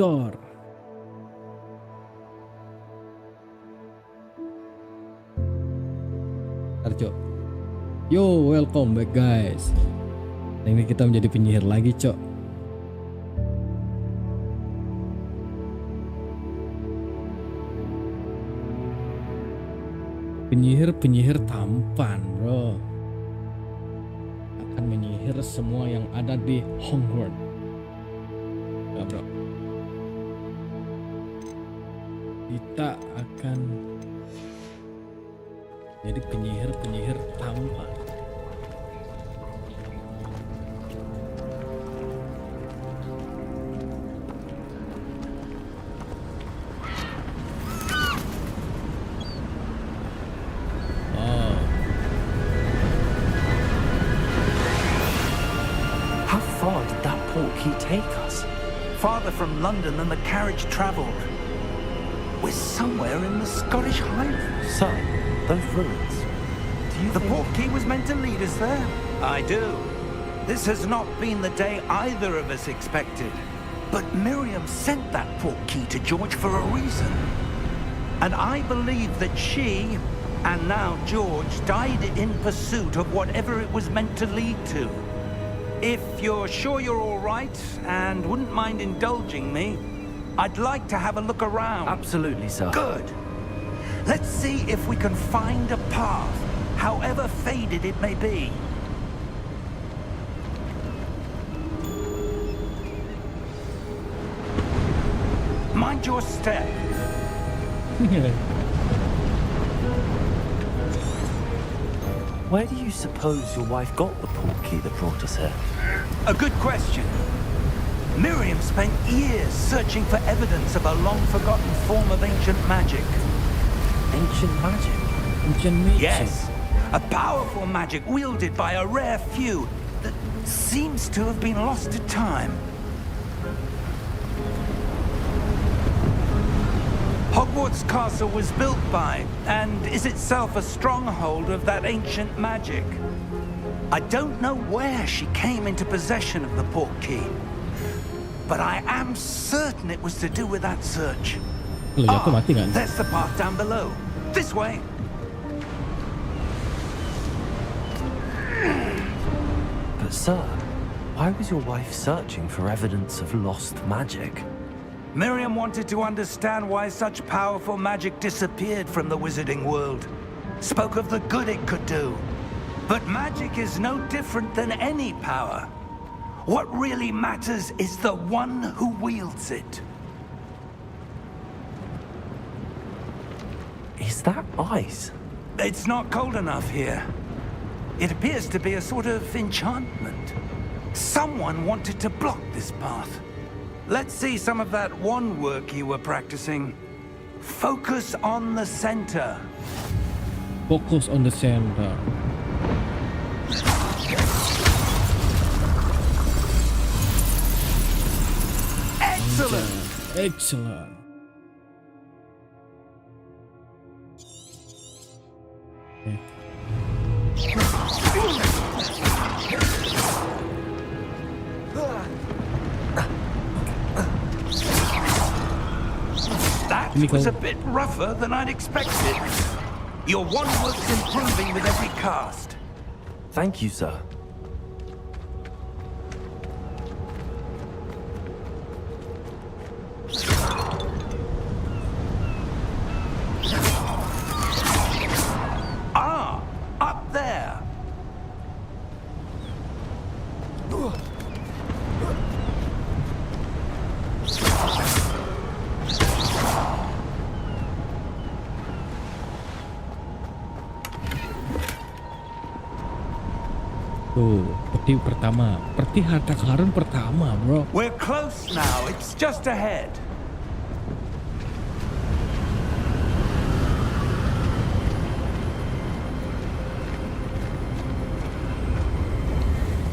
door. Cok. Yo, welcome back guys. Ini kita menjadi penyihir lagi, Cok. Penyihir tampan, bro. Akan menyihir semua yang ada di Hogwarts. Ya, bro. Kita akan jadi penyihir tampan. He take us farther from London than the carriage travelled. We're somewhere in the Scottish Highlands. Sir, those ruins. The portkey was meant to lead us there. I do. This has not been the day either of us expected. But Miriam sent that portkey to George for a reason. And I believe that she, and now George, died in pursuit of whatever it was meant to lead to. If you're sure you're all right and wouldn't mind indulging me, I'd like to have a look around. Absolutely, sir. Good. Let's see if we can find a path, however faded it may be. Mind your step. Where do you suppose your wife got the portkey that brought us here? A good question. Miriam spent years searching for evidence of a long-forgotten form of ancient magic. Ancient magic? Ancient magic? Yes. A powerful magic wielded by a rare few that seems to have been lost to time. Hogwarts Castle was built by, and is itself a stronghold of that ancient magic. I don't know where she came into possession of the portkey, but I am certain it was to do with that search. There's the path down below. This way. But sir, why was your wife searching for evidence of lost magic? Miriam wanted to understand why such powerful magic disappeared from the wizarding world. Spoke of the good it could do. But magic is no different than any power. What really matters is the one who wields it. Is that ice? It's not cold enough here. It appears to be a sort of enchantment. Someone wanted to block this path. Let's see some of that wand work you were practicing. Focus on the center. Focus on the center. Excellent. Excellent. Okay. That was a bit rougher than I'd expected. Your wand work's improving with every cast. Thank you, sir. Ah, up there. Tuh, peti pertama, peti harta karun pertama, bro. We're close now. It's just ahead.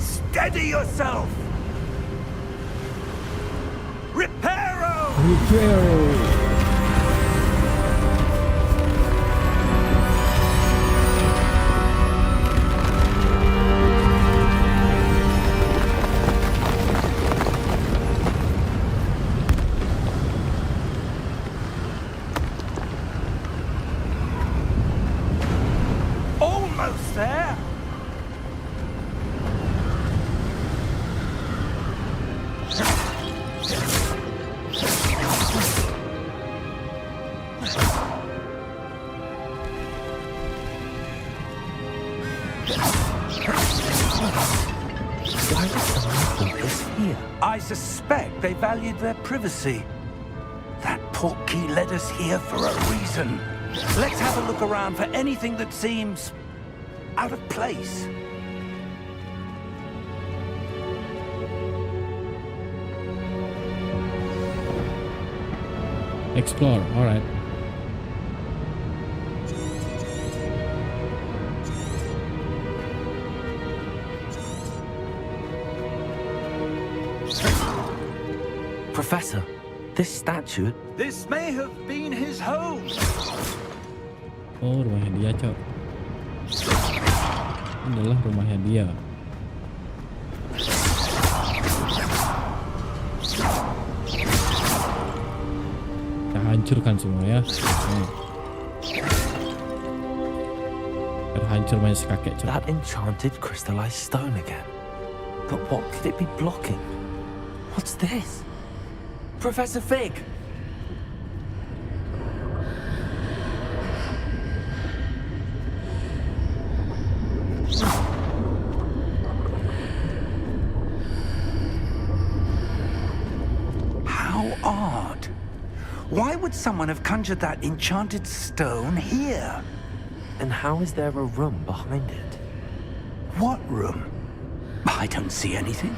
Steady yourself. Reparo! Reparo! Why would someone put this here? I suspect they valued their privacy. That portkey led us here for a reason. Let's have a look around for anything that seems out of place. Explore, alright. Professor, this statue... This may have been his home. Oh, rumahnya dia, Cok. Ini adalah rumahnya dia. Kita hancurkan semua ya. Terhancur banyak kakek, Cok. That enchanted crystallized stone again. But what could it be blocking? What's this? Professor Fig! How odd. Why would someone have conjured that enchanted stone here? And how is there a room behind it? What room? I don't see anything.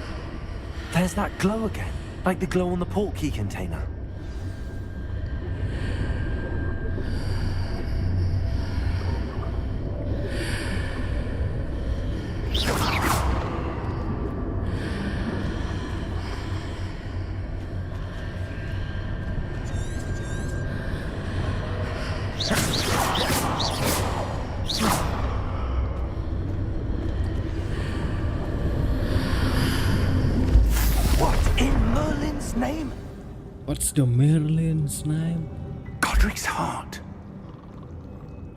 There's that glow again, like the glow on the portkey container. Name? What's the Merlin's name? Godric's heart.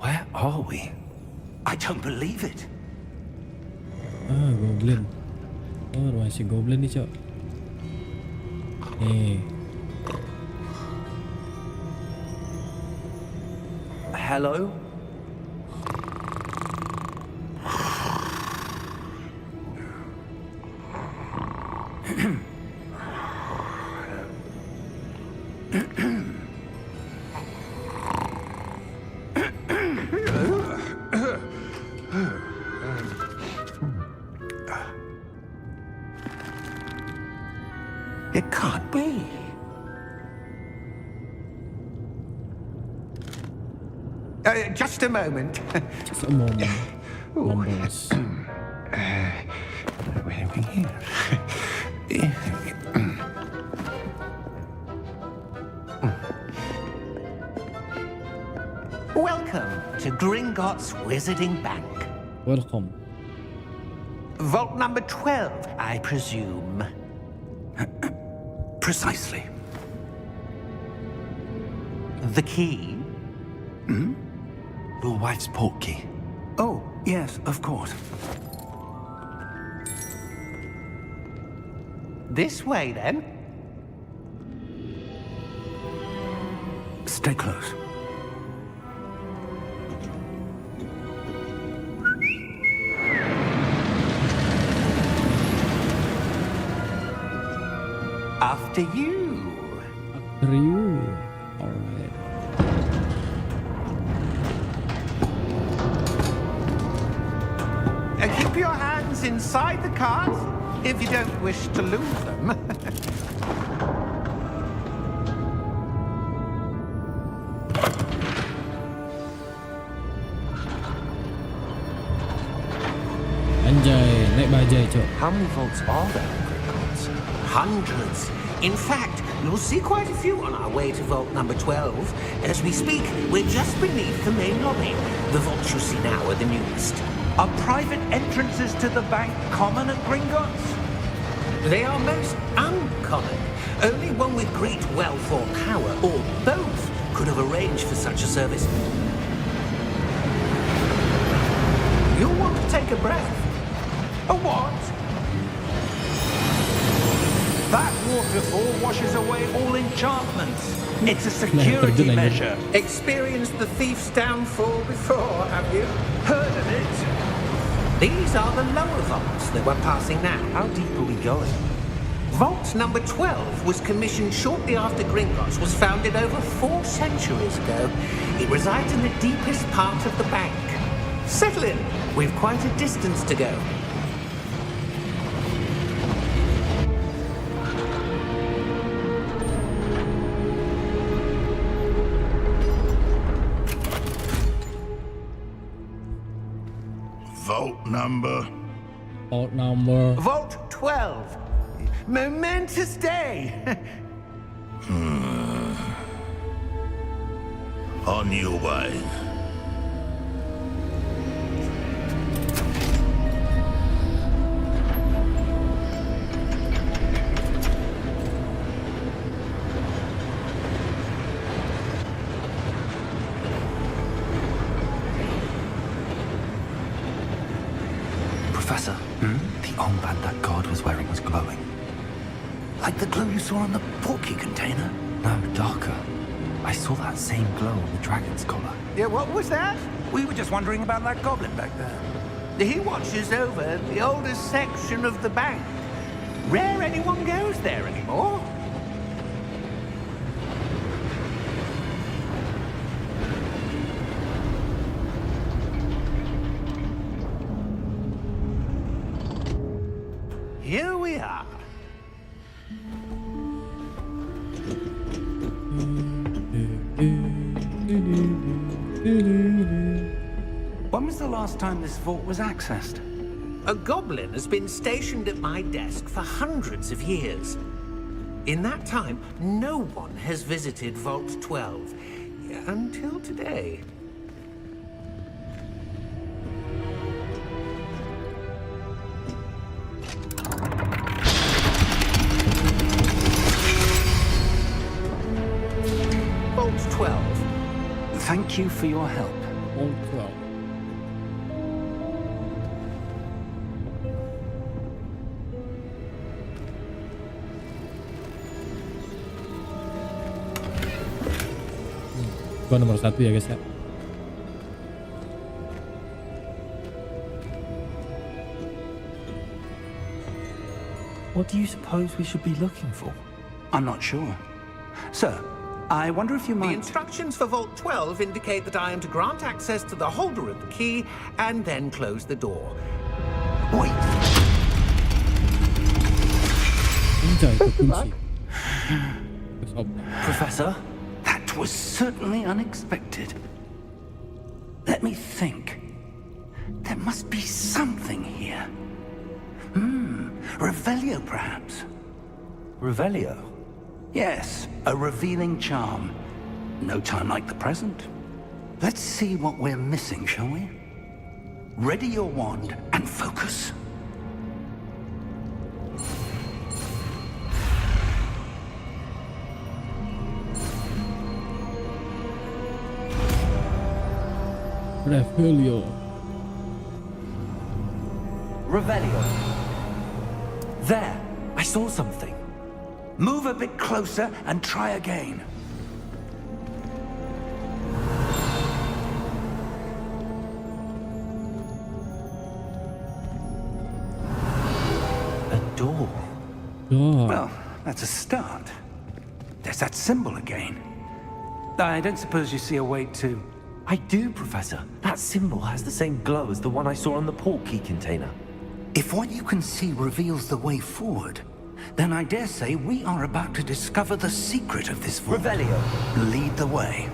Where are we? I don't believe it. Ah, Goblin. Oh, rumah si Goblin nih, Cok. Hello? It can't be. Just a moment. Just a moment. Numbers. Where are we here? Welcome to Gringotts Wizarding Bank. Welcome. Vault number 12, I presume. Precisely. The key? Your wife's portkey. Oh, yes, of course. This way, then. Stay close. After you. After you. Alright. Keep your hands inside the cart if you don't wish to lose them. Anjay, naik bajai, Cok. How many vaults are there in Gringotts? Hundreds. In fact, you'll see quite a few on our way to vault number 12. As we speak, we're just beneath the main lobby. The vaults you see now are the newest. Are private entrances to the bank common at Gringotts? They are most uncommon. Only one with great wealth or power, or both, could have arranged for such a service. You'll want to take a breath. A what? That waterfall washes away all enchantments. It's a security Experienced the thief's downfall before, have you? Heard of it? These are the lower vaults that we're passing now. How deep are we going? Vault number 12 was commissioned shortly after Gringotts was founded over 4 centuries ago. It resides in the deepest part of the bank. Settle in. We've quite a distance to go. Vault number. Vault number. Vault 12. Momentous day. On your way. Professor, the armband that guard was wearing was glowing. Like the glow you saw on the portkey container? No, darker. I saw that same glow on the dragon's collar. Yeah, what was that? We were just wondering about that goblin back there. He watches over the oldest section of the bank. Rare anyone goes there anymore. Here we are. When was the last time this vault was accessed? A goblin has been stationed at my desk for hundreds of years. In that time, no one has visited Vault 12. Until today. Vault 12. Thank you for your help. Vault 12. Gua nomor 1 ya guys ya. What do you suppose we should be looking for? I'm not sure. Sir, I wonder if you The might... instructions for Vault 12 indicate that I am to grant access to the holder of the key and then close the door. Wait, Anjay, kekunci. Terus apa? Professor? that was certainly unexpected. Let me think. There must be something here. Revelio, perhaps. Revelio? Yes, a revealing charm. No time like the present. Let's see what we're missing, shall we? Ready your wand and focus. Revelio. Revelio. There! I saw something. Move a bit closer and try again. A door. God. Well, that's a start. There's that symbol again. I don't suppose you see a way to... I do, Professor. That symbol has the same glow as the one I saw on the portkey container. If what you can see reveals the way forward, then I dare say we are about to discover the secret of this vault. Revelio. Lead the way.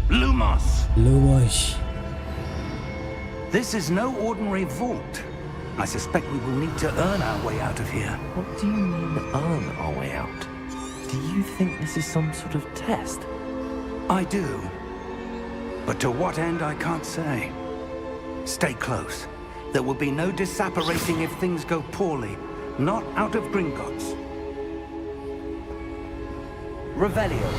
Lumos! Lumos. This is no ordinary vault. I suspect we will need to earn our way out of here. What do you mean, earn our way out? Do you think this is some sort of test? I do. But to what end, I can't say. Stay close. There will be no disapparating if things go poorly. Not out of Gringotts. Revelio.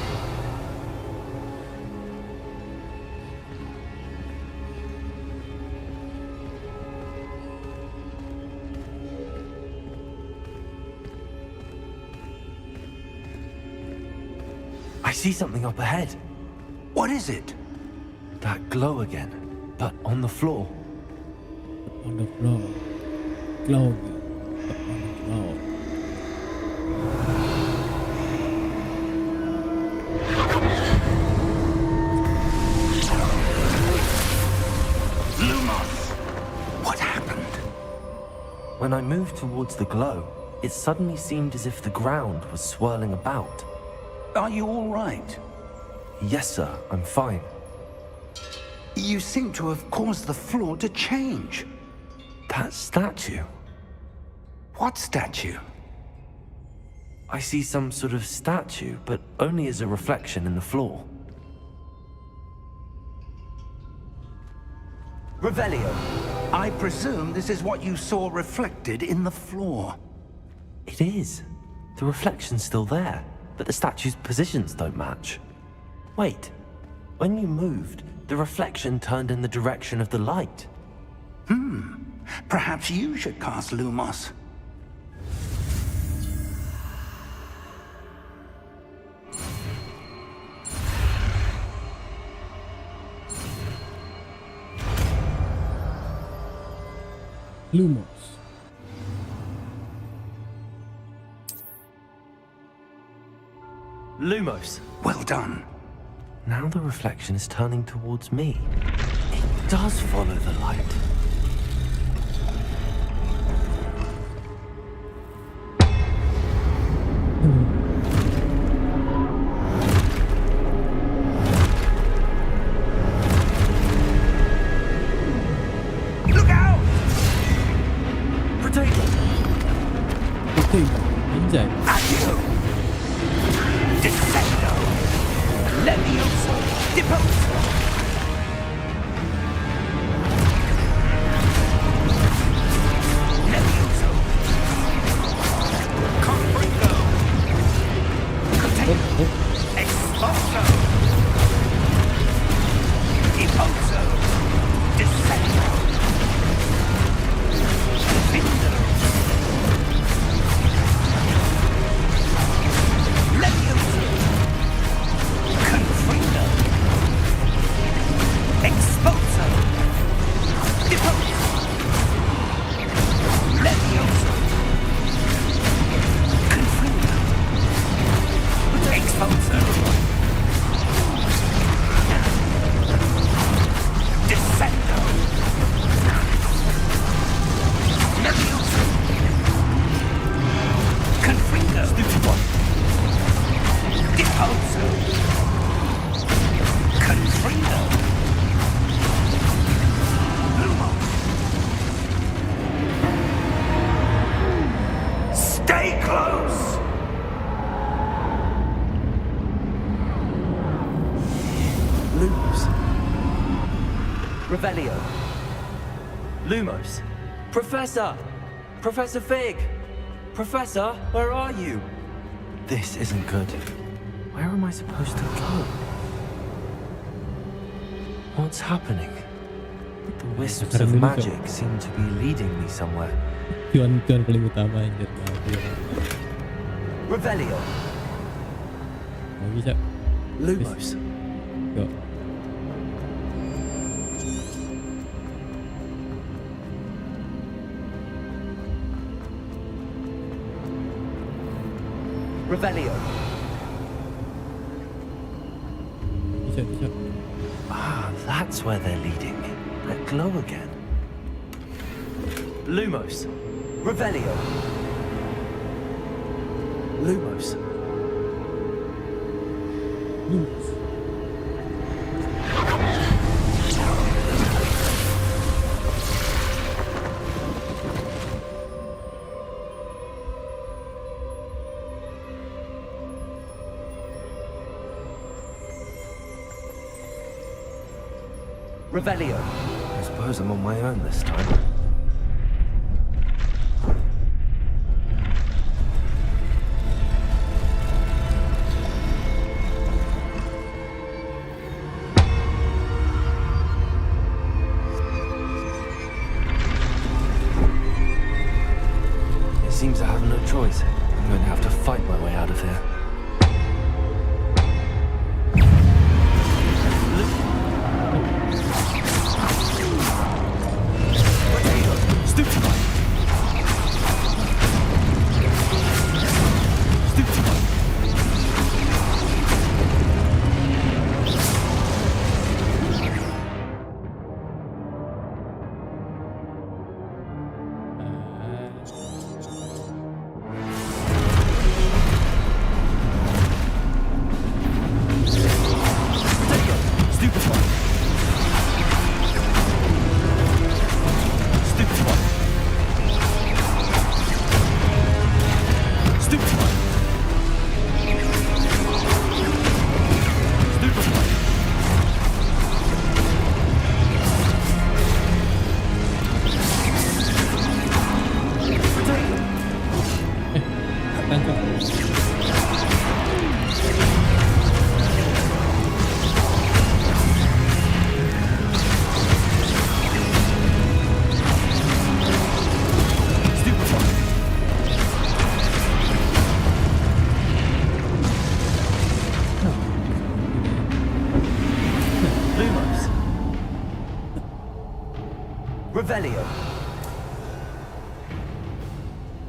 I see something up ahead. What is it? That glow again, but on the floor. On the floor. Glow. But on the floor. Lumos! What happened? When I moved towards the glow, it suddenly seemed as if the ground was swirling about. Are you all right? Yes, sir, I'm fine. You seem to have caused the floor to change. That statue. What statue? I see some sort of statue, but only as a reflection in the floor. Revelio. I presume this is what you saw reflected in the floor. It is. The reflection's still there, but the statue's positions don't match. Wait. When you moved, the reflection turned in the direction of the light. Perhaps you should cast Lumos. Lumos. Lumos. Well done. Now the reflection is turning towards me. It does follow the light. Look out! Potato! Betul. Anjay. Accio! Descendo! Levioso! Deposo! Levioso! Confringo! Container! Expulso! Deposo! Descendo! Findo! Levioso! Confringo! Expulso! Deposo! Levioso! Confringo! Expulso! Descendo! Levioso! Confringo! Deposo! Confringo! Lumo! Stay close! Lumos. Revelio. Lumos. Professor! Professor Fig! Professor, where are you? This isn't good. Where am I supposed to go? What's happening? The wisps of magic seem to be leading me somewhere. Tuan paling utama anjir. Revelio. Nggak bisa. Lumos. Yuk. Revelio. Bisa. Ah, that's where they're leading me. That glow again. Lumos. Revelio. Lumos. Lumos. Revelio. I suppose I'm on my own this time. It seems I have no choice. I'm going to have to fight my way out of here.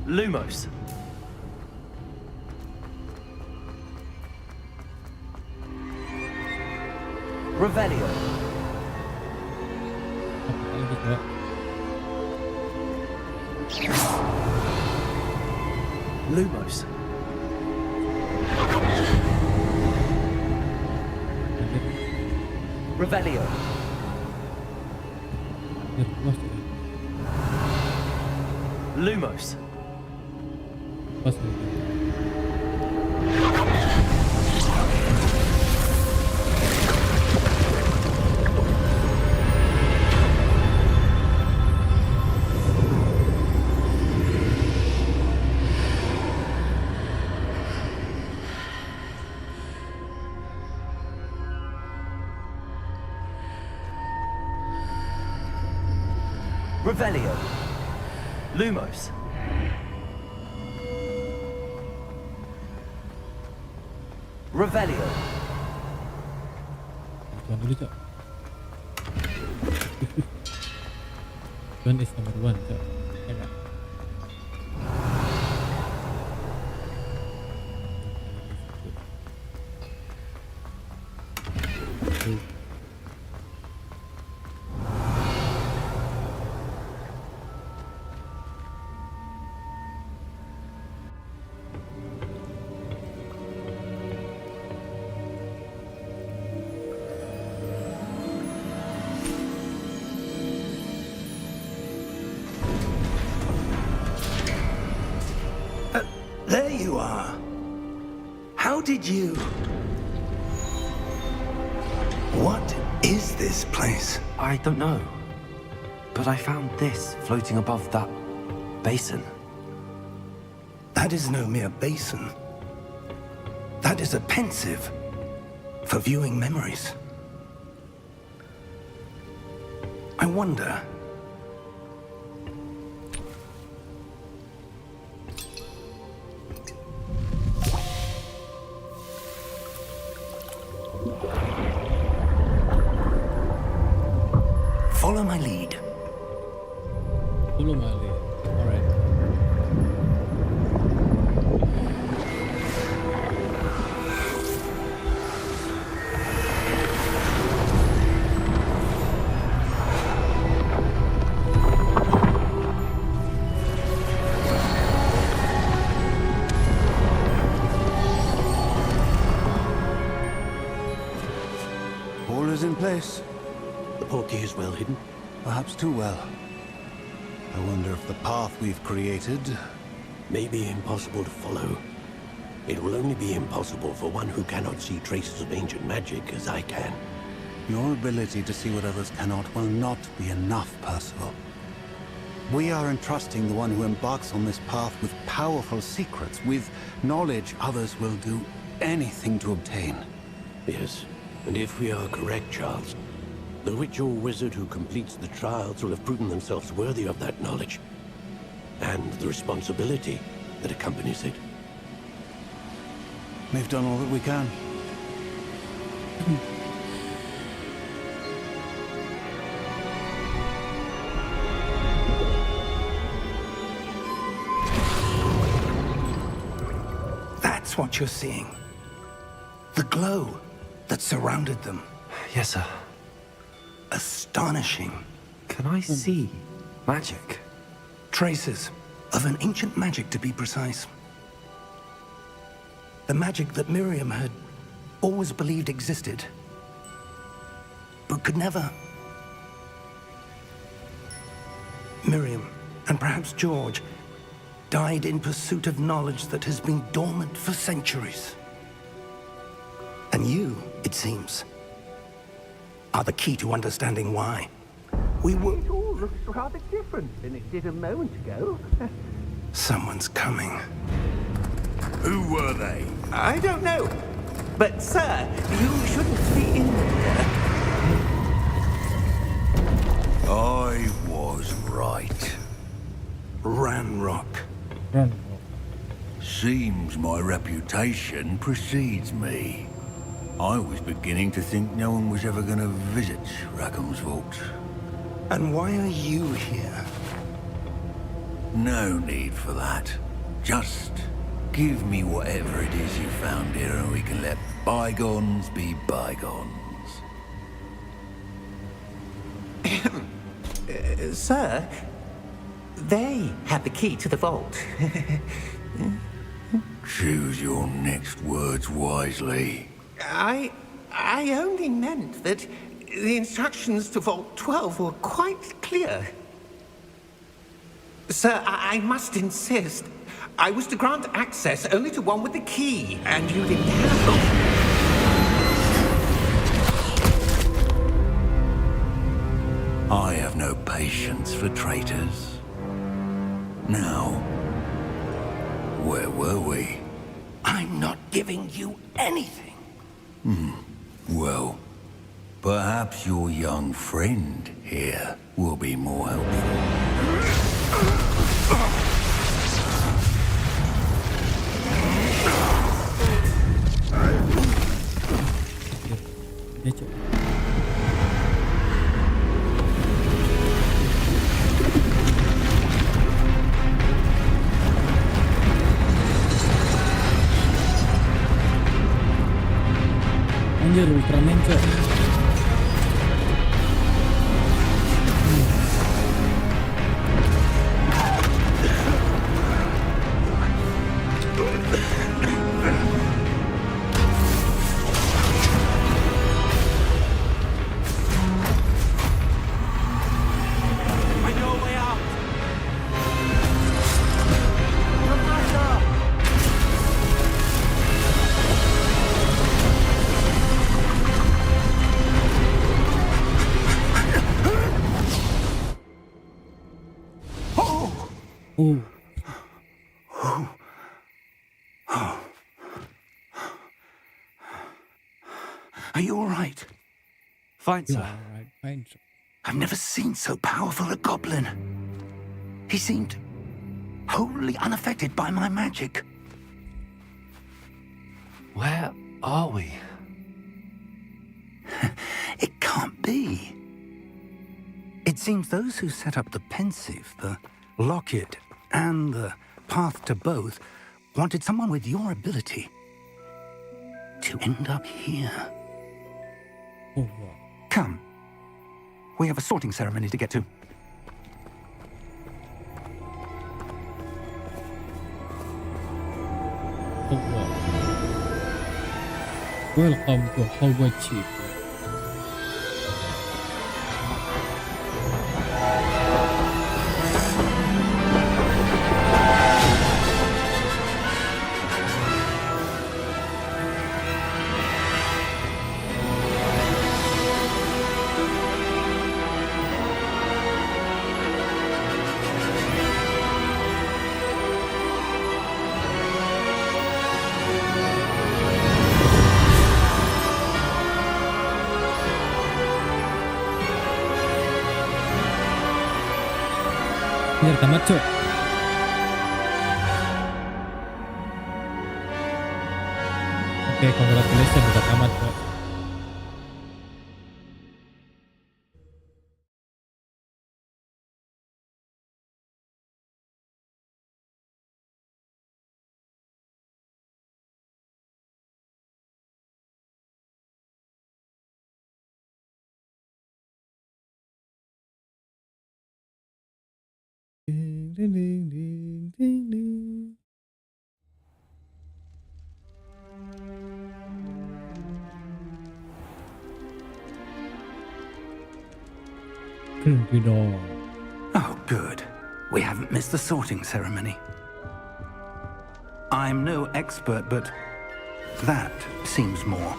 Lumos. Revelio. Lagi coba. Lumos. Revelio. Biar puas ya. Lumos. Puas ya. Revelio. Lumos. Revelio. Tuan dulu cok. Tuan is number one cok. Ya nggak? There you are. How did you... What is this place? I don't know. But I found this floating above that basin. That is no mere basin. That is a pensive for viewing memories. I wonder... Follow my lead. Follow my lead. Alright. All is in place. The portkey is well hidden. Perhaps too well. I wonder if the path we've created... May be impossible to follow. It will only be impossible for one who cannot see traces of ancient magic as I can. Your ability to see what others cannot will not be enough, Percival. We are entrusting the one who embarks on this path with powerful secrets, with knowledge others will do anything to obtain. Yes, and if we are correct, Charles, the witch or wizard who completes the trials will have proven themselves worthy of that knowledge, and the responsibility that accompanies it. We've done all that we can. That's what you're seeing. The glow that surrounded them. Yes, sir. Astonishing. Can I see magic? Traces of an ancient magic, to be precise. The magic that Miriam had always believed existed, but could never. Miriam, and perhaps George, died in pursuit of knowledge that has been dormant for centuries. And you, it seems, are the key to understanding why. We were... It all looks rather different than it did a moment ago. Someone's coming. Who were they? I don't know. But, sir, you shouldn't be in here. I was right. Ranrock. Run. Seems my reputation precedes me. I was beginning to think no one was ever going to visit Rackham's vault. And why are you here? No need for that. Just give me whatever it is you found here and we can let bygones be bygones. Sir, they have the key to the vault. Choose your next words wisely. I only meant that the instructions to Vault 12 were quite clear. Sir, I must insist. I was to grant access only to one with the key, and you didn't have I have no patience for traitors. Now, where were we? I'm not giving you anything. Well, perhaps your young friend here will be more helpful. Dia cok. Anjir, Ultraman cok. I know a way out. Oh, Are you all right? Fine, you sir. are right, fine. Cok. I've never seen so powerful a goblin. He seemed wholly unaffected by my magic. Where are we? It can't be. It seems those who set up the pensive, the locket, and the path to both wanted someone with your ability to end up here. Oh, wow. Come. We have a sorting ceremony to get to. Oh, wow. Welcome to Hogwarts. Biar tamat cok. Oke, congratulations udah tamat cok. Ding, ding, ding, ding, ding, ding. Creepy dog. Oh, good. We haven't missed the sorting ceremony. I'm no expert, but that seems more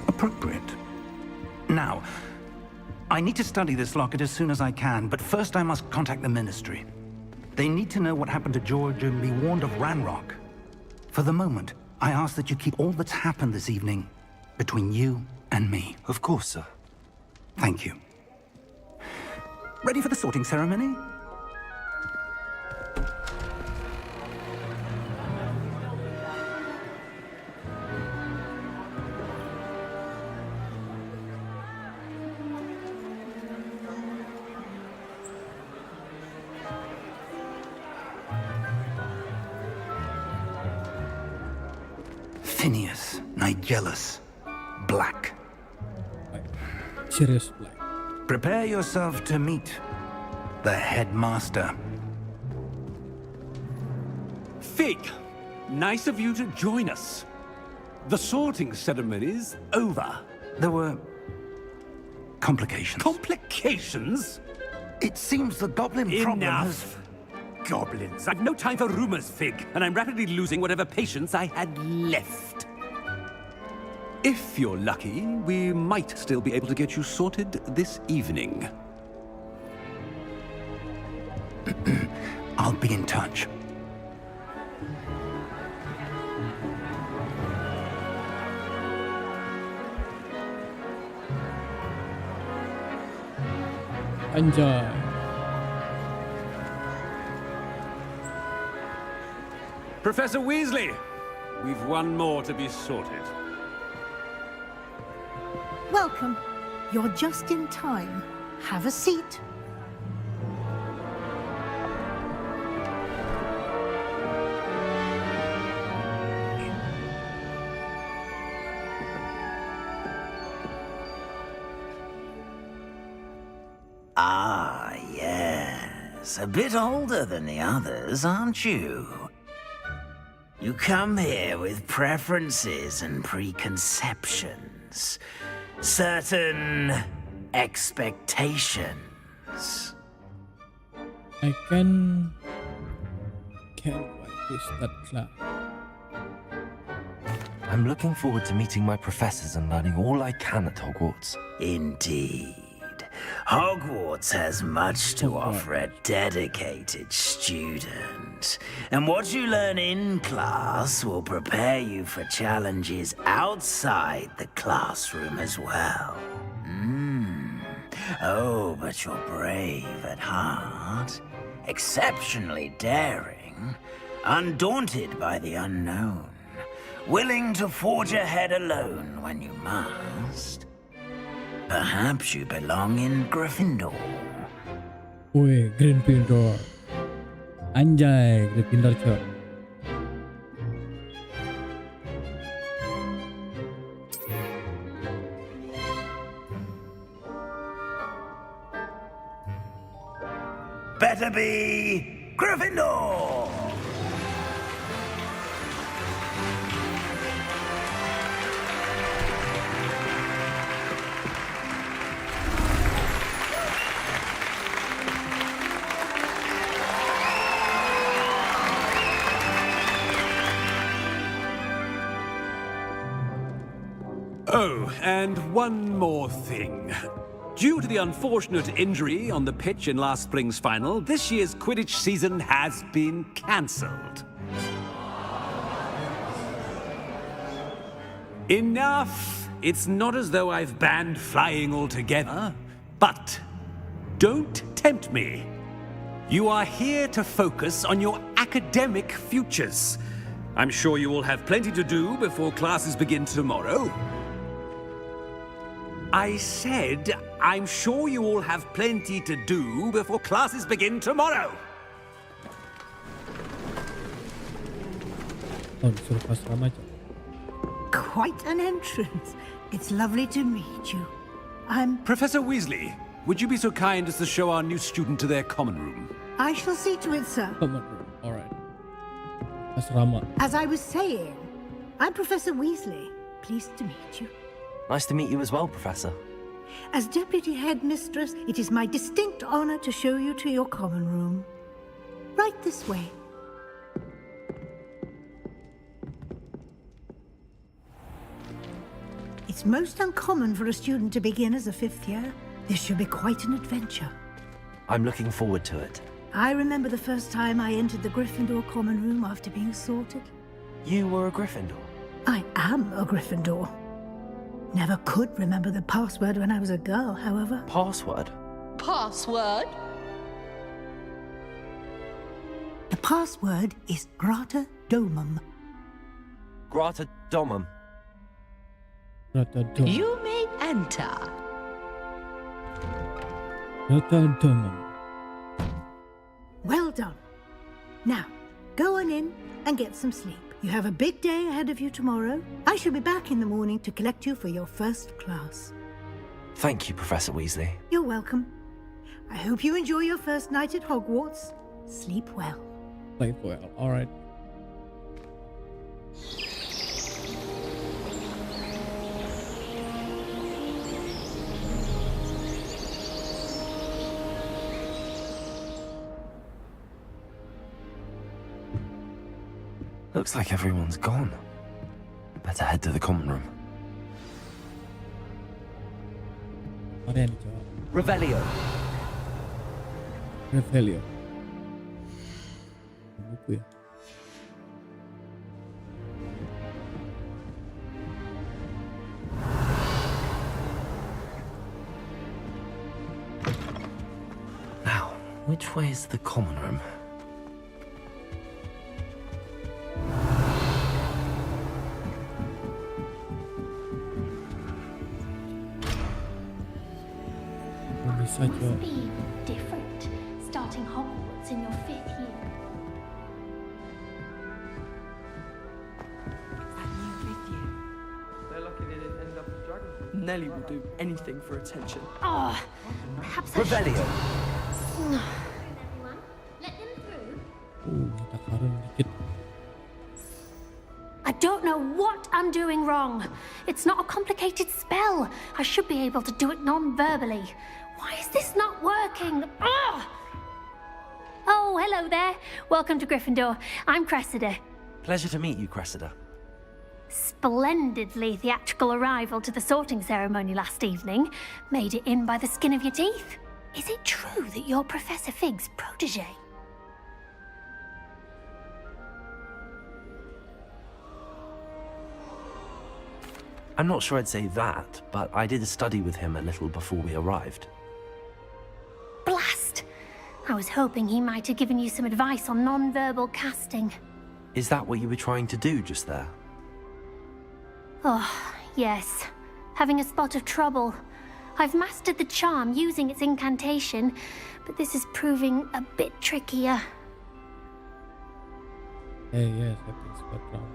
appropriate. Now, I need to study this locket as soon as I can, but first I must contact the Ministry. They need to know what happened to George and be warned of Ranrock. For the moment, I ask that you keep all that's happened this evening between you and me. Of course, sir. Thank you. Ready for the sorting ceremony? Tinius, Nigellus, Black. Serious black. Prepare yourself to meet the headmaster. Fig, nice of you to join us. The sorting ceremony's over. There were complications. Complications? It seems the goblin problem has... Enough. Goblins. I've no time for rumors, Fig, and I'm rapidly losing whatever patience I had left. If you're lucky, we might still be able to get you sorted this evening. I'll be in touch. Anjay. Professor Weasley, we've one more to be sorted. Welcome. You're just in time. Have a seat. Ah, yes. A bit older than the others, aren't you? You come here with preferences and preconceptions. Certain expectations. I can't like this that class. I'm looking forward to meeting my professors and learning all I can at Hogwarts. Indeed. Hogwarts has much to offer a dedicated student. And what you learn in class will prepare you for challenges outside the classroom as well. Oh, but you're brave at heart, exceptionally daring, undaunted by the unknown, willing to forge ahead alone when you must. Perhaps you belong in Gryffindor. Wih, Gryffindor. Anjay, Gryffindor coy. Better be Gryffindor! Oh, and one more thing. Due to the unfortunate injury on the pitch in last spring's final, this year's Quidditch season has been cancelled. Enough! It's not as though I've banned flying altogether, but don't tempt me. You are here to focus on your academic futures. I'm sure you will have plenty to do before classes begin tomorrow. I said, I'm sure you all have plenty to do before classes begin tomorrow. Oh, disuruh pas ramai coy. Quite an entrance. It's lovely to meet you. I'm... Professor Weasley, would you be so kind as to show our new student to their common room? I shall see to it, sir. Common room. Alright. Asrama. As I was saying, I'm Professor Weasley. Pleased to meet you. Nice to meet you as well, Professor. As Deputy Headmistress, it is my distinct honor to show you to your common room. Right this way. It's most uncommon for a student to begin as a fifth year. This should be quite an adventure. I'm looking forward to it. I remember the first time I entered the Gryffindor common room after being sorted. You were a Gryffindor? I am a Gryffindor. Never could remember the password when I was a girl, however. Password? Password? The password is Grata Domum. Grata Domum. Rata Dom. You may enter. Rata Domum. Well done. Now, go on in and get some sleep. You have a big day ahead of you tomorrow. I shall be back in the morning to collect you for your first class. Thank you, Professor Weasley. You're welcome. I hope you enjoy your first night at Hogwarts. Sleep well. Sleep well. All right. Looks like everyone's gone. Better head to the common room. Ada yang dijawab. Revelio. Revelio. Buku ya. Now, which way is the common room? Bisa Must be different, starting Hogwarts in your 5th year. That new 5th year. They're lucky they didn't end up with dragons. Nelly will do anything for attention. Oh, perhaps I Revelio. everyone, let them through. Ada karun dikit. I don't know what I'm doing wrong. It's not a complicated spell. I should be able to do it non-verbally. Why is this not working? Ugh! Oh, hello there. Welcome to Gryffindor. I'm Cressida. Pleasure to meet you, Cressida. Splendidly theatrical arrival to the sorting ceremony last evening. Made it in by the skin of your teeth. Is it true that you're Professor Fig's protege? I'm not sure I'd say that, but I did study with him a little before we arrived. Blast! I was hoping he might have given you some advice on non-verbal casting. Is that what you were trying to do just there? Oh, yes. Having a spot of trouble. I've mastered the charm using its incantation, but this is proving a bit trickier. Hey, yes, I think it's got trouble.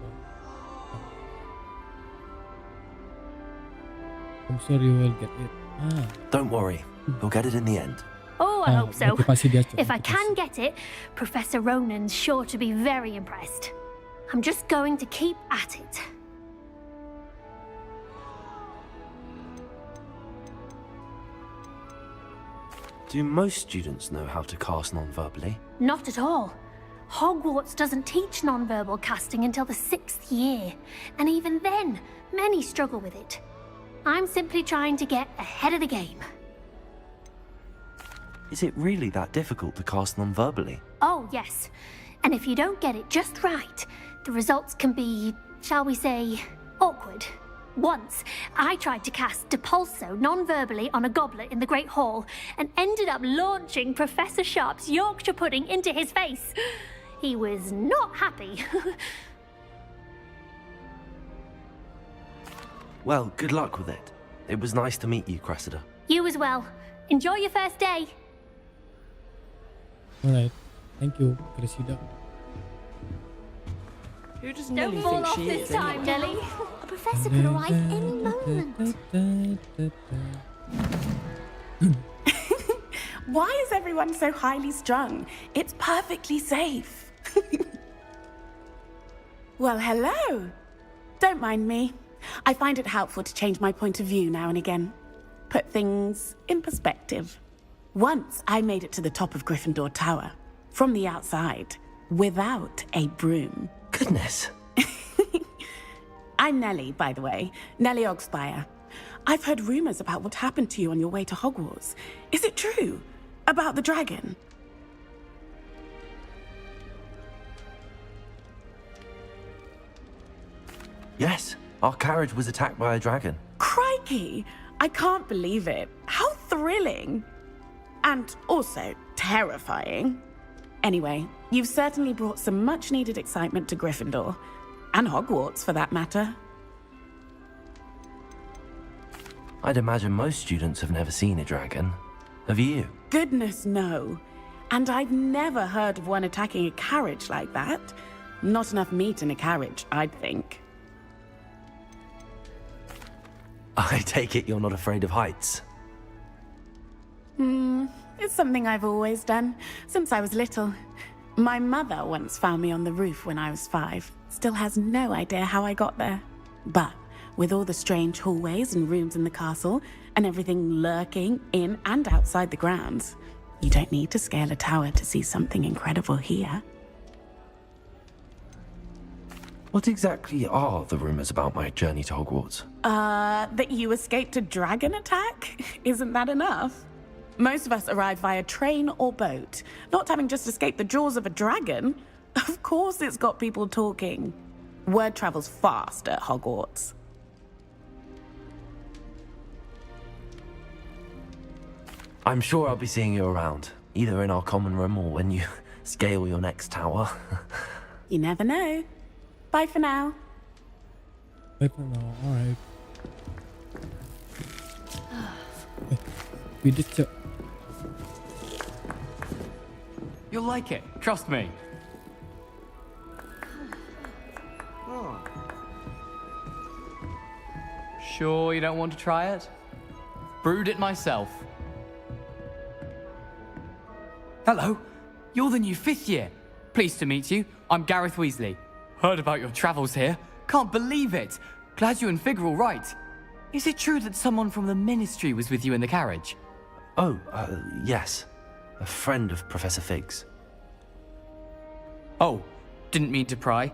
I'm sure you will get it. Don't worry, you'll get it in the end. Oh, I hope so. motivasi dia, If I can get it, Professor Ronan's sure to be very impressed. I'm just going to keep at it. Do most students know how to cast non-verbally? Not at all. Hogwarts doesn't teach non-verbal casting until the 6th year, and even then, many struggle with it. I'm simply trying to get ahead of the game. Is it really that difficult to cast non-verbally? Oh, yes. And if you don't get it just right, the results can be, shall we say, awkward. Once, I tried to cast Depulso non-verbally on a goblet in the Great Hall and ended up launching Professor Sharp's Yorkshire pudding into his face. He was not happy. Well, good luck with it. It was nice to meet you, Cressida. You as well. Enjoy your first day. Alright, thank you, Cressida. Who does Don't Nelly fall think off she this is? time, Nelly. A professor could arrive any moment. Why is everyone so highly strung? It's perfectly safe. Well, hello. Don't mind me. I find it helpful to change my point of view now and again. Put things in perspective. Once I made it to the top of Gryffindor Tower, from the outside, without a broom. Goodness. I'm Nellie, by the way. Nellie Ogspire. I've heard rumors about what happened to you on your way to Hogwarts. Is it true? About the dragon? Yes, our carriage was attacked by a dragon. Crikey! I can't believe it. How thrilling! And also terrifying. Anyway, you've certainly brought some much-needed excitement to Gryffindor. And Hogwarts, for that matter. I'd imagine most students have never seen a dragon. Have you? Goodness, no. And I've never heard of one attacking a carriage like that. Not enough meat in a carriage, I'd think. I take it you're not afraid of heights. It's something I've always done, since I was little. My mother once found me on the roof when I was 5. Still has no idea how I got there. But with all the strange hallways and rooms in the castle, and everything lurking in and outside the grounds, you don't need to scale a tower to see something incredible here. What exactly are the rumors about my journey to Hogwarts? That you escaped a dragon attack? Isn't that enough? Most of us arrive via train or boat, not having just escaped the jaws of a dragon. Of course it's got people talking. Word travels fast at Hogwarts. I'm sure I'll be seeing you around, either in our common room or when you scale your next tower. You never know. Bye for now. Bye for now, alright. We just You'll like it, trust me. Sure you don't want to try it? Brewed it myself. Hello, you're the new 5th year. Pleased to meet you. I'm Gareth Weasley. Heard about your travels here. Can't believe it. Glad you and Fig are all right. Is it true that someone from the Ministry was with you in the carriage? Oh, yes. A friend of Professor Fig's. Oh, didn't mean to pry.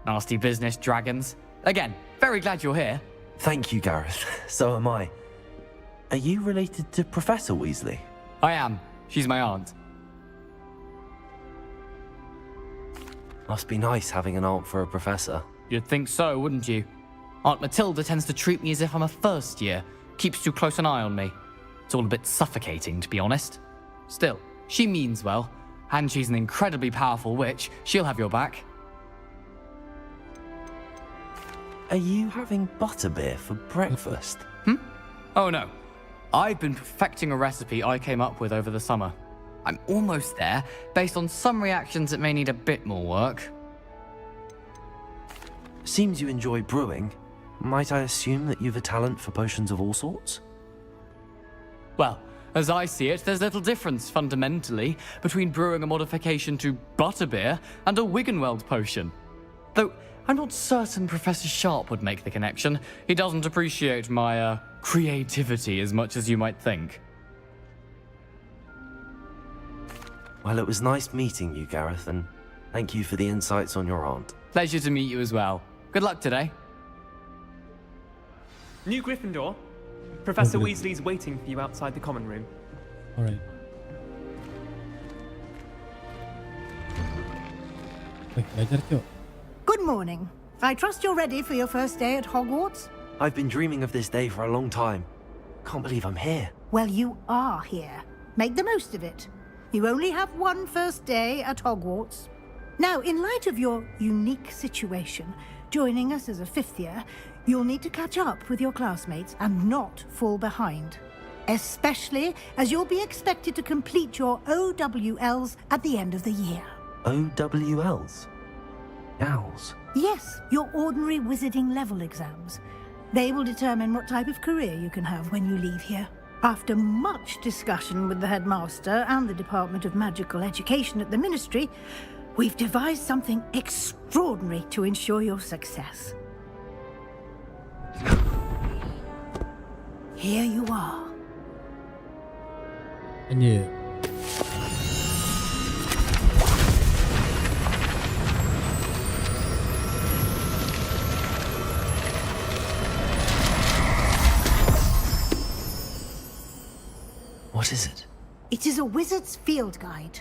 Nasty business, dragons. Again, very glad you're here. Thank you, Gareth. So am I. Are you related to Professor Weasley? I am. She's my aunt. Must be nice having an aunt for a professor. You'd think so, wouldn't you? Aunt Matilda tends to treat me as if I'm a first year. Keeps too close an eye on me. It's all a bit suffocating, to be honest. Still, she means well. And she's an incredibly powerful witch. She'll have your back. Are you having butterbeer for breakfast? Oh no. I've been perfecting a recipe I came up with over the summer. I'm almost there, based on some reactions that may need a bit more work. Seems you enjoy brewing. Might I assume that you've a talent for potions of all sorts? Well, as I see it, there's little difference, fundamentally, between brewing a modification to butterbeer and a Wiggenweld potion. Though, I'm not certain Professor Sharp would make the connection. He doesn't appreciate my, creativity as much as you might think. Well, it was nice meeting you, Gareth, and thank you for the insights on your aunt. Pleasure to meet you as well. Good luck today. New Gryffindor. Professor Weasley's waiting for you outside the common room. alright. Belajar, Cok. Good morning. I trust you're ready for your first day at Hogwarts? I've been dreaming of this day for a long time. Can't believe I'm here. Well, you are here. Make the most of it. You only have one first day at Hogwarts. Now, in light of your unique situation, joining us as a 5th year, you'll need to catch up with your classmates and not fall behind. Especially as you'll be expected to complete your OWLs at the end of the year. OWLs? Owls? Yes, your ordinary wizarding level exams. They will determine what type of career you can have when you leave here. After much discussion with the headmaster and the Department of Magical Education at the Ministry, we've devised something extraordinary to ensure your success. Here you are. And yeah. What is it? It is a wizard's field guide.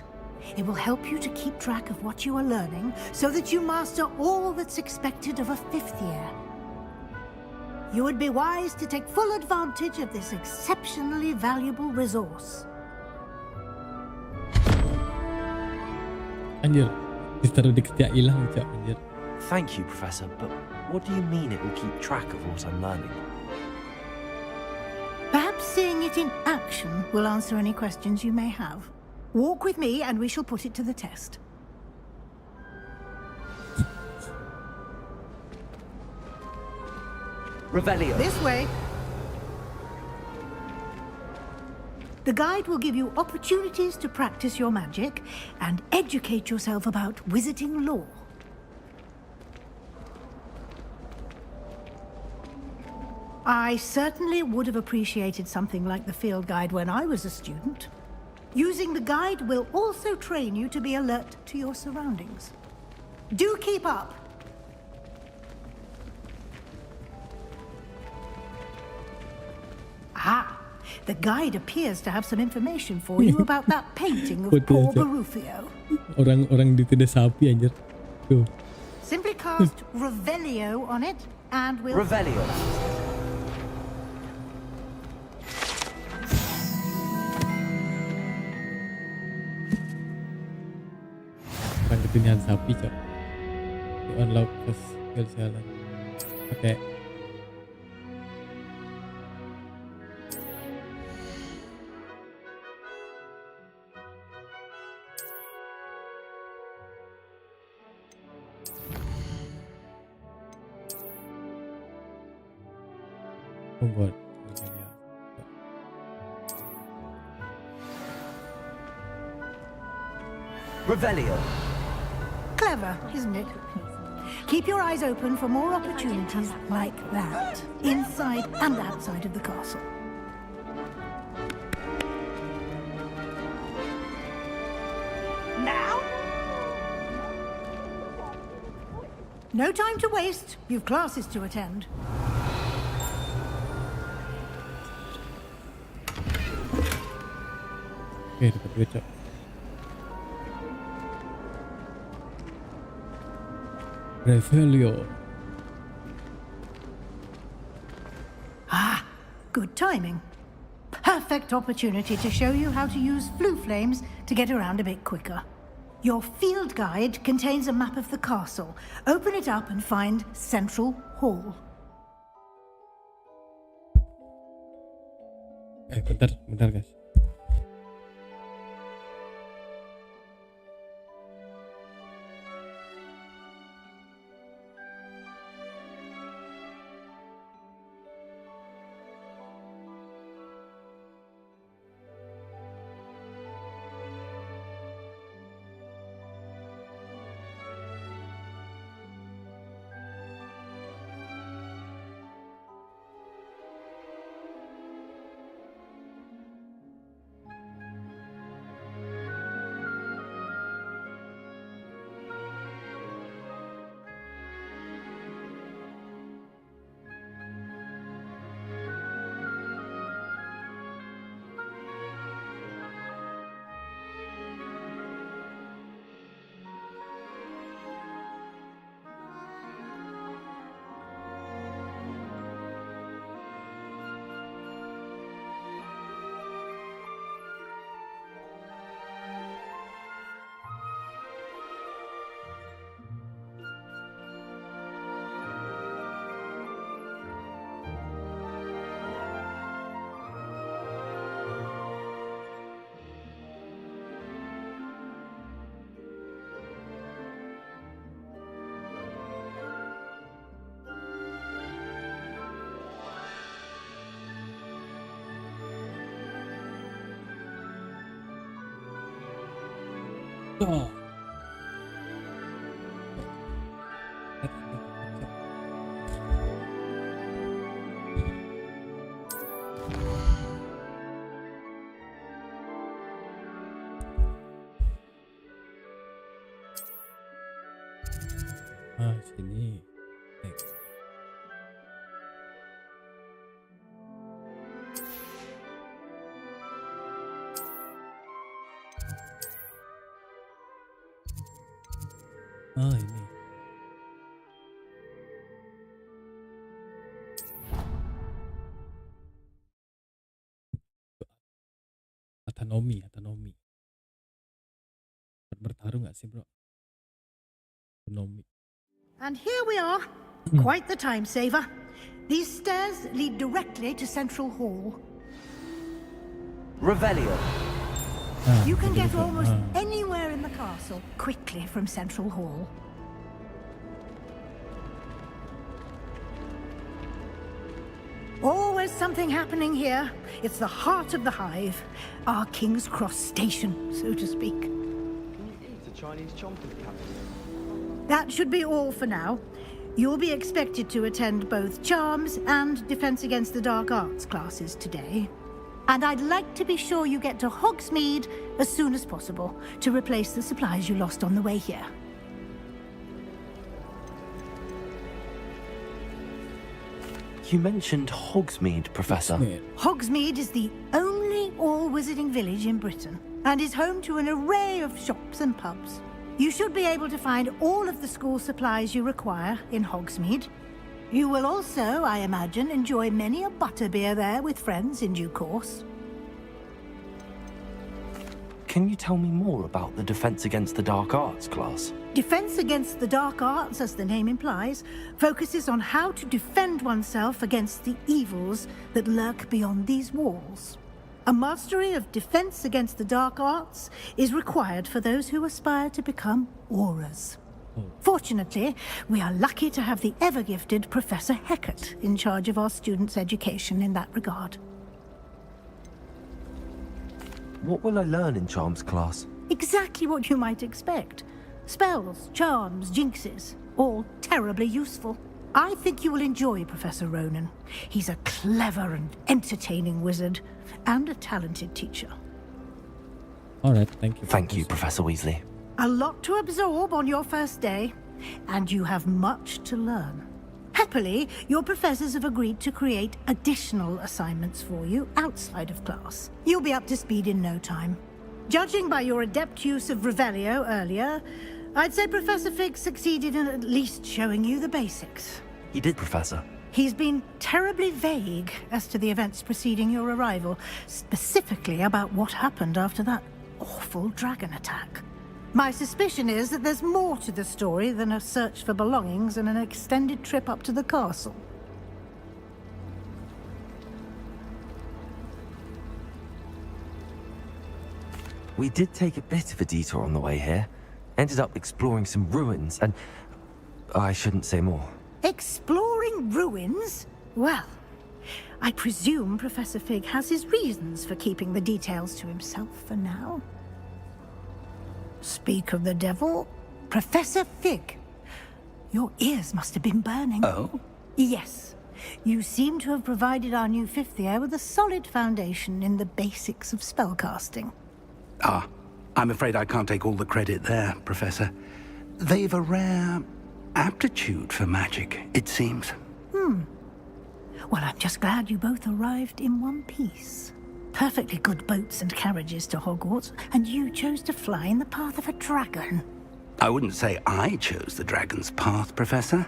It will help you to keep track of what you are learning so that you master all that's expected of a 5th year. You would be wise to take full advantage of this exceptionally valuable resource. Anjir, ditaruh di ketiak hilang, Cok. Anjir. Thank you, Professor, but what do you mean it will keep track of what I'm learning? Perhaps seeing it in action will answer any questions you may have. Walk with me and we shall put it to the test. Revelio. This way. The guide will give you opportunities to practice your magic and educate yourself about wizarding lore. I certainly would have appreciated something like the field guide when I was a student. Using the guide will also train you to be alert to your surroundings. Do keep up. Ah, the guide appears to have some information for you about that painting of poor Barufio. Orang ditunda sapi anjir. Tuh. Simply cast Revelio on it and we'll... Revelio. Orang ketindihan sapi, cok. Di unlock pas skill jalan. Oke. Buat Revelio. Clever, isn't it? Keep your eyes open for more opportunities like that, inside and outside of the castle. Now? No time to waste. You've classes to attend. Oke, dapat duit, cok. Revelio. Ah, good timing. Perfect opportunity to show you how to use flue flames to get around a bit quicker. Your field guide contains a map of the castle. Open it up and find Central Hall. Bentar guys. Oh. Ah, sini. Ah, ini. Autonomy. Bertarung nggak sih, bro? Autonomy. And here we are. Quite the time saver. These stairs lead directly to Central Hall. Revelio. You can get almost anywhere in the castle quickly from Central Hall. Always something happening here. It's the heart of the hive. Our King's Cross station, so to speak. Can you eat a Chinese chomping captain? That should be all for now. You'll be expected to attend both Charms and Defense Against the Dark Arts classes today. And I'd like to be sure you get to Hogsmeade as soon as possible to replace the supplies you lost on the way here. You mentioned Hogsmeade, Professor. Hogsmeade is the only all-wizarding village in Britain and is home to an array of shops and pubs. You should be able to find all of the school supplies you require in Hogsmeade. You will also, I imagine, enjoy many a butterbeer there with friends in due course. Can you tell me more about the Defense Against the Dark Arts class? Defense Against the Dark Arts, as the name implies, focuses on how to defend oneself against the evils that lurk beyond these walls. A mastery of Defense Against the Dark Arts is required for those who aspire to become Aurors. Fortunately, we are lucky to have the ever-gifted Professor Hecat in charge of our students' education in that regard. What will I learn in Charms class? Exactly what you might expect. Spells, charms, jinxes, all terribly useful. I think you will enjoy Professor Ronan. He's a clever and entertaining wizard, and a talented teacher. Alright, thank you. Thank you, Professor Weasley. A lot to absorb on your first day, and you have much to learn. Happily, your professors have agreed to create additional assignments for you outside of class. You'll be up to speed in no time. Judging by your adept use of Revelio earlier, I'd say Professor Fig succeeded in at least showing you the basics. He did, Professor. He's been terribly vague as to the events preceding your arrival, specifically about what happened after that awful dragon attack. My suspicion is that there's more to the story than a search for belongings and an extended trip up to the castle. We did take a bit of a detour on the way here. Ended up exploring some ruins and... I shouldn't say more. Exploring ruins? Well, I presume Professor Fig has his reasons for keeping the details to himself for now. Speak of the devil, Professor Fig. Your ears must have been burning. Oh? Yes. You seem to have provided our new fifth year with a solid foundation in the basics of spellcasting. Ah, I'm afraid I can't take all the credit there, Professor. They've a rare aptitude for magic, it seems. Well, I'm just glad you both arrived in one piece. Perfectly good boats and carriages to Hogwarts, and you chose to fly in the path of a dragon. I wouldn't say I chose the dragon's path, Professor.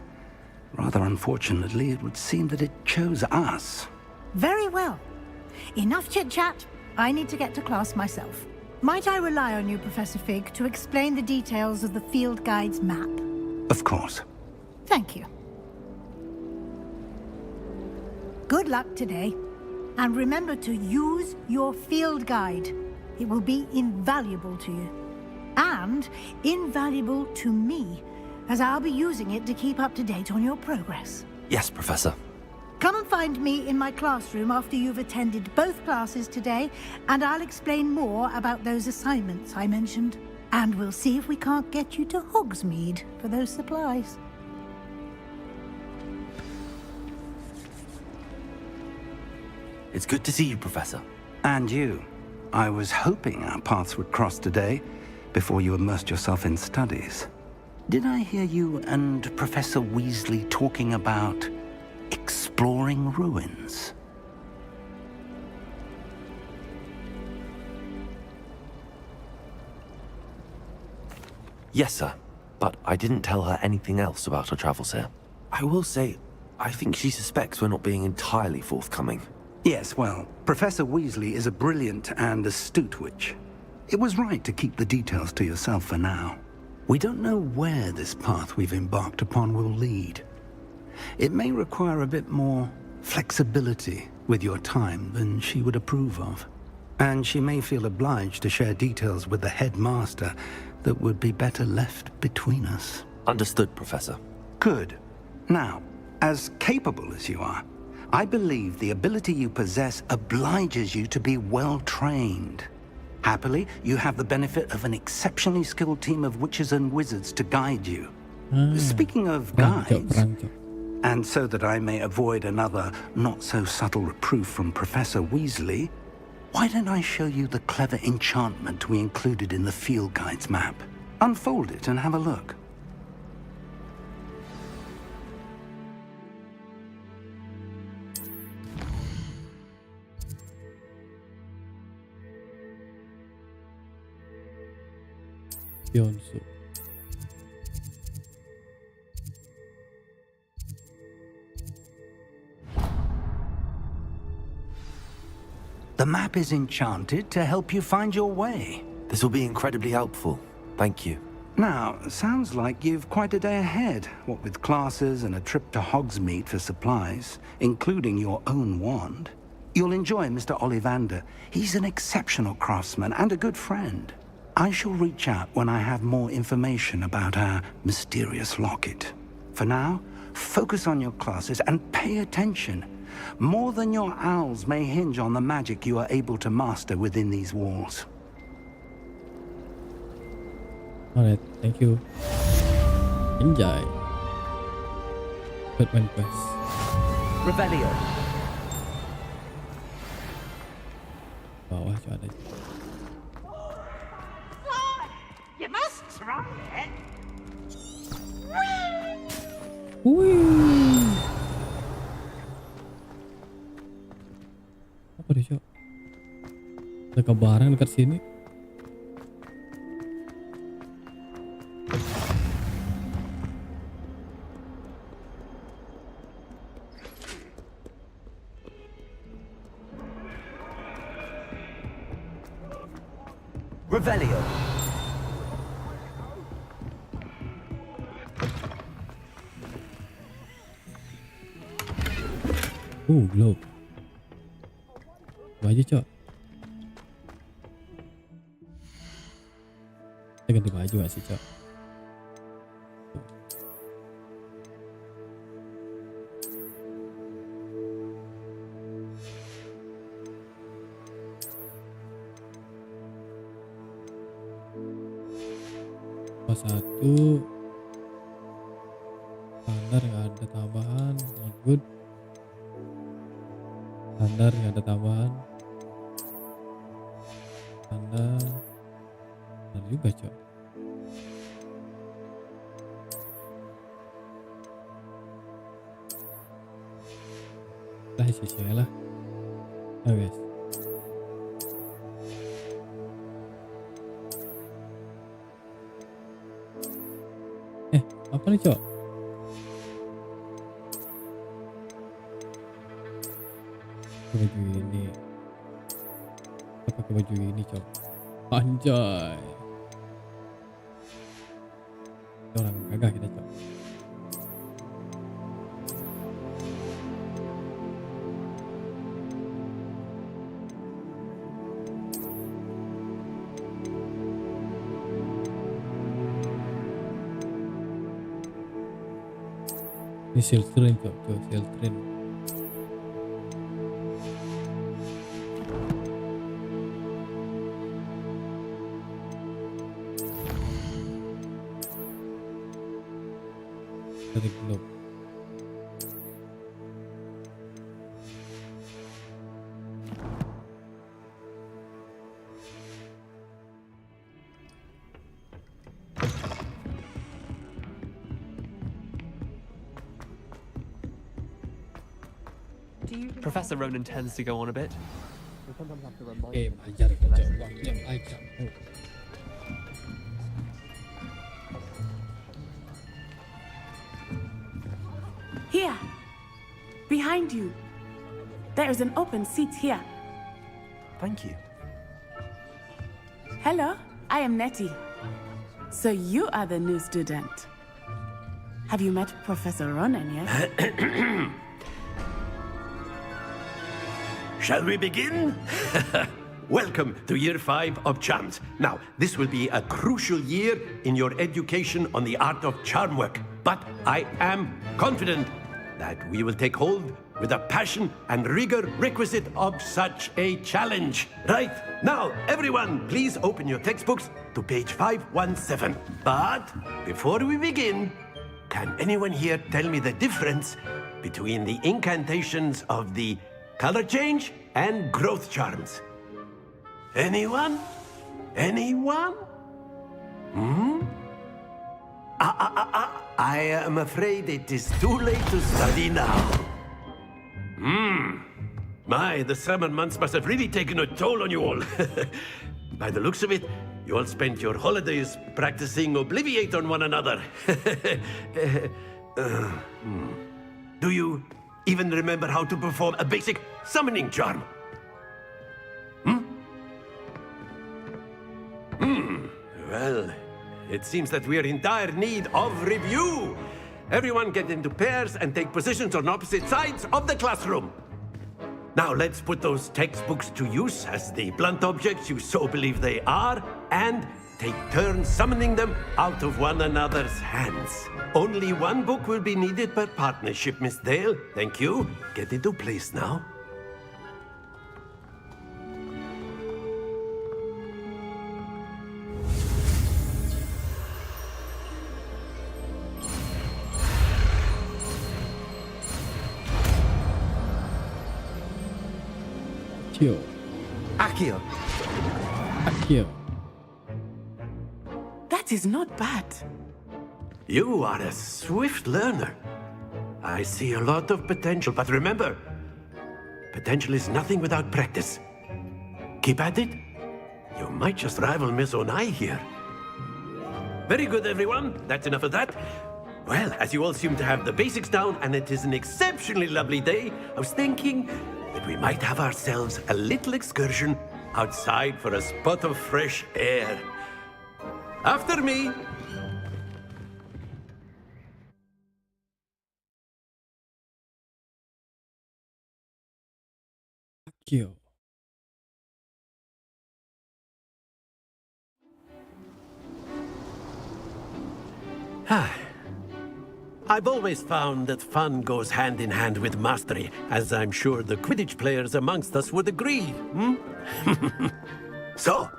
Rather unfortunately, it would seem that it chose us. Very well. Enough chit-chat. I need to get to class myself. Might I rely on you, Professor Fig, to explain the details of the field guide's map? Of course. Thank you. Good luck today. And remember to use your field guide. It will be invaluable to you. And invaluable to me, as I'll be using it to keep up to date on your progress. Yes, Professor. Come and find me in my classroom after you've attended both classes today, and I'll explain more about those assignments I mentioned. And we'll see if we can't get you to Hogsmeade for those supplies. It's good to see you, Professor. And you. I was hoping our paths would cross today, before you immersed yourself in studies. Did I hear you and Professor Weasley talking about exploring ruins? Yes, sir. But I didn't tell her anything else about her travels here. I will say, I think she suspects we're not being entirely forthcoming. Yes, well, Professor Weasley is a brilliant and astute witch. It was right to keep the details to yourself for now. We don't know where this path we've embarked upon will lead. It may require a bit more flexibility with your time than she would approve of. And she may feel obliged to share details with the headmaster that would be better left between us. Understood, Professor. Good. Now, as capable as you are, I believe the ability you possess obliges you to be well trained. Happily, you have the benefit of an exceptionally skilled team of witches and wizards to guide you. Speaking of guides, and so that I may avoid another not-so-subtle reproof from Professor Weasley, why don't I show you the clever enchantment we included in the field guide's map? Unfold it and have a look. Yonsu. The map is enchanted to help you find your way. This will be incredibly helpful. Thank you. Now, sounds like you've quite a day ahead, what with classes and a trip to Hogsmeade for supplies, including your own wand. You'll enjoy Mr. Ollivander. He's an exceptional craftsman and a good friend. I shall reach out when I have more information about our mysterious locket. For now, focus on your classes and pay attention. More than your owls may hinge on the magic you are able to master within these walls. Alright, thank you. Enjoy. Batman Quest. Revelio. Bawah ada. You must try it. Wih. Apa deh, Cok? Ada kebarang dekat sini. Revelio. Globe. Baju, Cok. Kita ganti baju gak sih, Cok? Pas satu standar nggak ada tambahan, not good. Standar nggak ada tambahan. Standar juga, Cok. Lah isi lah. Oh guys. Apa nih, Cok? Baju ini. Apa pakai baju ini, Cok? Anjay. Orang gagah kita, Cok. Ini shield train, Cok. Shield train. Dari globe. Professor Ronan tends to go on a bit. Belajar, Cok. Waktu yang baik, Cok. Here, behind you. There is an open seat here. Thank you. Hello, I am Nettie. So you are the new student. Have you met Professor Ronan yet? Shall we begin? Welcome to Year 5 of Charms. Now, this will be a crucial year in your education on the art of charm work. But I am confident that we will take hold with the passion and rigor requisite of such a challenge. Right, now, everyone, please open your textbooks to page 517. But before we begin, can anyone here tell me the difference between the incantations of the color change and growth charms? Anyone? Anyone? I am afraid it is too late to study now. My, the summer months must have really taken a toll on you all. By the looks of it, you all spent your holidays practicing Obliviate on one another. Do you even remember how to perform a basic summoning charm? Well, it seems that we are in dire need of review. Everyone get into pairs and take positions on opposite sides of the classroom. Now let's put those textbooks to use as the blunt objects you so believe they are, and take turns summoning them out of one another's hands. Only one book will be needed per partnership, Miss Dale. Thank you. Get into place now. Accio. That is not bad. You are a swift learner. I see a lot of potential, but remember, potential is nothing without practice. Keep at it. You might just rival Miss Onai here. Very good, everyone. That's enough of that. Well, as you all seem to have the basics down, and it is an exceptionally lovely day, I was thinking that we might have ourselves a little excursion outside for a spot of fresh air. After me. I've always found that fun goes hand in hand with mastery, as I'm sure the Quidditch players amongst us would agree. So,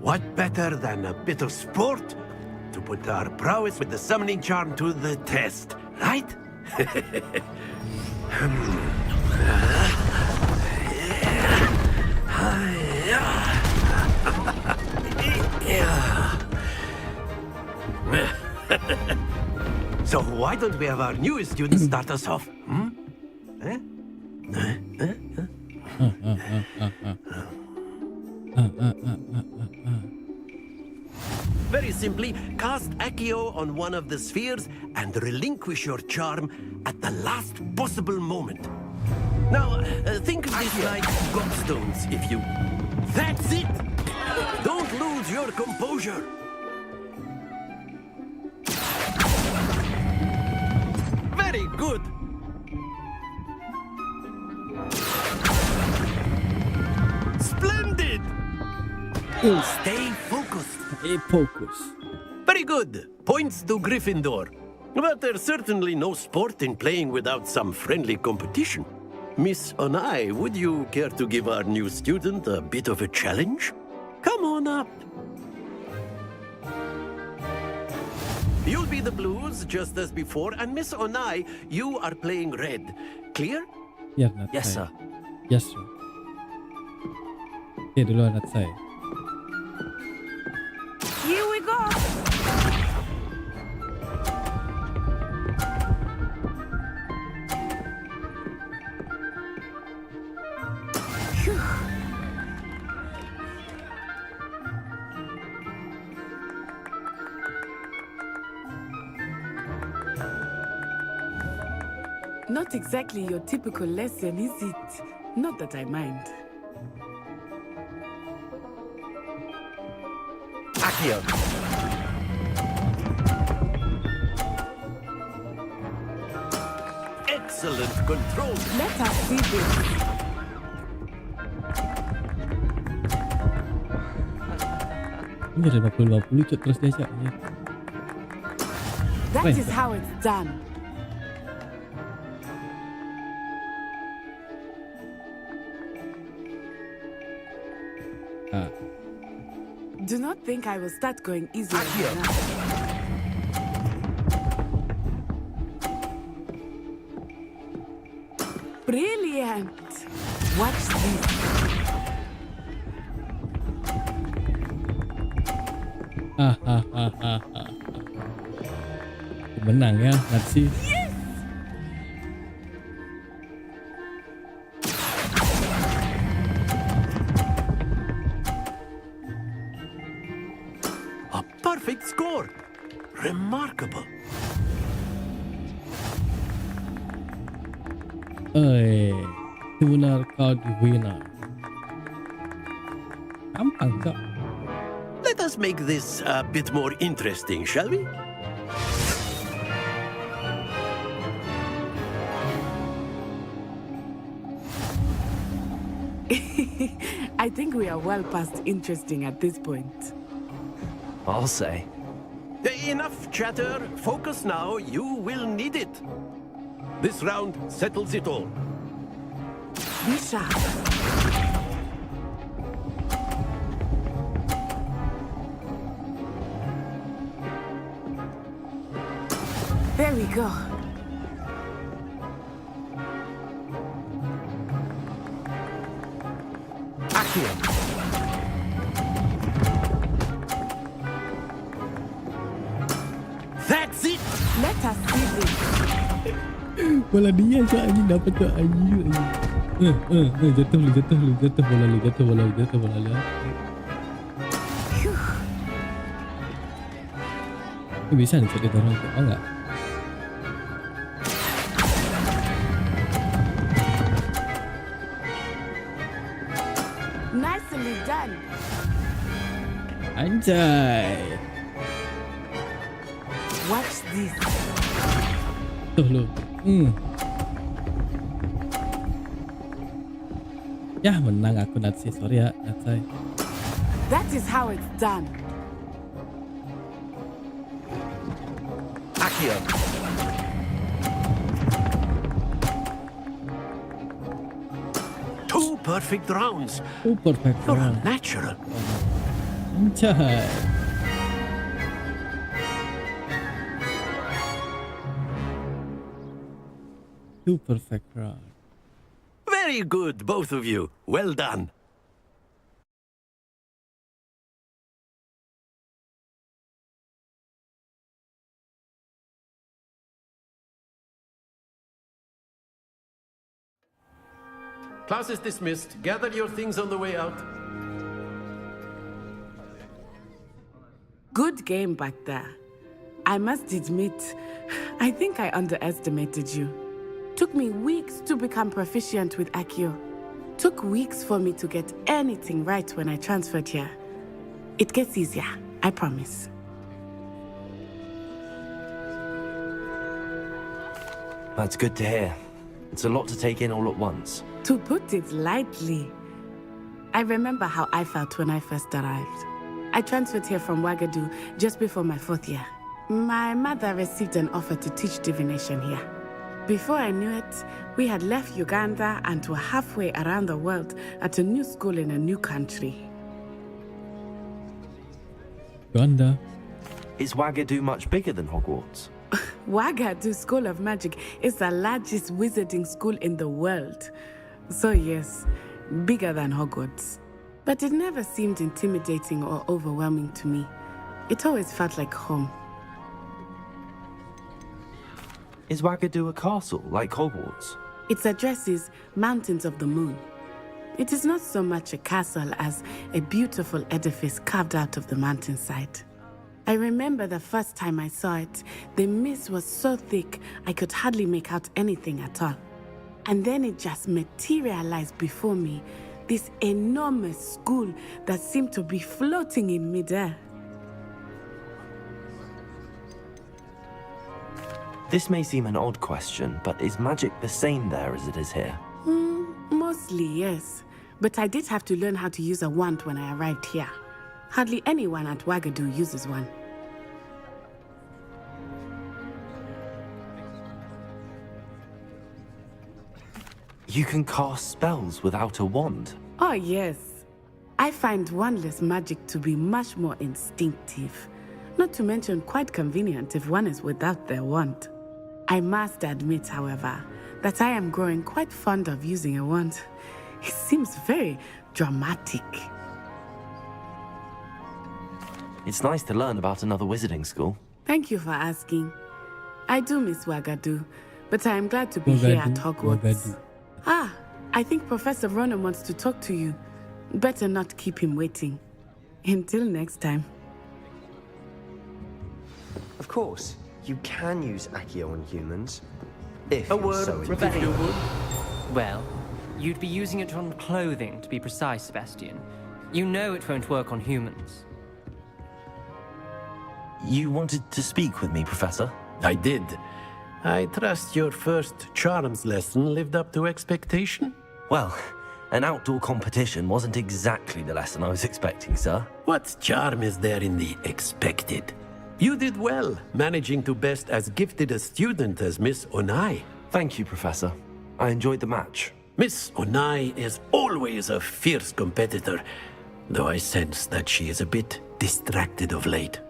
what better than a bit of sport to put our prowess with the summoning charm to the test, right? So why don't we have our newest student start us off? Very simply, cast Accio on one of the spheres and relinquish your charm at the last possible moment. Now, think of this like gobstones, if you... That's it! Don't lose your composure! Very good! Splendid! Stay focused. Very good. Points to Gryffindor. But there's certainly no sport in playing without some friendly competition. Miss Onai, would you care to give our new student a bit of a challenge? Come on up. You'll be the blues, just as before, and Miss Onai, you are playing red. Clear? Yes, sir. Yes, sir. Okay, dulu anak saya. Here we go. Not exactly your typical lesson, is it? Not that I mind. Accio. Excellent control. Let us see this. Ini ada 50-50 cut terus diajak ya. That is how it's done. Do not think I will start going easy on you now. Brilliant! Watch this. Menang ya, Nazi. Yes! A perfect score. Remarkable. Tuner card winner. Gampang, Cok. Let us make this a bit more interesting, shall we? I think we are well past interesting at this point. I'll say. Enough chatter. Focus now. You will need it. This round settles it all. Be sharp. There we go. Accio. That's it. Let us see this. Bola dia, Cok. Anjing dapat, Cok. Anjing. Jatuh lu. Jatuh bola lu. Ini bisa nih, Cok, kita dorong, Cok. Oh, enggak? Nicely done. Anjay. Watch this. Tuh lu. Ya, menang aku, Nazi. Sorry ya, Nazi. That is how it's done. Accio. Two perfect rounds. Perfect You're round. a natural. Anjay. Perfect round. Very good, both of you. Well done. Class is dismissed. Gather your things on the way out. Good game back there. I must admit, I think I underestimated you. Took me weeks to become proficient with Accio. Took weeks for me to get anything right when I transferred here. It gets easier, I promise. That's good to hear. It's a lot to take in all at once. To put it lightly, I remember how I felt when I first arrived. I transferred here from Ouagadougou just before my 4th year. My mother received an offer to teach divination here. Before I knew it, we had left Uganda and were halfway around the world at a new school in a new country. Uganda. Is Ouagadougou much bigger than Hogwarts? Ouagadougou School of Magic is the largest wizarding school in the world. So yes, bigger than Hogwarts. But it never seemed intimidating or overwhelming to me. It always felt like home. Is Ouagadougou a castle, like Hogwarts? Its address is Mountains of the Moon. It is not so much a castle as a beautiful edifice carved out of the mountainside. I remember the first time I saw it, the mist was so thick I could hardly make out anything at all. And then it just materialized before me, this enormous school that seemed to be floating in midair. This may seem an odd question, but is magic the same there as it is here? Mostly, yes. But I did have to learn how to use a wand when I arrived here. Hardly anyone at Ouagadougou uses one. You can cast spells without a wand? Oh, yes. I find wandless magic to be much more instinctive, not to mention quite convenient if one is without their wand. I must admit, however, that I am growing quite fond of using a wand. It seems very dramatic. It's nice to learn about another wizarding school. Thank you for asking. I do miss Wagadu, but I am glad to be here at Hogwarts. Ah, I think Professor Ronan wants to talk to you. Better not keep him waiting. Until next time. Of course, you can use Accio on humans. If A you're word so of inclined. rebellion. Well, you'd be using it on clothing, to be precise, Sebastian. You know it won't work on humans. You wanted to speak with me, Professor? I did. I trust your first charms lesson lived up to expectation? Well, an outdoor competition wasn't exactly the lesson I was expecting, sir. What charm is there in the expected? You did well, managing to best as gifted a student as Miss Onai. Thank you, Professor. I enjoyed the match. Miss Onai is always a fierce competitor, though I sense that she is a bit distracted of late.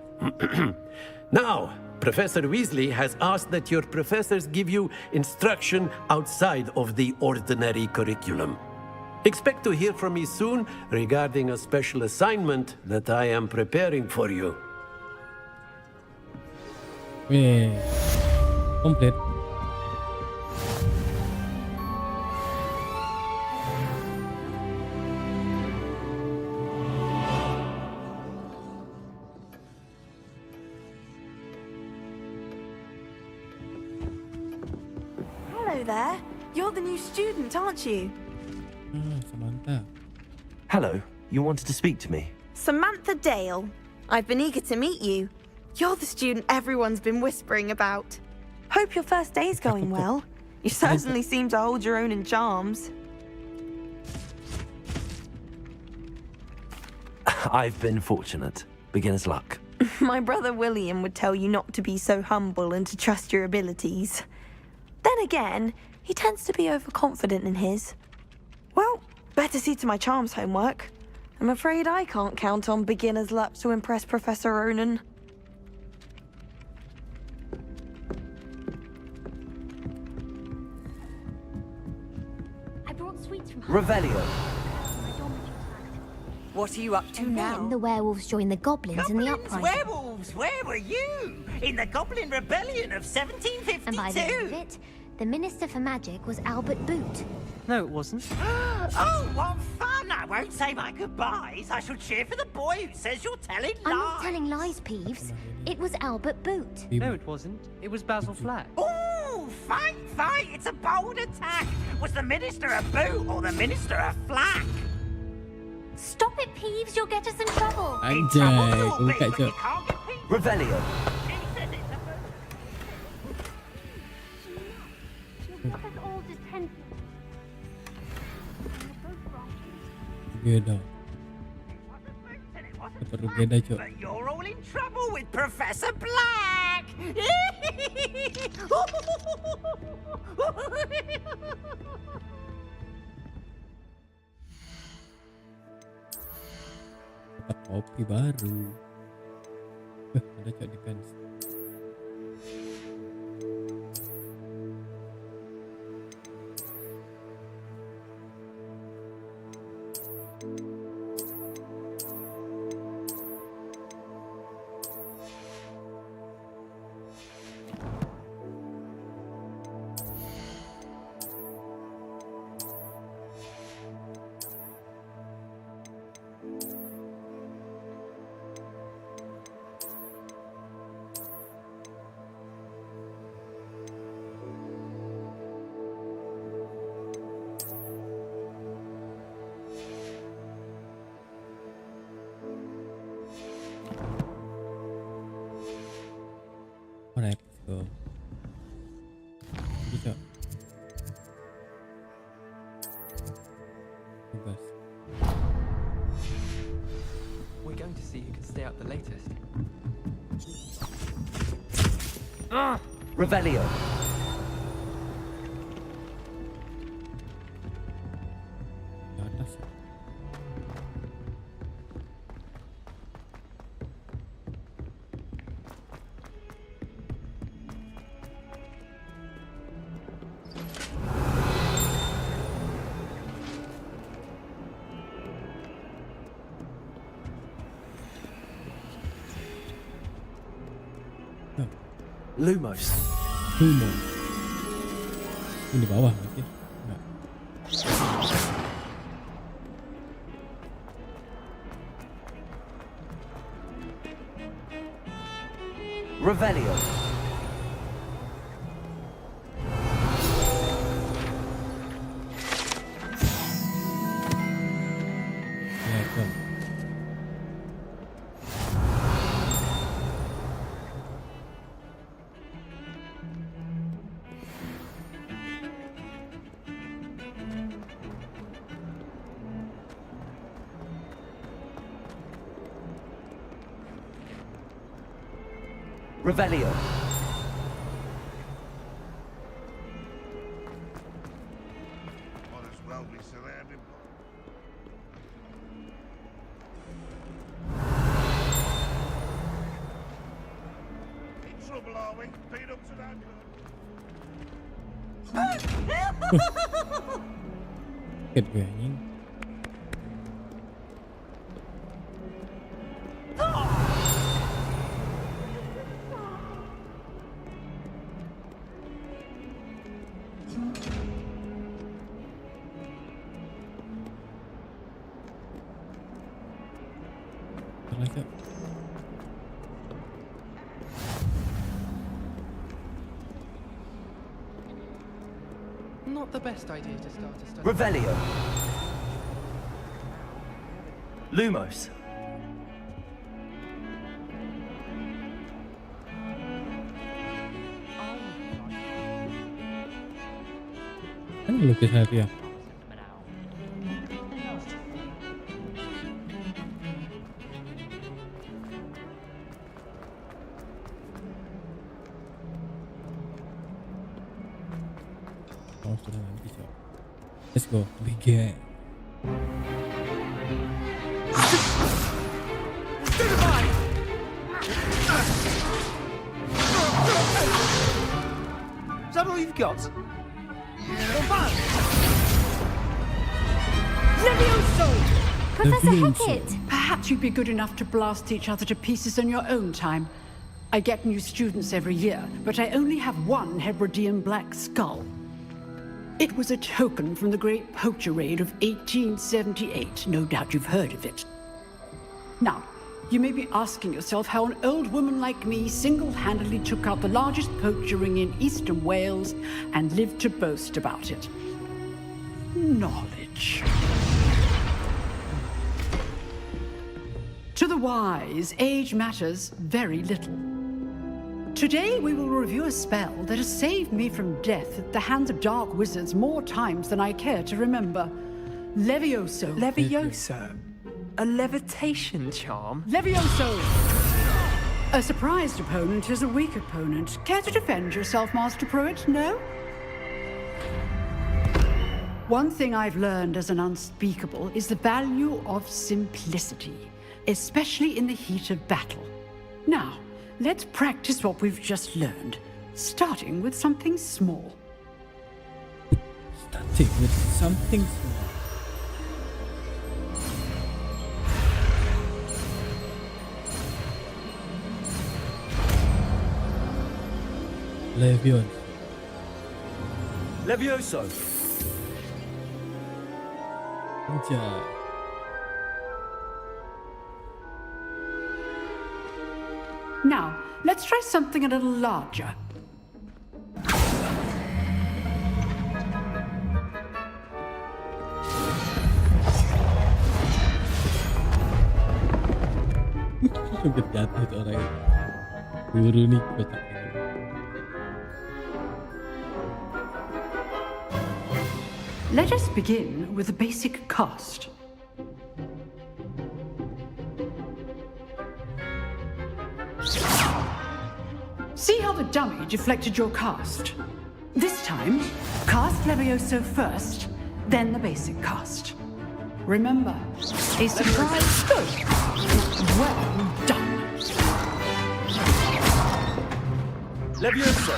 Now, Professor Weasley has asked that your professors give you instruction outside of the ordinary curriculum. Expect to hear from me soon regarding a special assignment that I am preparing for you. Komplit. Hello there. You're the new student, aren't you? Samantha. Hello, you wanted to speak to me? Samantha Dale. I've been eager to meet you. You're the student everyone's been whispering about. Hope your first day's going well. You certainly seem to hold your own in charms. I've been fortunate. Beginner's luck. My brother William would tell you not to be so humble and to trust your abilities. Then again, he tends to be overconfident in his. Well, better see to my charms homework. I'm afraid I can't count on beginner's luck to impress Professor Ronan. I brought sweets from Revelio. What are you up to now? Then the werewolves joined the goblins in the uprising. Werewolves, where were you? In the Goblin Rebellion of 1752. And by the end of it, the Minister for Magic was Albert Boot. No, it wasn't. Oh, what fun! I won't say my goodbyes. I shall cheer for the boy who says you're telling lies. I'm not telling lies, Peeves. It was Albert Boot. No, it wasn't. It was Basil Flack. Ooh, fight! It's a bold attack. Was the Minister a boot or the Minister a flack? Stop it, Peeves. You'll get us in trouble. Anjay, kau buka je. Revelio. Together. Dapat together, Cok. But you're all in trouble with Professor Black. Dapat kopi baru. Ada Cok defense. Alright, let's go. Bisa. Tugas. We're going to see who can stay up the latest. Revelio. Di atas. Lumos. Lumos. Ini di bawah, okey. Enggak. Revelio. Ya, betul. Revelio. Might as well be surrounded by... In trouble, are we? Been up to that good? Kaget gue anjing. Terasa. Not the best idea to start a study. Revelio. Lumos. Kan lukis hati ya. Oh, sudah nanti coba. Let's go, begin. Is that all you've got? Professor Hackett! Perhaps you'd be good enough to blast each other to pieces in your own time. I get new students every year, but I only have one Hebridean black skull. It was a token from the Great Poacher Raid of 1878. No doubt you've heard of it. Now, you may be asking yourself how an old woman like me single-handedly took out the largest poacher ring in eastern Wales and lived to boast about it. Knowledge. To the wise, age matters very little. Today we will review a spell that has saved me from death at the hands of dark wizards more times than I care to remember. Levioso. Levioso? A levitation charm? Levioso! A surprised opponent is a weak opponent. Care to defend yourself, Master Pruitt? No? One thing I've learned as an unspeakable is the value of simplicity, especially in the heat of battle. Now, let's practice what we've just learned, starting with something small. Starting with something small. Levioso. Anjay. Now, let's try something a little larger. Hampir jatuh itu orang itu. Guru nih kocak. Let us begin with the basic cast. See how the dummy deflected your cast? This time, cast Levioso first, then the basic cast. Remember, a surprise good. Well done. Levioso.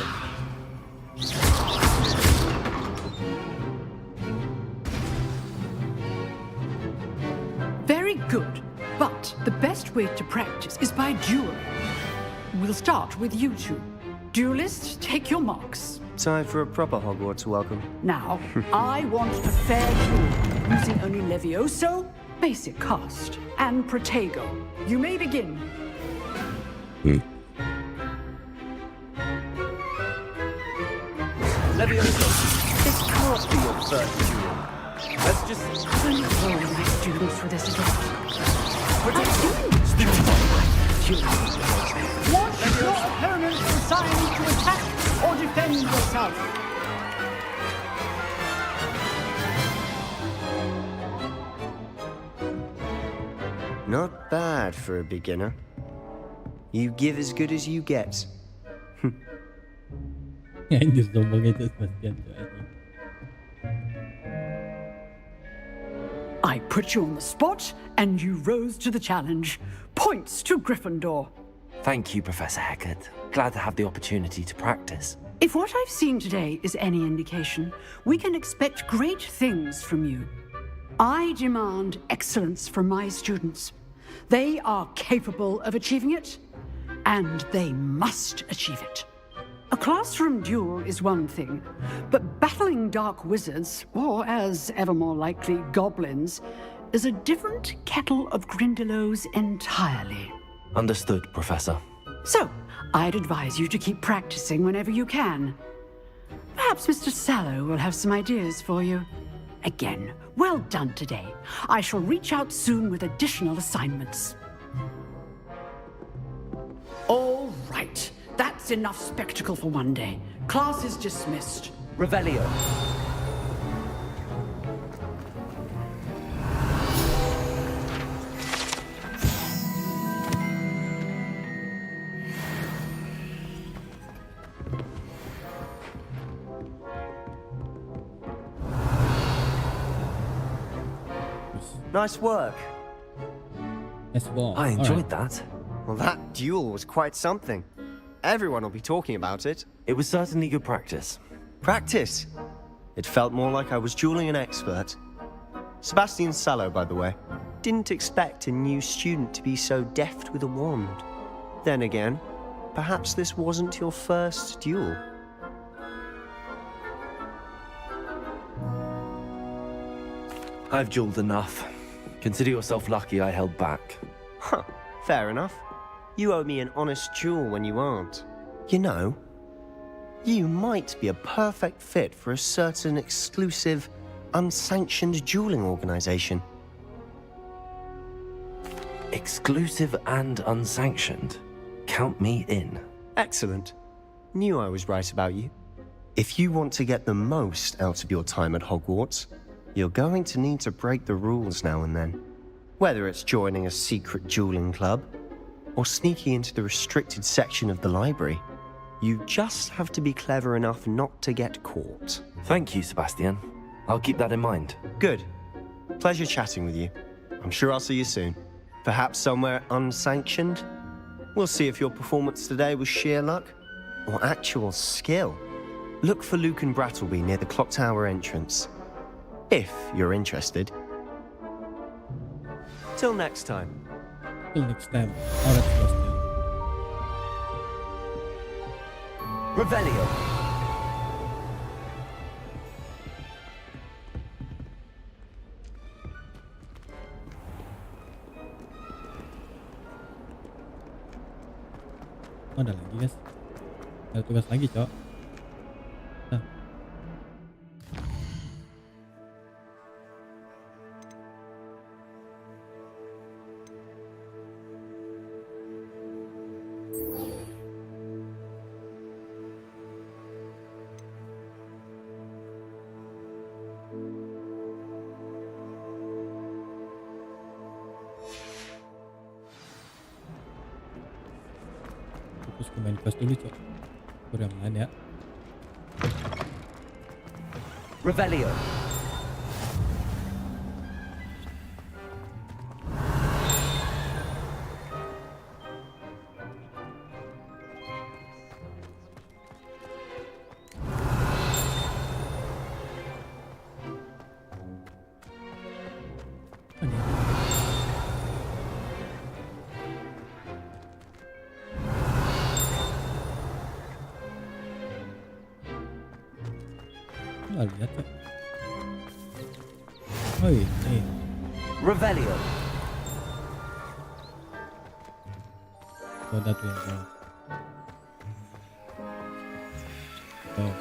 Very good, but the best way to practice is by dueling. We'll start with you two. Duelists, take your marks. Time for a proper Hogwarts welcome. Now, I want a fair duel, using only Levioso, basic cast, and Protego. You may begin. Levioso, this can't be your first duel. Let's just... I'm not throwing my students for this again. Watch your opponent's assigned to attack or defend yourself. Not bad for a beginner. You give as good as you get. Anjir sombongnya itu Sebastian tuh anjing. I put you on the spot, and you rose to the challenge. Points to Gryffindor. Thank you, Professor Hecat. Glad to have the opportunity to practice. If what I've seen today is any indication, we can expect great things from you. I demand excellence from my students. They are capable of achieving it, and they must achieve it. A classroom duel is one thing, but battling dark wizards, or as ever more likely, goblins, is a different kettle of Grindylows entirely. Understood, Professor. So, I'd advise you to keep practicing whenever you can. Perhaps Mr. Sallow will have some ideas for you. Again, well done today. I shall reach out soon with additional assignments. All right. That's enough spectacle for one day. Class is dismissed. Revelio. Nice work. I enjoyed that. Well, that duel was quite something. Everyone will be talking about it. It was certainly good practice. Practice? It felt more like I was dueling an expert. Sebastian Sallow, by the way. Didn't expect a new student to be so deft with a wand. Then again, perhaps this wasn't your first duel. I've dueled enough. Consider yourself lucky I held back. Huh, fair enough. You owe me an honest duel when you aren't. You know, you might be a perfect fit for a certain exclusive, unsanctioned dueling organization. Exclusive and unsanctioned? Count me in. Excellent. Knew I was right about you. If you want to get the most out of your time at Hogwarts, you're going to need to break the rules now and then. Whether it's joining a secret dueling club, or sneaking into the restricted section of the library, you just have to be clever enough not to get caught. Thank you, Sebastian. I'll keep that in mind. Good. Pleasure chatting with you. I'm sure I'll see you soon. Perhaps somewhere unsanctioned? We'll see if your performance today was sheer luck or actual skill. Look for Luke and Brattleby near the clock tower entrance. If you're interested. Till next time. Till next time. Alright, Sebastian. Revelio. Oh, ada lagi guys. Ada tugas lagi cok. Nah. Fokus ke main quest dulu cok. Kurang ya. Revelio. Luar biasa. Oi, Revelio. ada tuh yang bawah. Oh.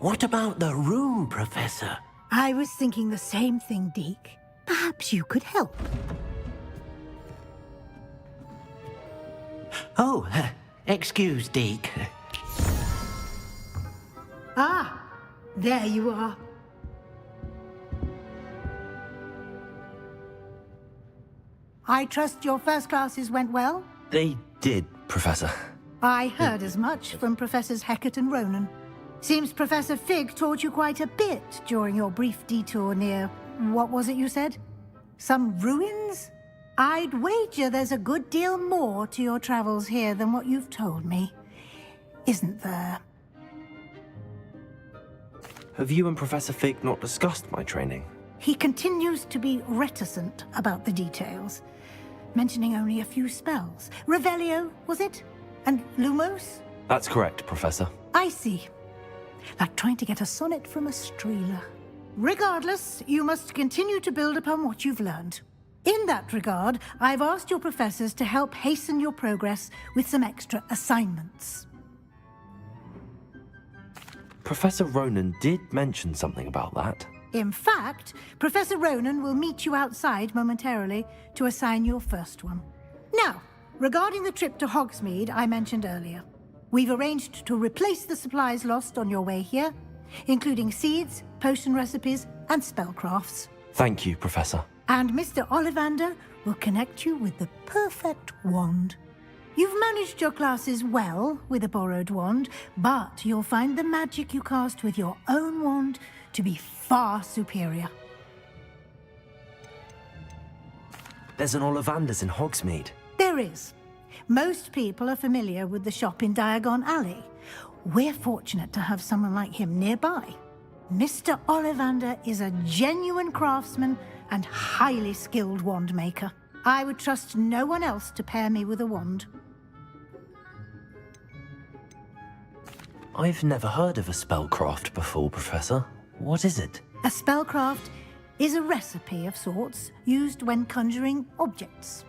What about the room, Professor? I was thinking the same thing, Deke. Perhaps you could help. Oh, excuse, Deke. Ah, there you are. I trust your first classes went well? They did, Professor. I heard as much from Professors Hecat and Ronan. Seems Professor Fig taught you quite a bit during your brief detour near... what was it you said? Some ruins? I'd wager there's a good deal more to your travels here than what you've told me. Isn't there? Have you and Professor Fig not discussed my training? He continues to be reticent about the details, mentioning only a few spells. Revelio, was it? And Lumos? That's correct, Professor. I see. Like trying to get a sonnet from a streeler. Regardless, you must continue to build upon what you've learned. In that regard, I've asked your professors to help hasten your progress with some extra assignments. Professor Ronan did mention something about that. In fact, Professor Ronan will meet you outside momentarily to assign your first one. Now, regarding the trip to Hogsmeade I mentioned earlier, we've arranged to replace the supplies lost on your way here, including seeds, potion recipes, and spellcrafts. Thank you, Professor. And Mr. Ollivander will connect you with the perfect wand. You've managed your classes well with a borrowed wand, but you'll find the magic you cast with your own wand to be far superior. There's an Ollivander's in Hogsmeade. There is. Most people are familiar with the shop in Diagon Alley. We're fortunate to have someone like him nearby. Mr. Ollivander is a genuine craftsman and highly skilled wand maker. I would trust no one else to pair me with a wand. I've never heard of a spellcraft before, Professor. What is it? A spellcraft is a recipe of sorts used when conjuring objects.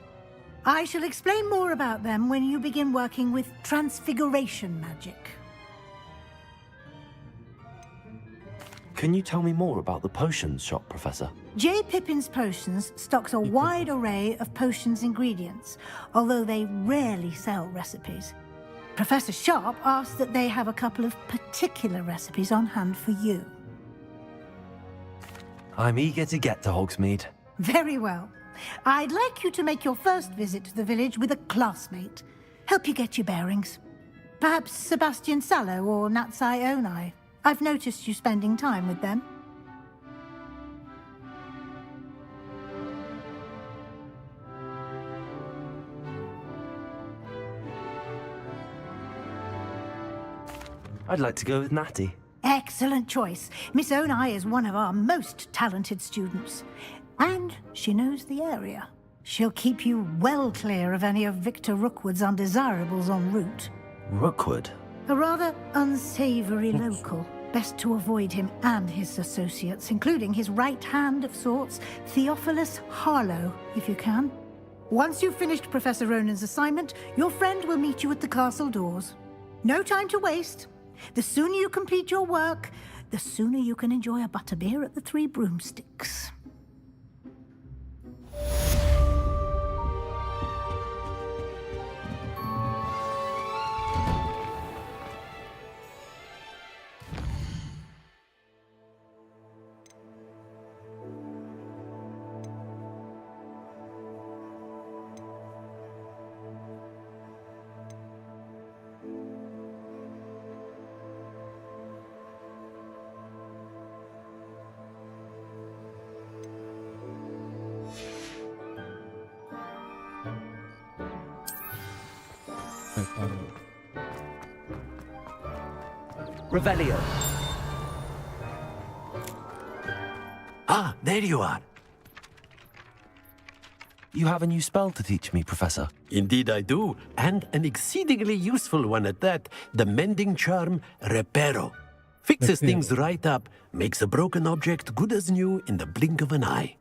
I shall explain more about them when you begin working with transfiguration magic. Can you tell me more about the potions shop, Professor? J. Pippin's Potions stocks a wide array of potions ingredients, although they rarely sell recipes. Professor Sharp asked that they have a couple of particular recipes on hand for you. I'm eager to get to Hogsmeade. Very well. I'd like you to make your first visit to the village with a classmate. Help you get your bearings. Perhaps Sebastian Sallow or Natsai Onai. I've noticed you spending time with them. I'd like to go with Natty. Excellent choice. Miss Onai is one of our most talented students. And she knows the area. She'll keep you well clear of any of Victor Rookwood's undesirables en route. Rookwood? A rather unsavory local. Best to avoid him and his associates, including his right hand of sorts, Theophilus Harlow, if you can. Once you've finished Professor Ronan's assignment, your friend will meet you at the castle doors. No time to waste. The sooner you complete your work, the sooner you can enjoy a butterbeer at the Three Broomsticks. Revelio. Ah, there you are. You have a new spell to teach me, Professor. Indeed I do, and an exceedingly useful one at that. The mending charm, Reparo. Fixes things right up, makes a broken object good as new in the blink of an eye.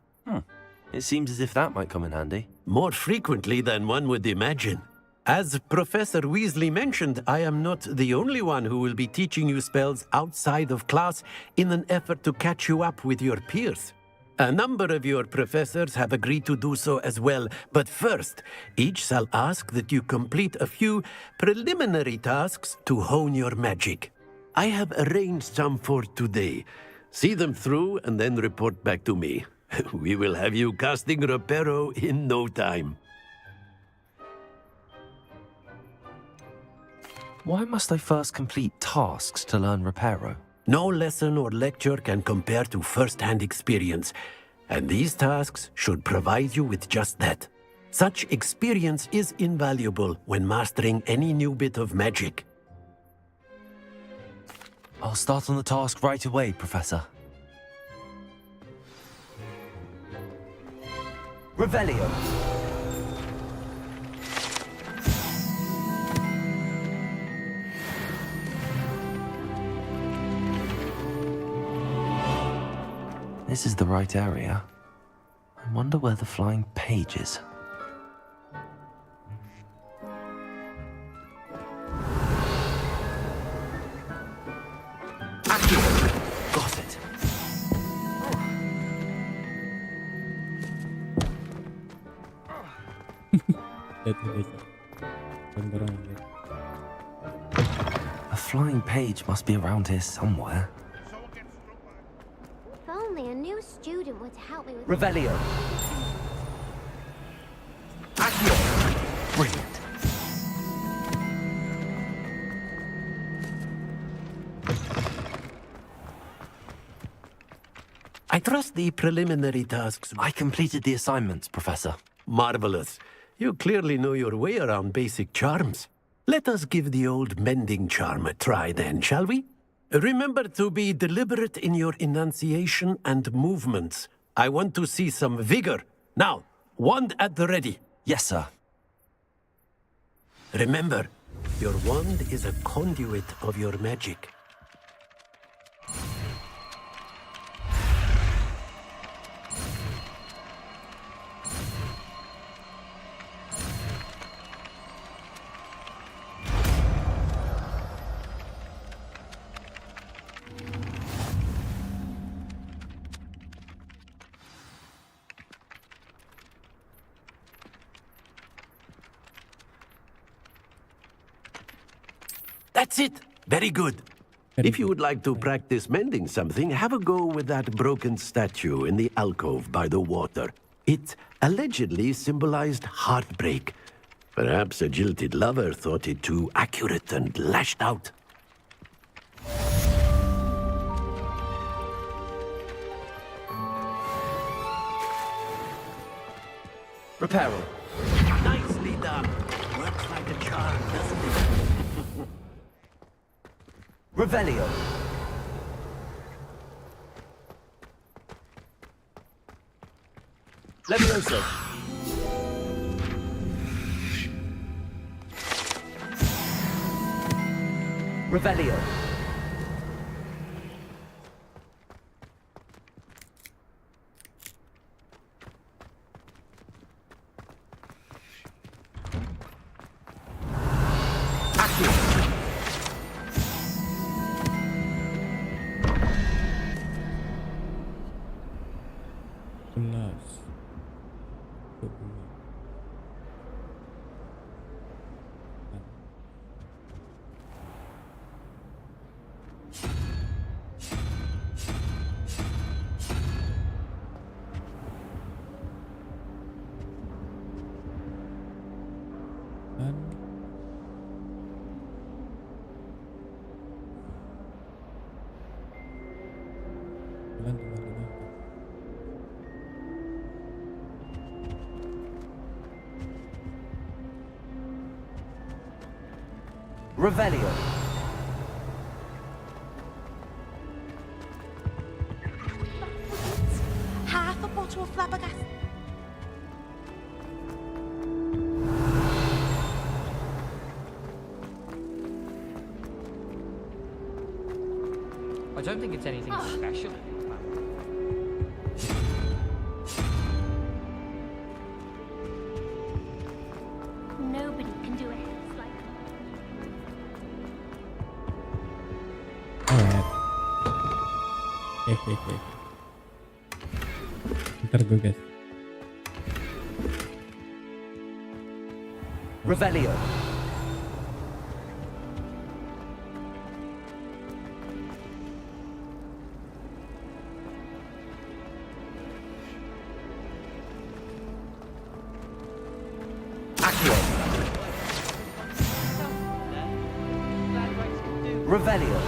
It seems as if that might come in handy. More frequently than one would imagine. As Professor Weasley mentioned, I am not the only one who will be teaching you spells outside of class in an effort to catch you up with your peers. A number of your professors have agreed to do so as well, but first, each shall ask that you complete a few preliminary tasks to hone your magic. I have arranged some for today. See them through and then report back to me. We will have you casting Reparo in no time. Why must I first complete tasks to learn Reparo? No lesson or lecture can compare to first-hand experience, and these tasks should provide you with just that. Such experience is invaluable when mastering any new bit of magic. I'll start on the task right away, Professor. Revelio. This is the right area. I wonder where the flying page is. Got it. A flying page must be around here somewhere. If only a new student would help me with Revelio. Accio. Brilliant. I trust the preliminary tasks. I completed the assignments, Professor. Marvelous. You clearly know your way around basic charms. Let us give the old mending charm a try then, shall we? Remember to be deliberate in your enunciation and movements. I want to see some vigor. Now, wand at the ready. Yes, sir. Remember, your wand is a conduit of your magic. That's it. Very good. If you would like to practice mending something, have a go with that broken statue in the alcove by the water. It allegedly symbolized heartbreak. Perhaps a jilted lover thought it too accurate and lashed out. Reparo. Nicely done. Works like a charm, doesn't it? Revelio. Levioso. Revelio. Revelio. Half a bottle of flabbergasted. I don't think it's anything special. Nobody can do it like Alright. Hehehe. Ntar gue guys. Revelio. Accio. Revelio.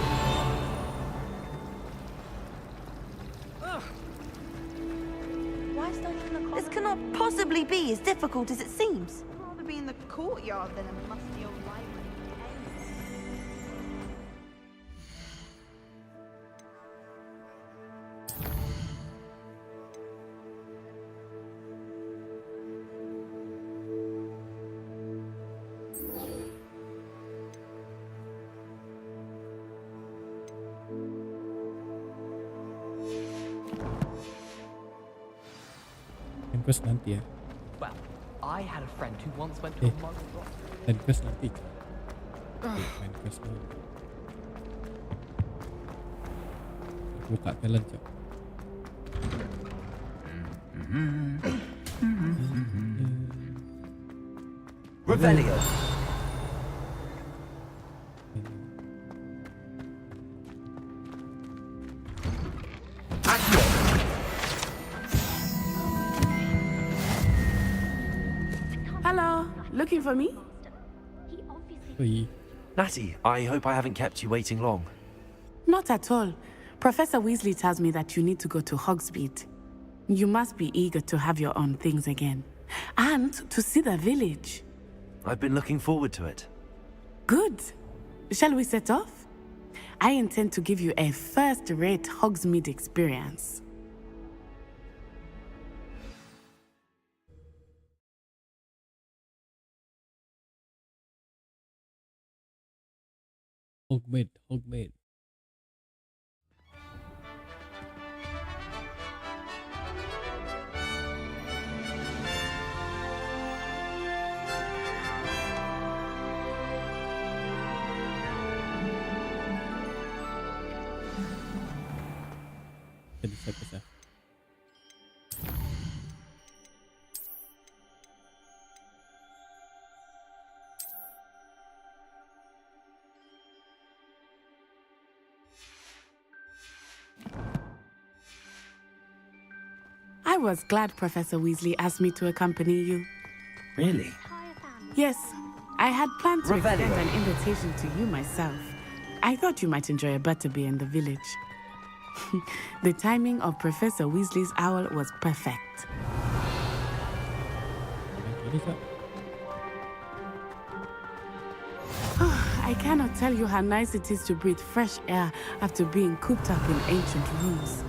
This cannot possibly be as difficult as it seems. I'd rather be in the courtyard than a musty old library. Quest nanti ya. Well, I had a friend who once went to a mug. Dan quest nanti. Main quest dulu. Buka talent cok. Revelio. Hello, looking for me? Natty, I hope I haven't kept you waiting long. Not at all. Professor Weasley tells me that you need to go to Hogsmeade. You must be eager to have your own things again. And to see the village. I've been looking forward to it. Good. Shall we set off? I intend to give you a first-rate Hogsmeade experience. Hogwarts. Bisa. I was glad Professor Weasley asked me to accompany you. Really? Yes, I had planned to Revelio. extend an invitation to you myself. I thought you might enjoy a butterbeer in the village. The timing of Professor Weasley's owl was perfect. I cannot tell you how nice it is to breathe fresh air after being cooped up in ancient rooms.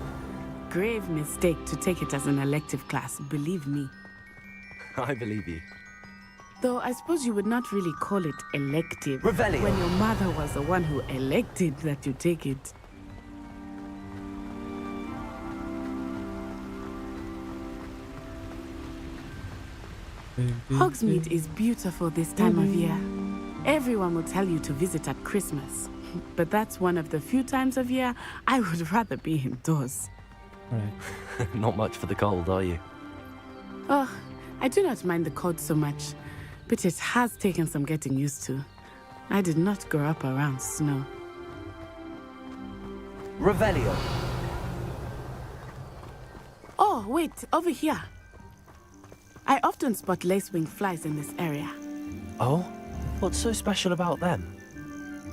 Grave mistake to take it as an elective class, believe me. I believe you. Though I suppose you would not really call it elective Revelio. when your mother was the one who elected that you take it. Hogsmeade is beautiful this time of year. Everyone will tell you to visit at Christmas, but that's one of the few times of year I would rather be indoors. Alright. Not much for the cold, are you? Oh, I do not mind the cold so much, but it has taken some getting used to. I did not grow up around snow. Revelio. Oh, wait, over here. I often spot lacewing flies in this area. Oh? What's so special about them?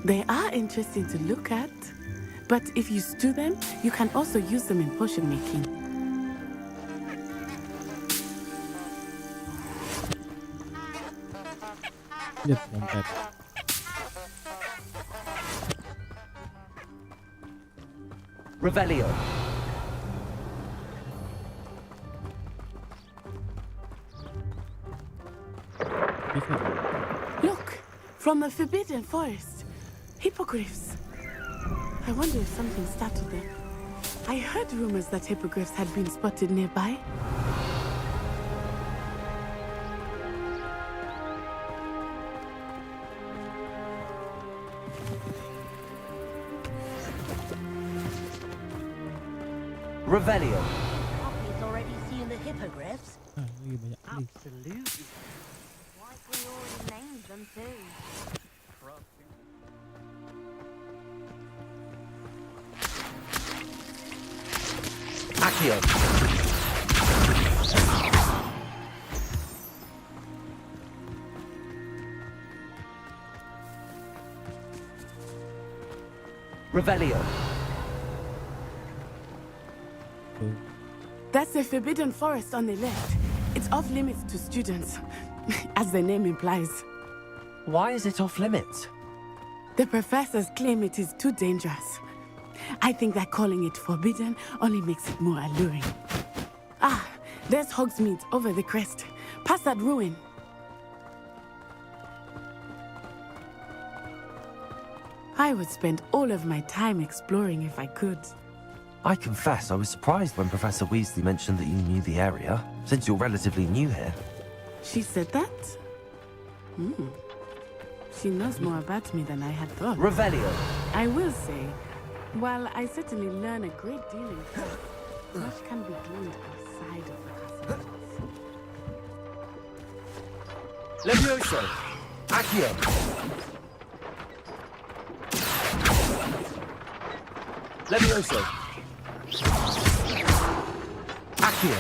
They are interesting to look at, but if you stew them, you can also use them in potion making. Yes, one Revelio. Look, from the Forbidden Forest. Hippogriffs. I wonder if something started there. I heard rumors that hippogriffs had been spotted nearby. Revelio. Poppy's already seen the hippogriffs. Absolutely. Why we already named them too? Accio. Revelio. That's the Forbidden Forest on the left. It's off limits to students, as the name implies. Why is it off limits? The professors claim it is too dangerous. I think that calling it forbidden only makes it more alluring. Ah, there's Hogsmeade over the crest, past that ruin. I would spend all of my time exploring if I could. I confess I was surprised when Professor Weasley mentioned that you knew the area, since you're relatively new here. She said that? She knows more about me than I had thought. Revelio. I will say, while I certainly learn a great deal in class, much can be gleaned outside of the castle. Levioso. Accio. Levioso. Accio.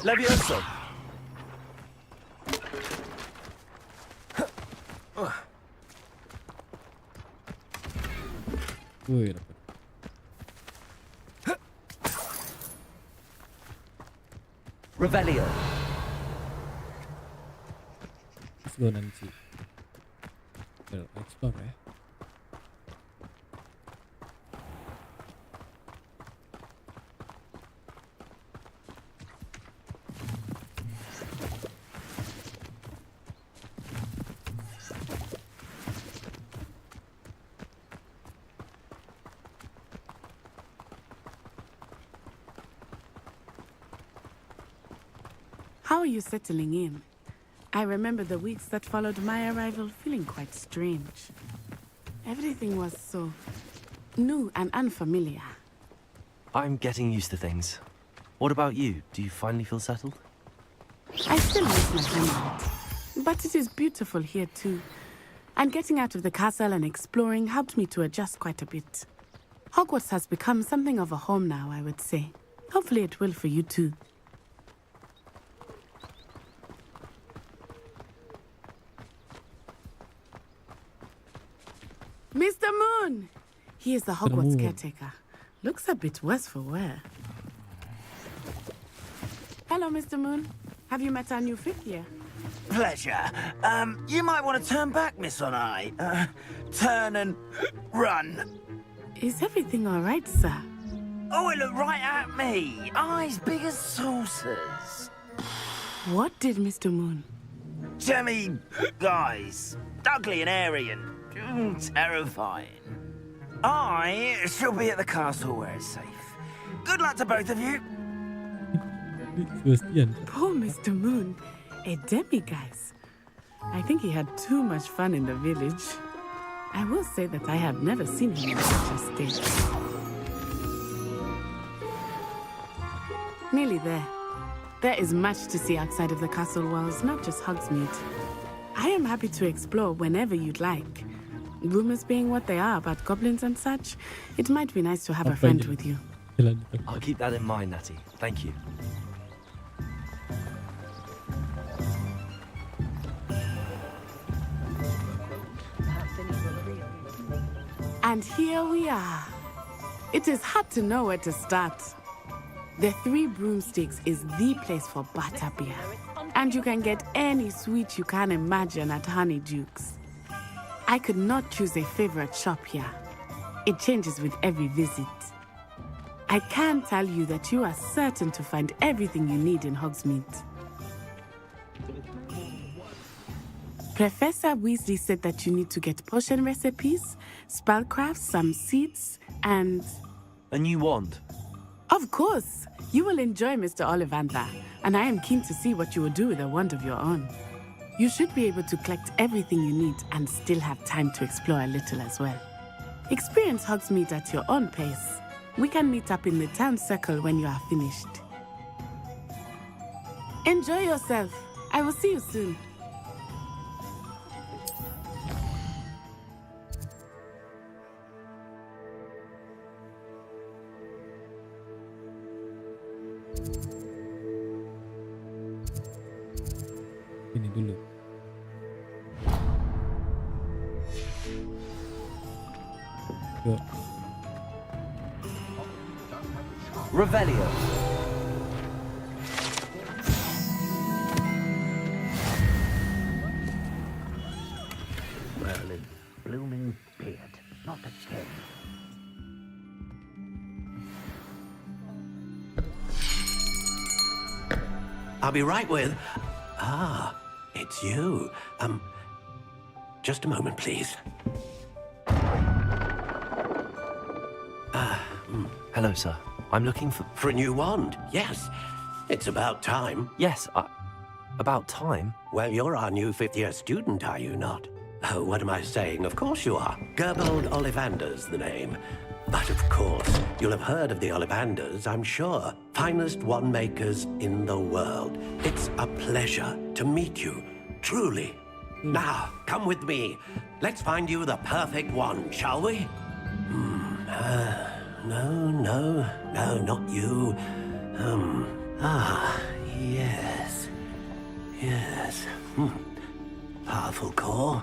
Levioso. Wih, dapet. Revelio. Let's go Nancy. Well, explore ya. How are you settling in? I remember the weeks that followed my arrival feeling quite strange. Everything was so new and unfamiliar. I'm getting used to things. What about you? Do you finally feel settled? I still miss my homeland, but it is beautiful here too. And getting out of the castle and exploring helped me to adjust quite a bit. Hogwarts has become something of a home now, I would say. Hopefully it will for you too. Mr. Moon! He is the Hogwarts caretaker. Looks a bit worse for wear. Hello, Mr. Moon. Have you met our new fifth year? Pleasure. You might want to turn back, Miss Onai. Turn and run. Is everything all right, sir? Oh, it looked right at me. Eyes big as saucers. What did Mr. Moon? Jemmy guys. Ugly and airy and terrifying. I shall be at the castle where it's safe. Good luck to both of you. Poor Mr. Moon. A demiguise. I think he had too much fun in the village. I will say that I have never seen him in such a state. Nearly there. There is much to see outside of the castle walls, not just Hogsmeade. I am happy to explore whenever you'd like. Rumors being what they are about goblins and such, it might be nice to have a friend with you. I'll keep that in mind, Natty. Thank you. And here we are. It is hard to know where to start. The Three Broomsticks is the place for butterbeer. And you can get any sweet you can imagine at Honeydukes. I could not choose a favorite shop here. It changes with every visit. I can tell you that you are certain to find everything you need in Hogsmeade. Professor Weasley said that you need to get potion recipes, spellcrafts, some seeds, and... A new wand. Of course! You will enjoy Mr. Ollivander, and I am keen to see what you will do with a wand of your own. You should be able to collect everything you need and still have time to explore a little as well. Experience Hogsmeade at your own pace. We can meet up in the town circle when you are finished. Enjoy yourself. I will see you soon. Ini dulu. Yuk. Revelio. Merlin, blooming beard, not a kid. I'll be right with... Ah, it's you. Just a moment, please. Hello, sir. I'm looking for... For a new wand, yes. It's about time. Yes, about time? Well, you're our new fifth-year student, are you not? Oh, what am I saying? Of course you are. Gerbold Ollivander's the name. But of course, you'll have heard of the Ollivanders, I'm sure. Finest wand makers in the world. It's a pleasure to meet you, truly. Now, come with me. Let's find you the perfect wand, shall we? No, not you. Yes. Powerful core.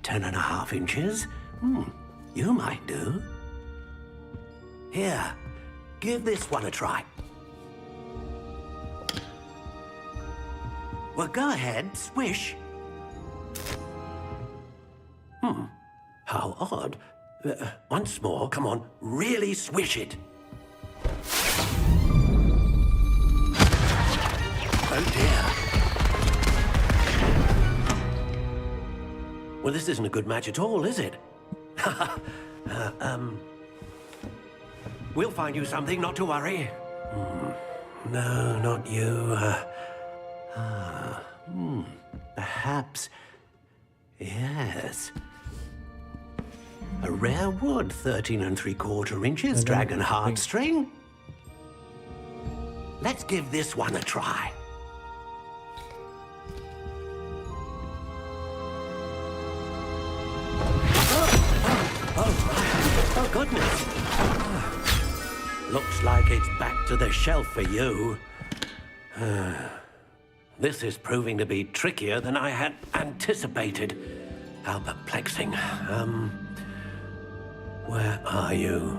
10.5 inches. You might do. Here, give this one a try. Well, go ahead, swish. How odd. Once more, come on, really swish it. Oh dear. Well, this isn't a good match at all, is it? We'll find you something, not to worry. No, not you. Perhaps. Yes. A rare wood, 13 3/4 inches, dragon heartstring. Let's give this one a try. Oh, goodness. Looks like it's back to the shelf for you. This is proving to be trickier than I had anticipated. How perplexing. Where are you?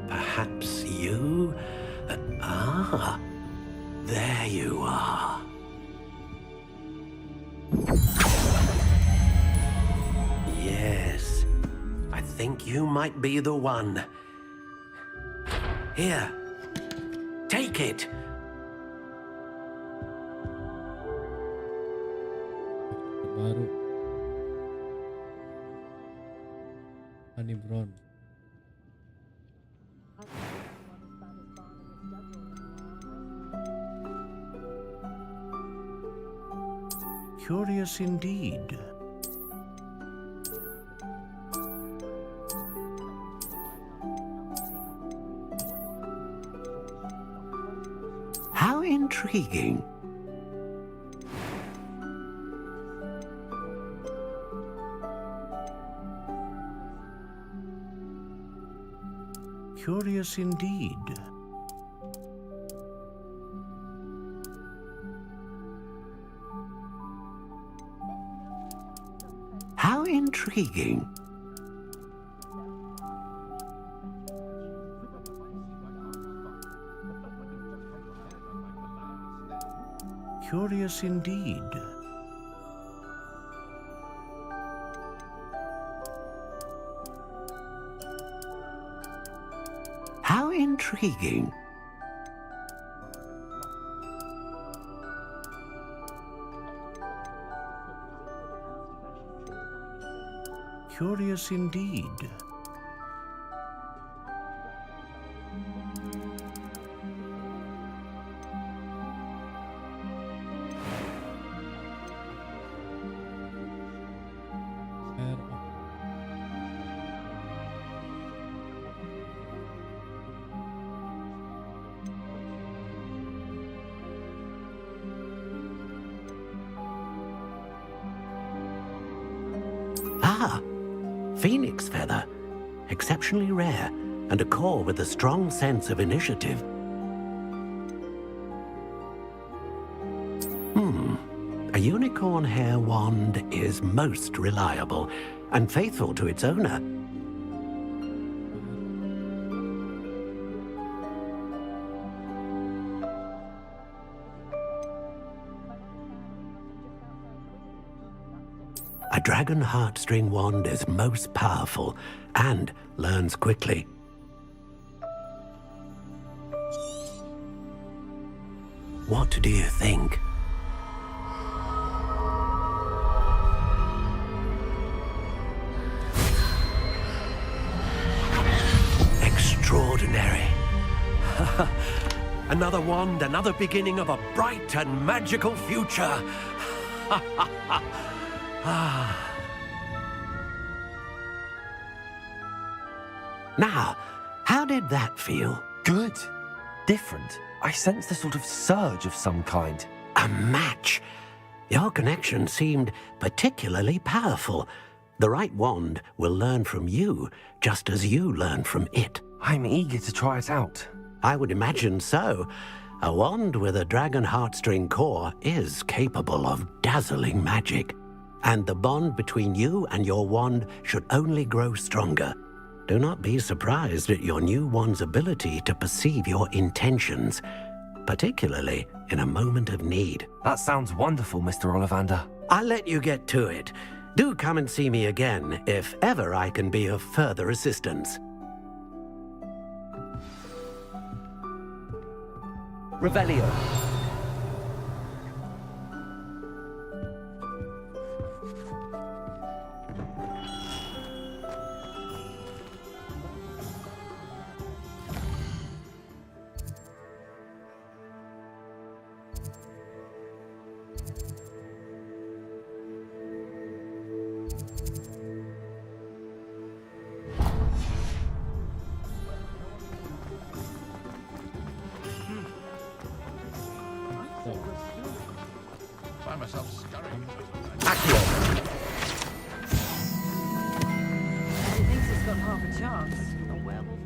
Perhaps you? There you are. Yes, I think you might be the one. Here, take it. Baru. Honey Brown. Curious indeed. How intriguing. Curious indeed. How intriguing. Curious indeed. How intriguing. Curious indeed. Ah, phoenix feather. Exceptionally rare, and a core with a strong sense of initiative. A unicorn hair wand is most reliable and faithful to its owner. A dragon heartstring wand is most powerful and learns quickly. What do you think? Extraordinary. Another wand, another beginning of a bright and magical future. Now, how did that feel? Good. Different. I sensed a sort of surge of some kind. A match. Your connection seemed particularly powerful. The right wand will learn from you, just as you learn from it. I'm eager to try it out. I would imagine so. A wand with a dragon heartstring core is capable of dazzling magic. And the bond between you and your wand should only grow stronger. Do not be surprised at your new wand's ability to perceive your intentions, particularly in a moment of need. That sounds wonderful, Mr. Ollivander. I'll let you get to it. Do come and see me again if ever I can be of further assistance. Revelio. Find myself scurrying. He thinks he's got half a chance. A werewolf.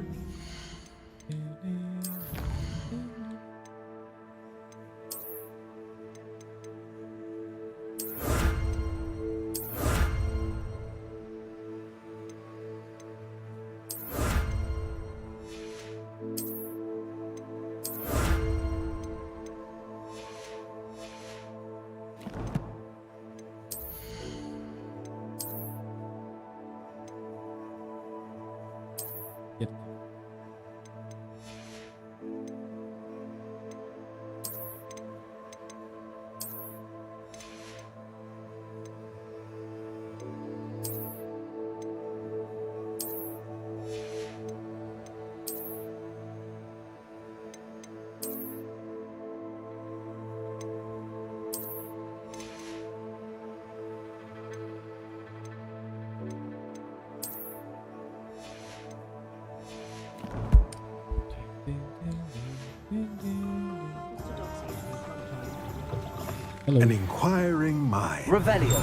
Hello. An inquiring mind. Revelio.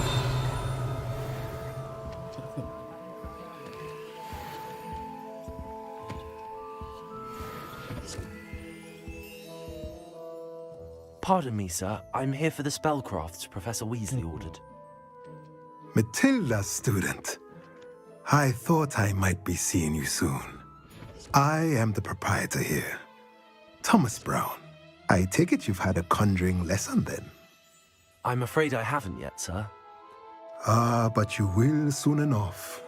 Pardon me, sir. I'm here for the spellcrafts Professor Weasley ordered. Matilda's student. I thought I might be seeing you soon. I am the proprietor here, Thomas Brown. I take it you've had a conjuring lesson then? I'm afraid I haven't yet, sir. Ah, but you will soon enough.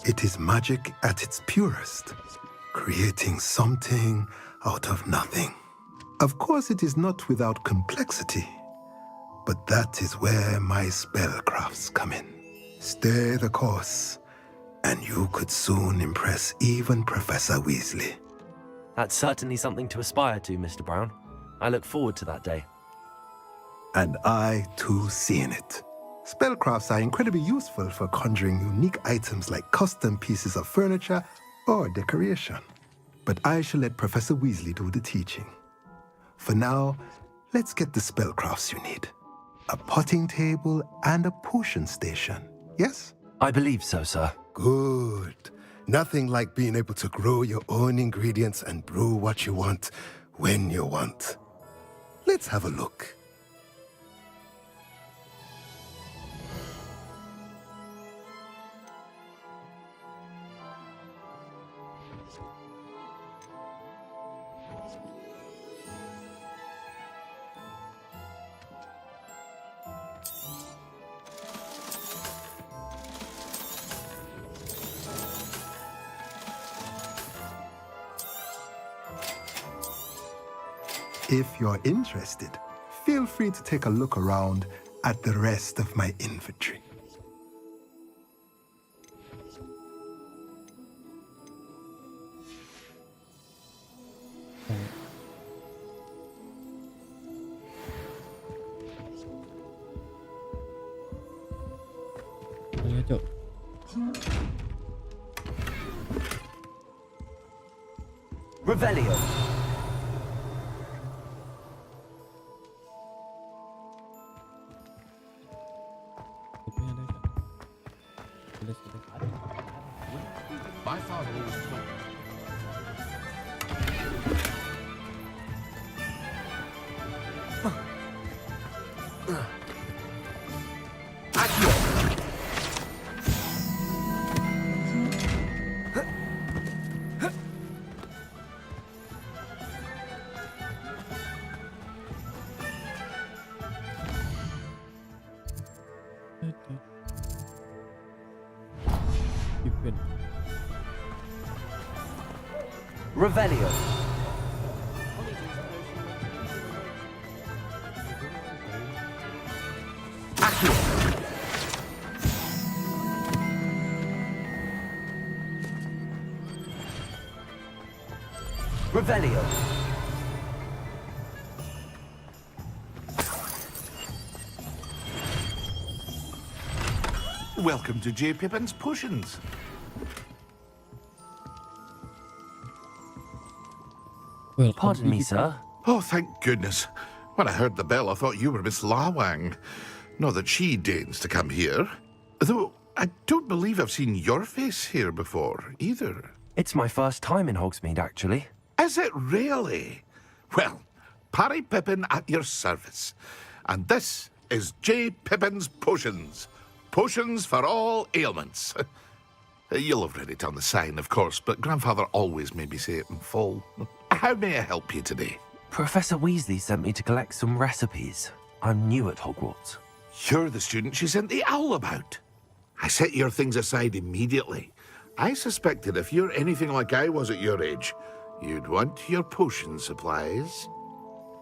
It is magic at its purest, creating something out of nothing. Of course, it is not without complexity, but that is where my spellcrafts come in. Stay the course, and you could soon impress even Professor Weasley. That's certainly something to aspire to, Mr. Brown. I look forward to that day. And I, too, seen it. Spellcrafts are incredibly useful for conjuring unique items like custom pieces of furniture or decoration. But I shall let Professor Weasley do the teaching. For now, let's get the spellcrafts you need. A potting table and a potion station, yes? I believe so, sir. Good. Nothing like being able to grow your own ingredients and brew what you want, when you want. Let's have a look. If you're interested, feel free to take a look around at the rest of my inventory. Revelio. My father always told me. Revelio. Revelio. Welcome to J. Pippin's Potions. Pardon me, sir. Oh, thank goodness. When I heard the bell, I thought you were Miss Lawang. Not that she deigns to come here. Though, I don't believe I've seen your face here before, either. It's my first time in Hogsmeade, actually. Is it really? Well, Parry Pippin at your service. And this is J. Pippin's Potions. Potions for all ailments. You'll have read it on the sign, of course, but Grandfather always made me say it in full. How may I help you today? Professor Weasley sent me to collect some recipes. I'm new at Hogwarts. You're the student she sent the owl about. I set your things aside immediately. I suspected if you're anything like I was at your age, you'd want your potion supplies.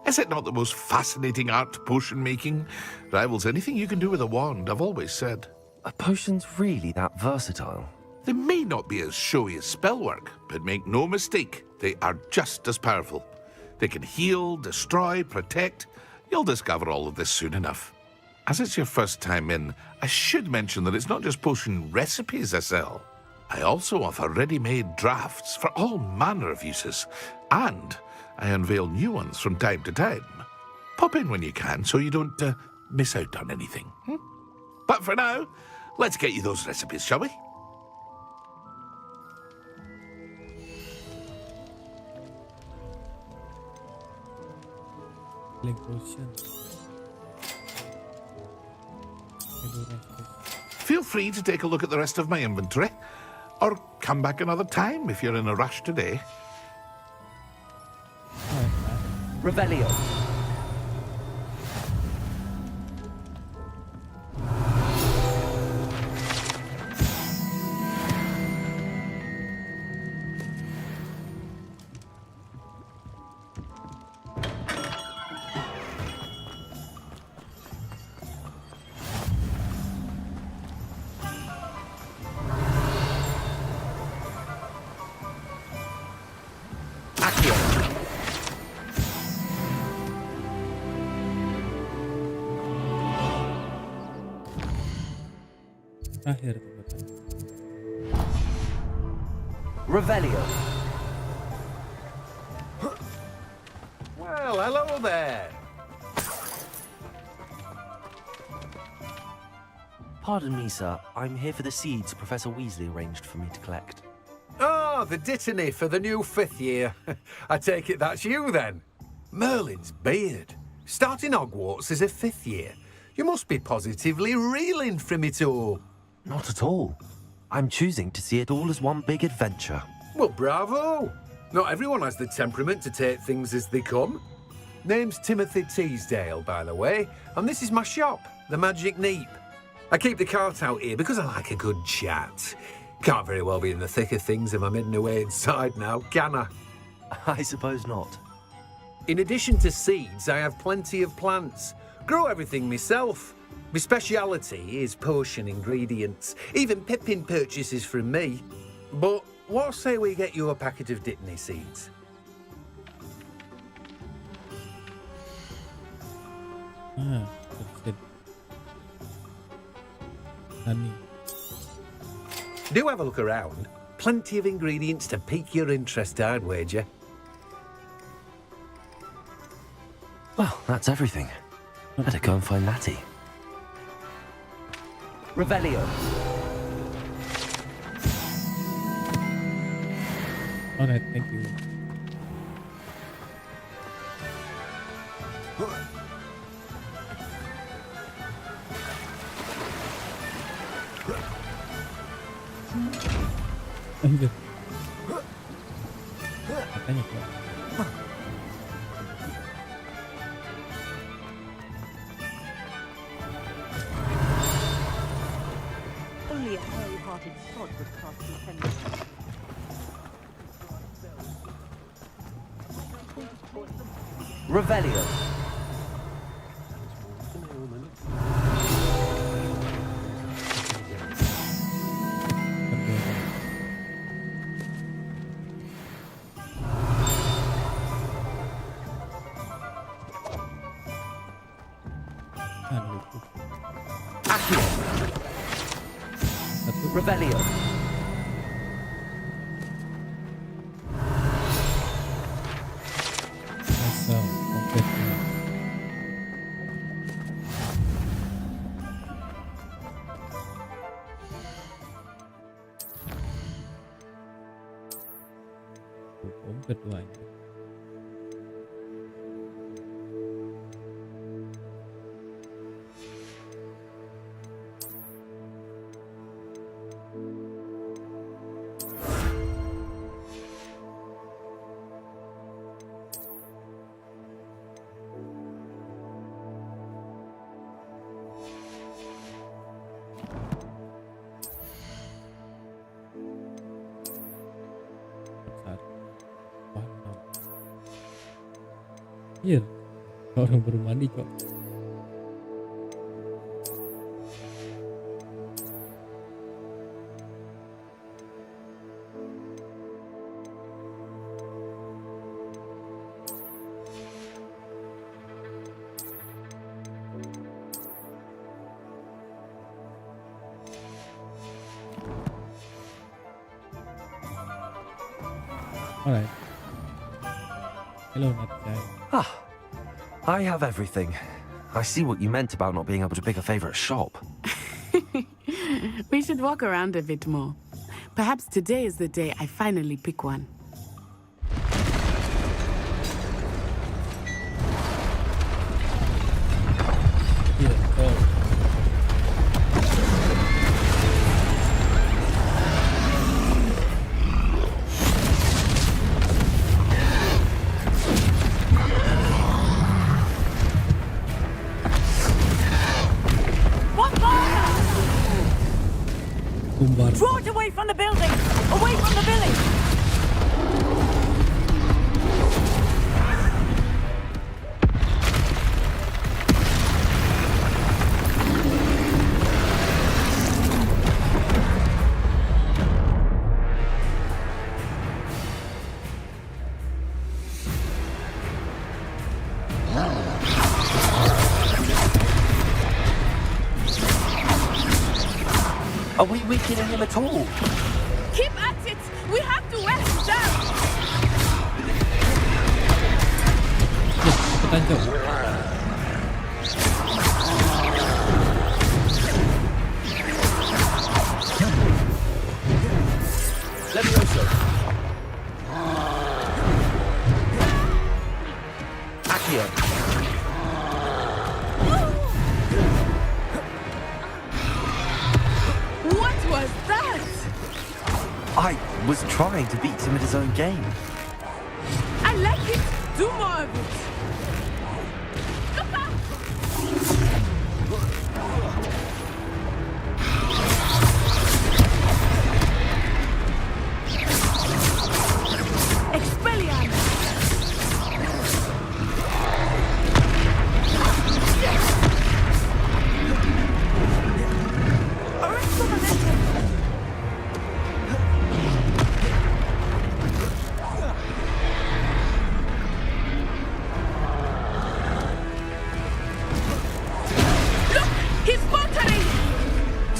Is it not the most fascinating art, potion making? Rivals anything you can do with a wand, I've always said. Are potions really that versatile? They may not be as showy as spellwork, but make no mistake, they are just as powerful. They can heal, destroy, protect. You'll discover all of this soon enough. As it's your first time in, I should mention that it's not just potion recipes I sell. I also offer ready-made drafts for all manner of uses, and I unveil new ones from time to time. Pop in when you can so you don't miss out on anything. But for now, let's get you those recipes, shall we? Feel free to take a look at the rest of my inventory, or come back another time if you're in a rush today. Revelio. Terakhir teman-teman. Revelio. Well, hello there. Pardon me, sir. I'm here for the seeds Professor Weasley arranged for me to collect. Ah, the dittany for the new 5th year. I take it that's you, then. Merlin's beard. Starting Hogwarts as a 5th year. You must be positively reeling from it all. Not at all. I'm choosing to see it all as one big adventure. Well, bravo. Not everyone has the temperament to take things as they come. Name's Timothy Teasdale, by the way, and this is my shop, the Magic Neep. I keep the cart out here because I like a good chat. Can't very well be in the thick of things if I'm hidden away inside now, can I? I suppose not. In addition to seeds, I have plenty of plants. Grow everything myself. My speciality is potion ingredients. Even Pippin purchases from me. But what say we get you a packet of Dittany seeds? Honey. Do have a look around. Plenty of ingredients to pique your interest, I'd wager. Well, that's everything. Better go and find Natty. Revelio. Alright, thank you. Anjir. Katanya kok. Only a hairy-hearted sod would cast the pendant. Revelio. Revelio. Masa kompetnya. Kompet banyak. Iya, orang baru mandi kok. Alright. Hello, Natty. Ah, I have everything. I see what you meant about not being able to pick a favorite shop. We should walk around a bit more. Perhaps today is the day I finally pick one. Draw it away from the building! Away from the village! Are we weakening him at all? Keep at it! We have to wear him down! Let me also. Accio. What was that? I was trying to beat him at his own game. I like it. Do more of it.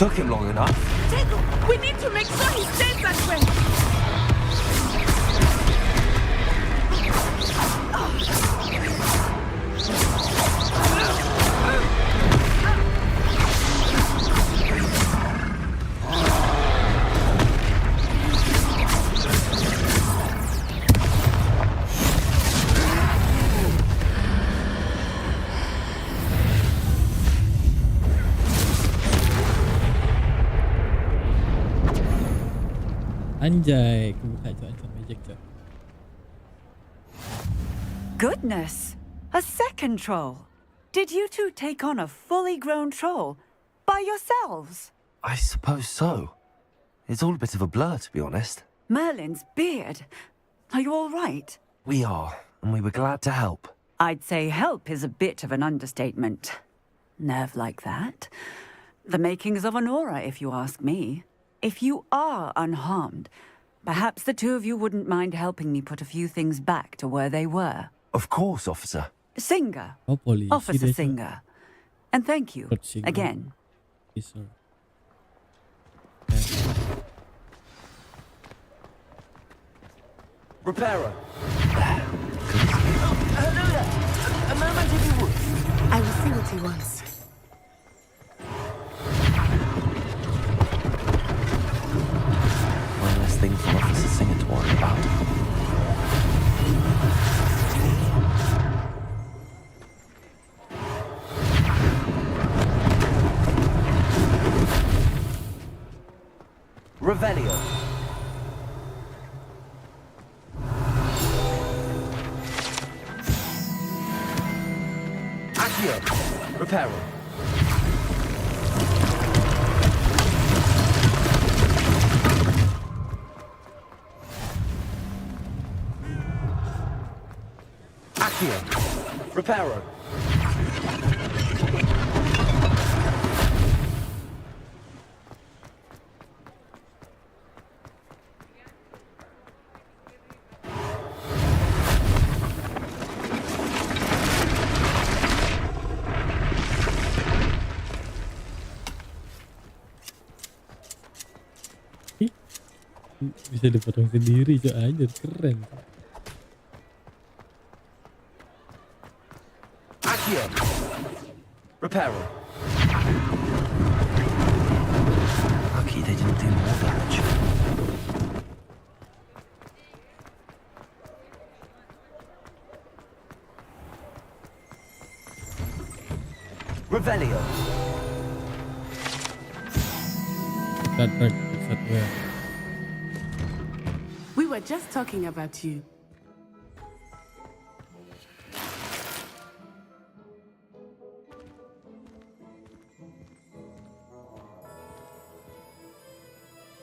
Took him long enough. Jacob, we need to make sure he stays that way. Anjay, aku buka macam magic tu. Goodness! A second troll! Did you two take on a fully grown troll by yourselves? I suppose so. It's all a bit of a blur, to be honest. Merlin's beard. Are you all right? We are, and we were glad to help. I'd say help is a bit of an understatement. Nerve like that. The makings of an aura, if you ask me. If you are unharmed, perhaps the two of you wouldn't mind helping me put a few things back to where they were. Of course, officer. Singer. Oh, Polly. Officer Singer. And thank you, again. Yes, sir. Reparo. Hello there. A moment if you would. I will see what he wants. One less thing for Officer Singer to worry about. Revelio. Accio. Reparo. Accio. Reparo. Bisa dipotong sendiri, cok, anjir, keren. Accio. Reparo. Lucky they didn't do more damage. Revelio. We were just talking about you.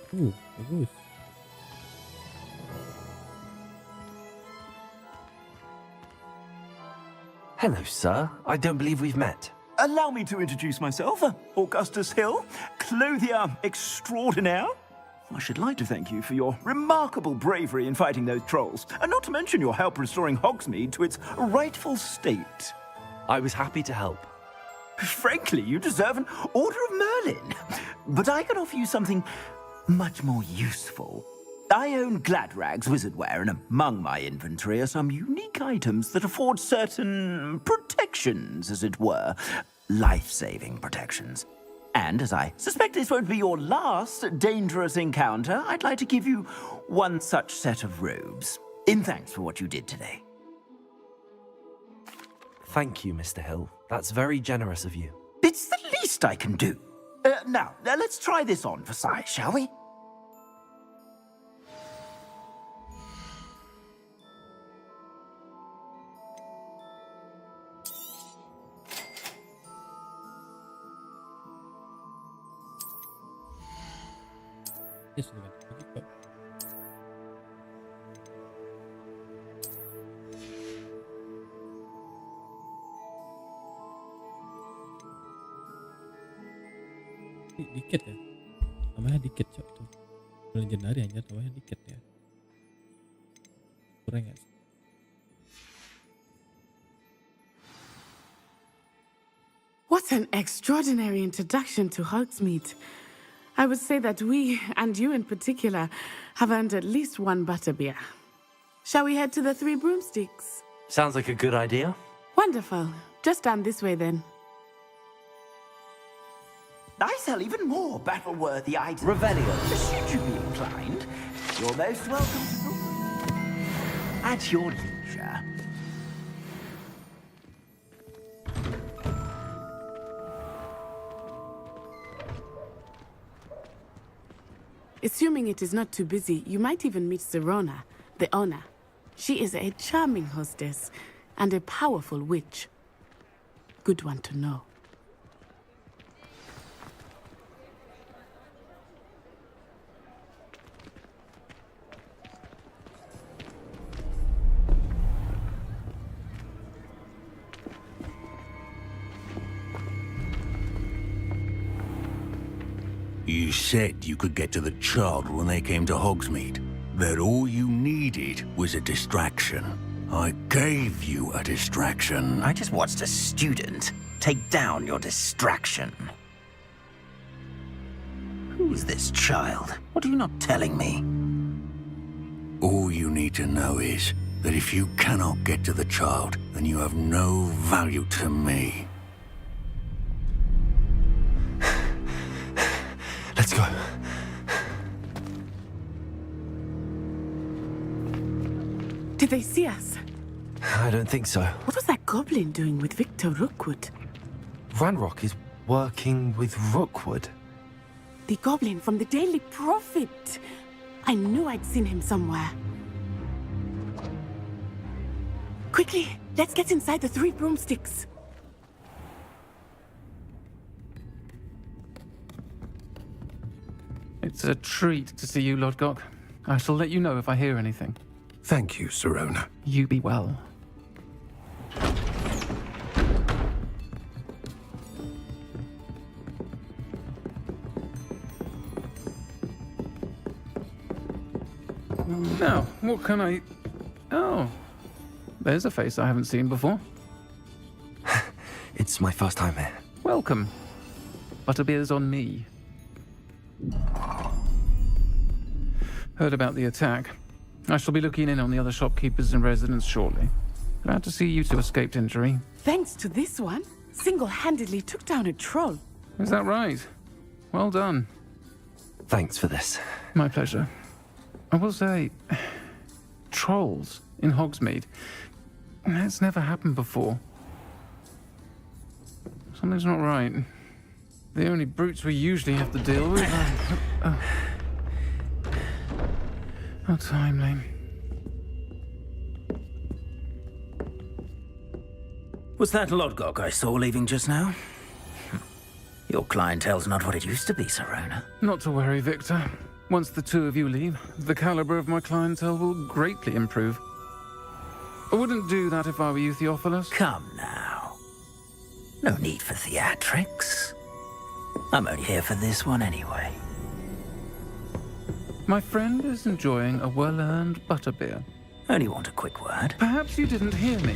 Bagus. Hello, sir. I don't believe we've met. Allow me to introduce myself. Augustus Hill, clothier extraordinaire. I should like to thank you for your remarkable bravery in fighting those trolls, and not to mention your help restoring Hogsmeade to its rightful state. I was happy to help. Frankly, you deserve an Order of Merlin. But I can offer you something much more useful. I own Gladrag's wizardware, and among my inventory are some unique items that afford certain protections, as it were. Life-saving protections. And as I suspect this won't be your last dangerous encounter, I'd like to give you one such set of robes, in thanks for what you did today. Thank you, Mr. Hill. That's very generous of you. It's the least I can do. Now, let's try this on for size, shall we? Dikit ya, tambahnya dikit cok tuh. Legendary hanya tambahnya dikit ya. Kurang ya. What an extraordinary introduction to Hogsmeade. I would say that we, and you in particular, have earned at least one butterbeer. Shall we head to the Three Broomsticks? Sounds like a good idea. Wonderful. Just down this way then. I sell even more battle-worthy items. Revelio. Should you be inclined, you're most welcome to at your leisure. Assuming it is not too busy, you might even meet Serona, the owner. She is a charming hostess and a powerful witch. Good one to know. You said you could get to the child when they came to Hogsmeade. That all you needed was a distraction. I gave you a distraction. I just watched a student take down your distraction. Who's this child? What are you not telling me? All you need to know is that if you cannot get to the child, then you have no value to me. Let's go. Did they see us? I don't think so. What was that goblin doing with Victor Rookwood? Ranrock is working with Rookwood. The goblin from the Daily Prophet. I knew I'd seen him somewhere. Quickly, let's get inside the Three Broomsticks. It's a treat to see you, Lodgok. I shall let you know if I hear anything. Thank you, Serona. You be well. Now, what can I... Oh, there's a face I haven't seen before. It's my first time here. Welcome. Butterbeer's on me. Heard about the attack. I shall be looking in on the other shopkeepers and residents shortly. Glad to see you two escaped injury. Thanks to this one, single-handedly took down a troll. Is that right? Well done. Thanks for this. My pleasure. I will say, trolls in Hogsmeade. That's never happened before. Something's not right. The only brutes we usually have to deal with are... How timely. Was that Lodgok I saw leaving just now? Your clientele's not what it used to be, Serona. Not to worry, Victor. Once the two of you leave, the caliber of my clientele will greatly improve. I wouldn't do that if I were you, Theophilus. Come now. No need for theatrics. I'm only here for this one anyway. My friend is enjoying a well-earned butterbeer. Only want a quick word. Perhaps you didn't hear me.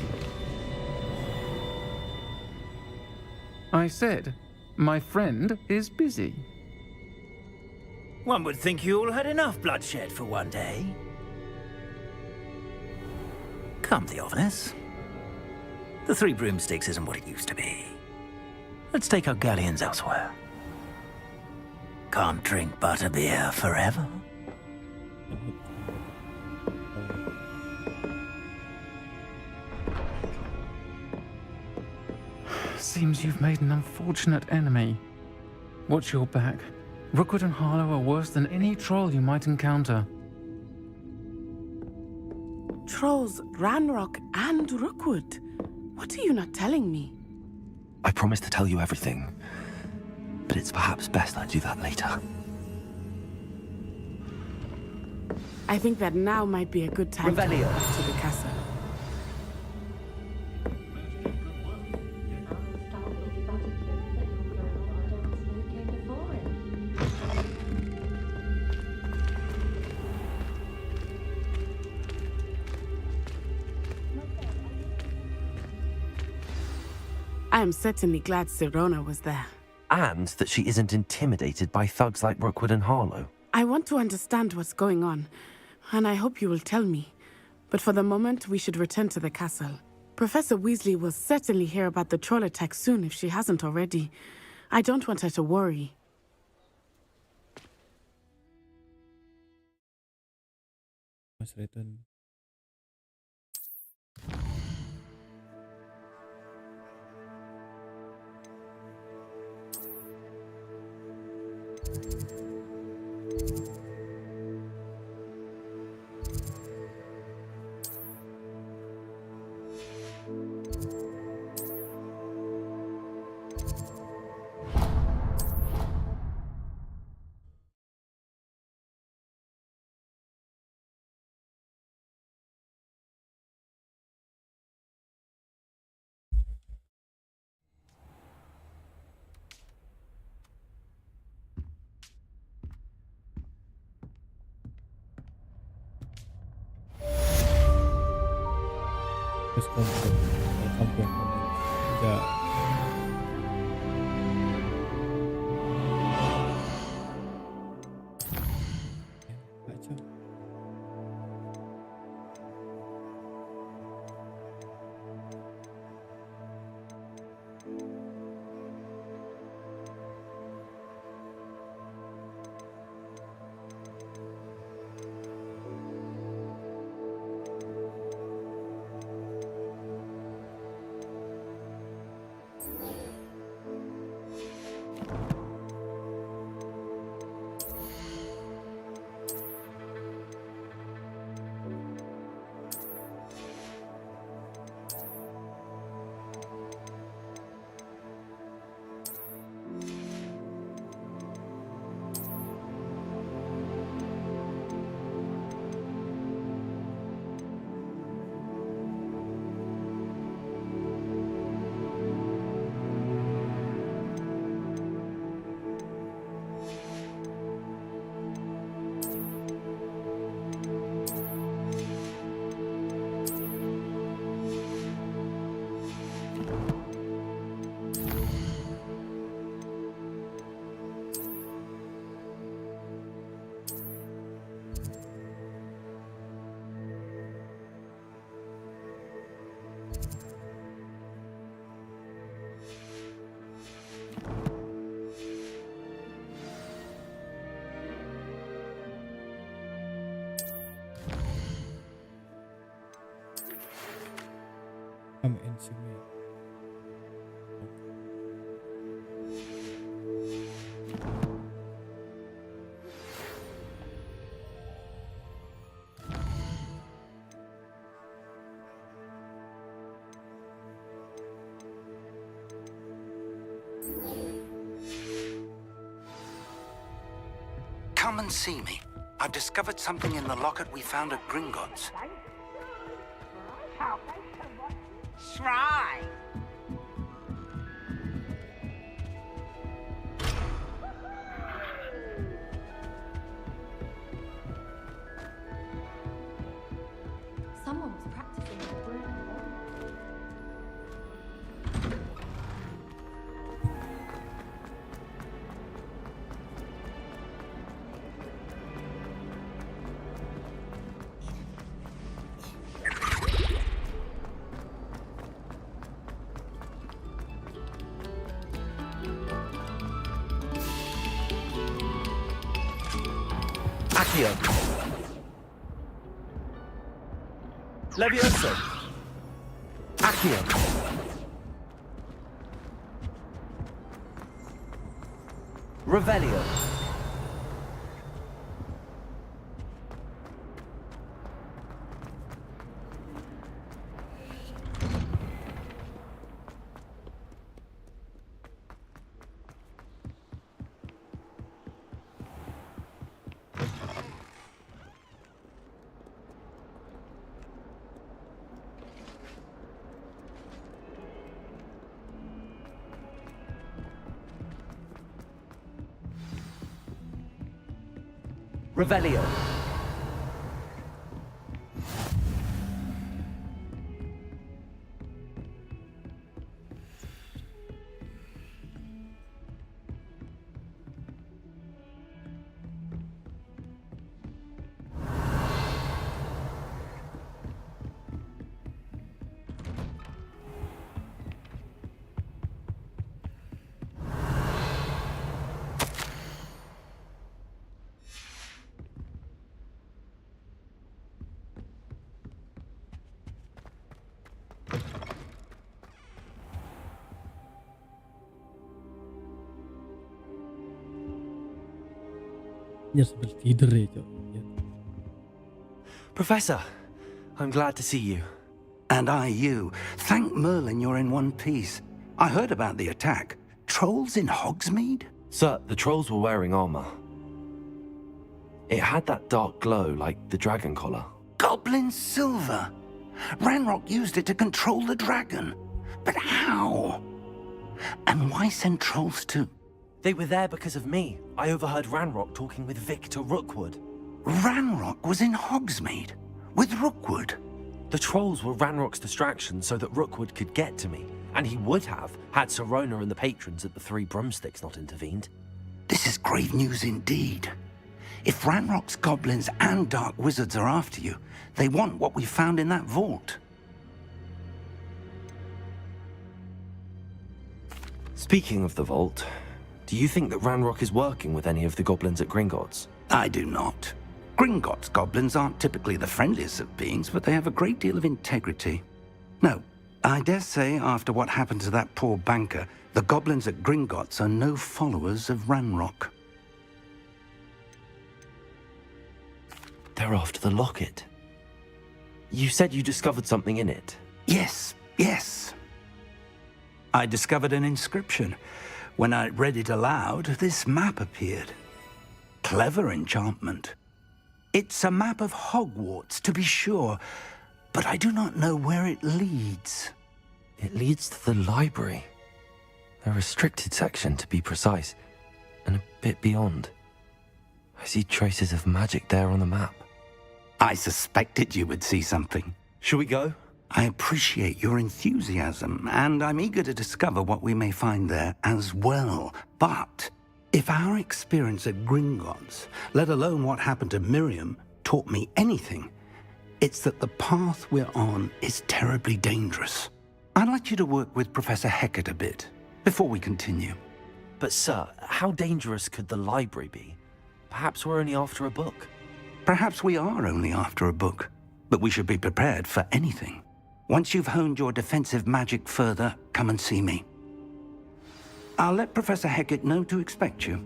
I said, my friend is busy. One would think you all had enough bloodshed for one day. Come, Theophilus. The Three Broomsticks isn't what it used to be. Let's take our galleons elsewhere. Can't drink butterbeer forever. Seems you've made an unfortunate enemy. Watch your back. Rookwood and Harlow are worse than any troll you might encounter. Trolls, Ranrock, and Rookwood. What are you not telling me? I promised to tell you everything, but it's perhaps best I do that later. I think that now might be a good time to Revelio. go back to the castle. I am certainly glad Sirona was there. And that she isn't intimidated by thugs like Rookwood and Harlow. I want to understand what's going on, and I hope you will tell me. But for the moment, we should return to the castle. Professor Weasley will certainly hear about the troll attack soon if she hasn't already. I don't want her to worry. Let's return. Terus kampung. Sekejap. Baca. Come and see me. Come and see me. I've discovered something in the locket we found at Gringotts. Shrine. Someone was practicing the broom. Accio. Levioso. Accio. Revelio. Revelio. Ya sambil tidur ya, Cok. Professor, I'm glad to see you. And I you. Thank Merlin you're in one piece. I heard about the attack. Trolls in Hogsmeade? Sir, the trolls were wearing armor. It had that dark glow like the dragon collar. Goblin silver. Ranrock used it to control the dragon. But how? And why send trolls to... They were there because of me. I overheard Ranrock talking with Victor Rookwood. Ranrock was in Hogsmeade? With Rookwood? The trolls were Ranrock's distraction so that Rookwood could get to me. And he would have, had Sirona and the patrons at the Three Broomsticks not intervened. This is grave news indeed. If Ranrock's goblins and dark wizards are after you, they want what we found in that vault. Speaking of the vault, do you think that Ranrock is working with any of the goblins at Gringotts? I do not. Gringotts goblins aren't typically the friendliest of beings, but they have a great deal of integrity. No, I dare say after what happened to that poor banker, the goblins at Gringotts are no followers of Ranrock. They're after the locket. You said you discovered something in it. Yes, yes. I discovered an inscription. When I read it aloud, this map appeared. Clever enchantment. It's a map of Hogwarts, to be sure, but I do not know where it leads. It leads to the library. A restricted section, to be precise, and a bit beyond. I see traces of magic there on the map. I suspected you would see something. Shall we go? I appreciate your enthusiasm, and I'm eager to discover what we may find there as well. But if our experience at Gringotts, let alone what happened to Miriam, taught me anything, it's that the path we're on is terribly dangerous. I'd like you to work with Professor Hecat a bit before we continue. But sir, how dangerous could the library be? Perhaps we're only after a book. Perhaps we are only after a book, but we should be prepared for anything. Once you've honed your defensive magic further, come and see me. I'll let Professor Hecat know to expect you.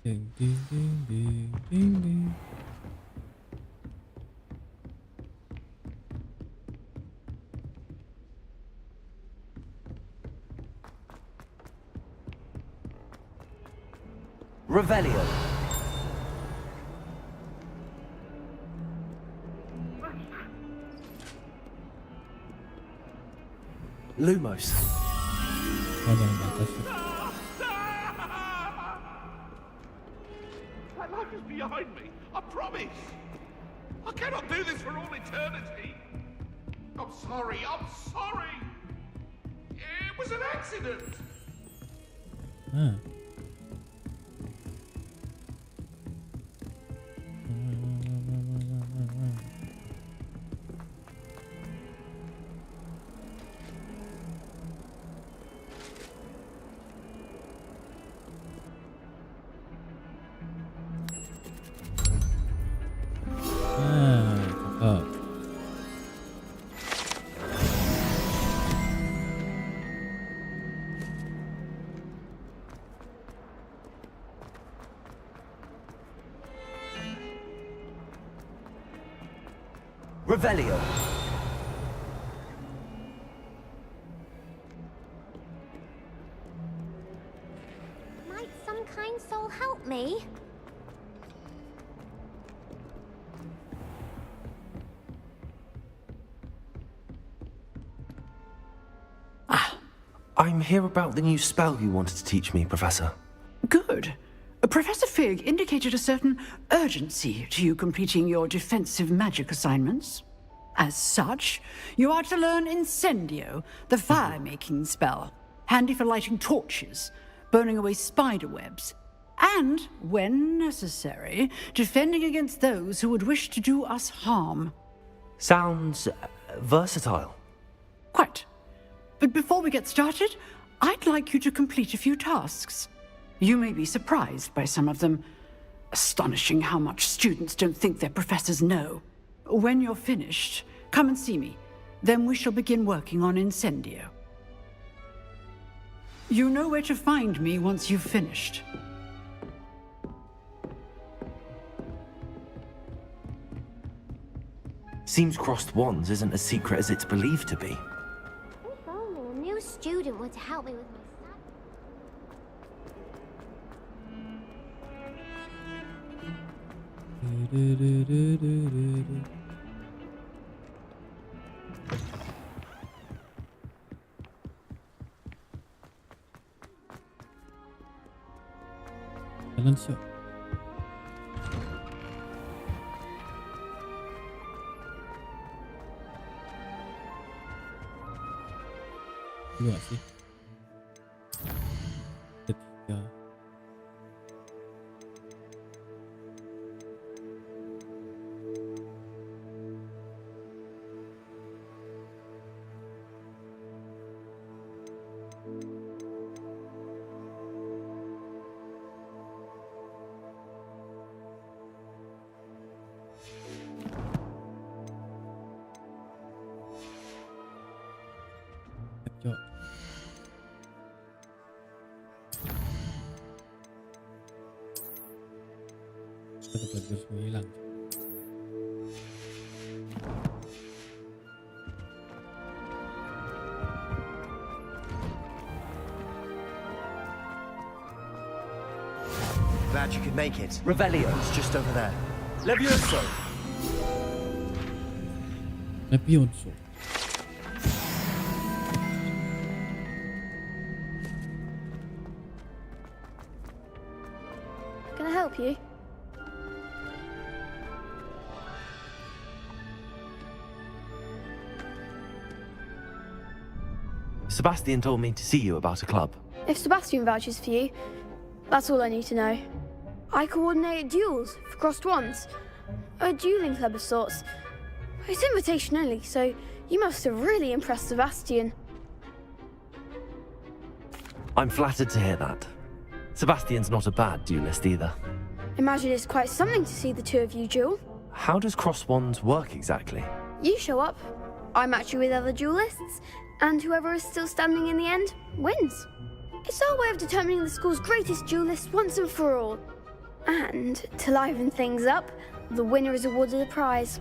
Ding, ding, ding, ding, ding, ding. Revelio. Lumos. Ada yang atas. That life is behind me, I promise. I cannot do this for all eternity. I'm sorry, I'm sorry. It was an accident. Ah. Cakap. Revelio. Might some kind soul help me? I'm here about the new spell you wanted to teach me, Professor. Good. Professor Fig indicated a certain urgency to you completing your defensive magic assignments. As such, you are to learn Incendio, the fire-making spell, handy for lighting torches, burning away spider webs, and, when necessary, defending against those who would wish to do us harm. Sounds versatile. Quite. But before we get started, I'd like you to complete a few tasks. You may be surprised by some of them. Astonishing how much students don't think their professors know. When you're finished, come and see me. Then we shall begin working on Incendio. You know where to find me once you've finished. Seems crossed wands isn't as secret as it's believed to be. If only a new student were to help me with my Jalan siap. Dua sih. Ketiga. Jom. Kita dapat semua hilang. Glad you could make it. Revelio's just over there. Levioso. Levioso. Can I help you? Sebastian told me to see you about a club. If Sebastian vouches for you, that's all I need to know. I coordinate duels for crossed wands. A dueling club of sorts. It's invitation only, so you must have really impressed Sebastian. I'm flattered to hear that. Sebastian's not a bad duelist either. Imagine it's quite something to see the two of you duel. How does cross wands work exactly? You show up, I match you with other duelists, and whoever is still standing in the end wins. It's our way of determining the school's greatest duelist once and for all. And to liven things up, the winner is awarded a prize.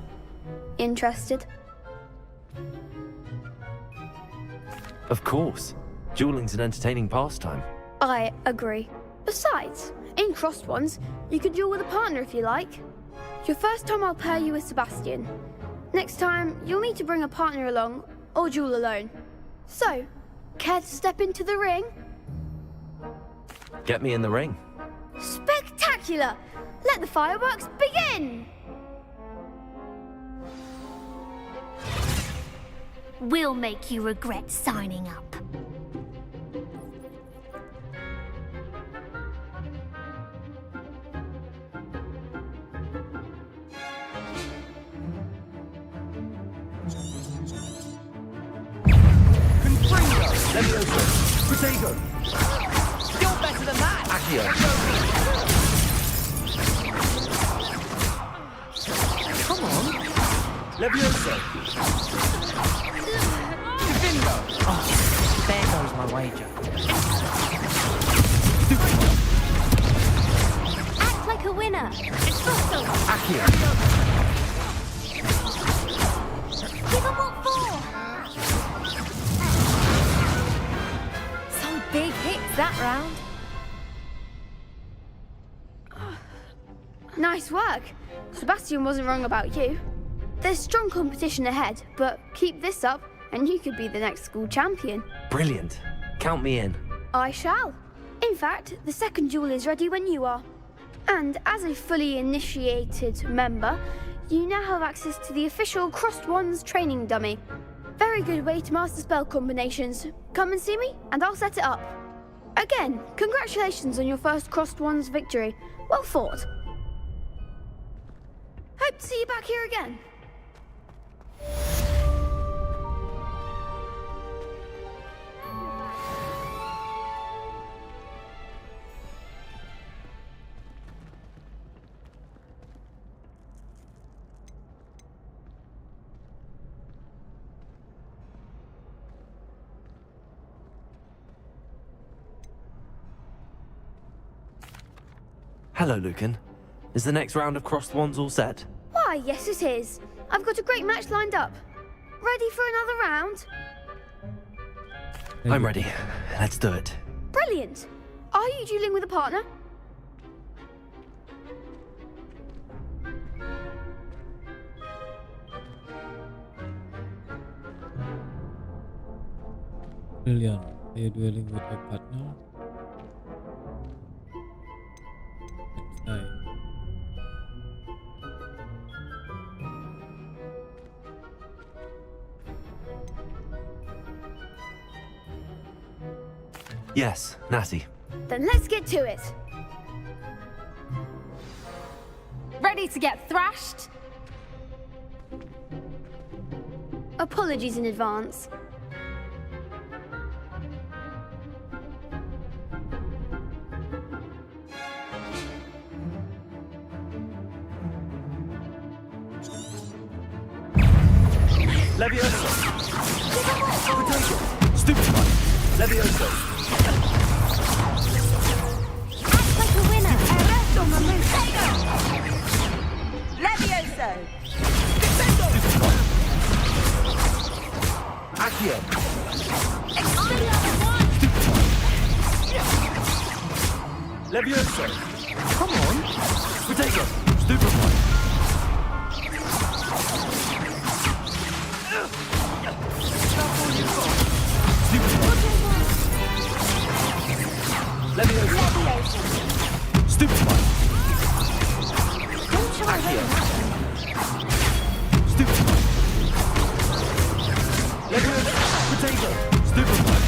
Interested? Of course. Dueling's an entertaining pastime. I agree. Besides, in crossed ones, you can duel with a partner if you like. Your first time I'll pair you with Sebastian. Next time, you'll need to bring a partner along, or duel alone. So, care to step into the ring? Get me in the ring. Spectacular! Let the fireworks begin! We'll make you regret signing up. Levioso! Protego! You're better than that! Accio! Come on! Levioso! Divindo! Oh, there goes my wager. Act like a winner. Accio! Give them what for. Some big hits that round. Nice work. Sebastian wasn't wrong about you. There's strong competition ahead, but keep this up and you could be the next school champion. Brilliant. Count me in. I shall. In fact, the second duel is ready when you are. And as a fully initiated member, you now have access to the official Crossed Wands training dummy. Very good way to master spell combinations. Come and see me, and I'll set it up. Again, congratulations on your first Crossed Wands victory. Well fought. Hope to see you back here again. Hello, Lucan. Is the next round of Crossed Wands all set? Why, yes it is. I've got a great match lined up. Ready for another round? I'm ready. Let's do it. Brilliant. Are you dueling with a partner? Brilliant. Are you dueling with a partner? Let's try. Yes, Natty. Then let's get to it. Ready to get thrashed? Apologies in advance. Levioso! Potato! Stupid one! Levioso! Act like a winner. Arresto momento! Levioso! Accio! Levioso! Come on! Potato! Stupid one! Levioso! Stupid one! Accio! Stupid one! Levioso! Potato! Stupid one!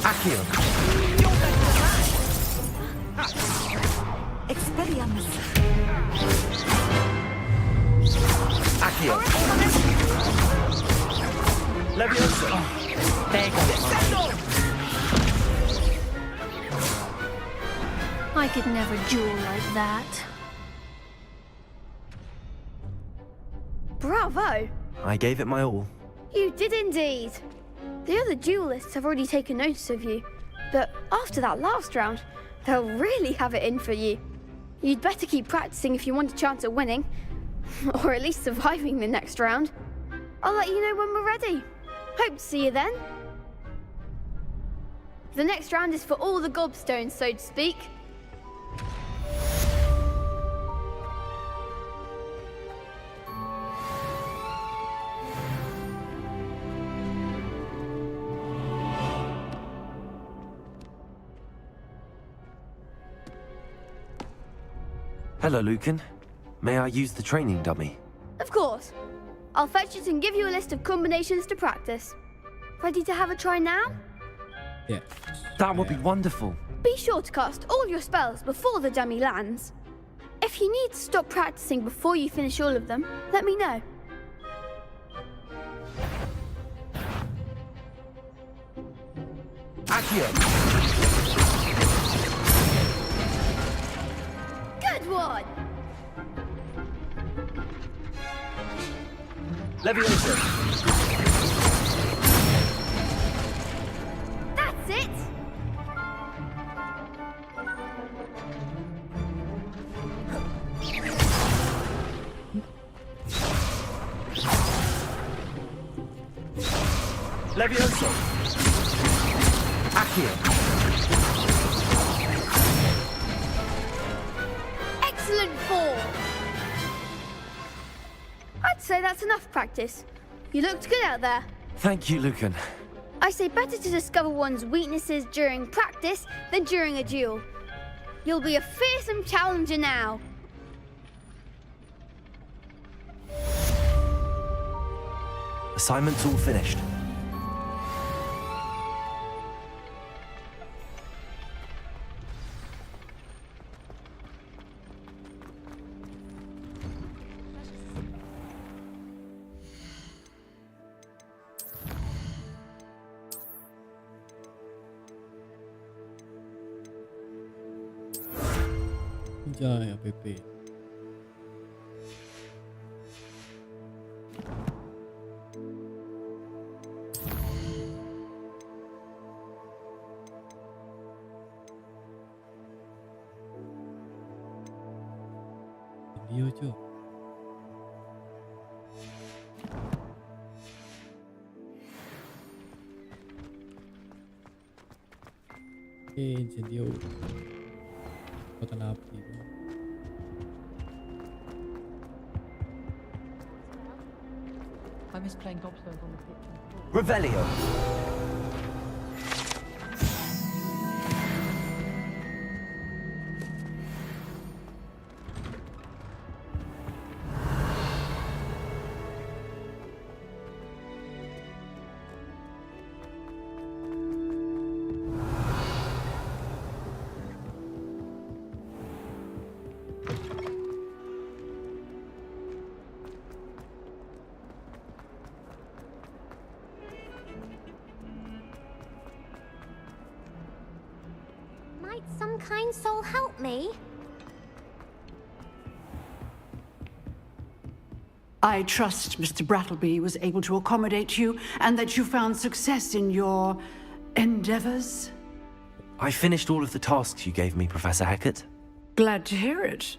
Accio! Expelliarmus. Accio! Levioso! There goes my I could never duel like that. Bravo! I gave it my all. You did indeed. The other duelists have already taken notice of you, but after that last round, they'll really have it in for you. You'd better keep practicing if you want a chance at winning, or at least surviving the next round. I'll let you know when we're ready. Hope to see you then. The next round is for all the gobstones, so to speak. Hello, Lucan. May I use the training dummy? Of course. I'll fetch it and give you a list of combinations to practice. Ready to have a try now? Yeah. That would be wonderful. Be sure to cast all your spells before the dummy lands. If you need to stop practicing before you finish all of them, let me know. Accio. Good one! Leviosa. That's it! Leviosa. Accio. Excellent form! I'd say that's enough practice. You looked good out there. Thank you, Lucan. I say better to discover one's weaknesses during practice than during a duel. You'll be a fearsome challenger now. Assignment's all finished. Jaya Pepe. Dia je. Incendio. Kekuatan api. I miss playing gobstones on the kitchen floor. Revelio. Might some kind soul help me? I trust Mr. Brattleby was able to accommodate you and that you found success in your endeavors. I finished all of the tasks you gave me, Professor Hackett. Glad to hear it.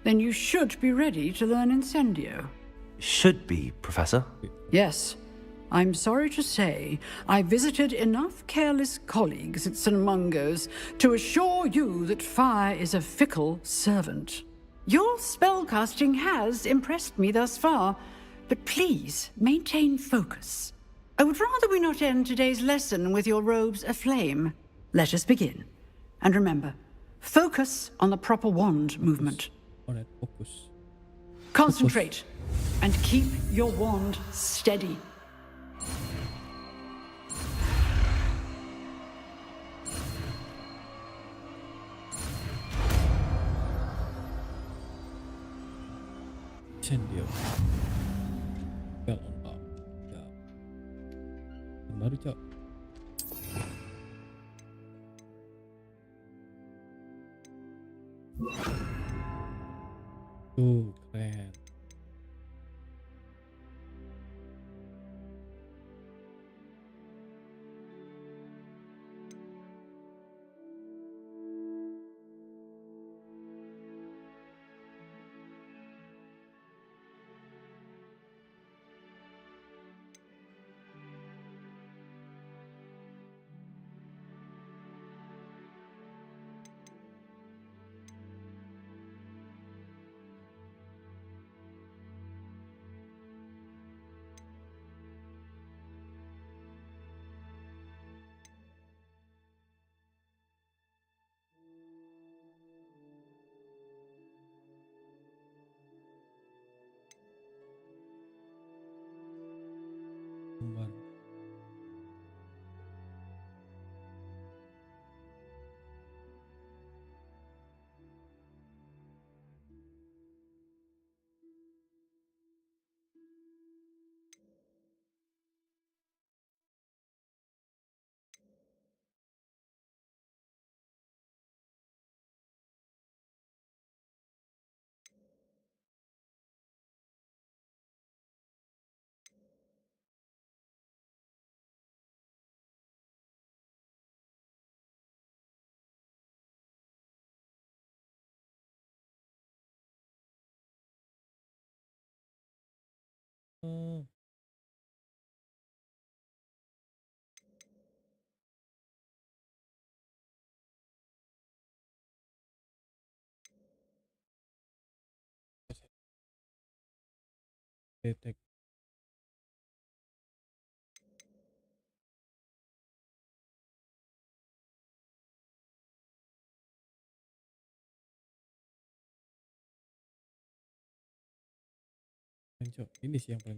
Then you should be ready to learn Incendio. Should be, Professor. Yes. I'm sorry to say, I visited enough careless colleagues at St. Mungo's to assure you that fire is a fickle servant. Your spellcasting has impressed me thus far, but please maintain focus. I would rather we not end today's lesson with your robes aflame. Let us begin. And remember, focus on the proper wand movement. Alright, focus. Concentrate and keep your wand steady. Incendio. Spell on top. Ya. Baru cok. Tuh, keren. Kembar. Oh. Detek. Cok, ini sih yang paling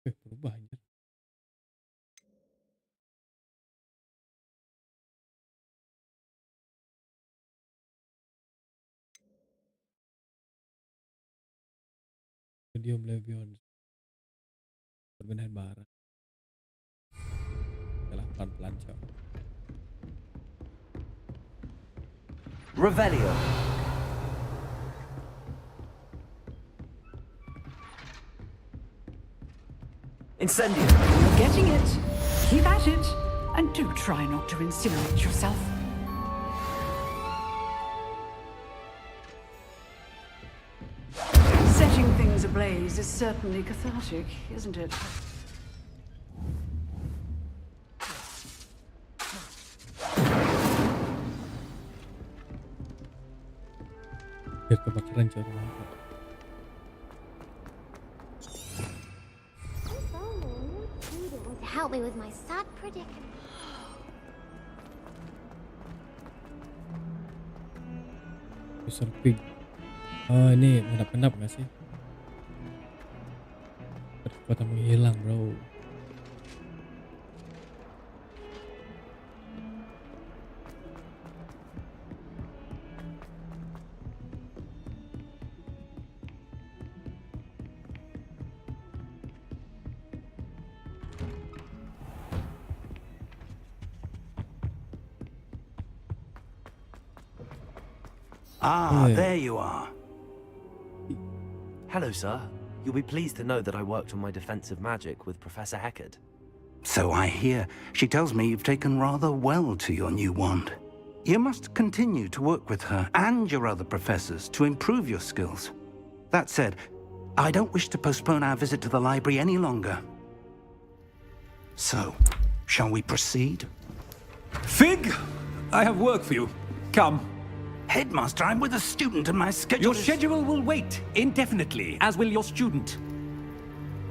berubah anjir. Dia mulai beyond perbendahan barang. Yalah, pelan-pelan cok. Revelio. Incendio. You're getting it. Keep at it. And do try not to incinerate yourself. Setting things ablaze is certainly cathartic, isn't it? Biar kebakaran cok. To help me with my sad predicament. User pig. Oh ini menap-menap gak sih? Kekuatan menghilang bro. Ah, there you are. Hello, sir. You'll be pleased to know that I worked on my defensive magic with Professor Heckard. So I hear. She tells me you've taken rather well to your new wand. You must continue to work with her and your other professors to improve your skills. That said, I don't wish to postpone our visit to the library any longer. So, shall we proceed? Fig! I have work for you. Come. Headmaster, I'm with a student and my schedule Your schedule will wait indefinitely, as will your student.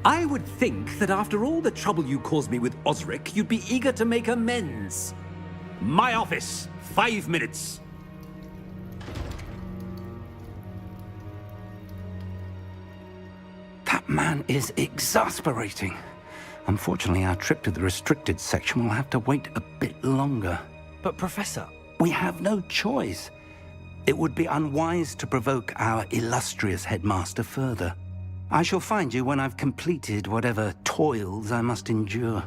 I would think that after all the trouble you caused me with Osric, you'd be eager to make amends. My office, 5 minutes. That man is exasperating. Unfortunately, our trip to the restricted section will have to wait a bit longer. But Professor... We have no choice. It would be unwise to provoke our illustrious headmaster further. I shall find you when I've completed whatever toils I must endure.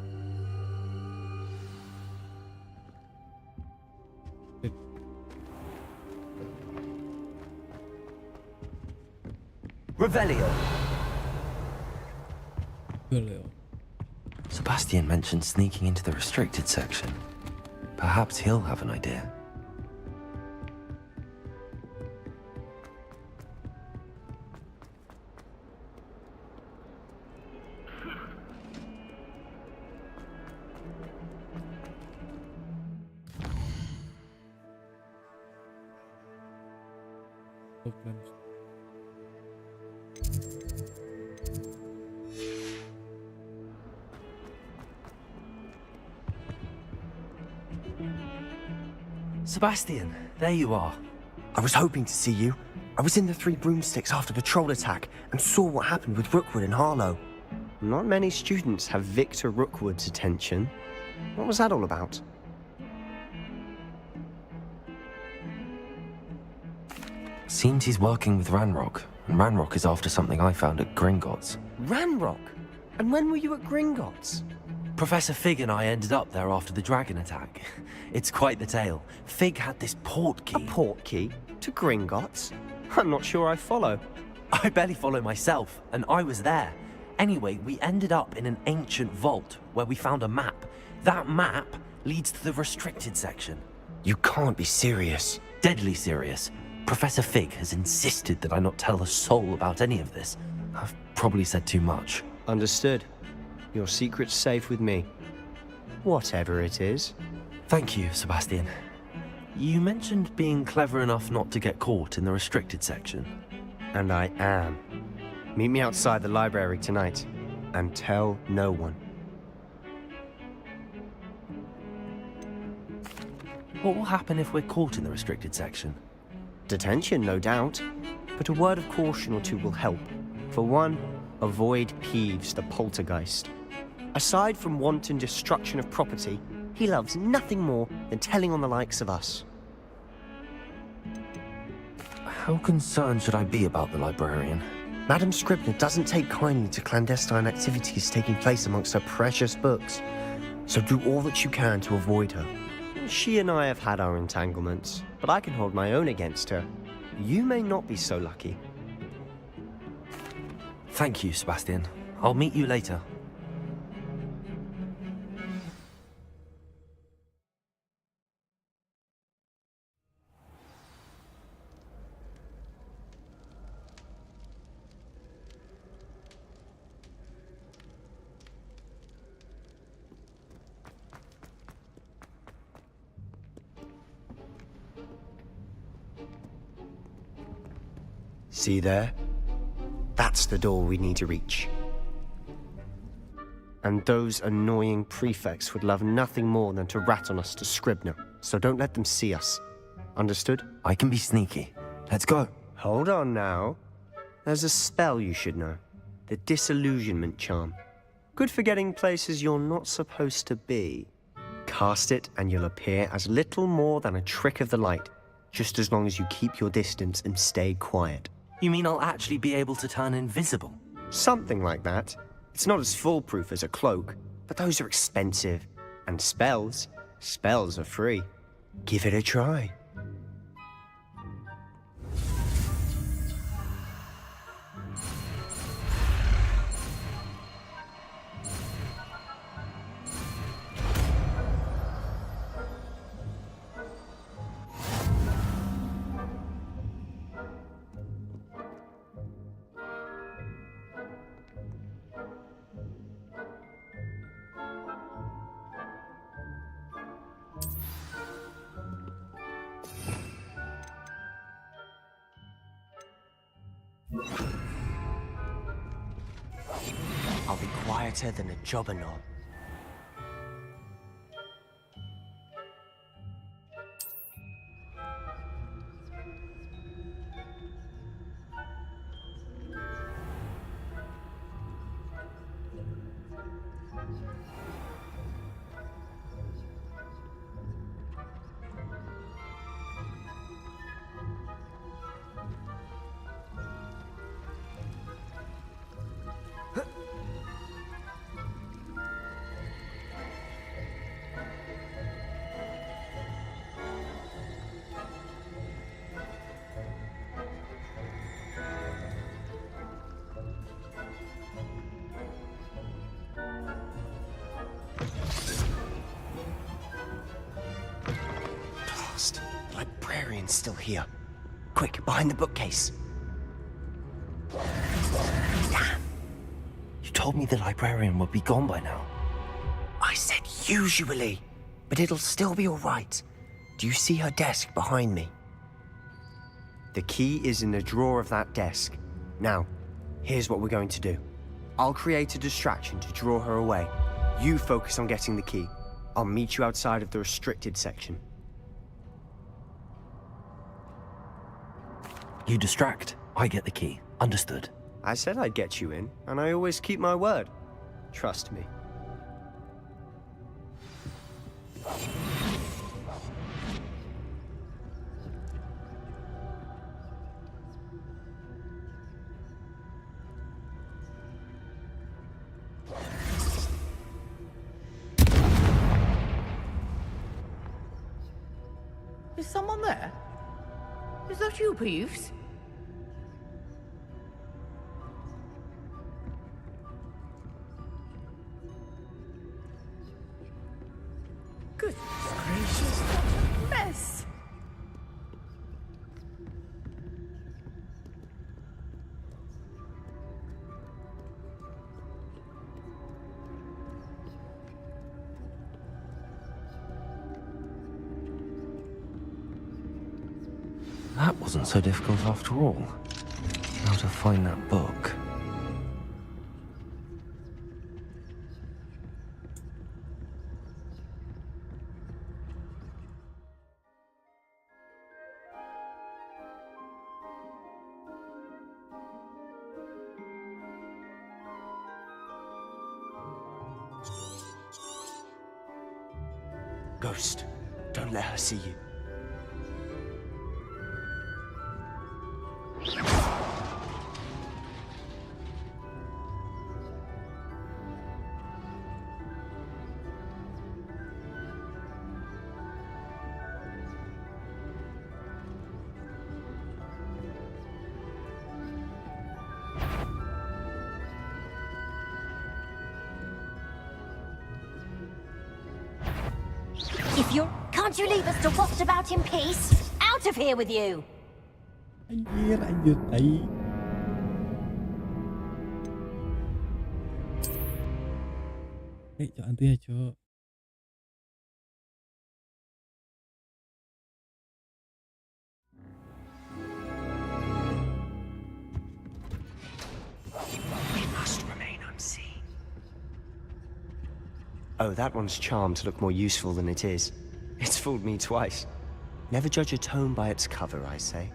Revelio. Sebastian mentioned sneaking into the restricted section. Perhaps he'll have an idea. Sebastian, there you are. I was hoping to see you. I was in the Three Broomsticks after the troll attack and saw what happened with Rookwood and Harlow. Not many students have Victor Rookwood's attention. What was that all about? Seems he's working with Ranrock, and Ranrock is after something I found at Gringotts. Ranrock? And when were you at Gringotts? Professor Fig and I ended up there after the dragon attack. It's quite the tale. Fig had this port key. A port key? To Gringotts? I'm not sure I follow. I barely follow myself, and I was there. Anyway, we ended up in an ancient vault where we found a map. That map leads to the restricted section. You can't be serious. Deadly serious. Professor Fig has insisted that I not tell a soul about any of this. I've probably said too much. Understood. Your secret's safe with me. Whatever it is. Thank you, Sebastian. You mentioned being clever enough not to get caught in the restricted section. And I am. Meet me outside the library tonight, and tell no one. What will happen if we're caught in the restricted section? Detention, no doubt. But a word of caution or two will help. For one, avoid Peeves, the poltergeist. Aside from wanton destruction of property, he loves nothing more than telling on the likes of us. How concerned should I be about the librarian? Madame Scribner doesn't take kindly to clandestine activities taking place amongst her precious books, so do all that you can to avoid her. She and I have had our entanglements, but I can hold my own against her. You may not be so lucky. Thank you, Sebastian. I'll meet you later. See there? That's the door we need to reach. And those annoying prefects would love nothing more than to rat on us to Scribner, so don't let them see us. Understood? I can be sneaky. Let's go. Hold on now. There's a spell you should know. The disillusionment charm. Good for getting places you're not supposed to be. Cast it and you'll appear as little more than a trick of the light, just as long as you keep your distance and stay quiet. You mean I'll actually be able to turn invisible? Something like that. It's not as foolproof as a cloak, but those are expensive. And spells are free. Give it a try. I'll be quieter than a jobberknoll. The librarian's still here. Quick, behind the bookcase. Damn. You told me the librarian would be gone by now. I said usually, but it'll still be all right. Do you see her desk behind me? The key is in the drawer of that desk. Now, here's what we're going to do. I'll create a distraction to draw her away. You focus on getting the key. I'll meet you outside of the restricted section. You distract, I get the key. Understood. I said I'd get you in, and I always keep my word. Trust me. Is someone there? Is that you, Peeves? Goodness gracious, what a mess. That wasn't so difficult after all. How to find that book. Ghost, don't let her see you. If you're... Can't you leave us to waft about in peace? Out of here with you! Anjir, tai. Cok, hantu ya, Cok. We must remain unseen. Oh, that one's charmed to look more useful than it is. It's fooled me twice. Never judge a tome by its cover, I say.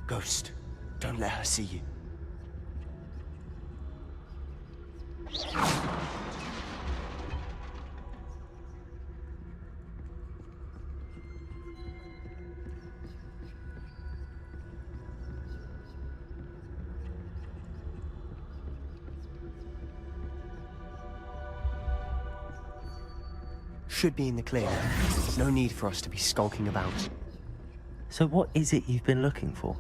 Ghost, don't let her see you. Should be in the clear. No need for us to be skulking about. So what is it you've been looking for?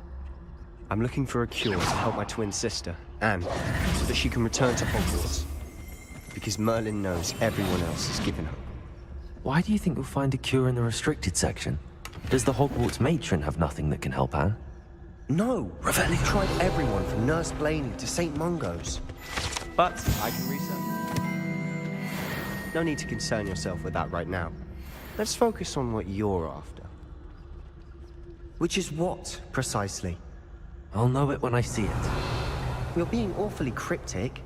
I'm looking for a cure to help my twin sister, Anne, so that she can return to Hogwarts. Because Merlin knows everyone else has given up. Why do you think you'll find a cure in the restricted section? Does the Hogwarts matron have nothing that can help Anne? No! We've tried everyone from Nurse Blainey to St. Mungo's. But I can research. No need to concern yourself with that right now. Let's focus on what you're after. Which is what, precisely? I'll know it when I see it. You're being awfully cryptic.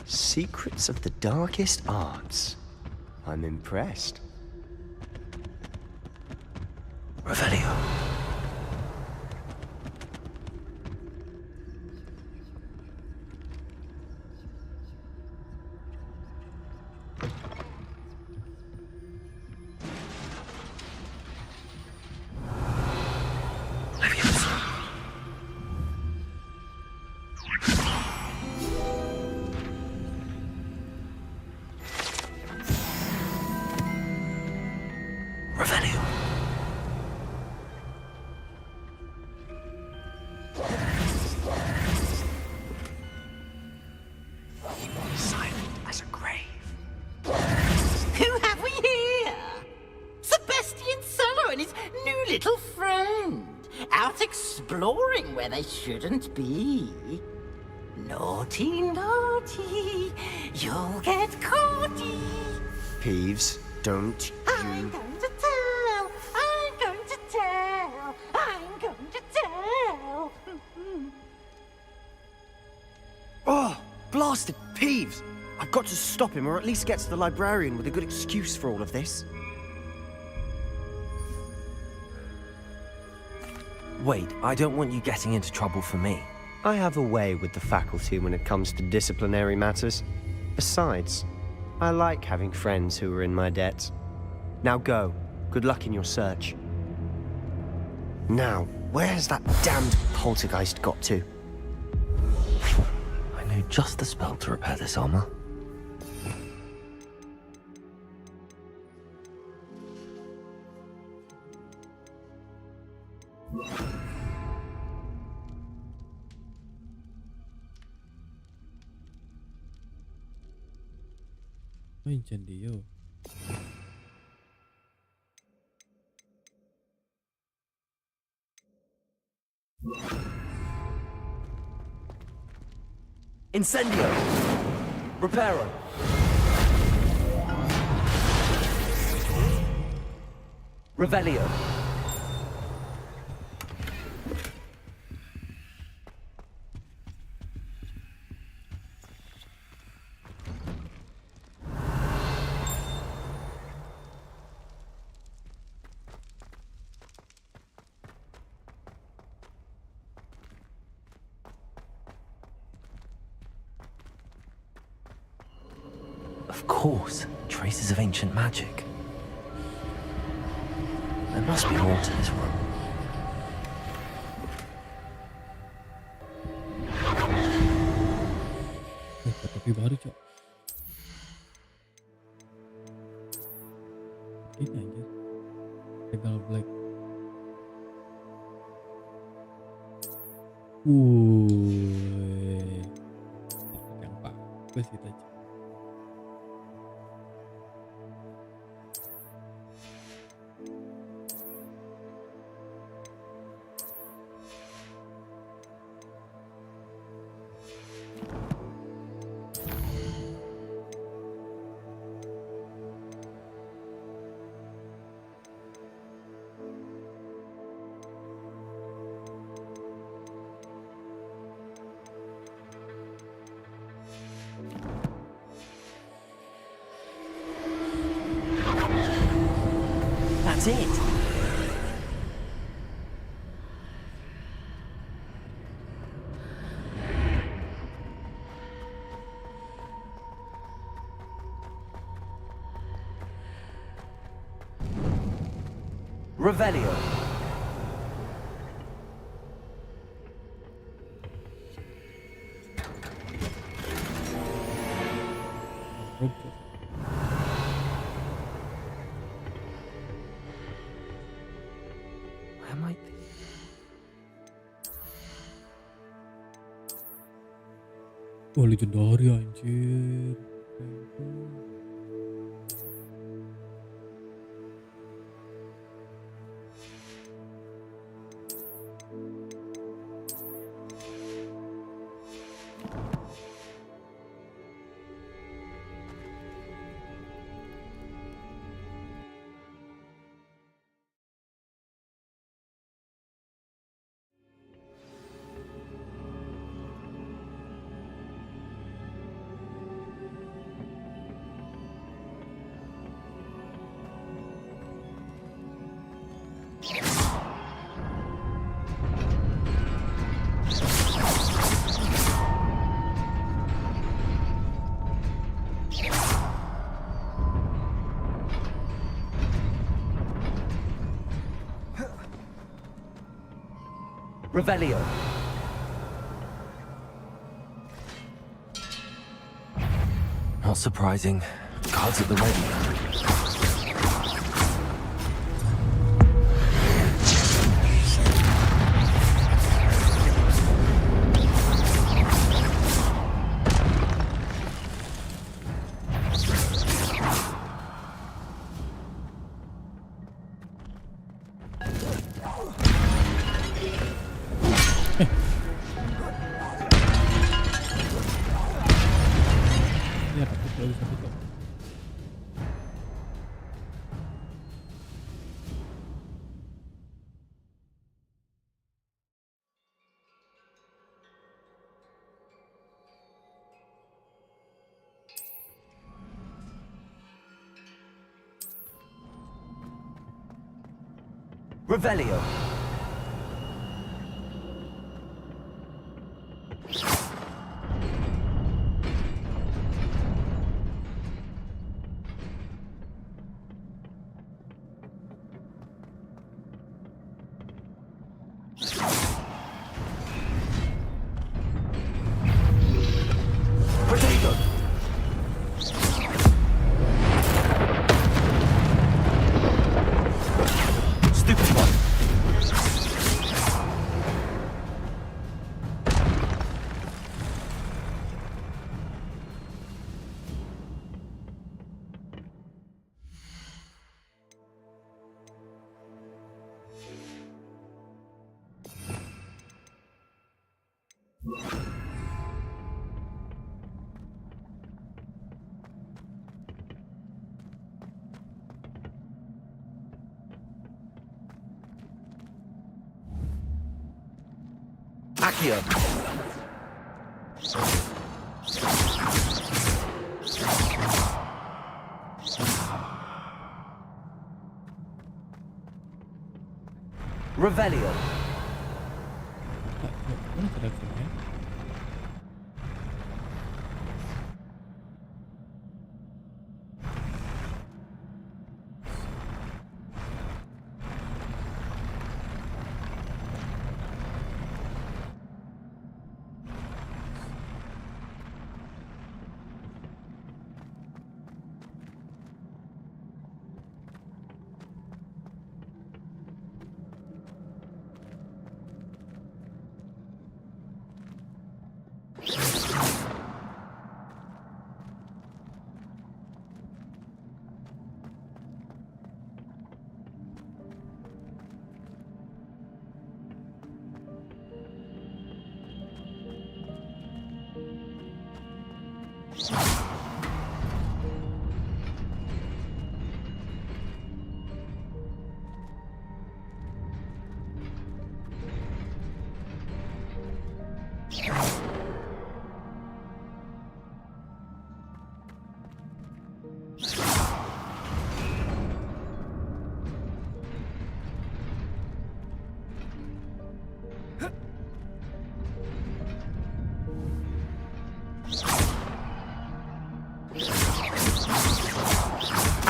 Secrets of the darkest arts. I'm impressed. Revelio. Exploring where they shouldn't be. Naughty, naughty, you'll get caughty. Peeves, don't you... I'm going to tell, I'm going to tell, I'm going to tell. Oh, blasted Peeves! I've got to stop him, or at least get to the librarian with a good excuse for all of this. Wait, I don't want you getting into trouble for me. I have a way with the faculty when it comes to disciplinary matters. Besides, I like having friends who are in my debt. Now go. Good luck in your search. Now, where's that damned poltergeist got to? just the spell to repair this armor. Menjadi. Incendio! Reparo! Revelio! Of course, traces of ancient magic. There must be more to this room. Tapi baru cok. Ini aja. Tegal black. Yang bagus kita cok. That's it. Revelio. Where might Oh, legendary anjir. Revelio. Not surprising. Cards at the ready. Ya, tapi kalau bisa tutup. Revelio. Accio. Revelio. Mana cara aksennya?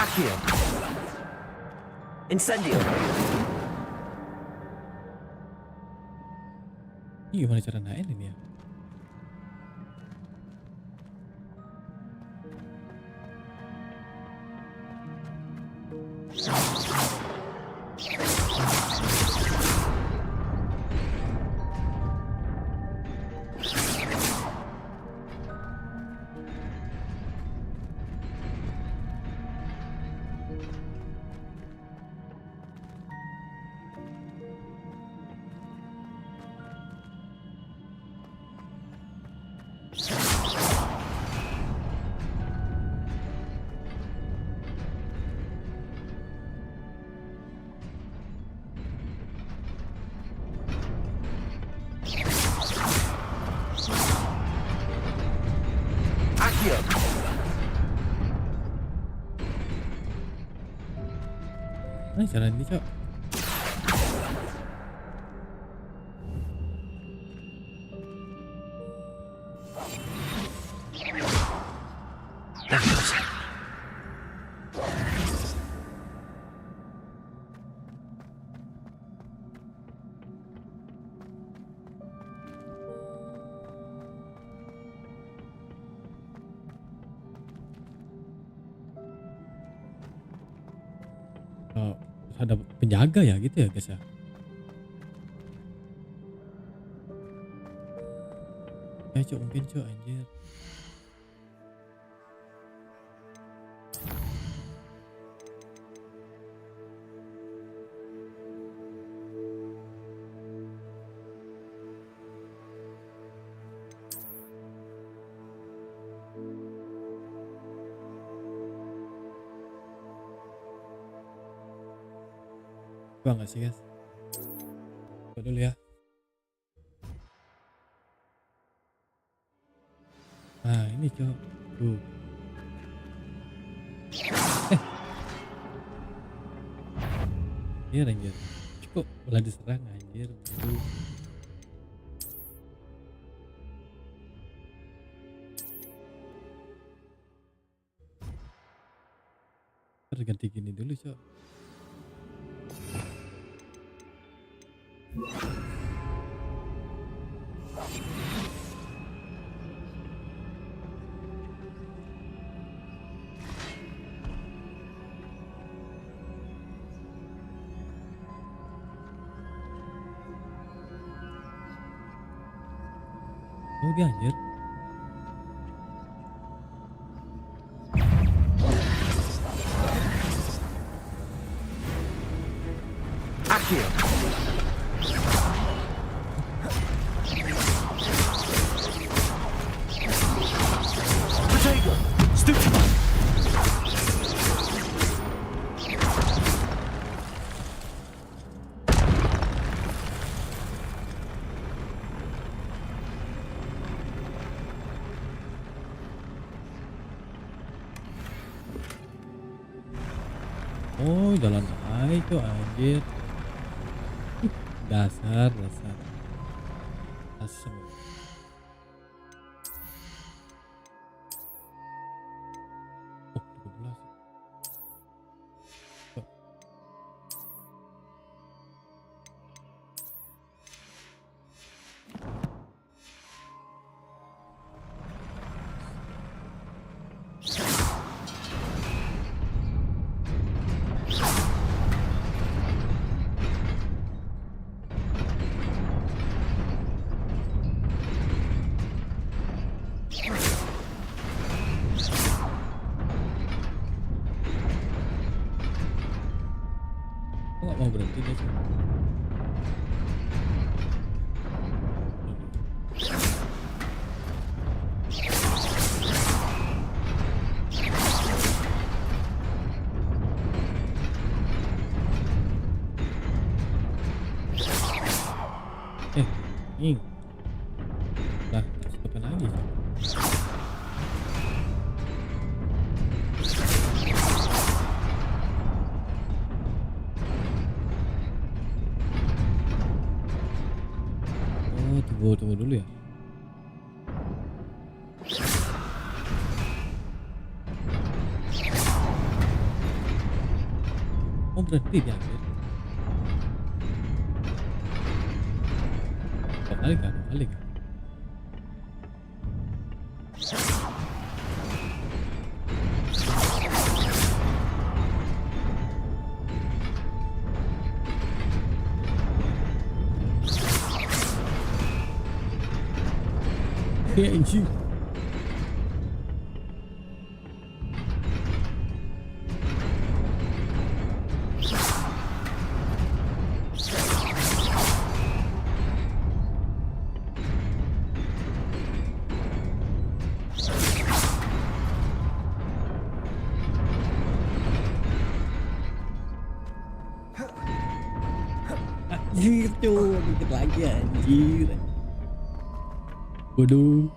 Accio. Incendio. Ini gimana cara naik ini ya? Accio. Mana cara ini, Cok? Oh, ada penjaga ya gitu ya guys ya. Cok mungkin Cok anjir. Coba nggak sih guys? Coba dulu ya. Nah ini Cok. Tuh. Anjir anjir. Kok malah diserang anjir. Aduh. Harus ganti gini dulu Cok. Oh dia anjir. Accio. Protego. Stupid. Oh, jalan aja tuh anjir. Dasar. Asem. Oh, 13. Kok nggak mau berhenti dia sih? Ing. Lah, stopin lagi. Oh, tunggu dulu ya. Oh, berhenti dia. Balik kan? Anjing. Anjir cuy, dikit lagi anjir. Waduh.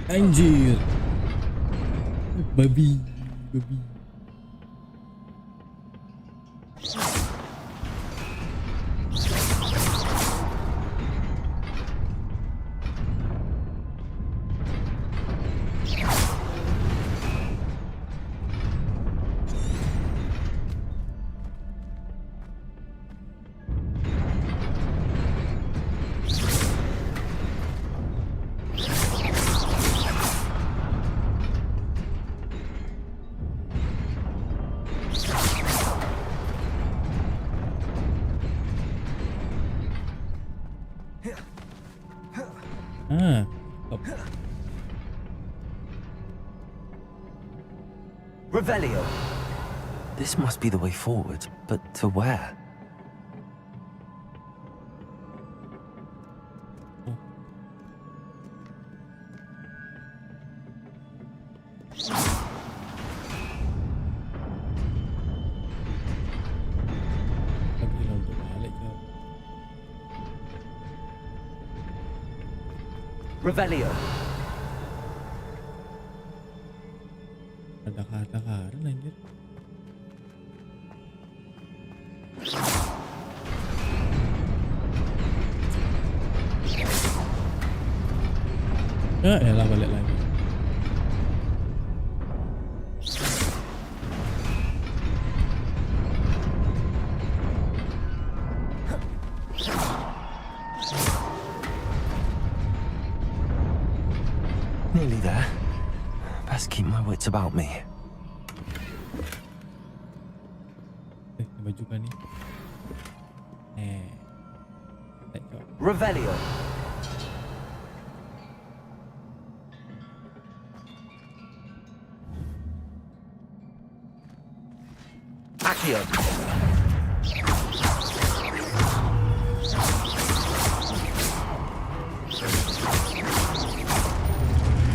Anjir. Babi. Revelio. This must be the way forward, but to where? Revelio. Ada kata-kata anjir. Ya elah balik lagi. Nearly there. Best keep my wits about me. Baju kan ni. Revelio. Accio.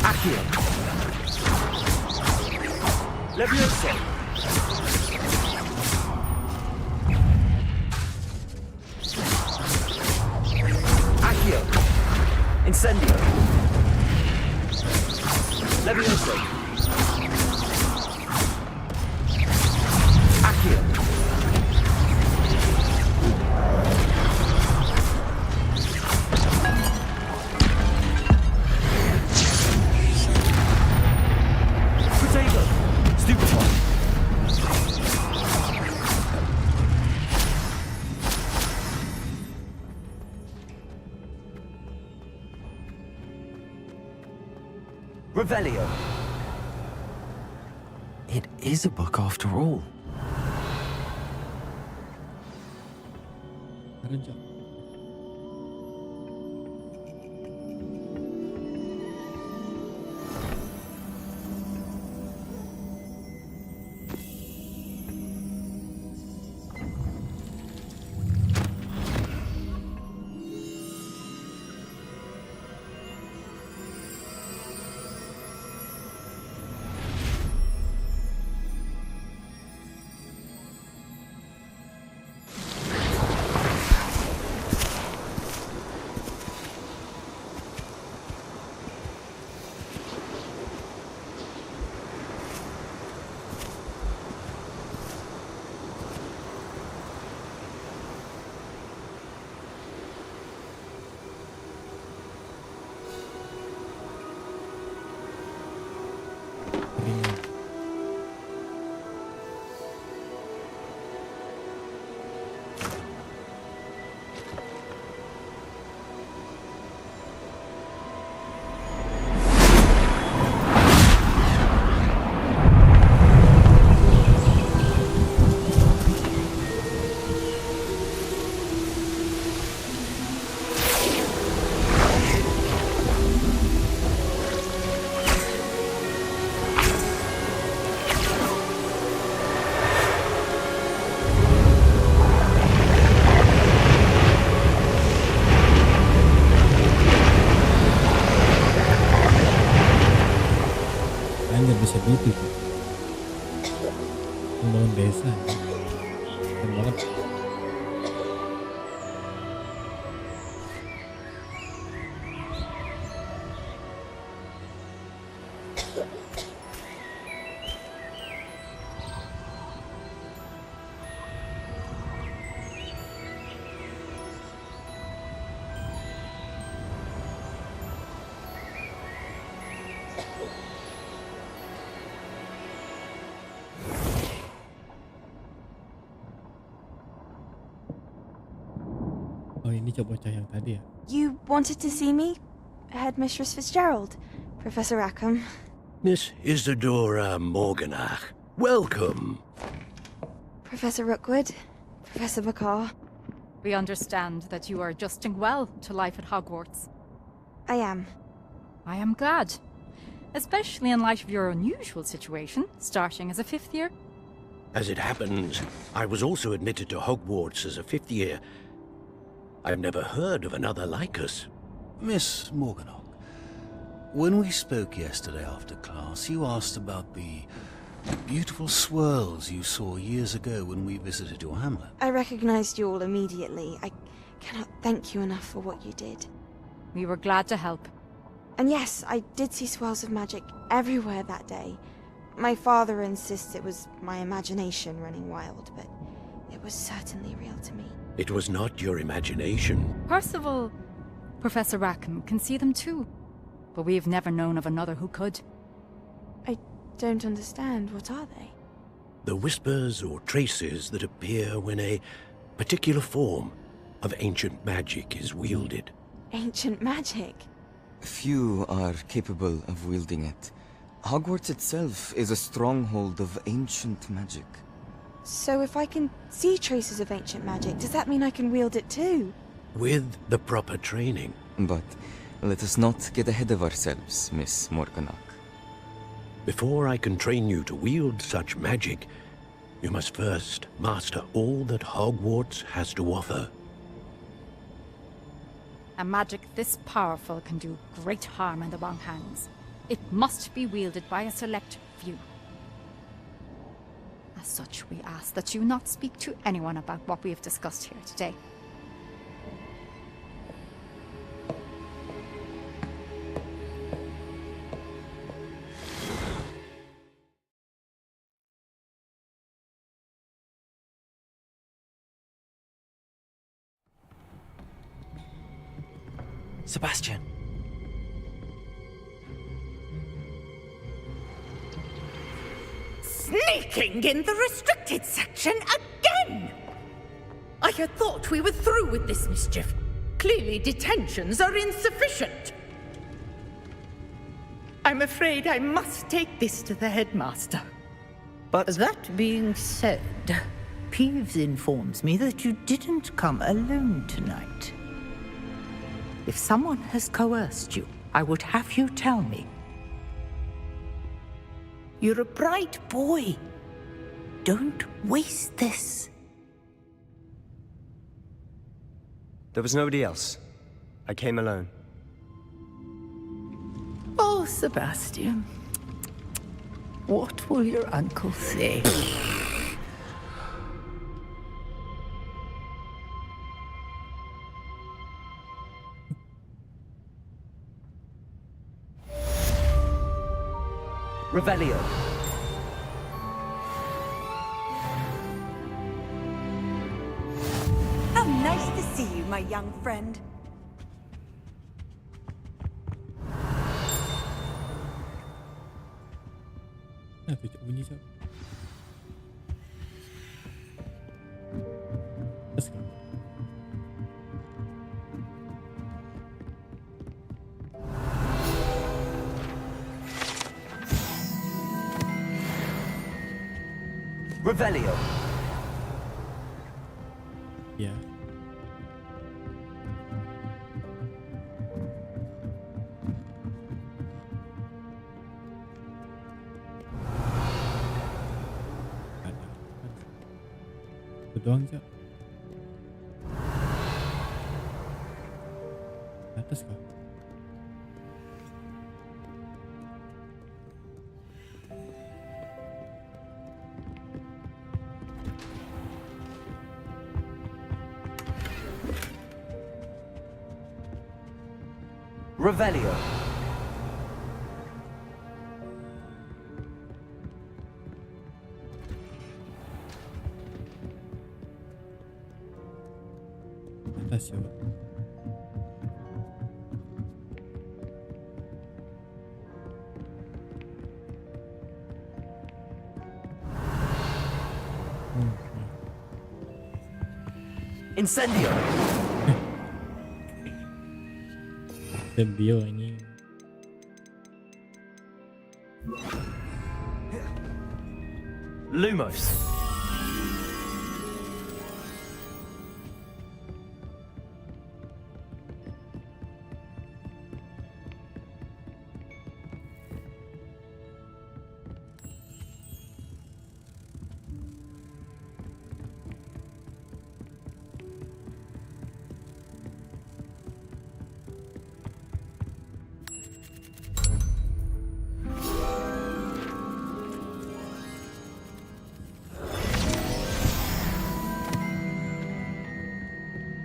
Accio. Levioso! Accio! Incendio! Levioso! Accio! Protego! Stupefy! Revelio. It is a book after all. Anjir bisa gitu. Membangun desa. Keren banget. Oh ini bocah yang tadi ya. You wanted to see me? Headmistress Fitzgerald, Professor Rackham. Miss Isadora Morganach, welcome. Professor Rookwood, Professor Bakar. We understand that you are adjusting well to life at Hogwarts. I am. I am glad. Especially in light of your unusual situation, starting as a 5th year. As it happens, I was also admitted to Hogwarts as a 5th year. I've never heard of another like us. Miss Morganach, when we spoke yesterday after class, you asked about the beautiful swirls you saw years ago when we visited your hamlet. I recognized you all immediately. I cannot thank you enough for what you did. We were glad to help. And yes, I did see swirls of magic everywhere that day. My father insists it was my imagination running wild, but it was certainly real to me. It was not your imagination. Percival, Professor Rackham can see them too. But we've never known of another who could. I don't understand. What are they? The whispers or traces that appear when a particular form of ancient magic is wielded. Ancient magic? Few are capable of wielding it. Hogwarts itself is a stronghold of ancient magic. So if I can see traces of ancient magic, does that mean I can wield it too? With the proper training. But let us not get ahead of ourselves, Miss Morganach. Before I can train you to wield such magic, you must first master all that Hogwarts has to offer. A magic this powerful can do great harm in the wrong hands. It must be wielded by a select few. As such, we ask that you not speak to anyone about what we have discussed here today. Sebastian. Sneaking in the restricted section again! I had thought we were through with this mischief. Clearly detentions are insufficient. I'm afraid I must take this to the headmaster. But that being said, Peeves informs me that you didn't come alone tonight. If someone has coerced you, I would have you tell me. You're a bright boy. Don't waste this. there was nobody else. I came alone. Oh, Sebastian. What will your uncle say? Revelio. How nice to see you, my young friend. Kejap bunyi jap. Let's go. Revelio. Yeah. Doang je. Atas kah? Revelio. Atas je. Incendio. Bio ini. Lumos.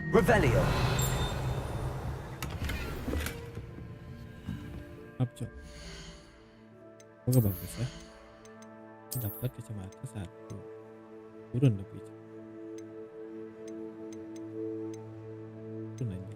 Revelio. Apa? Moga bagus ya. Dapat kacamata satu. Turun lebih. Turun aja.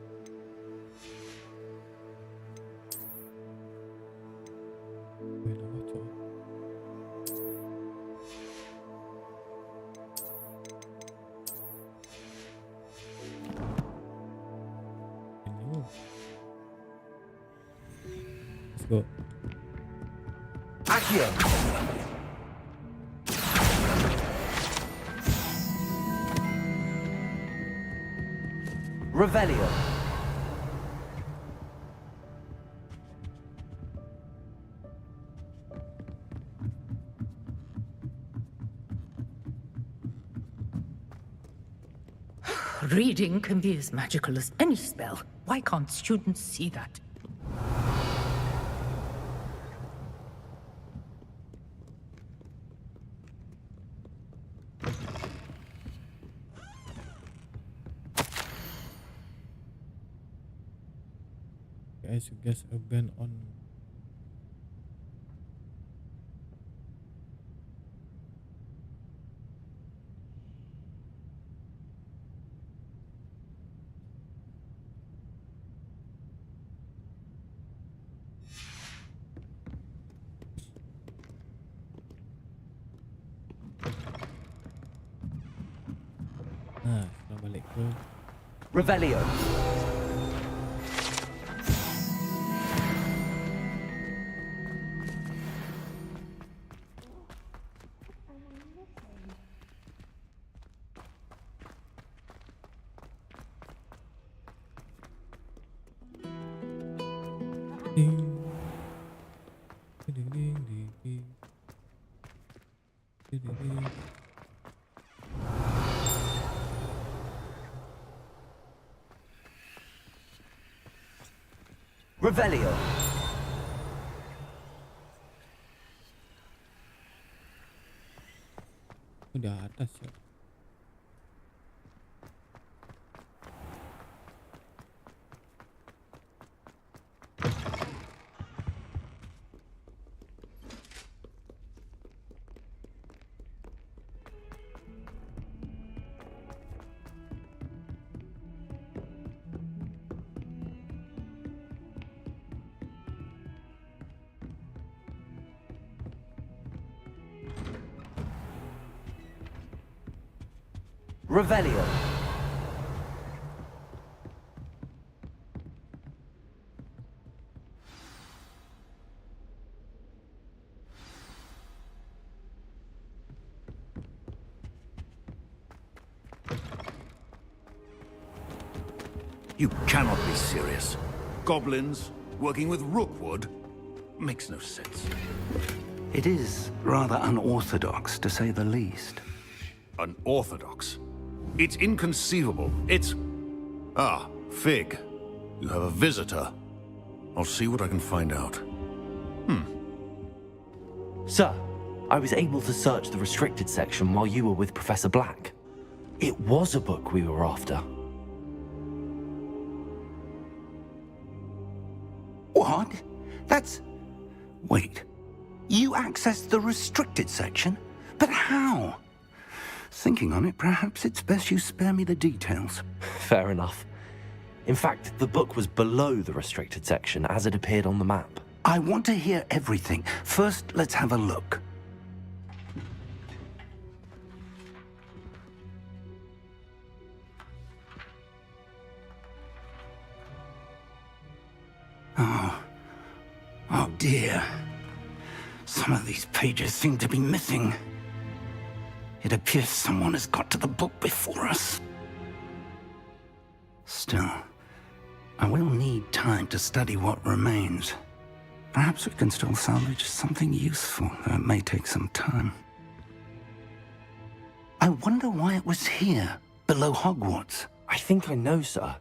Let's go. Accio. Revelio. Reading can be as magical as any spell. Why can't students see that? I suggest a ban on setelah balik ke Revelio. ding ding ding ding ding ding ding ding. Revelio. Udah atas ya. Revelio. You cannot be serious. Goblins working with Rookwood? Makes no sense. It is rather unorthodox, to say the least. Unorthodox? It's inconceivable. It's... Ah, Fig. You have a visitor. I'll see what I can find out. Sir, I was able to search the restricted section while you were with Professor Black. It was a book we were after. What? That's... Wait. You accessed the restricted section? But how? Thinking on it, perhaps it's best you spare me the details. Fair enough. In fact, the book was below the restricted section as it appeared on the map. I want to hear everything. First, let's have a look. Oh dear. Some of these pages seem to be missing. It appears someone has got to the book before us. Still, I will need time to study what remains. Perhaps we can still salvage something useful, though it may take some time. I wonder why it was here, below Hogwarts. I think I know, sir.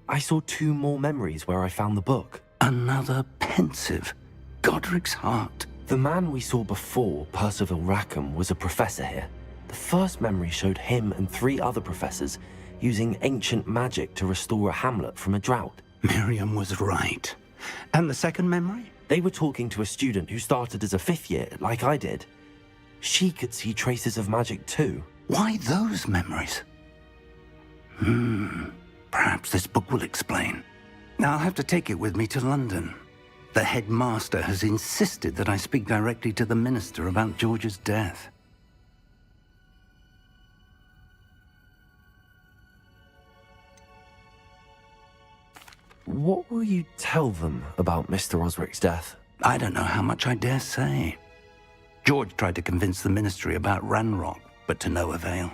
I saw 2 more memories where I found the book. Another pensive. Godric's heart. The man we saw before, Percival Rackham, was a professor here. The first memory showed him and 3 other professors using ancient magic to restore a hamlet from a drought. Miriam was right. And the second memory? They were talking to a student who started as a 5th year, like I did. She could see traces of magic too. Why those memories? Perhaps this book will explain. Now I'll have to take it with me to London. The headmaster has insisted that I speak directly to the minister about George's death. What will you tell them about Mr. Osric's death? I don't know how much I dare say. George tried to convince the ministry about Ranrock, but to no avail.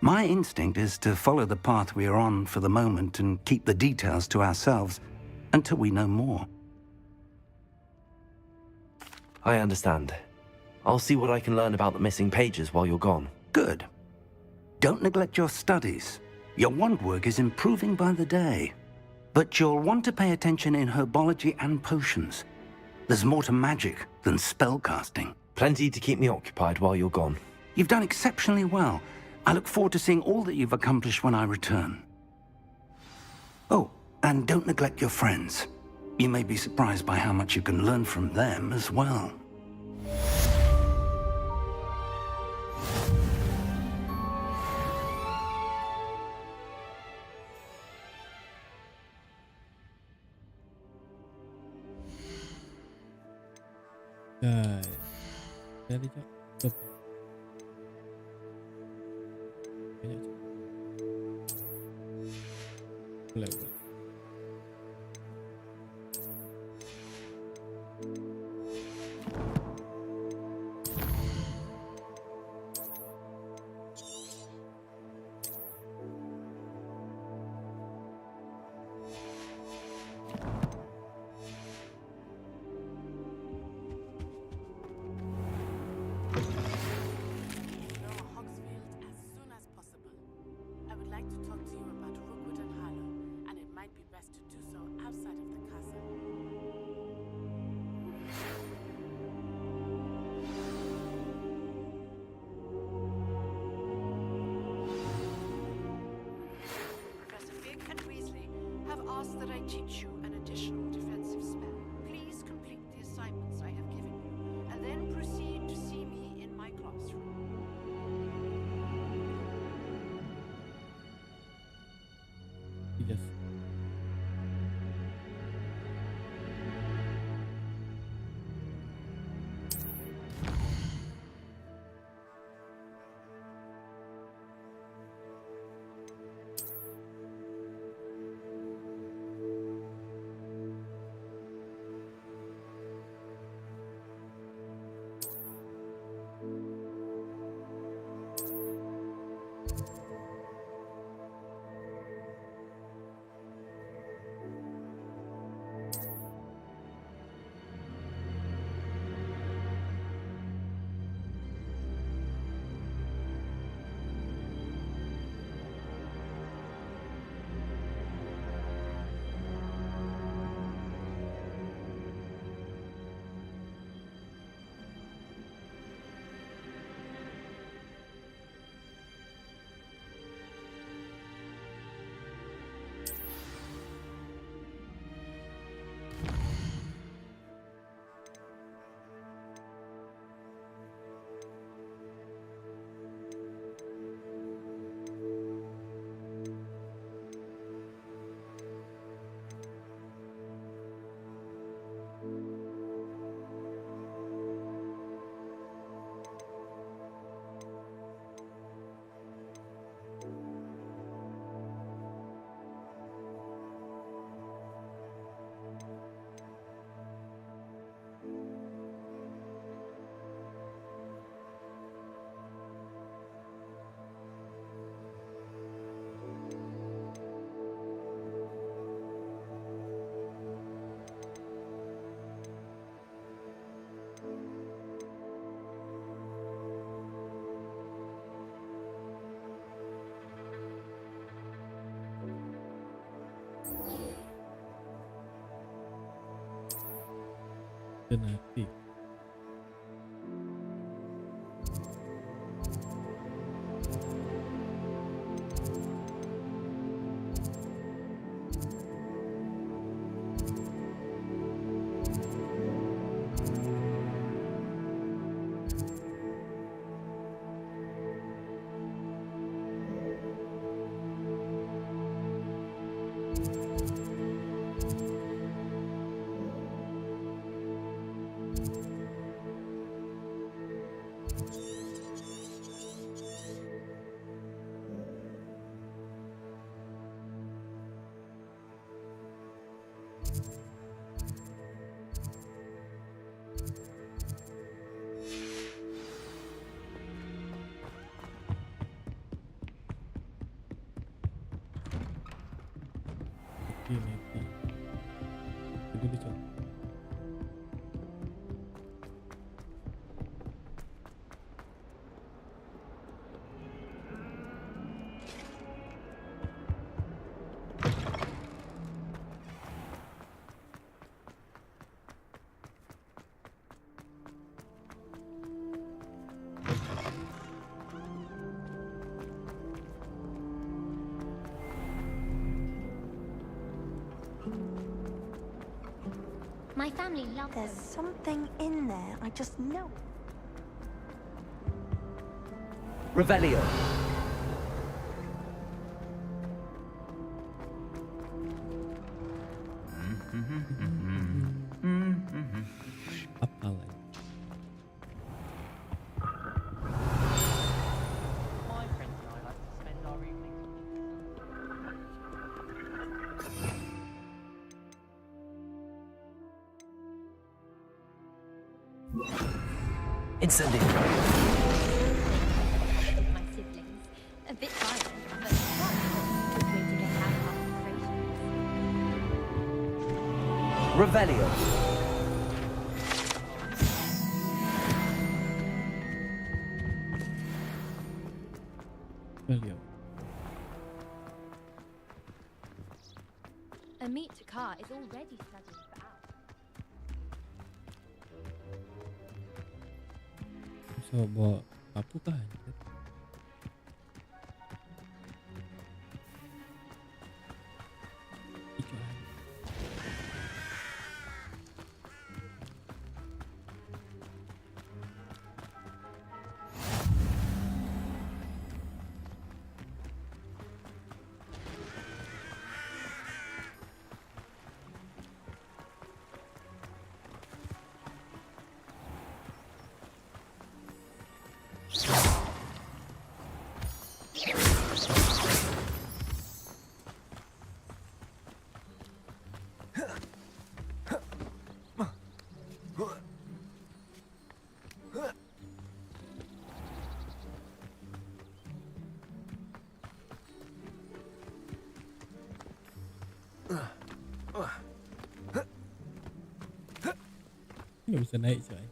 My instinct is to follow the path we are on for the moment and keep the details to ourselves until we know more. I understand. I'll see what I can learn about the missing pages while you're gone. Good. Don't neglect your studies. Your wand work is improving by the day. But you'll want to pay attention in herbology and potions. There's more to magic than spellcasting. Plenty to keep me occupied while you're gone. You've done exceptionally well. I look forward to seeing all that you've accomplished when I return. Oh, and don't neglect your friends. You may be surprised by how much you can learn from them as well. Guys, dari jap. Stop. Banyak jap. Boleh. That I teach you an additional defensive spell. Please complete the assignments I have given you, and then proceed to see me in my classroom. Yes. Nanti. Nanti. Jadi dicok. My family loves There's something in there. I just know. Revelio. Apa lagi? My friends and I like to spend our evenings. Incendio. my siblings. A bit violent, but that's a good way to get out of frustrations. Revelio. Revelio. A meet to car is already studying for hours. So bawa apa kah? Nggak bisa naik coy.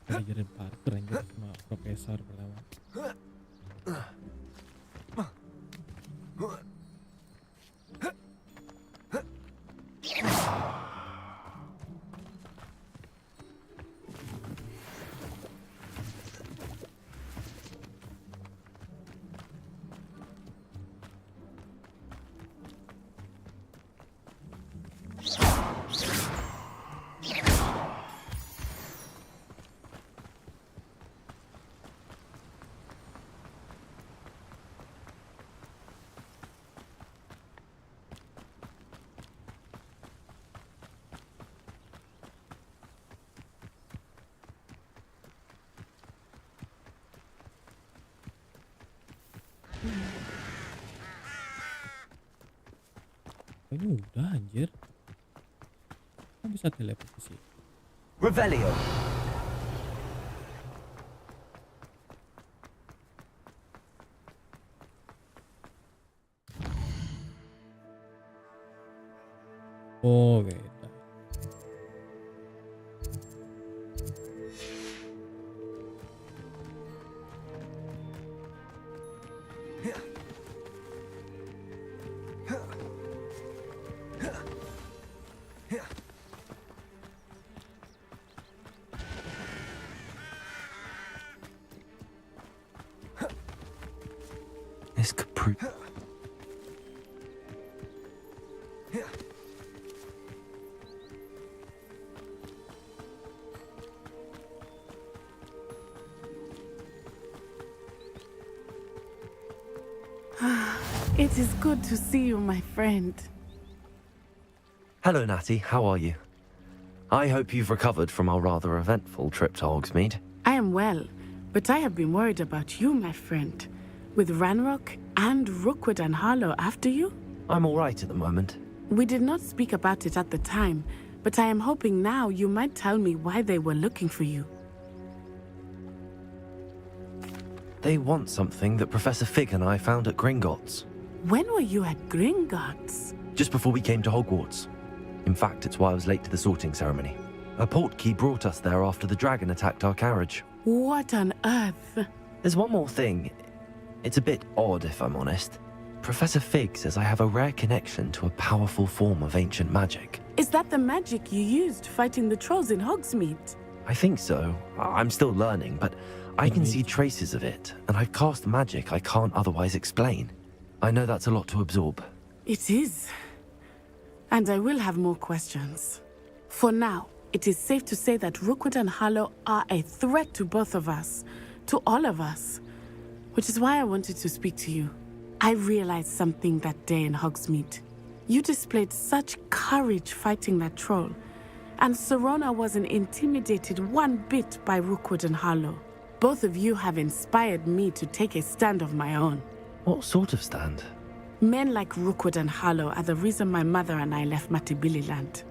Pelajaran parkour anjir sama profesor pertama. Ini udah anjir. Kok bisa teleport ke sini? Revelio. Oh, beda. This could prove. It is good to see you, my friend. Hello, Natty. How are you? I hope you've recovered from our rather eventful trip to Hogsmeade. I am well, but I have been worried about you, my friend. With Ranrock and Rookwood and Harlow after you? I'm all right at the moment. We did not speak about it at the time, but I am hoping now you might tell me why they were looking for you. They want something that Professor Fig and I found at Gringotts. When were you at Gringotts? Just before we came to Hogwarts. In fact, it's why I was late to the sorting ceremony. A portkey brought us there after the dragon attacked our carriage. What on earth? There's one more thing. It's a bit odd, if I'm honest. Professor Fig says I have a rare connection to a powerful form of ancient magic. Is that the magic you used fighting the trolls in Hogsmeade? I think so. I'm still learning, but I can see traces of it, and I've cast magic I can't otherwise explain. I know that's a lot to absorb. It is. And I will have more questions. For now, it is safe to say that Rookwood and Harlow are a threat to both of us, to all of us. Which is why I wanted to speak to you. I realized something that day in Hogsmeade. You displayed such courage fighting that troll, and Serona wasn't intimidated one bit by Rookwood and Harlow. Both of you have inspired me to take a stand of my own. What sort of stand? Men like Rookwood and Harlow are the reason my mother and I left Matibili land.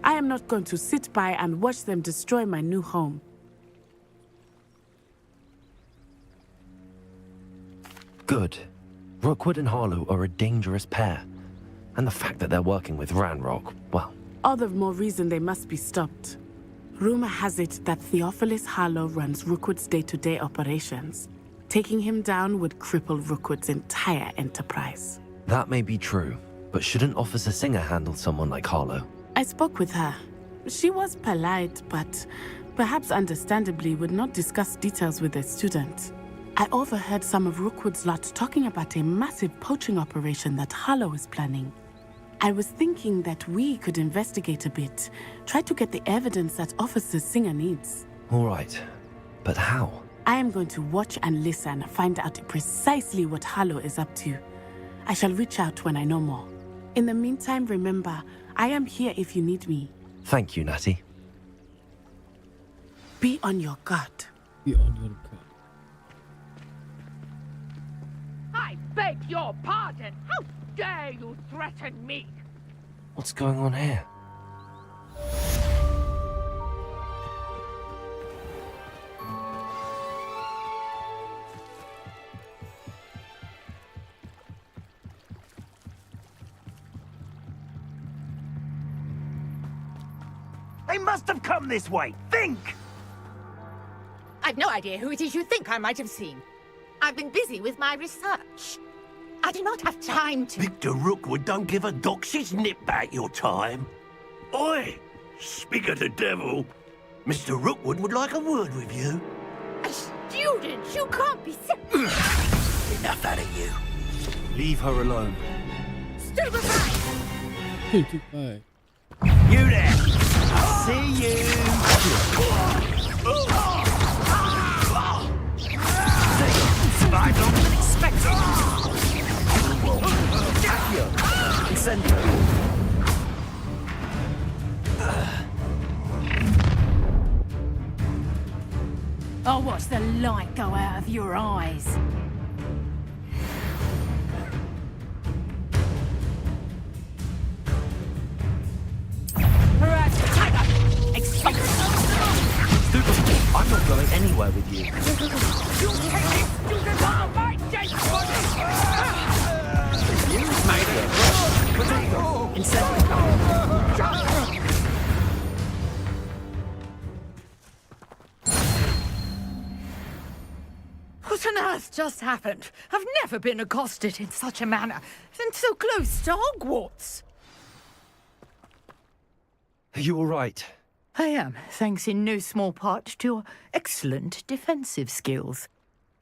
I am not going to sit by and watch them destroy my new home. Good. Rookwood and Harlow are a dangerous pair. And the fact that they're working with Ranrock, well... All the more reason they must be stopped. Rumor has it that Theophilus Harlow runs Rookwood's day-to-day operations. Taking him down would cripple Rookwood's entire enterprise. That may be true, but shouldn't Officer Singer handle someone like Harlow? I spoke with her. She was polite, but perhaps understandably would not discuss details with a student. I overheard some of Rookwood's lot talking about a massive poaching operation that Harlow is planning. I was thinking that we could investigate a bit, try to get the evidence that Officer Singer needs. All right, but how? I am going to watch and listen, find out precisely what Harlow is up to. I shall reach out when I know more. In the meantime, remember, I am here if you need me. Thank you, Natty. Be on your guard. Be on your guard. I beg your pardon. How dare you threaten me? What's going on here? They must have come this way. Think! I've no idea who it is you think I might have seen. I've been busy with my research. I do not have time to... Victor Rookwood don't give a doxy's nip back your time. Oi! Speak of the devil. Mr. Rookwood would like a word with you. A student? You can't be Enough out of you. Leave her alone. Stupefy! Stupefy. You there! See you! Survived longer than expected! I'll watch the light go out of your eyes. I'm not going anywhere with you. You take this student out of my dead body! You've made it. What on earth just happened? I've never been accosted in such a manner, and so close to Hogwarts. Are you all right? I am, thanks in no small part to your excellent defensive skills.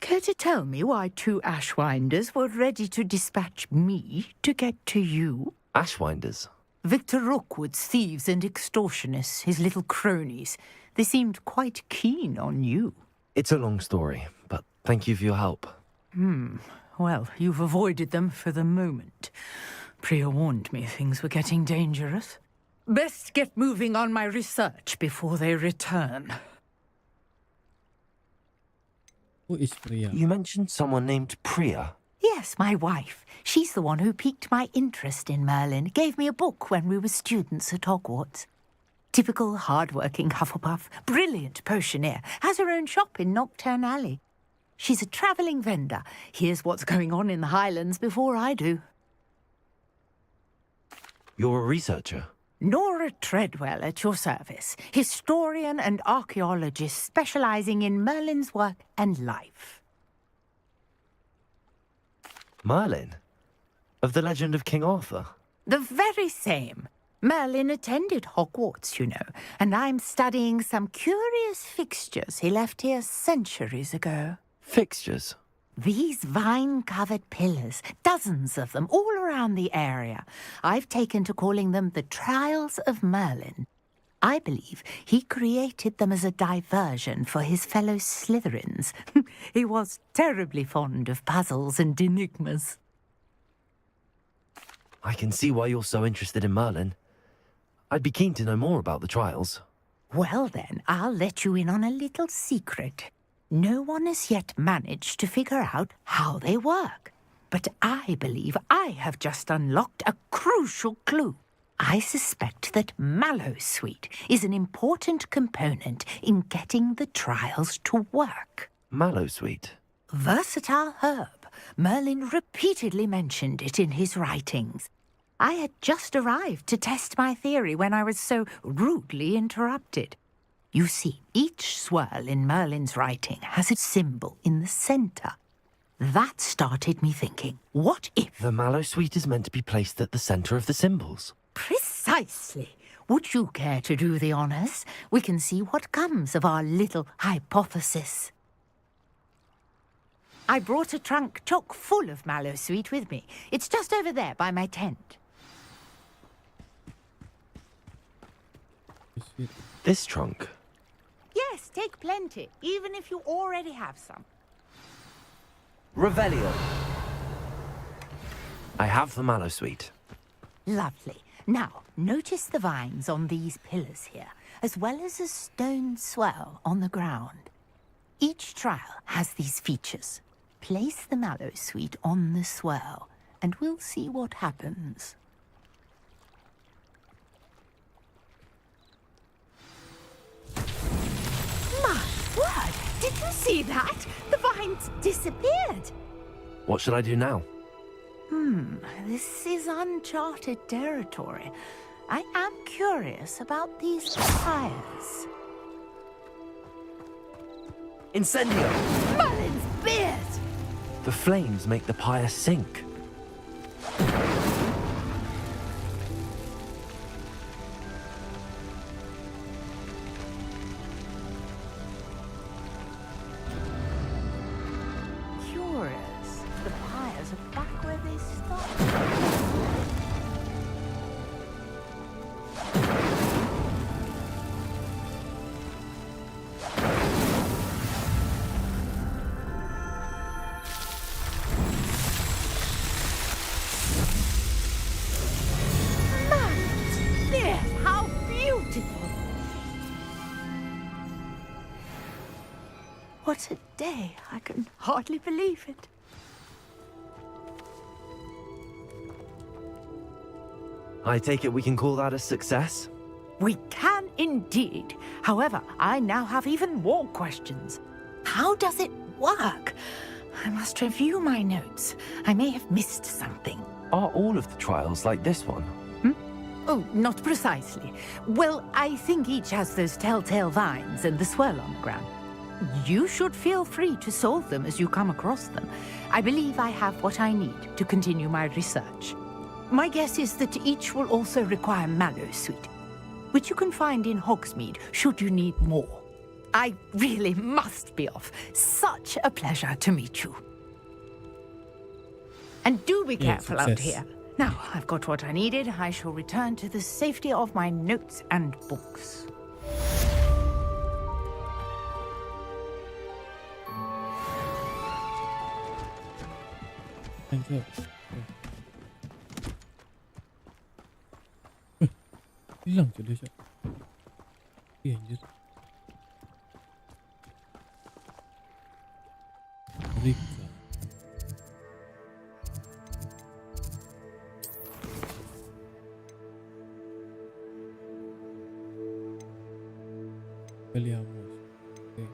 Care to tell me why two Ashwinders were ready to dispatch me to get to you? Ashwinders? Victor Rookwood's thieves and extortionists, his little cronies. They seemed quite keen on you. It's a long story, but thank you for your help. Well, you've avoided them for the moment. Priya warned me things were getting dangerous. Best get moving on my research before they return. Who is Priya? You mentioned someone named Priya. Yes, my wife. She's the one who piqued my interest in Merlin. Gave me a book when we were students at Hogwarts. Typical hard-working Hufflepuff. Brilliant potioneer. Has her own shop in Nocturne Alley. She's a travelling vendor. Hears what's going on in the Highlands before I do. You're a researcher? Nora Treadwell at your service. Historian and archaeologist specialising in Merlin's work and life. Merlin? Of the legend of King Arthur? The very same. Merlin attended Hogwarts, you know, and I'm studying some curious fixtures he left here centuries ago. Fixtures? These vine-covered pillars, dozens of them, all around the area. I've taken to calling them the Trials of Merlin. I believe he created them as a diversion for his fellow Slytherins. He was terribly fond of puzzles and enigmas. I can see why you're so interested in Merlin. I'd be keen to know more about the trials. Well then, I'll let you in on a little secret. No one has yet managed to figure out how they work. But I believe I have just unlocked a crucial clue. I suspect that Mallowsweet is an important component in getting the trials to work. Mallowsweet? Versatile herb. Merlin repeatedly mentioned it in his writings. I had just arrived to test my theory when I was so rudely interrupted. You see, each swirl in Merlin's writing has a symbol in the centre. That started me thinking, what if... The Mallowsweet is meant to be placed at the centre of the symbols. Precisely. Would you care to do the honours? We can see what comes of our little hypothesis. I brought a trunk chock full of Mallowsweet with me. It's just over there by my tent. This trunk? Yes, take plenty, even if you already have some. Revelio. I have the Mallowsweet. Lovely. Now, notice the vines on these pillars here, as well as a stone swell on the ground. Each trial has these features. Place the Mallowsweet on the swell, and we'll see what happens. My word! Did you see that? The vines disappeared! What should I do now? This is uncharted territory. I am curious about these fires. Incendio! Merlin's beard! The flames make the pyre sink. Curious. The pyres are back where they stopped. How beautiful! What a day! I can hardly believe it. I take it we can call that a success? We can indeed. However, I now have even more questions. How does it work? I must review my notes. I may have missed something. Are all of the trials like this one? Oh, not precisely. Well, I think each has those telltale vines and the swirl on the ground. You should feel free to solve them as you come across them. I believe I have what I need to continue my research. My guess is that each will also require Mallowsweet, which you can find in Hogsmeade should you need more. I really must be off. Such a pleasure to meet you. And do be careful out here. Now, I've got what I needed. I shall return to the safety of my notes and books. Thank you. Hilang je dia, Syed. Anjir. Rika. Peleamos. Okay.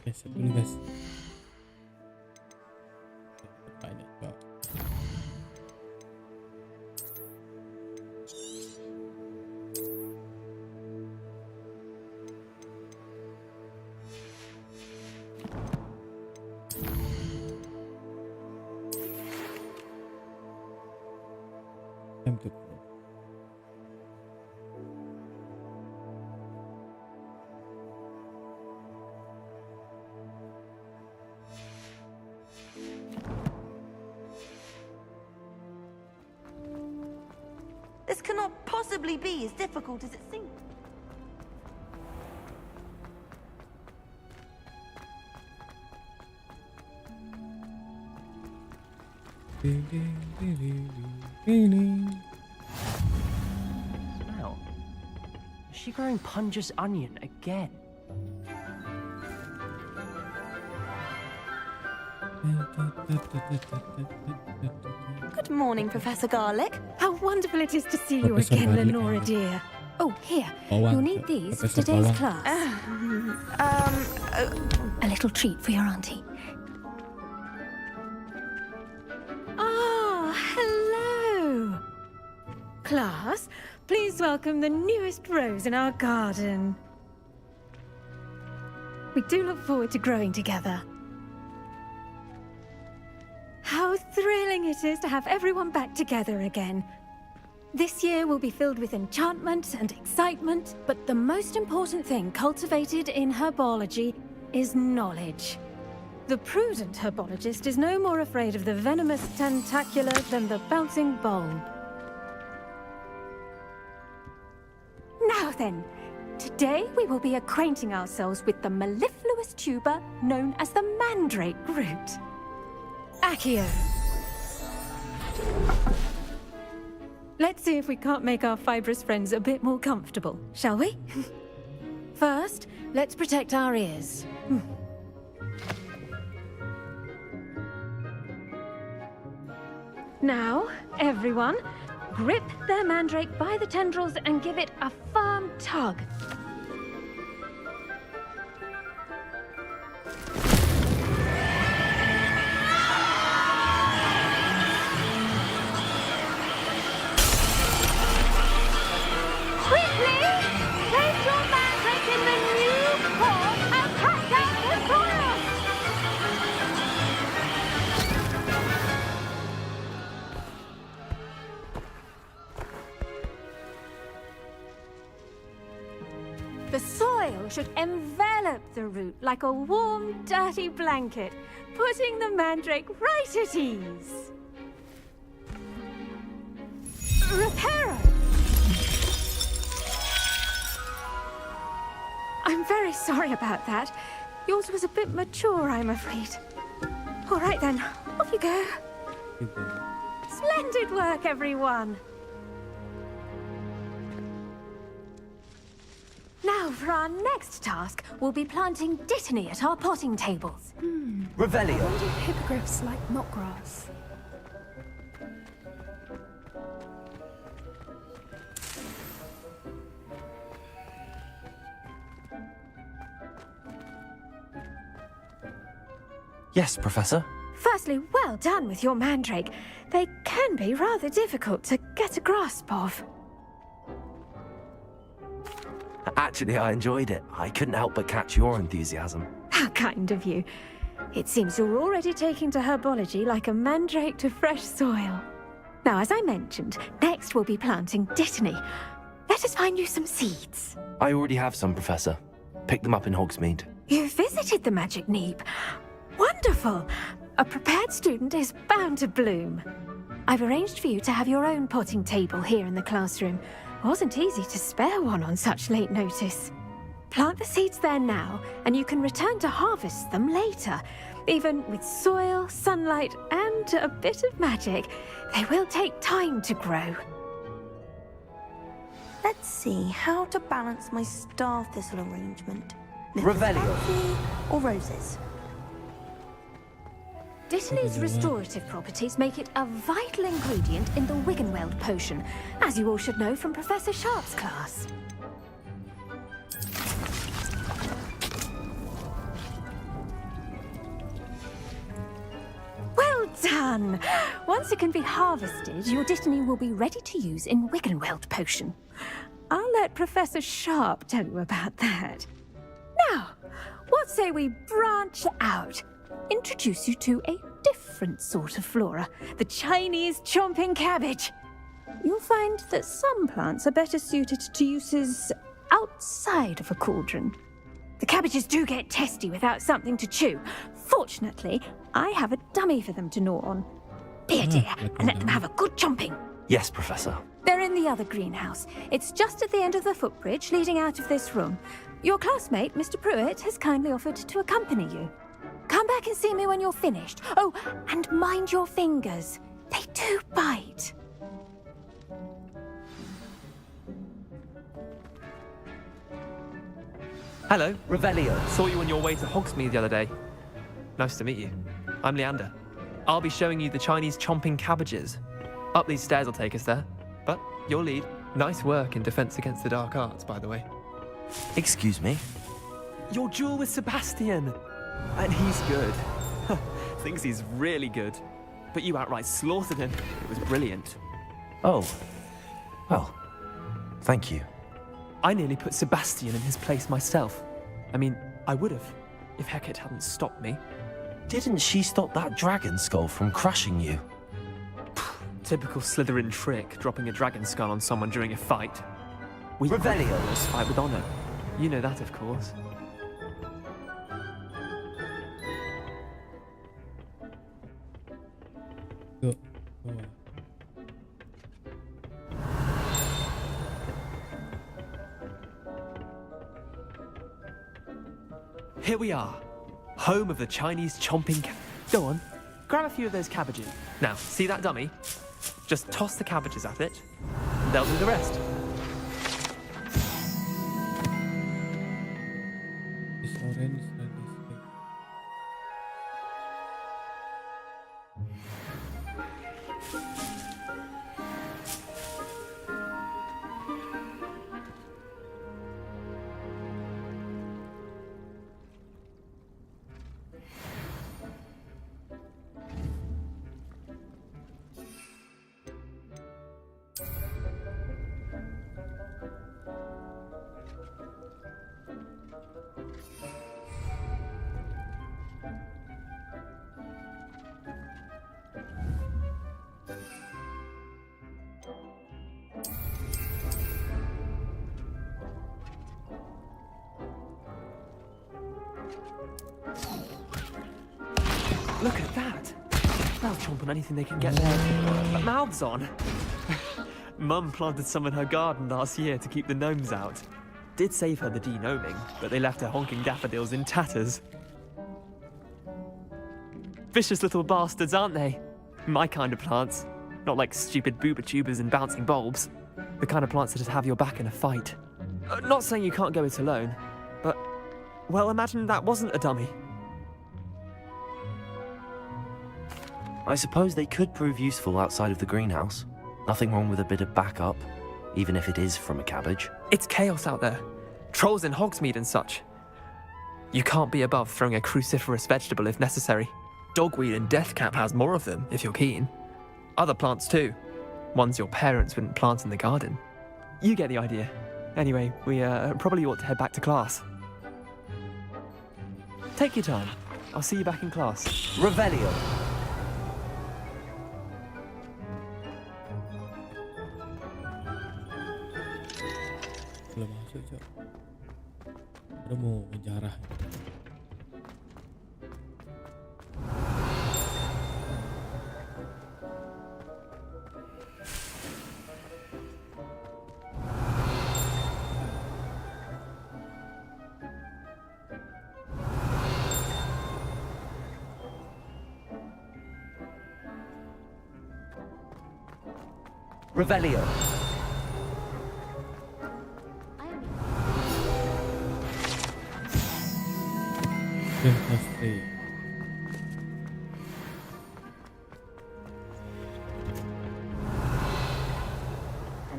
Satu ni guys. Banyak kau. Time to go. This cannot possibly be as difficult as it seems. Smell. Is she growing Punja's onion again? Good morning, Professor Garlic. How wonderful it is to see you Professor again, Garlic. Lenora dear. Oh, here. Bawang, You'll need these for Professor today's Bawang. class. A little treat for your auntie. Ah, hello. Class, please welcome the newest rose in our garden. We do look forward to growing together. How thrilling it is to have everyone back together again. This year will be filled with enchantment and excitement, but the most important thing cultivated in herbology is knowledge. The prudent herbologist is no more afraid of the venomous tentacula than the bouncing bulb. Now then, today we will be acquainting ourselves with the mellifluous tuber known as the mandrake root. Accio. Let's see if we can't make our fibrous friends a bit more comfortable, shall we? First, let's protect our ears. Now, everyone, grip their mandrake by the tendrils and give it a firm tug. Quickly! Place your mandrake in the new pot and cut down the soil! The soil should envelop the root like a warm, dirty blanket, putting the mandrake right at ease. Reparo! I'm very sorry about that. Yours was a bit mature, I'm afraid. All right then, off you go. Splendid work, everyone. Now, for our next task, we'll be planting dittany at our potting tables. Revelio. I wonder if hippogriffs like knot grass. Yes, Professor. Firstly, well done with your mandrake. They can be rather difficult to get a grasp of. Actually, I enjoyed it. I couldn't help but catch your enthusiasm. How kind of you. It seems you're already taking to herbology like a mandrake to fresh soil. Now, as I mentioned, next we'll be planting dittany. Let us find you some seeds. I already have some, Professor. Picked them up in Hogsmeade. You visited the Magic Neep. Wonderful! A prepared student is bound to bloom. I've arranged for you to have your own potting table here in the classroom. Wasn't easy to spare one on such late notice. Plant the seeds there now, and you can return to harvest them later. Even with soil, sunlight, and a bit of magic, they will take time to grow. Let's see how to balance my star thistle arrangement. Revelio. Or roses. Dittany's restorative properties make it a vital ingredient in the Wiggenweld potion, as you all should know from Professor Sharp's class. done. Once it can be harvested, your jikDE will be ready to use in Wiggenweld potion. I'll let Professor Sharp tell you about that. Now, what say we branch out? Introduce you to a different sort of flora, the Chinese chomping cabbage. You'll find that some plants are better suited to uses outside of a cauldron. The cabbages do get testy without something to chew. Fortunately, I have a dummy for them to gnaw on. Be a dear and let them have a good chomping. Yes, Professor. They're in the other greenhouse. It's just at the end of the footbridge leading out of this room. Your classmate, Mr. Pruitt, has kindly offered to accompany you. Come back and see me when you're finished. Oh, and mind your fingers. They do bite. Hello, Revelio. Saw you on your way to Hogsmeade the other day. Nice to meet you. I'm Leander. I'll be showing you the Chinese chomping cabbages. Up these stairs will take us there. But your lead. Nice work in Defense Against the Dark Arts, by the way. Excuse me? Your duel with Sebastian. And he's good. Thinks he's really good. But you outright slaughtered him. It was brilliant. Oh. Well, thank you. I nearly put Sebastian in his place myself. I mean, I would have, if Hecate hadn't stopped me. Didn't she stop that dragon skull from crushing you? Typical Slytherin trick, dropping a dragon skull on someone during a fight. We Revelio. Fight with honor. You know that, of course. Here we are, home of the Chinese chomping Go on, grab a few of those cabbages. Now, see that dummy? Just toss the cabbages at it, and they'll do the rest. This orange and this thing. Look at that. They'll chomp on anything they can get their mouths on. Mum planted some in her garden last year to keep the gnomes out. Did save her the de-gnoming, but they left her honking daffodils in tatters. Vicious little bastards, aren't they? My kind of plants. Not like stupid booba tubers and bouncing bulbs. The kind of plants that'd have your back in a fight. Not saying you can't go it alone, but, well, imagine that wasn't a dummy. I suppose they could prove useful outside of the greenhouse. Nothing wrong with a bit of backup, even if it is from a cabbage. It's chaos out there. Trolls in Hogsmeade and such. You can't be above throwing a cruciferous vegetable if necessary. Dogweed and deathcap has more of them, if you're keen. Other plants too. Ones your parents wouldn't plant in the garden. You get the idea. Anyway, we probably ought to head back to class. Take your time. I'll see you back in class. Revelio. Belum masuk, Cok. Udah mau menjarah. Revelio. And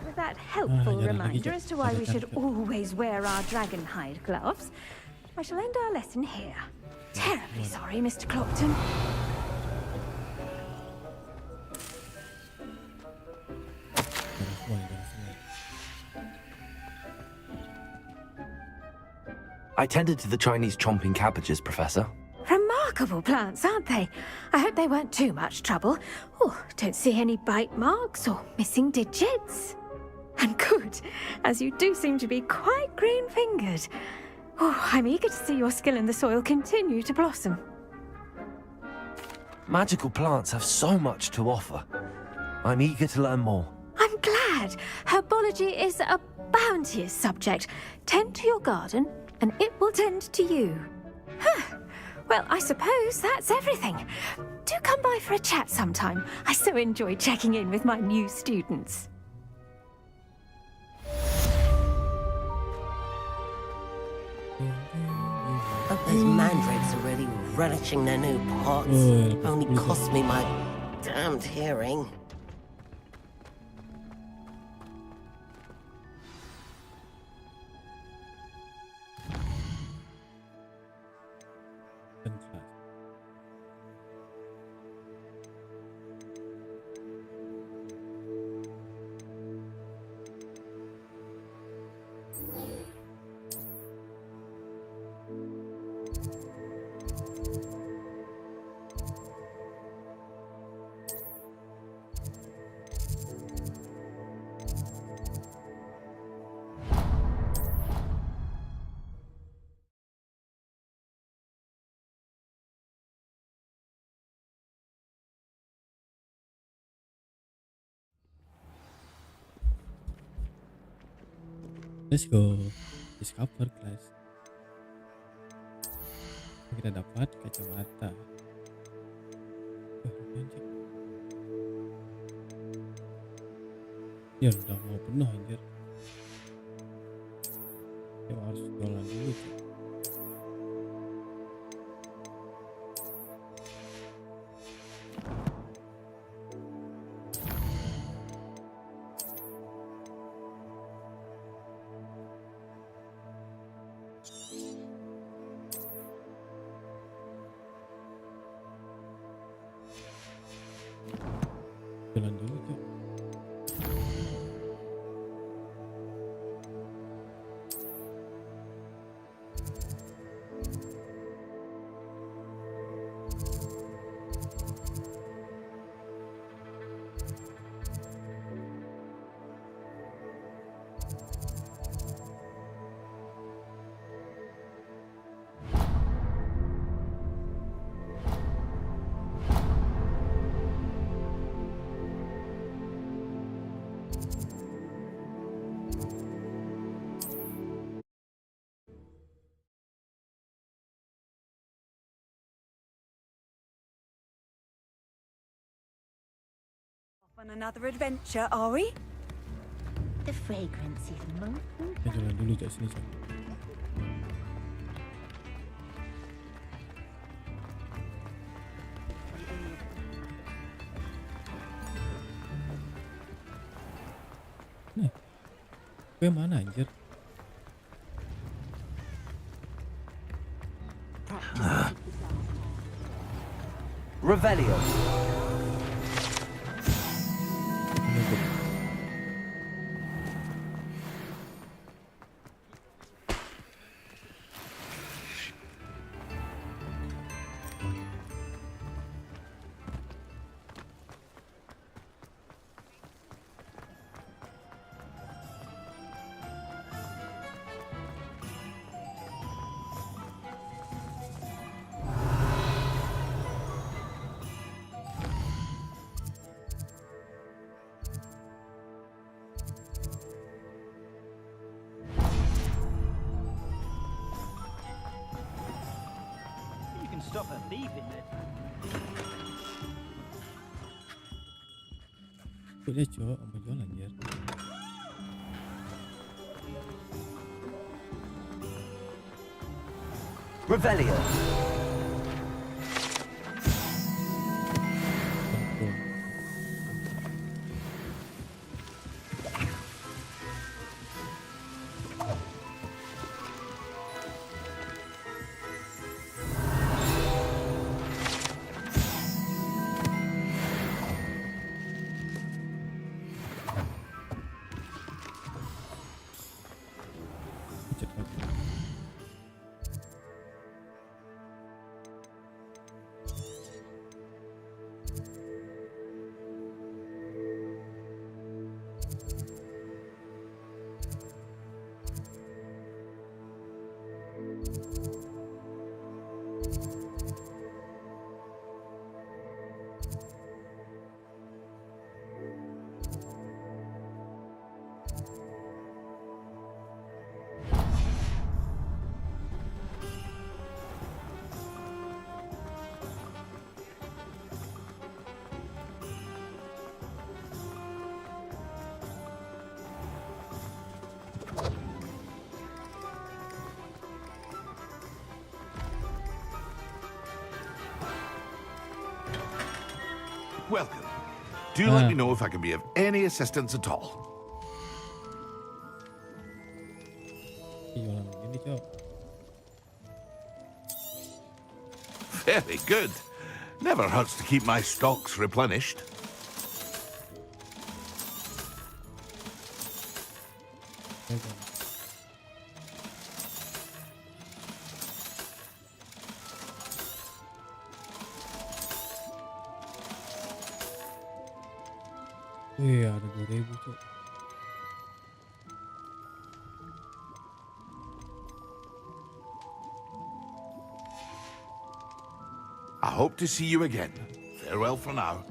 with that helpful reminder as to why we should always wear our dragon hide gloves, I shall end our lesson here. Terribly sorry, Mr. Clopton. tended to the Chinese chomping cabbages, Professor. Remarkable plants, aren't they? I hope they weren't too much trouble. Oh, don't see any bite marks or missing digits. And good, as you do seem to be quite green-fingered. Oh, I'm eager to see your skill in the soil continue to blossom. Magical plants have so much to offer. I'm eager to learn more. I'm glad. Herbology is a bounteous subject. Tend to your garden, and it will tend to you. Huh. Well, I suppose that's everything. Do come by for a chat sometime. I so enjoy checking in with my new students. Hope those mandrakes are really relishing their new pots. Only cost me my damned hearing. Let's go. Discover class. Kita dapat kacamata. Ya udah mau penuh anjir. Ya harus jualan dulu sih. Jalan dulu Cok. On another adventure, are we? The fragrance is most Kita jalan dulu Cok sini Cok. Nih. Gue mana anjir? Revelio. Stop her thieving then. Udah Cok, mau jualan anjir. Revelio. Welcome. Do let me know if I can be of any assistance at all. Very good. Never hurts to keep my stocks replenished. Wih, ada 2000 cok. I hope to see you again. Farewell for now.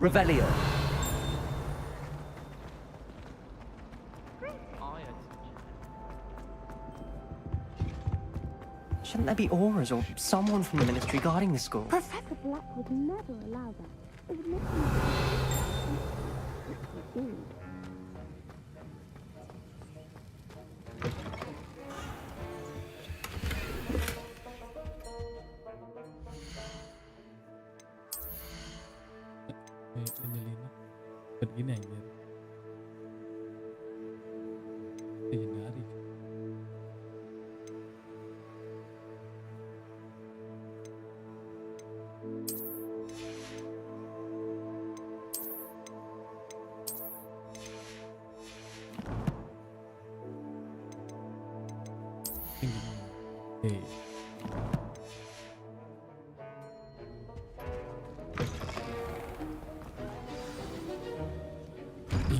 Revelio. Shouldn't there be auras or someone from the ministry guarding the school? Professor Black would never allow that. It would make me... Begini aja. Hindari.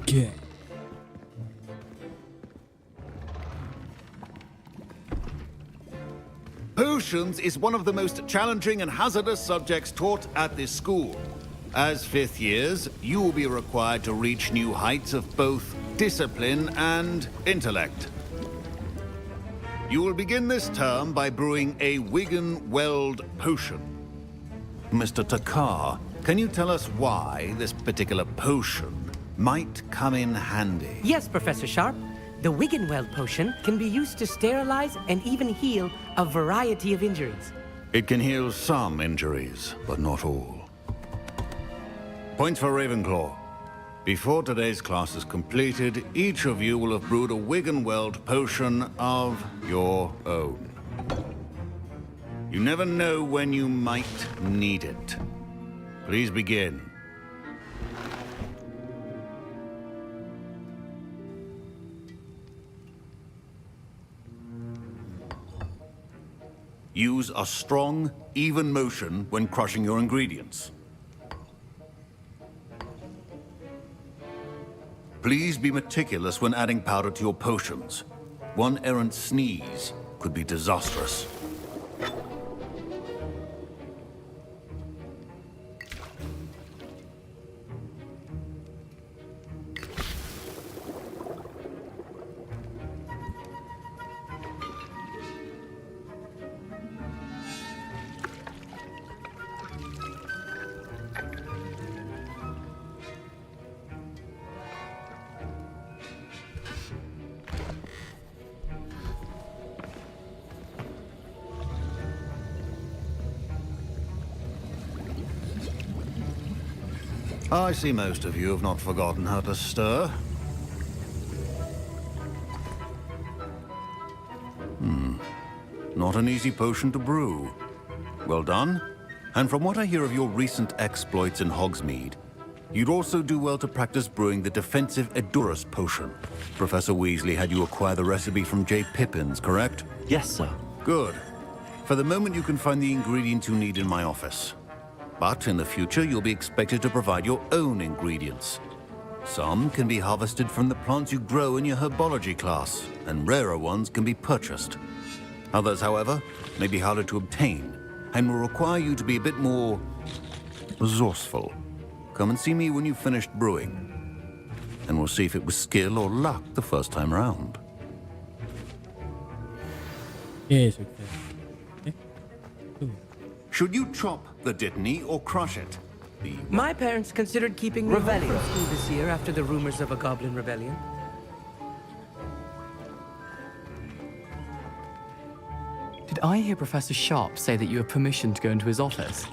Okay. Potions is one of the most challenging and hazardous subjects taught at this school. As fifth years, you will be required to reach new heights of both discipline and intellect. You will begin this term by brewing a Wigan-Weld potion. Mr. Takar, can you tell us why this particular potion might come in handy? Yes, Professor Sharp. The Wigan-Weld potion can be used to sterilize and even heal a variety of injuries. It can heal some injuries, but not all. Point for Ravenclaw. Before today's class is completed, each of you will have brewed a Wigan-Weld potion of your own. You never know when you might need it. Please begin. Use a strong, even motion when crushing your ingredients. Please be meticulous when adding powder to your potions. One errant sneeze could be disastrous. I see most of you have not forgotten how to stir. Not an easy potion to brew. Well done. And from what I hear of your recent exploits in Hogsmeade, you'd also do well to practice brewing the defensive Edurus potion. Professor Weasley had you acquire the recipe from J. Pippins, correct? Yes, sir. Good. For the moment, you can find the ingredients you need in my office. But in the future, you'll be expected to provide your own ingredients. Some can be harvested from the plants you grow in your herbology class, and rarer ones can be purchased. Others, however, may be harder to obtain, and will require you to be a bit more resourceful. Come and see me when you've finished brewing, and we'll see if it was skill or luck the first time round. Yes, okay. Should you chop the jikDE or crush it? My parents considered keeping me home from school this year after the rumors of a goblin rebellion. Did I hear Professor Sharp say that you have permission to go into his office?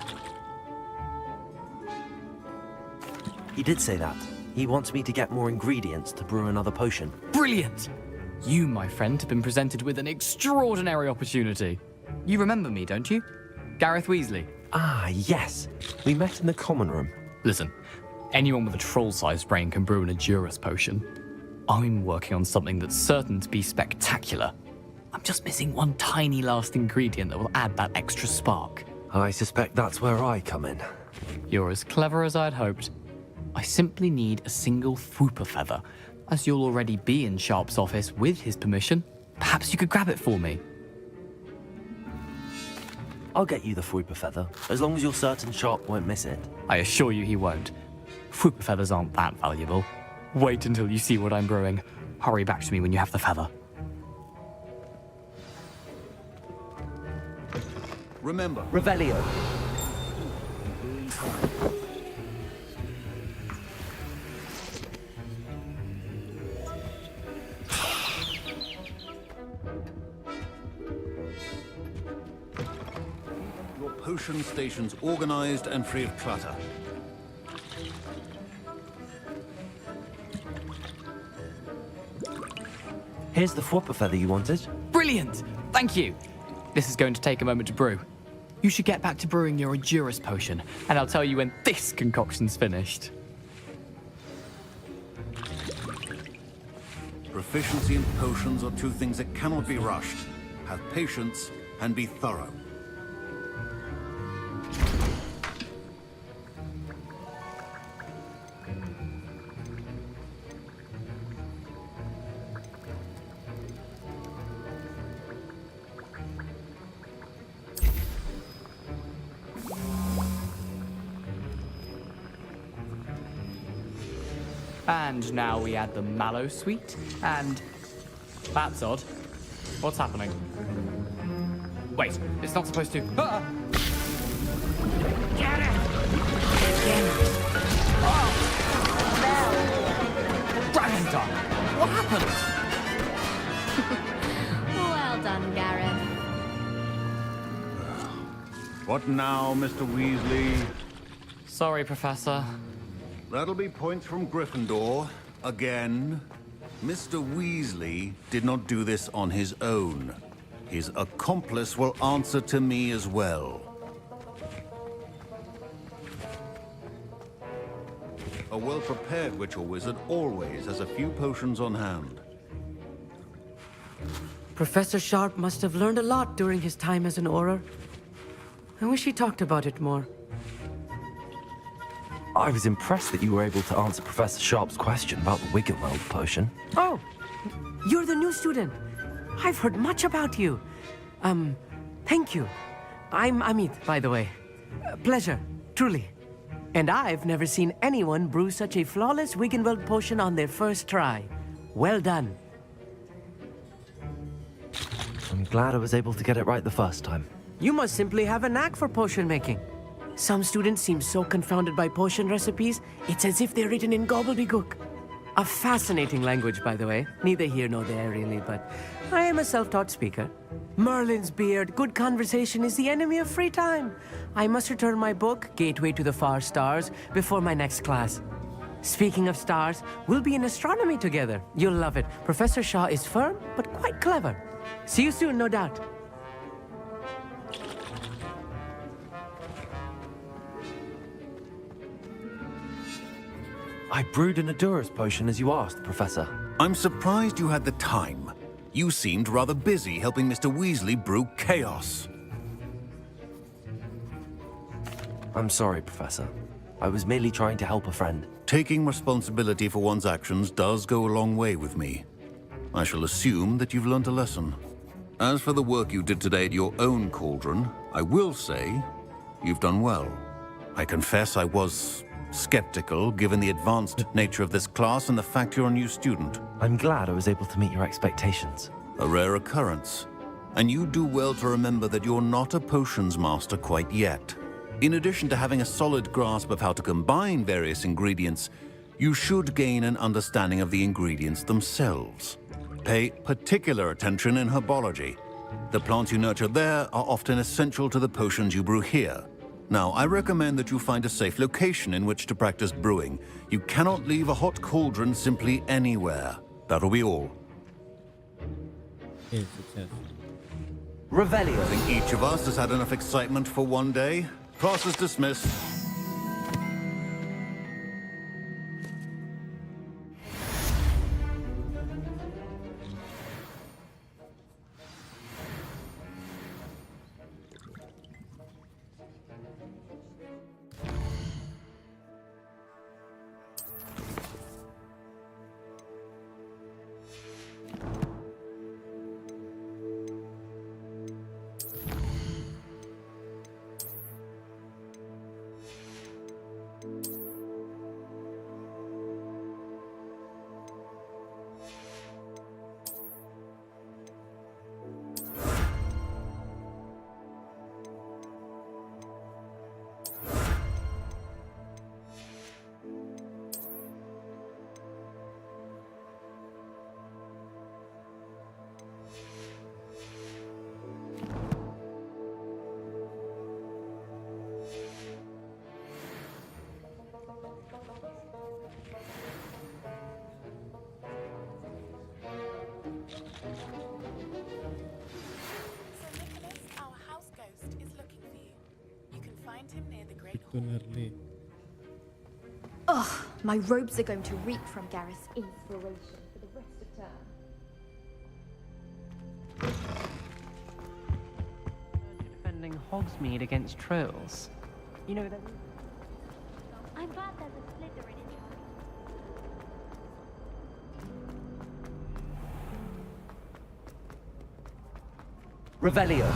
He did say that. He wants me to get more ingredients to brew another potion. Brilliant! You, my friend, have been presented with an extraordinary opportunity. You remember me, don't you? Gareth Weasley. Ah, yes. We met in the common room. Listen, anyone with a troll-sized brain can brew an Adurus potion. I'm working on something that's certain to be spectacular. I'm just missing one tiny last ingredient that will add that extra spark. I suspect that's where I come in. You're as clever as I'd hoped. I simply need a single Fwooper feather. As you'll already be in Sharp's office with his permission, perhaps you could grab it for me. I'll get you the Fwooper feather, as long as you're certain Sharp won't miss it. I assure you he won't. Fwooper feathers aren't that valuable. Wait until you see what I'm brewing. Hurry back to me when you have the feather. Remember, Revelio. potion stations organized and free of clutter. Here's the Fwooper feather you wanted. Brilliant! Thank you! This is going to take a moment to brew. You should get back to brewing your Adurus potion, and I'll tell you when this concoction's finished. Proficiency in potions are two things that cannot be rushed. Have patience and be thorough. And now we add the mallow sweet, and... That's odd. What's happening? Wait, it's not supposed to... Ah! Get it! Oh! Dragon Dog! What happened? Well done, Gareth. What now, Mr. Weasley? Sorry, Professor. That'll be points from Gryffindor. Again. Mr. Weasley did not do this on his own. His accomplice will answer to me as well. A well-prepared witch or wizard always has a few potions on hand. Professor Sharp must have learned a lot during his time as an Auror. I wish he talked about it more. I was impressed that you were able to answer Professor Sharp's question about the Wiggenweld potion. Oh, you're the new student. I've heard much about you. Thank you. I'm Amit, by the way. Pleasure, truly. And I've never seen anyone brew such a flawless Wiggenweld potion on their first try. Well done. I'm glad I was able to get it right the first time. You must simply have a knack for potion making. Some students seem so confounded by potion recipes, it's as if they're written in gobbledygook. A fascinating language, by the way. Neither here nor there, really, but I am a self-taught speaker. Merlin's beard, good conversation is the enemy of free time. I must return my book, Gateway to the Far Stars, before my next class. Speaking of stars, we'll be in astronomy together. You'll love it. Professor Shaw is firm, but quite clever. See you soon, no doubt. I brewed an Adurus potion as you asked, Professor. I'm surprised you had the time. You seemed rather busy helping Mr. Weasley brew chaos. I'm sorry, Professor. I was merely trying to help a friend. Taking responsibility for one's actions does go a long way with me. I shall assume that you've learnt a lesson. As for the work you did today at your own cauldron, I will say you've done well. I confess I was skeptical, given the advanced nature of this class and the fact you're a new student. I'm glad I was able to meet your expectations. A rare occurrence. And you do well to remember that you're not a potions master quite yet. In addition to having a solid grasp of how to combine various ingredients, you should gain an understanding of the ingredients themselves. Pay particular attention in herbology. The plants you nurture there are often essential to the potions you brew here. Now, I recommend that you find a safe location in which to practice brewing. You cannot leave a hot cauldron simply anywhere. That'll be all. Okay, success. Revelio. I think each of us has had enough excitement for one day. Class is dismissed. Ugh, my robes are going to reek from Gareth's inspiration for the rest of term. Defending Hogsmeade against trolls. You know that. I'm glad there's a Slytherin in charge. Revelio.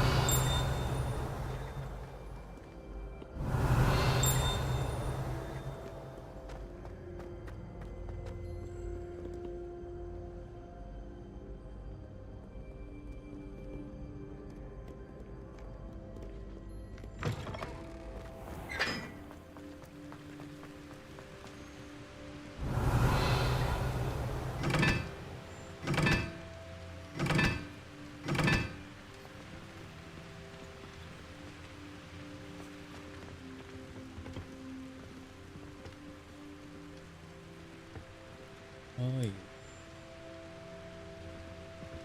Oh, yeah.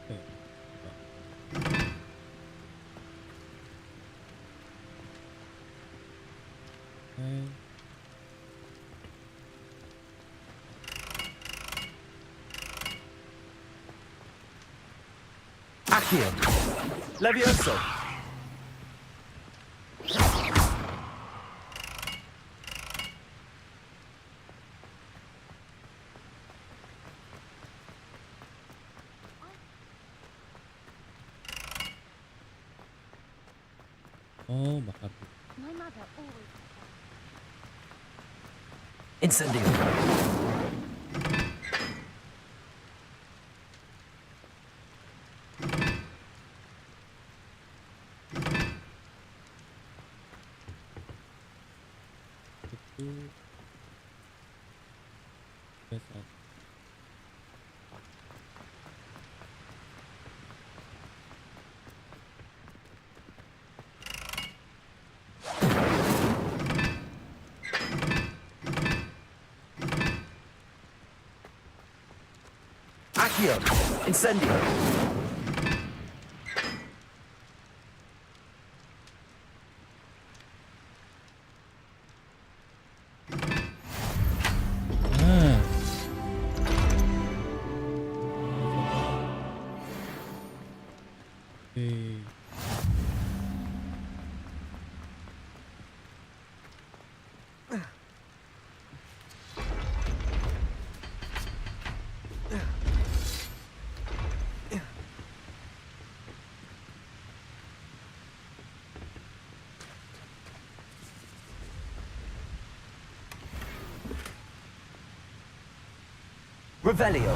Okay. And Accio. Levioso. oh, bakar. My mother always. Incendio. Itu besar. Accio. Incendio. Ah. Okay. Revelio.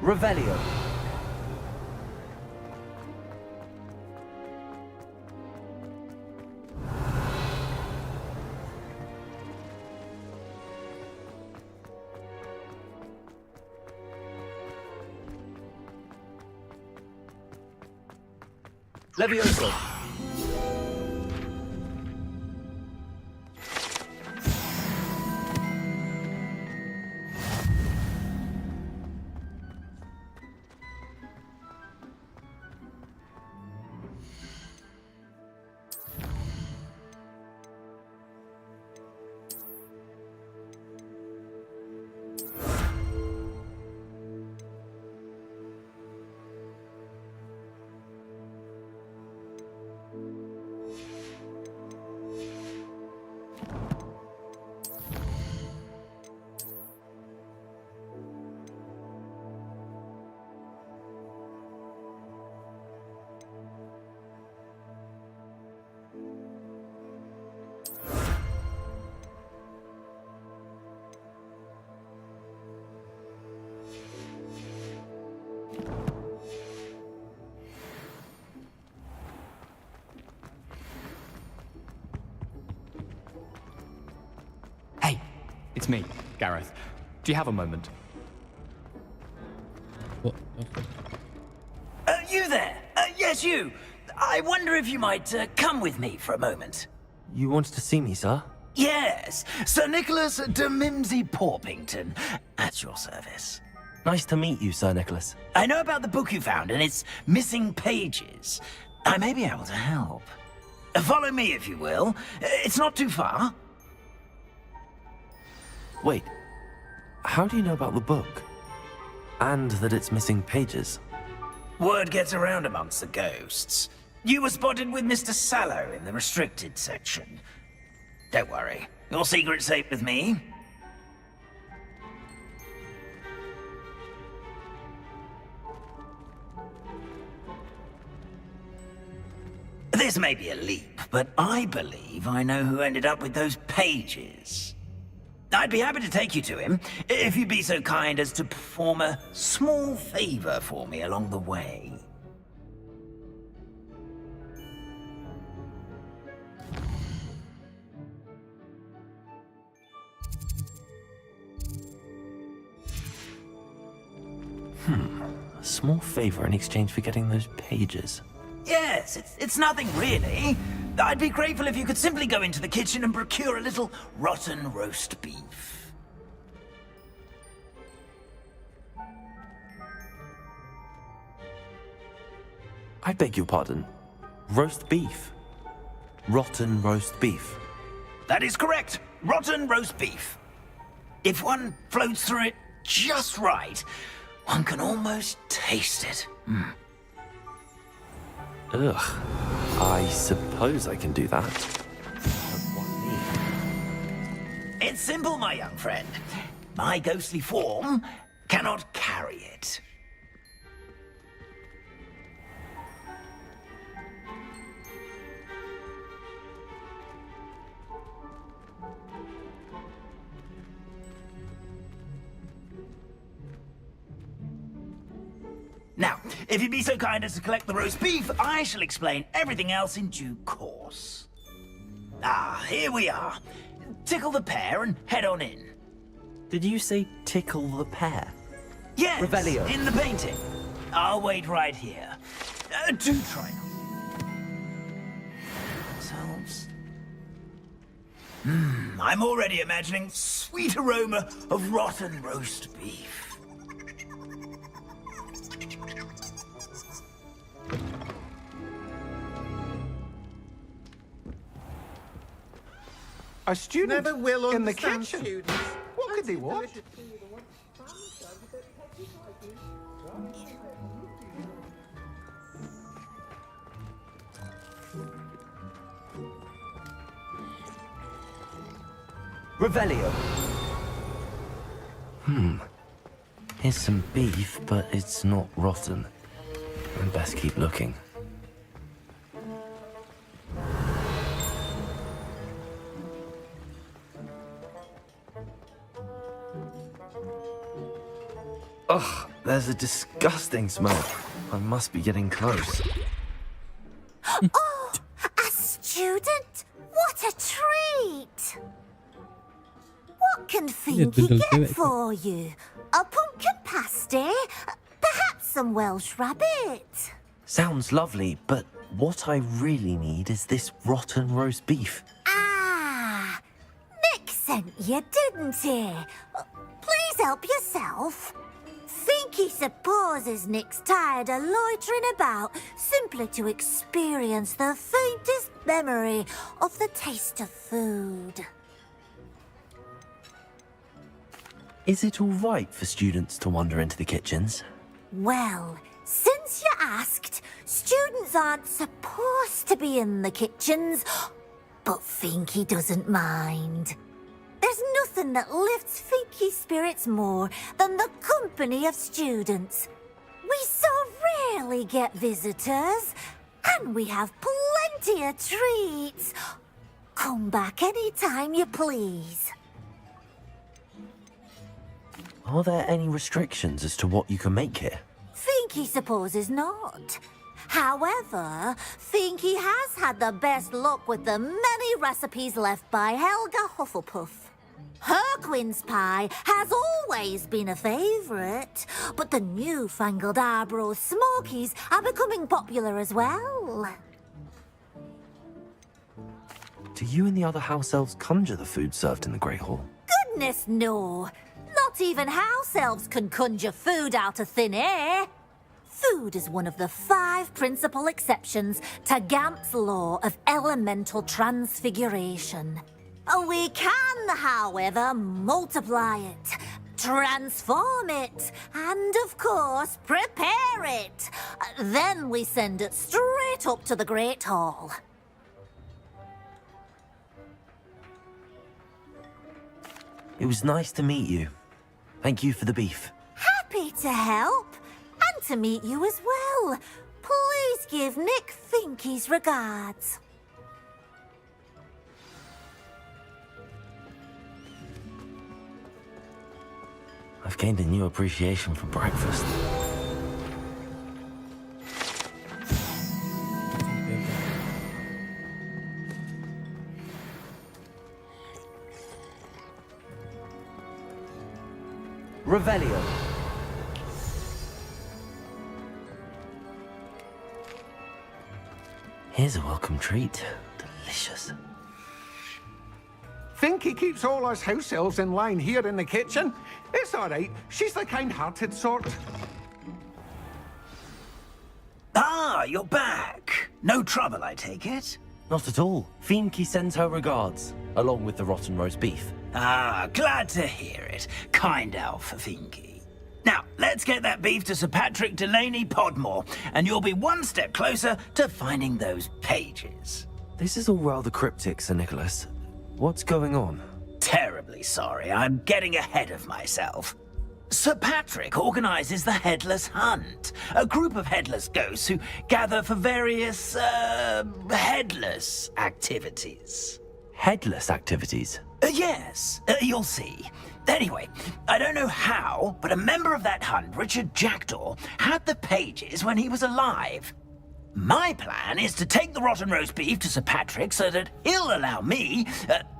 Revelio. Levioso. It's me, Gareth. Do you have a moment? You there? Yes, you. I wonder if you might come with me for a moment. You wanted to see me, sir? Yes, Sir Nicholas de Mimsy Porpington, at your service. Nice to meet you, Sir Nicholas. I know about the book you found and its missing pages. I may be able to help. Follow me, if you will. It's not too far. Wait, how do you know about the book? And that it's missing pages? Word gets around amongst the ghosts. You were spotted with Mr. Sallow in the restricted section. Don't worry, your secret's safe with me. This may be a leap, but I believe I know who ended up with those pages. I'd be happy to take you to him, if you'd be so kind as to perform a small favor for me along the way. A small favor in exchange for getting those pages. Yes, it's nothing really. I'd be grateful if you could simply go into the kitchen and procure a little rotten roast beef. I beg your pardon. Roast beef? Rotten roast beef? That is correct. Rotten roast beef. If one floats through it just right, one can almost taste it. Ugh. I suppose I can do that. It's simple, my young friend. My ghostly form cannot carry it. Now, if you'd be so kind as to collect the roast beef, I shall explain everything else in due course. Ah, here we are. Tickle the pear and head on in. Did you say tickle the pear? Yes, Revelio. in the painting. I'll wait right here. Do try not. Selves. I'm already imagining sweet aroma of rotten roast beef. A student Never will in the understand kitchen. students. What could they want? Revelio. Here's some beef, but it's not rotten. I'd best keep looking. Ugh, there's a disgusting smell. I must be getting close. Oh, a student? What a treat! What can Finky get for you? A pumpkin pasty? Perhaps some Welsh rabbit? Sounds lovely, but what I really need is this rotten roast beef. Ah, Nick sent you, didn't he? Please help yourself. Finky supposes Nick's tired of loitering about simply to experience the faintest memory of the taste of food. Is it all right for students to wander into the kitchens? Well, since you asked, students aren't supposed to be in the kitchens, but Finky doesn't mind. There's nothing that lifts Finky's spirits more than the company of students. We so rarely get visitors, and we have plenty of treats. Come back any time you please. Are there any restrictions as to what you can make here? Finky supposes not. However, Finky has had the best luck with the many recipes left by Helga Hufflepuff. Her quince pie has always been a favourite, but the newfangled Arbroath Smokies are becoming popular as well. Do you and the other house elves conjure the food served in the Great Hall? Goodness no! Not even house elves can conjure food out of thin air. Food is one of the 5 principal exceptions to Gamp's law of elemental transfiguration. We can, however, multiply it, transform it, and, of course, prepare it. Then we send it straight up to the Great Hall. It was nice to meet you. Thank you for the beef. Happy to help, and to meet you as well. Please give Nick Finky's regards. I've gained a new appreciation for breakfast. Revelio. Here's a welcome treat. Delicious. Finky keeps all us house elves in line here in the kitchen. It's all right. She's the kind-hearted sort. Ah, you're back. No trouble, I take it. Not at all. Fienke sends her regards, along with the rotten roast beef. Ah, glad to hear it. Kind elf, Finky. Now, let's get that beef to Sir Patrick Delaney Podmore, and you'll be one step closer to finding those pages. This is all rather cryptic, Sir Nicholas. What's going on? Terribly sorry, I'm getting ahead of myself. Sir Patrick organizes the Headless Hunt, a group of headless ghosts who gather for various, headless activities. Headless activities? Yes, you'll see. Anyway, I don't know how, but a member of that hunt, Richard Jackdaw, had the pages when he was alive. My plan is to take the rotten roast beef to Sir Patrick so that he'll allow me,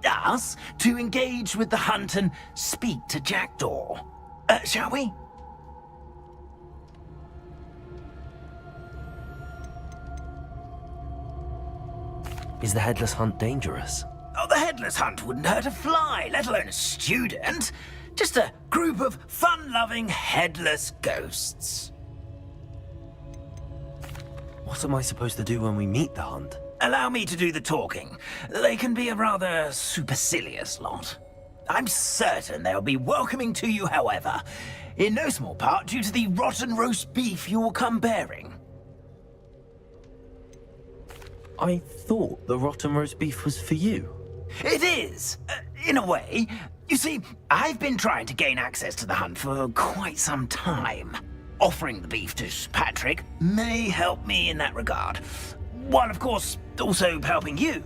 us, to engage with the hunt and speak to Jackdaw. Shall we? Is the Headless Hunt dangerous? Oh, the Headless Hunt wouldn't hurt a fly, let alone a student. Just a group of fun-loving headless ghosts. What am I supposed to do when we meet the hunt? Allow me to do the talking. They can be a rather supercilious lot. I'm certain they'll be welcoming to you, however, in no small part due to the rotten roast beef you will come bearing. I thought the rotten roast beef was for you. It is, in a way. You see, I've been trying to gain access to the hunt for quite some time. Offering the beef to Patrick may help me in that regard, while of course also helping you.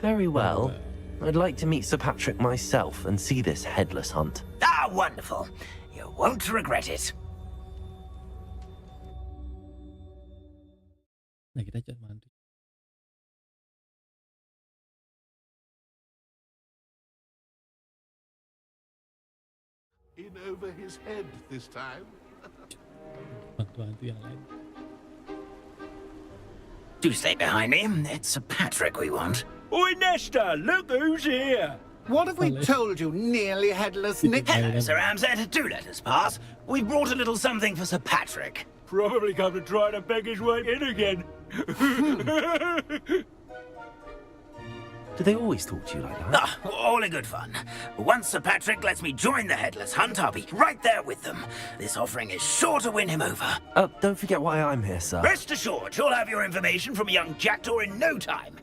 Very well. I'd like to meet Sir Patrick myself and see this Headless Hunt. Ah, wonderful. You won't regret it. Nah, kita cek mandi. In over his head this time. Bantu-bantu yang lain. Do stay behind me. It's Sir Patrick we want. Oi, Nesta, look who's here. What have we told you, nearly headless Nick? Hello, Sir Ramsay. Do let us pass. We've brought a little something for Sir Patrick. Probably come to try to beg his way in again. Do they always talk to you like that? Ah, all in good fun. Once Sir Patrick lets me join the Headless Hunt, I'll be right there with them. This offering is sure to win him over. Don't forget why I'm here, sir. Rest assured, you'll have your information from a young Jackdaw in no time.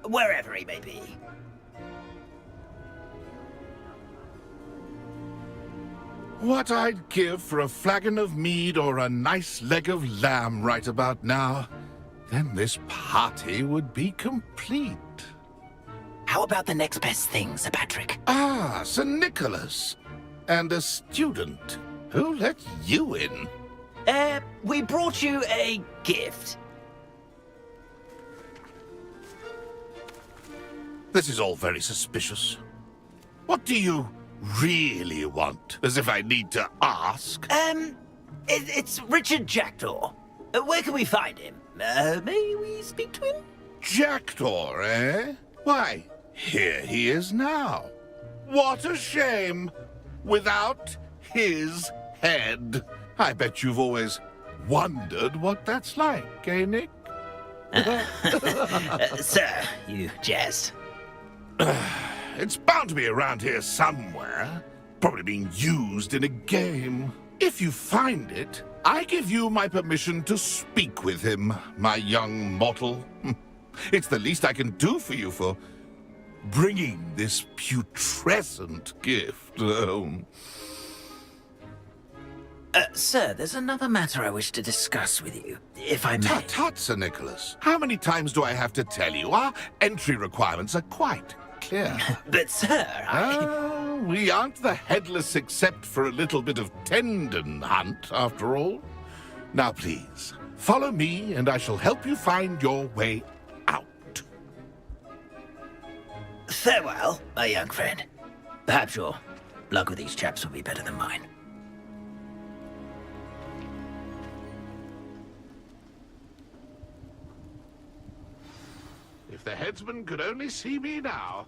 Wherever he may be. What I'd give for a flagon of mead or a nice leg of lamb right about now. Then this party would be complete. How about the next best thing, Sir Patrick? Ah, Sir Nicholas. And a student. Who let you in? We brought you a gift. This is all very suspicious. What do you really want? As if I need to ask. It's Richard Jackdaw. Where can we find him? May we speak to him? Jackdaw, eh? Why, here he is now. What a shame. Without his head. I bet you've always wondered what that's like, eh, Nick? Sir, you jest. It's bound to be around here somewhere. Probably being used in a game. If you find it, I give you my permission to speak with him, my young mortal. It's the least I can do for you for bringing this putrescent gift home. Sir, there's another matter I wish to discuss with you, if I may. Tut, Sir Nicholas. How many times do I have to tell you? Our entry requirements are quite clear. But, sir, we aren't the headless except for a little bit of tendon hunt, after all. Now, please, follow me, and I shall help you find your way out. Farewell, my young friend. Perhaps your luck with these chaps will be better than mine. If the headsman could only see me now.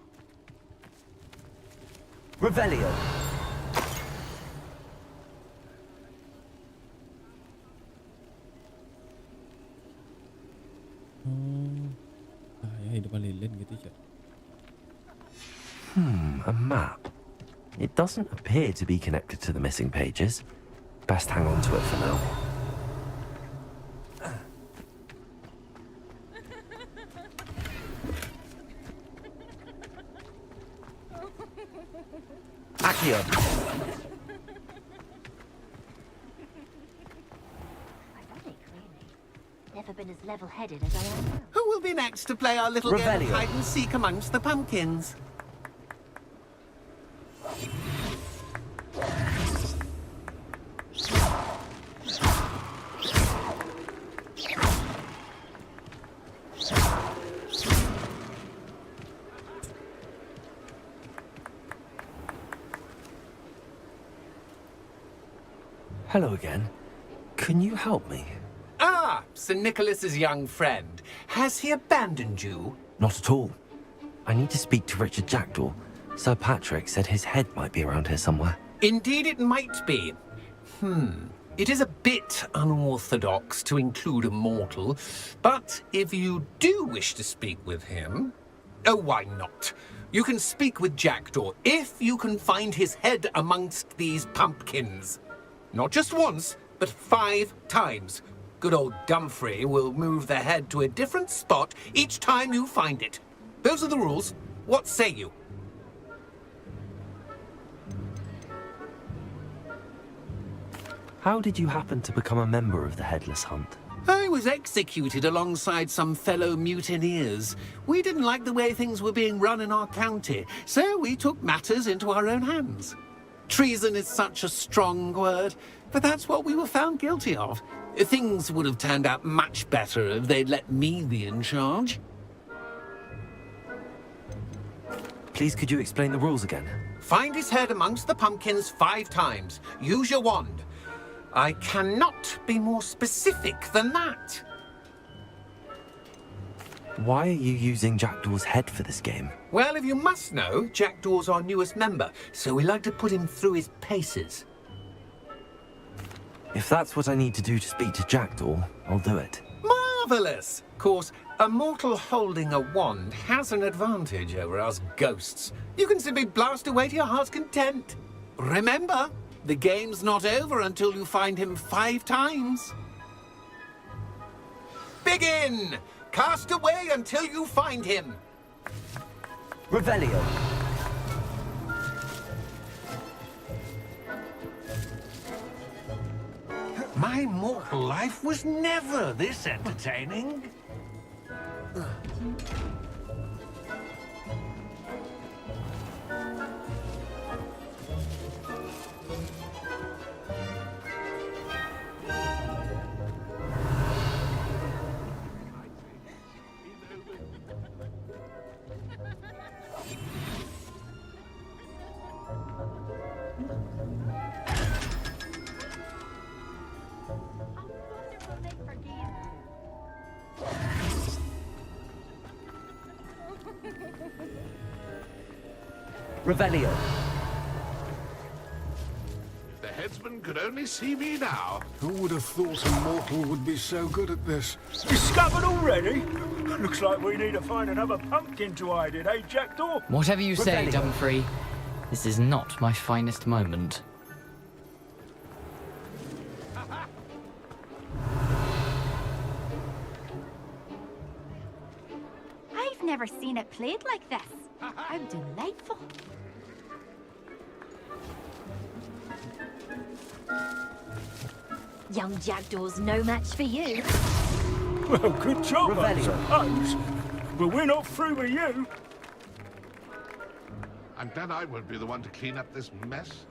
Revelio. depan lelen gitu je. A map. It doesn't appear to be connected to the missing pages. Best hang on to it for now. Accio. Never been as level-headed as I am now. Who will be next to play our little game of hide and seek amongst the pumpkins? Hello again. Can you help me? Ah, Sir Nicholas's young friend. Has he abandoned you? Not at all. I need to speak to Richard Jackdaw. Sir Patrick said his head might be around here somewhere. Indeed it might be. It is a bit unorthodox to include a mortal, but if you do wish to speak with him... Oh, why not? You can speak with Jackdaw if you can find his head amongst these pumpkins. Not just once, but 5 times. Good old Dumfrey will move the head to a different spot each time you find it. Those are the rules. What say you? How did you happen to become a member of the Headless Hunt? I was executed alongside some fellow mutineers. We didn't like the way things were being run in our county, so we took matters into our own hands. Treason is such a strong word, but that's what we were found guilty of. Things would have turned out much better if they'd let me be in charge. Please, could you explain the rules again? Find his head amongst the pumpkins 5 times. Use your wand. I cannot be more specific than that. Why are you using Jackdaw's head for this game? Well, if you must know, Jackdaw's our newest member, so we like to put him through his paces. If that's what I need to do to speak to Jackdaw, I'll do it. Marvellous! Of course, a mortal holding a wand has an advantage over us ghosts. You can simply blast away to your heart's content. Remember, the game's not over until you find him 5 times. Begin! Cast away until you find him. Revelio. My mortal life was never this entertaining. Revelio. If the headsman could only see me now. Who would have thought a mortal would be so good at this? Discovered already? Looks like we need to find another pumpkin to hide in, eh, Jackdaw? Whatever you say, Dumfrey, this is not my finest moment. I've never seen it played like this. How delightful. Young Jackdaw's no match for you. Well, good job, I suppose. But we're not through with you. I'm glad I won't be the one to clean up this mess.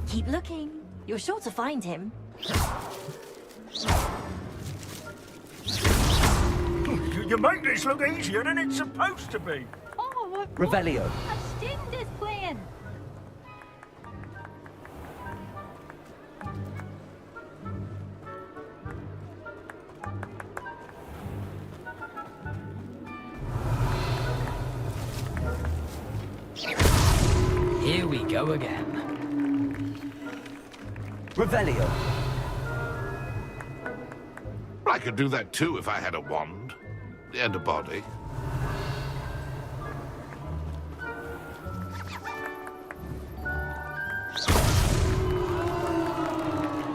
Keep looking. You're sure to find him. You make this look easier than it's supposed to be. Oh, what? Revelio. A student is playing. Here we go again. Revelio. I could do that too if I had a wand and a body.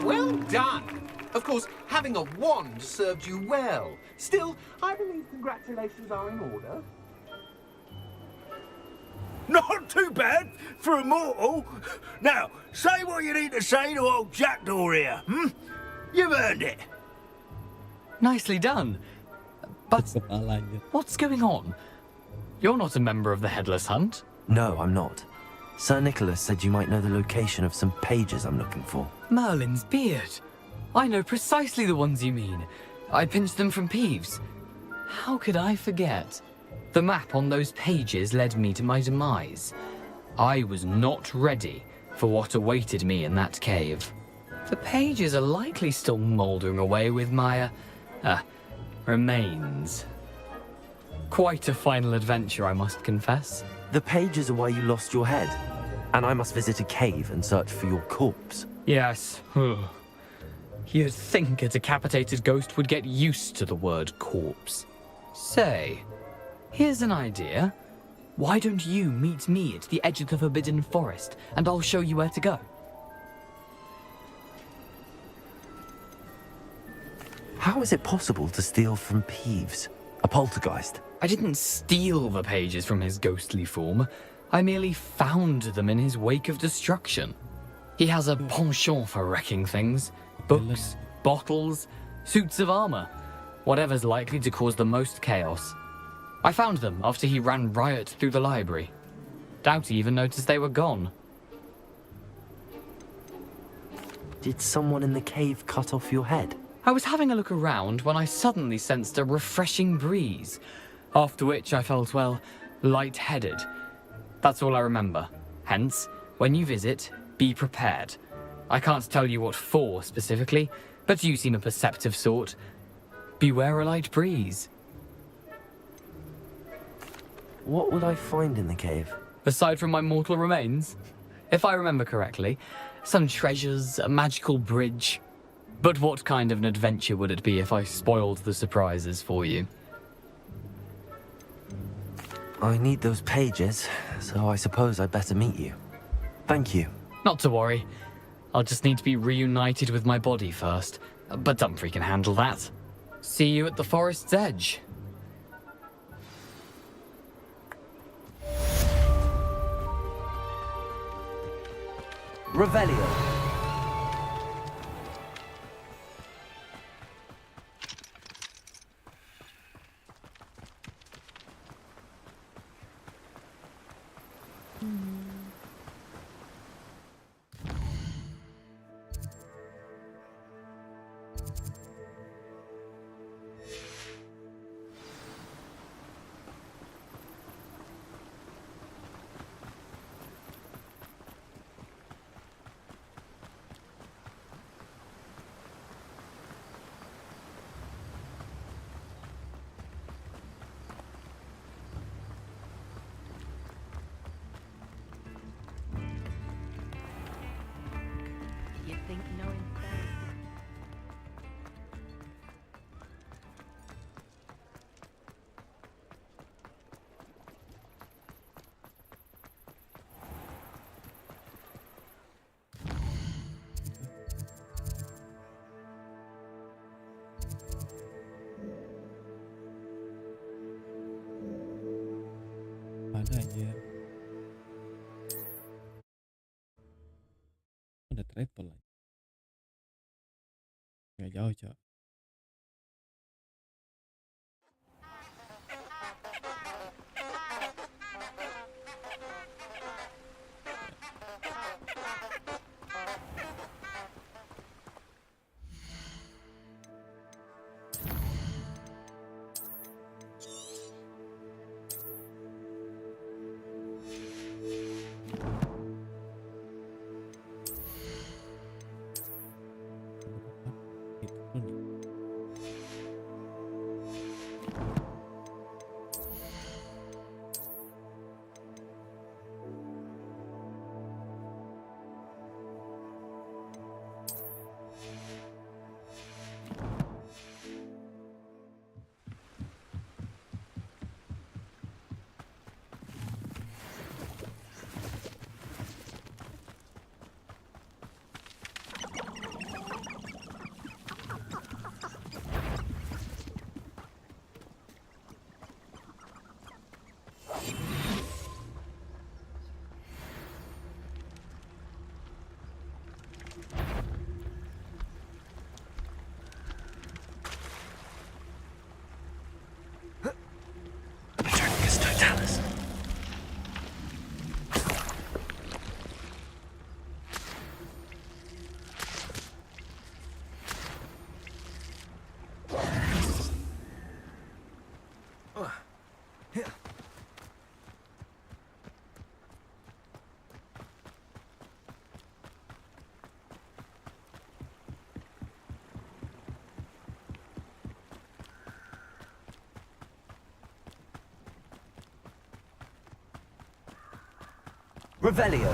Well done! Of course, having a wand served you well. Still, I believe congratulations are in order. Not too bad for a mortal. Now, say what you need to say to old jikDEE here, hmm? You've earned it. Nicely done. But what's going on? You're not a member of the Headless Hunt. No, I'm not. Sir Nicholas said you might know the location of some pages I'm looking for. Merlin's beard. I know precisely the ones you mean. I pinched them from Peeves. How could I forget? The map on those pages led me to my demise. I was not ready for what awaited me in that cave. The pages are likely still mouldering away with my, remains. Quite a final adventure, I must confess. The pages are why you lost your head, and I must visit a cave and search for your corpse. Yes. You'd think a decapitated ghost would get used to the word corpse. Say, here's an idea. Why don't you meet me at the edge of the Forbidden Forest, and I'll show you where to go? How is it possible to steal from Peeves? A poltergeist? I didn't steal the pages from his ghostly form. I merely found them in his wake of destruction. He has a penchant for wrecking things. Books, bottles, suits of armor. Whatever's likely to cause the most chaos. I found them after he ran riot through the library. Doubt he even noticed they were gone. Did someone in the cave cut off your head? I was having a look around when I suddenly sensed a refreshing breeze, after which I felt, well, lightheaded. That's all I remember. Hence, when you visit, be prepared. I can't tell you what for specifically, but you seem a perceptive sort. Beware a light breeze. What would I find in the cave? Aside from my mortal remains? If I remember correctly, some treasures, a magical bridge. But what kind of an adventure would it be if I spoiled the surprises for you? I need those pages, so I suppose I better meet you. Thank you. Not to worry. I'll just need to be reunited with my body first. But Dumfries can handle that. See you at the forest's edge. Revelio. You think knowing Ada aja. Ada travel lagi. Nggak jauh, Cok. Itu pun Revelio.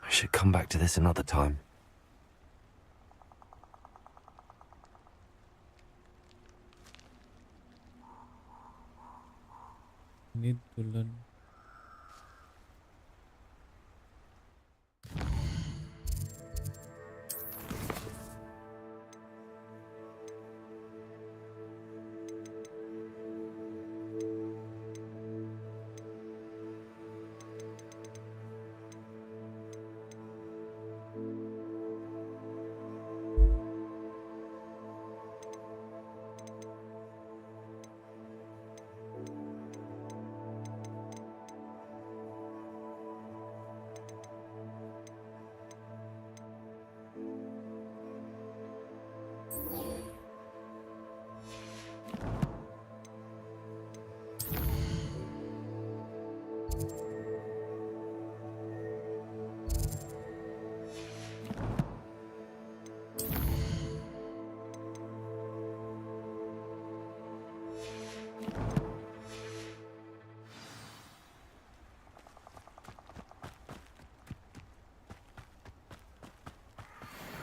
I should come back to this another time. Need to learn.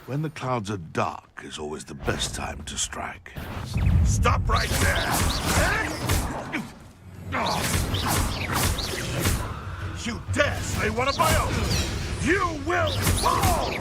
When the clouds are dark is always the best time to strike. Stop right there! You dare slay one of my own! You will fall!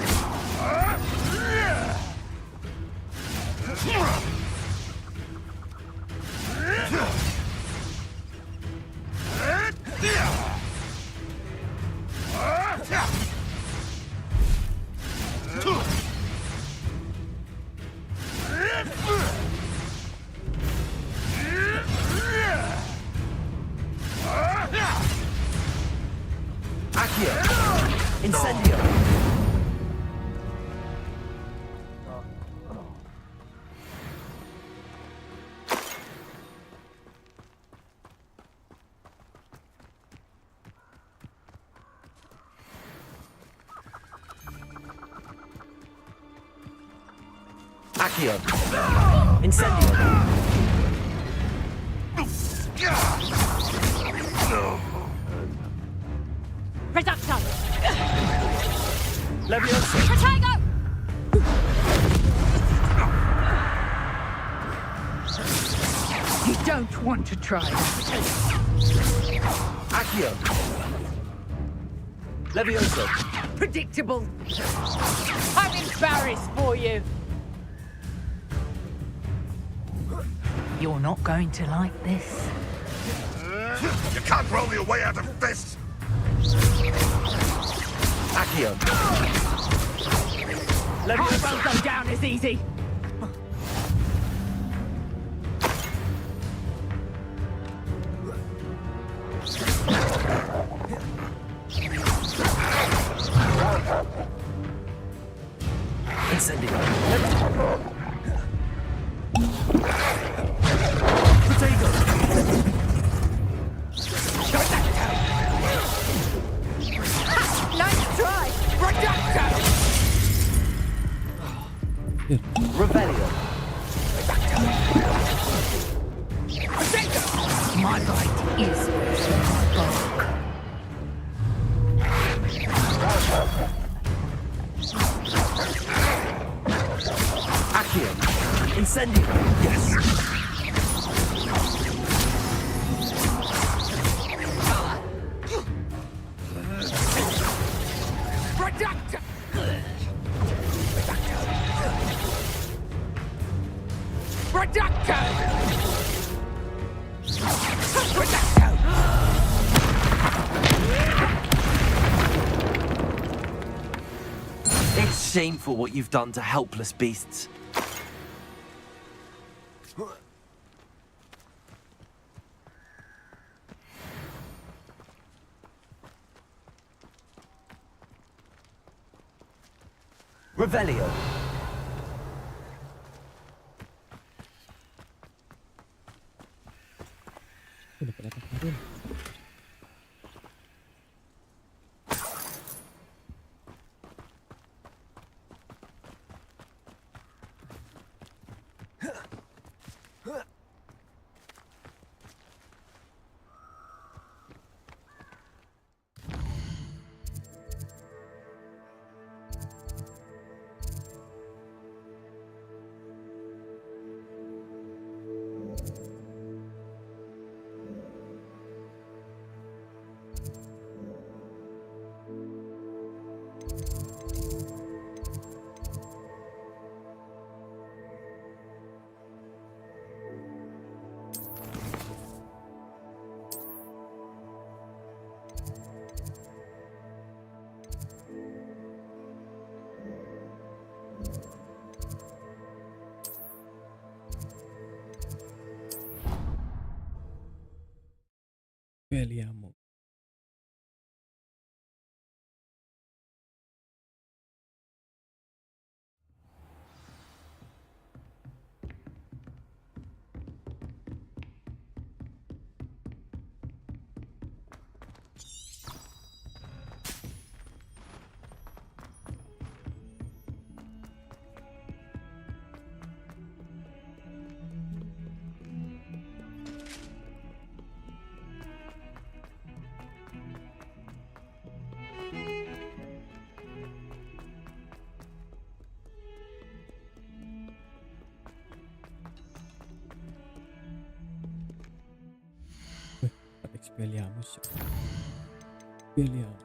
Incendio! Accio! Incendio! Reducto! Leviosa! Protego! You don't want to try. Accio! Leviosa! Predictable. I'm embarrassed for you. You're not going to like this. You can't roll your way out of this! Accio! I won't go down as easy. Incendio! Nice try! Reducto! Revelio! Incendio! Yes! Reducto! Reducto! It's shameful what you've done to helpless beasts. Revelio. Spelliamo. Expelliarmus. Expelliarmus.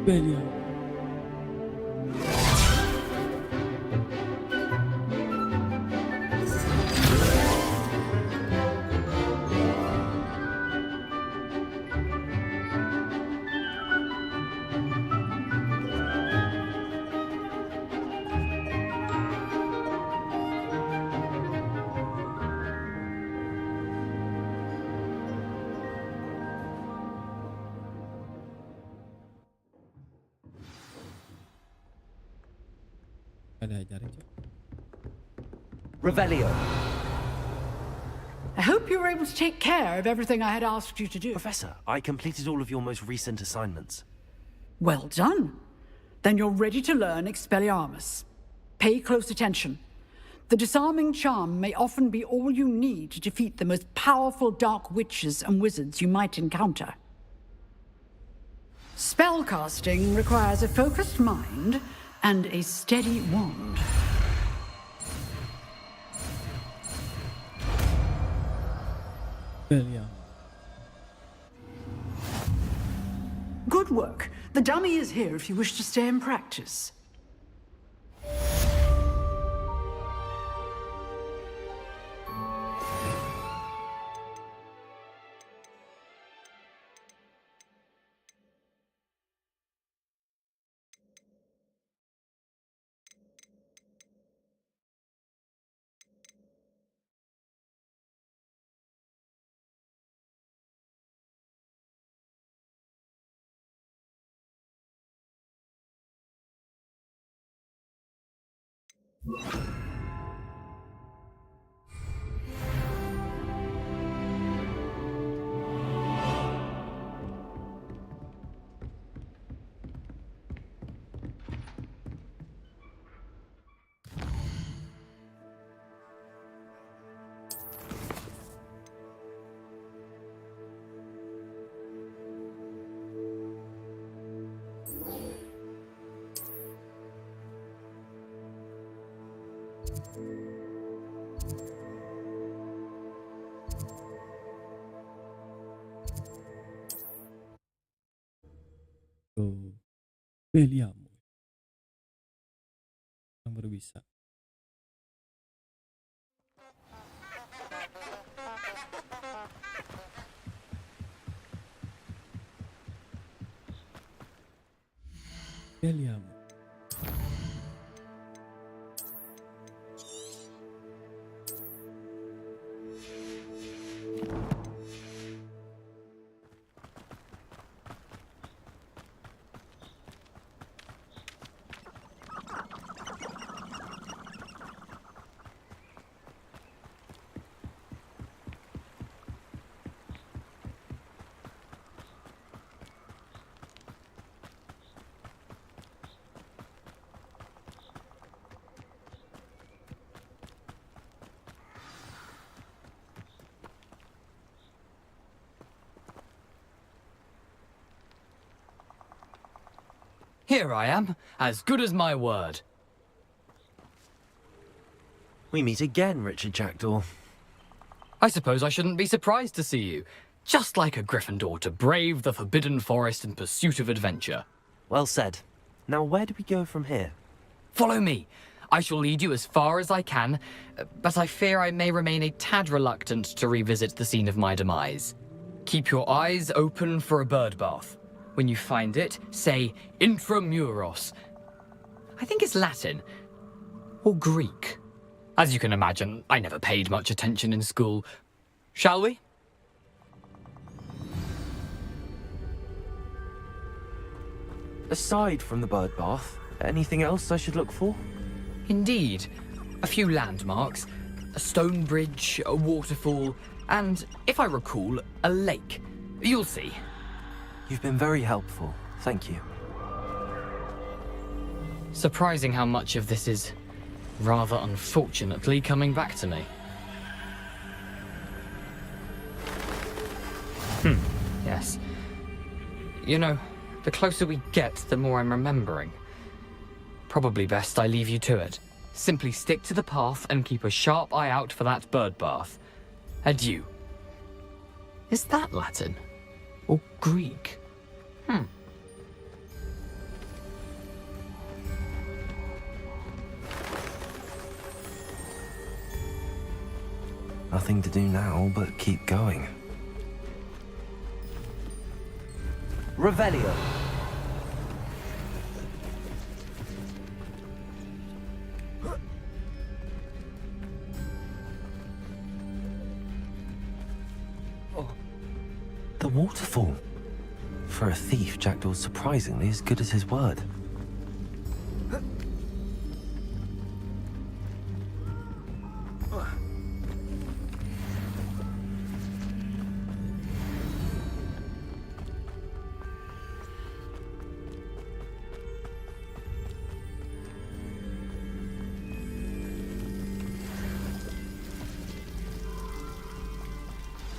Expelliarmus. Ada ajaran je. Revelio. I hope you were able to take care of everything I had asked you to do. Professor, I completed all of your most recent assignments. Well done. Then you're ready to learn Expelliarmus. Pay close attention. The disarming charm may often be all you need to defeat the most powerful dark witches and wizards you might encounter. Spellcasting requires a focused mind and a steady wand. Expelliarmus. Good work. The dummy is here if you wish to stay and practice. Oh, vediamo. Baru bisa. Vediamo. Here I am, as good as my word. We meet again, Richard Jackdaw. I suppose I shouldn't be surprised to see you. Just like a Gryffindor to brave the Forbidden Forest in pursuit of adventure. Well said. Now where do we go from here? Follow me. I shall lead you as far as I can, but I fear I may remain a tad reluctant to revisit the scene of my demise. Keep your eyes open for a bird bath. When you find it, say intramuros. I think it's Latin. Or Greek. As you can imagine, I never paid much attention in school. Shall we? Aside from the bird bath, anything else I should look for? Indeed. A few landmarks. A stone bridge, a waterfall, and, if I recall, a lake. You'll see. You've been very helpful. Thank you. Surprising how much of this is, rather unfortunately, coming back to me. Yes. You know, the closer we get, the more I'm remembering. Probably best I leave you to it. Simply stick to the path and keep a sharp eye out for that bird bath. Adieu. Is that Latin? Or Greek? Nothing to do now but keep going. Revelio. The waterfall. For a thief, Jackdaw's surprisingly as good as his word.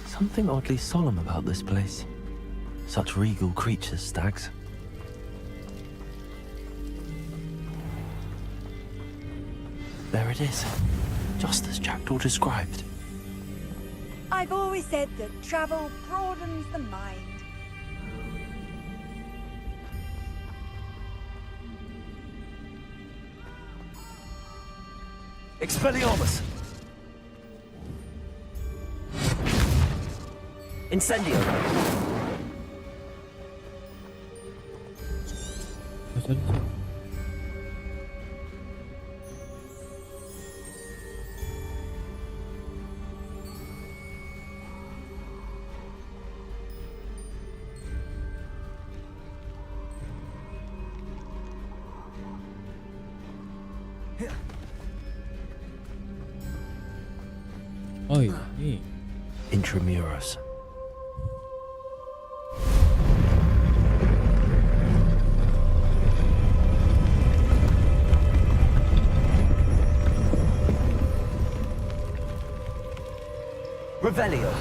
Something oddly solemn about this place. Such regal creatures, stags. There it is, just as Jackdaw described. I've always said that travel broadens the mind. Expelliarmus! Incendio! Oh iya, ini. Intramuros. Revelio.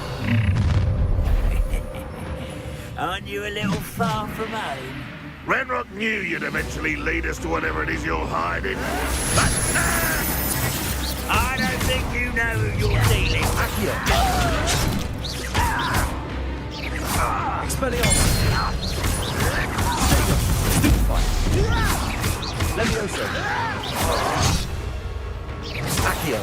Aren't you a little far from home? Renrock knew you'd eventually lead us to whatever it is you're hiding. I don't think you know who you're dealing with. Expelliarmus. Stupefy. Levioso. Accio.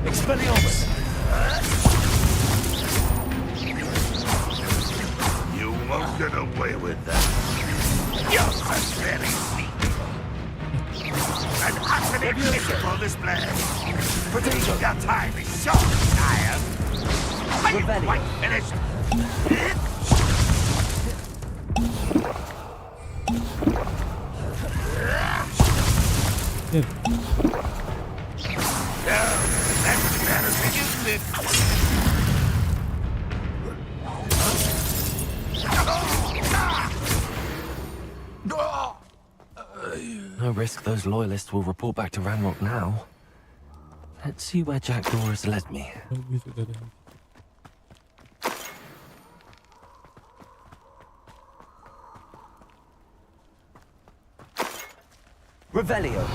Expelliarmus. You won't get away with that. You're just very sneaky. An utterly pitiful display. Your time is short, child. Are you quite finished? That's embarrassing, isn't it? No risk those loyalists will report back to Ranrock now. Let's see where jikDEE has led me. Revelio.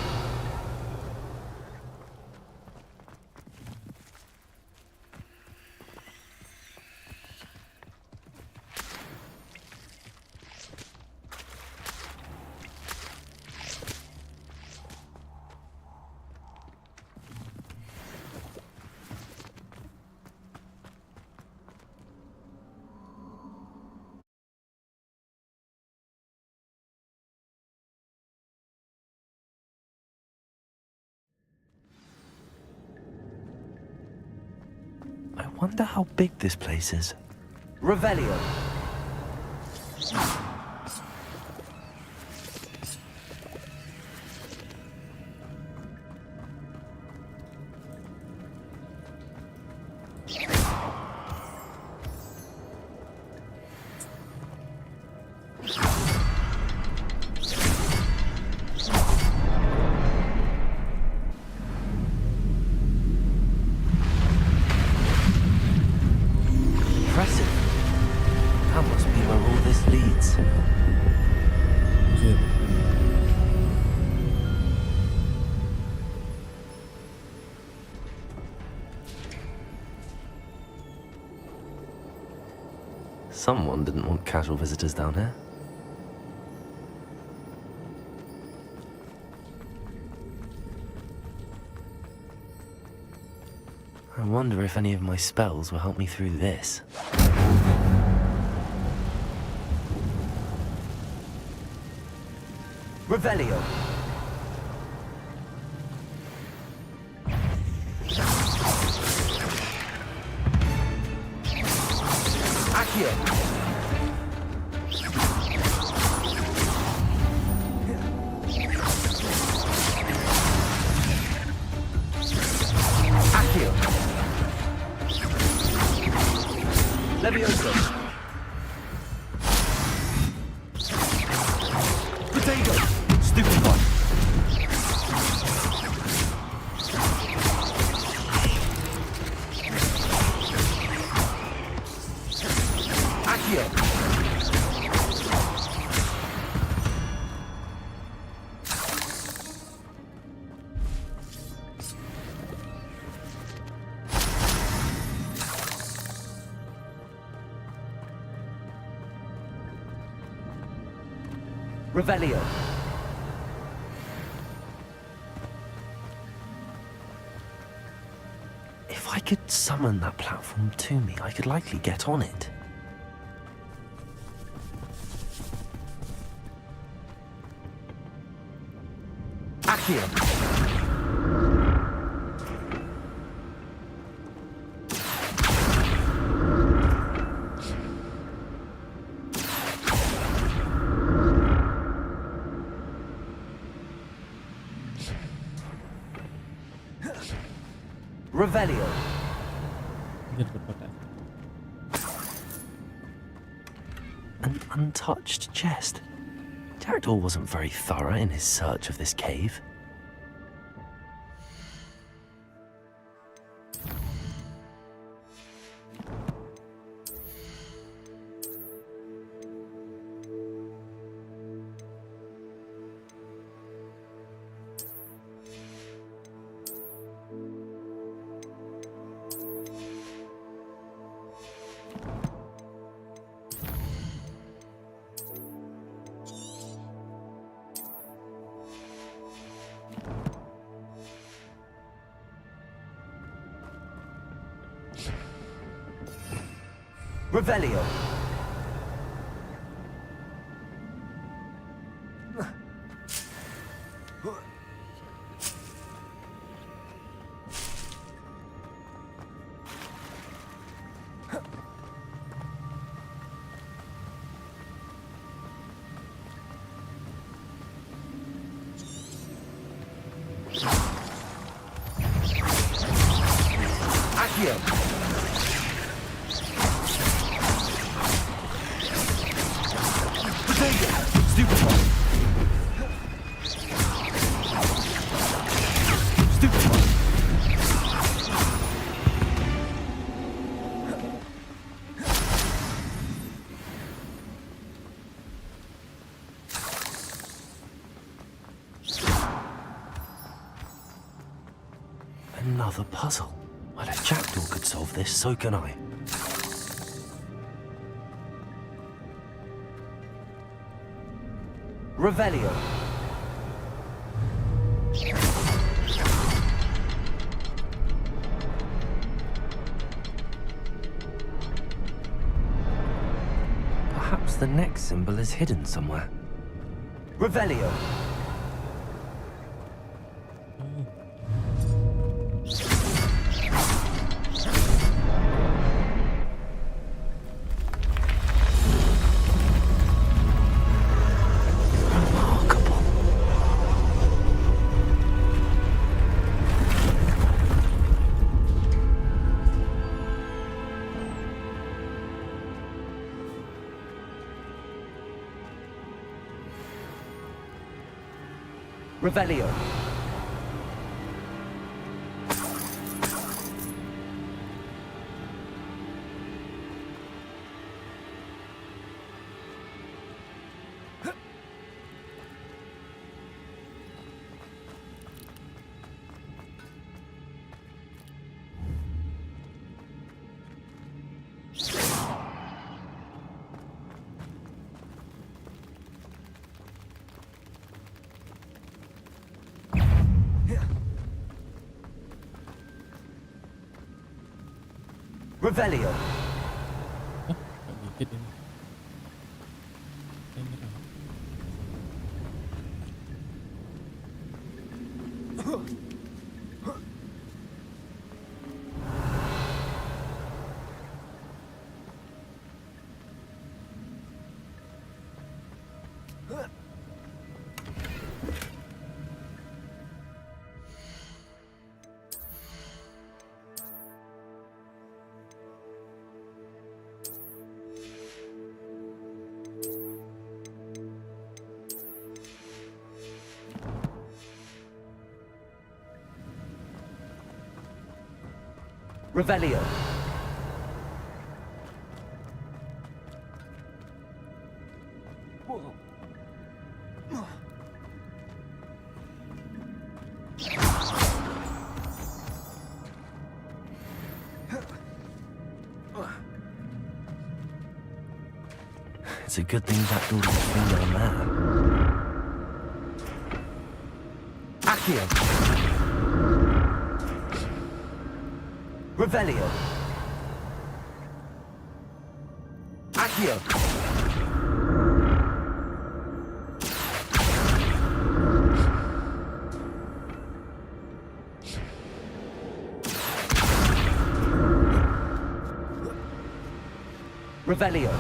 I wonder how big this place is. Revelio. Impressive. That must be where all this leads. Someone didn't want casual visitors down here. I wonder if any of my spells will help me through this. Revelio. Accio. Accio. Levioso. Potato. Stupid one. Accio. Revelio. If I could summon that platform to me, I could likely get on it. Accio. Revelio. An untouched chest. jikDE wasn't very thorough in his search of this cave. Revelio. Accio. Another puzzle. Well, if jikDE could solve this, so can I. Revelio. Perhaps the next symbol is hidden somewhere. Revelio. Revelio. Revelio. Revelio. It's a good thing jikDE didn't finger a man. Accio. Revelio. Accio. Revelio.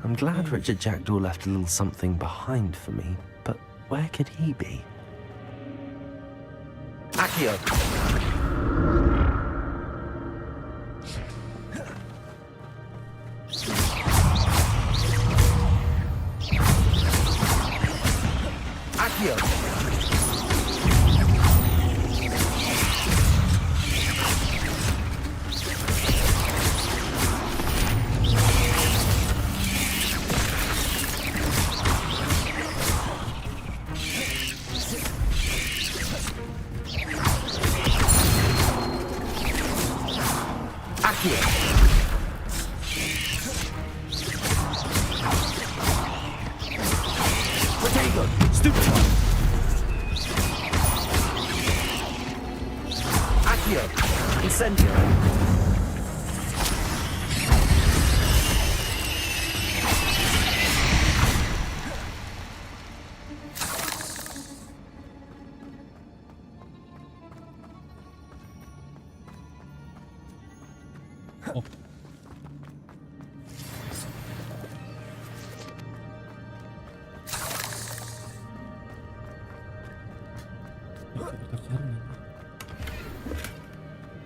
I'm glad Richard jikDE left a little something behind for me, but Where could he be? Accio! Accio!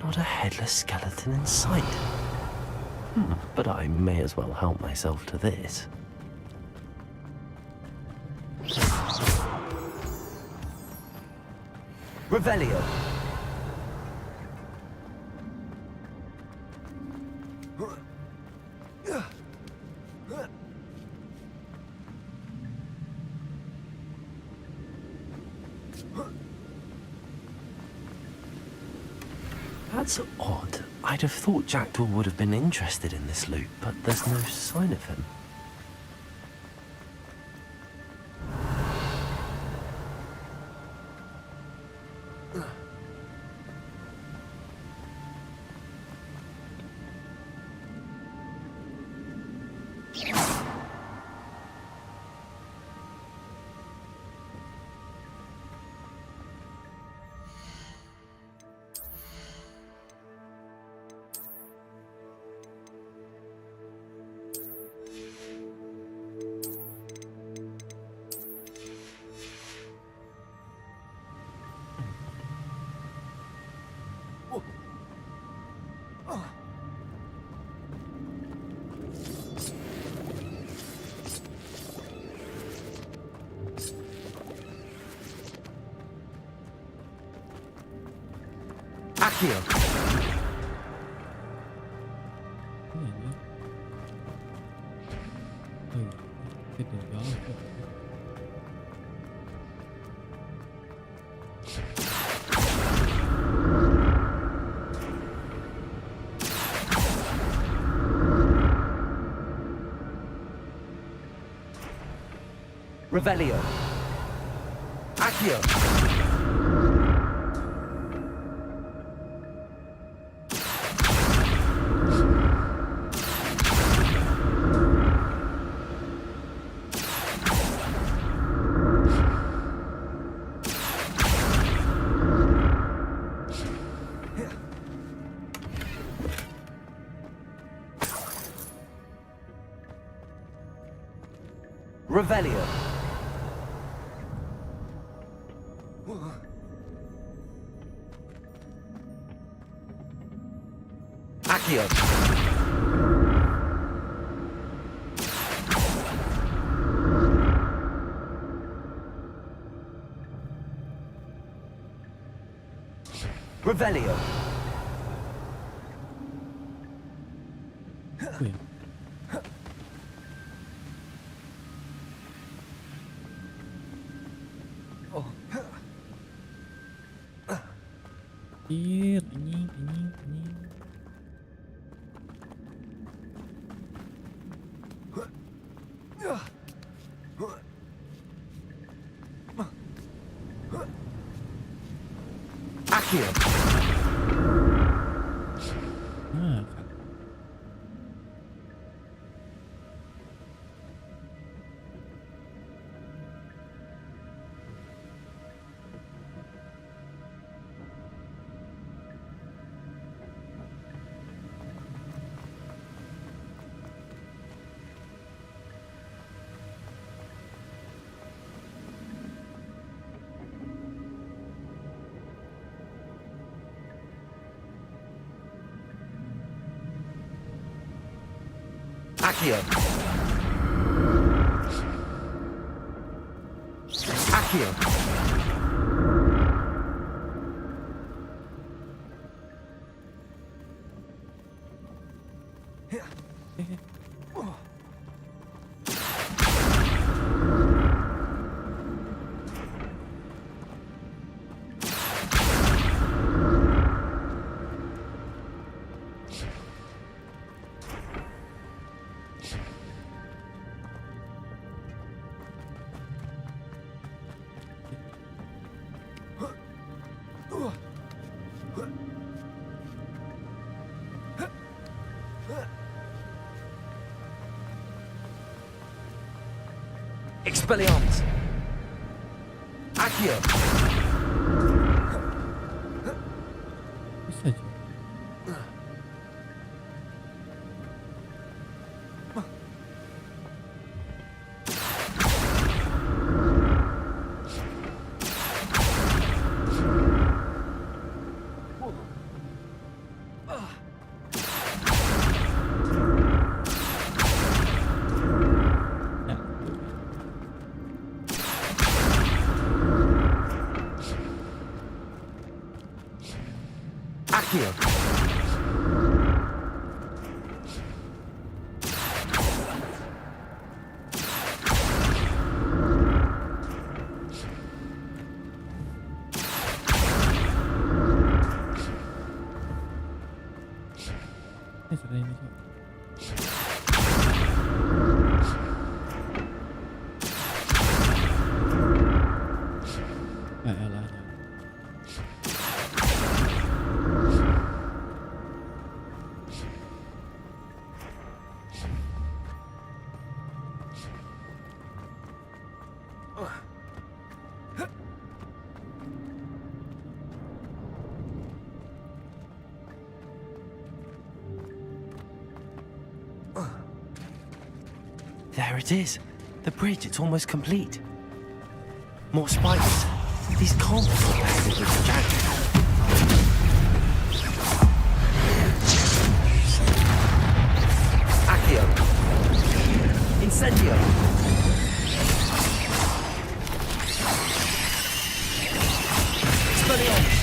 Not a headless skeleton in sight. But I may as well help myself to this. Revelio. That's odd. I'd have thought Jackdaw would have been interested in this loot, but there's no sign of him. Accio. Revelio. Accio. Revelio. Accio. Revelio. Anjing. Accio. Accio. Accio. Expelliarmus. Accio. Bisa je. Accio. Ini sudah ini kok. Alah. There it is. The bridge, it's almost complete. More spikes. These can't be compatible with the jacket. Accio. Incendio. Expelliarmus.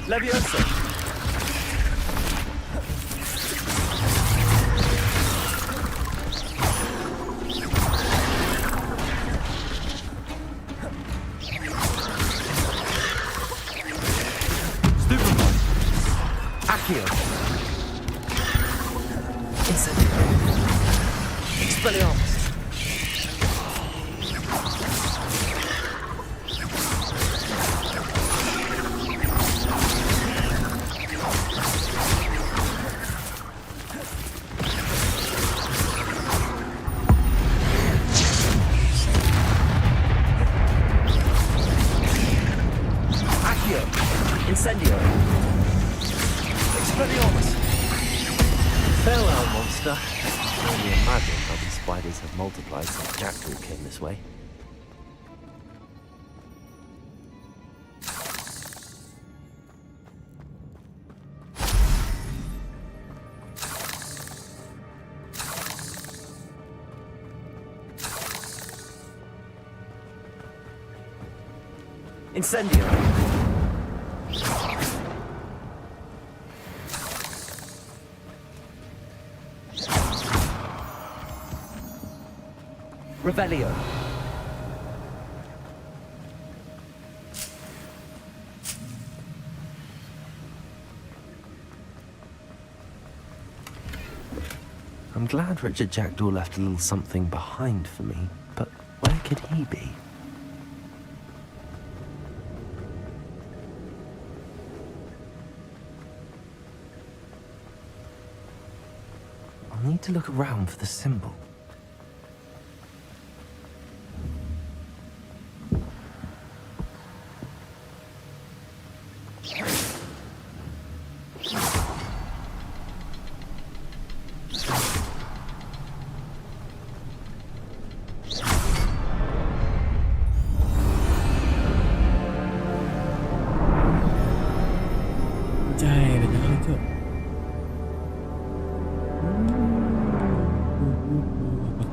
Levioso. Stupefy. Accio. Incendio. Expelliarmus. Incendio. Expelliarmus. Farewell, monster. I can only imagine how these spiders have multiplied since Jackdaw came this way. Incendio. Revelio. I'm glad Richard Jackdaw left a little something behind for me, but where could he be? I'll need to look around for the symbol.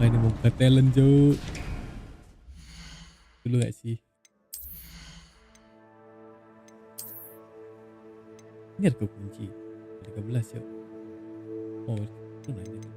Bukannya mau buka talent, Cuk. Dulu gak sih? Ini ada kunci 13 ya. Oh, itu nanya.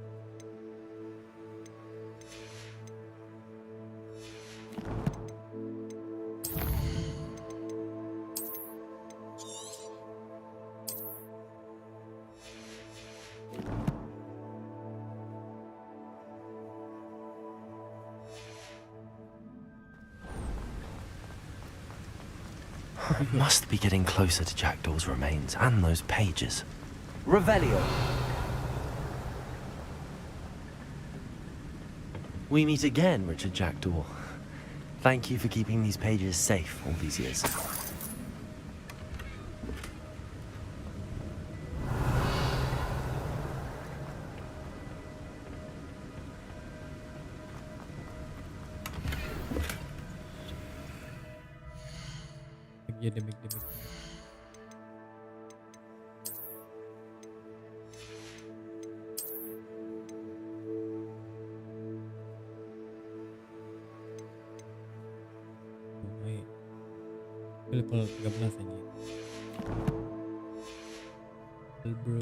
Must be getting closer to Jackdaw's remains and those pages. Revelio. We meet again, Richard Jackdaw. Thank you for keeping these pages safe all these years. Academic. Level 13 aja. Bro.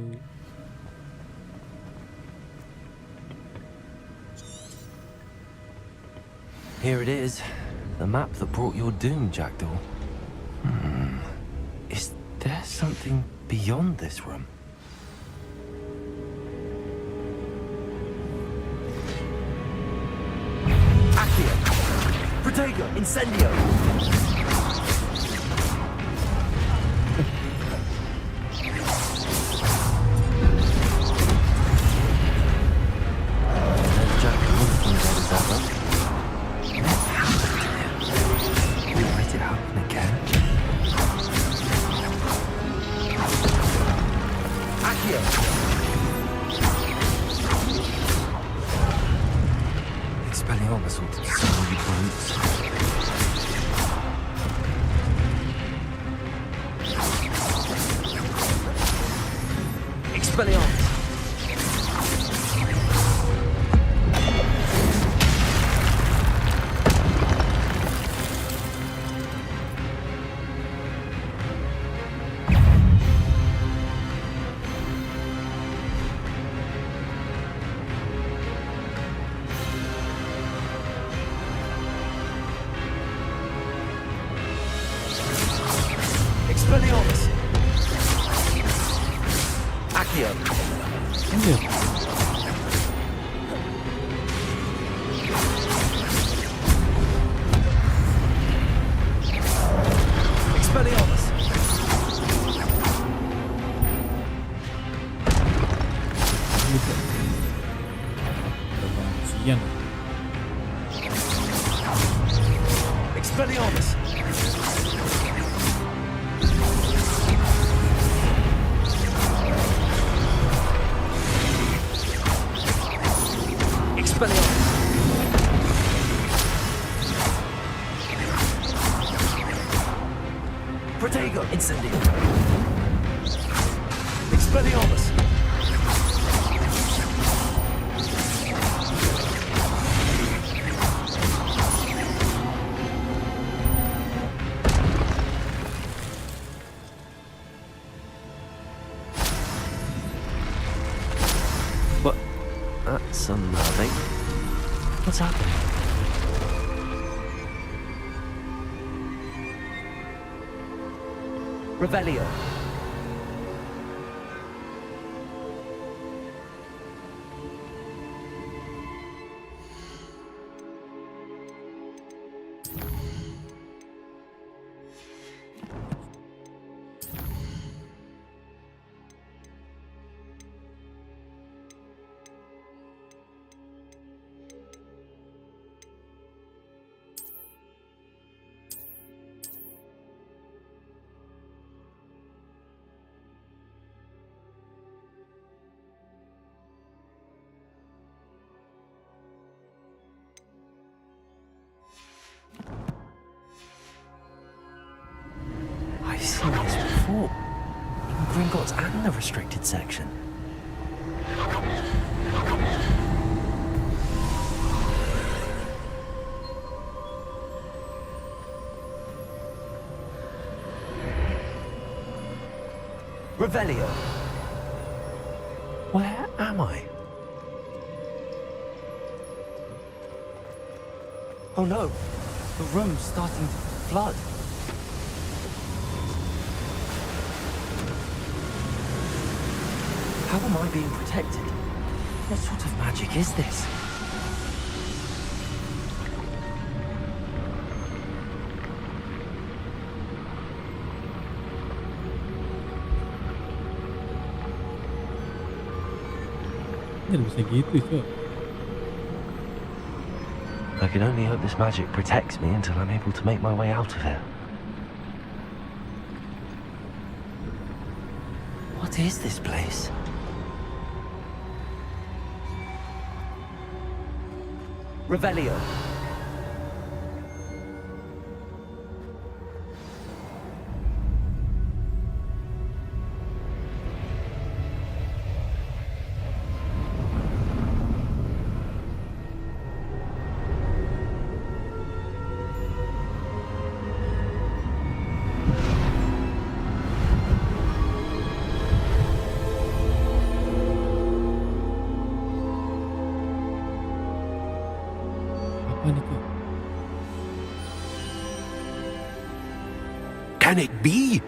Here it is. The map that brought your doom, Jackdaw. Is there something beyond this room? Accio. Protego. Incendio. Protego. Incendio. Expelliarmus. What? That's unnerving. What's happening? Revelio. I've seen this before. In Gringotts and the restricted section. Revelio. Where am I? Oh no, the room's starting to flood. How am I being protected? What sort of magic is this? Dia bisa gitu, Cok. I can only hope this magic protects me until I'm able to make my way out of here. What is this place? Revelio. Apa nih, Cok? Can it be?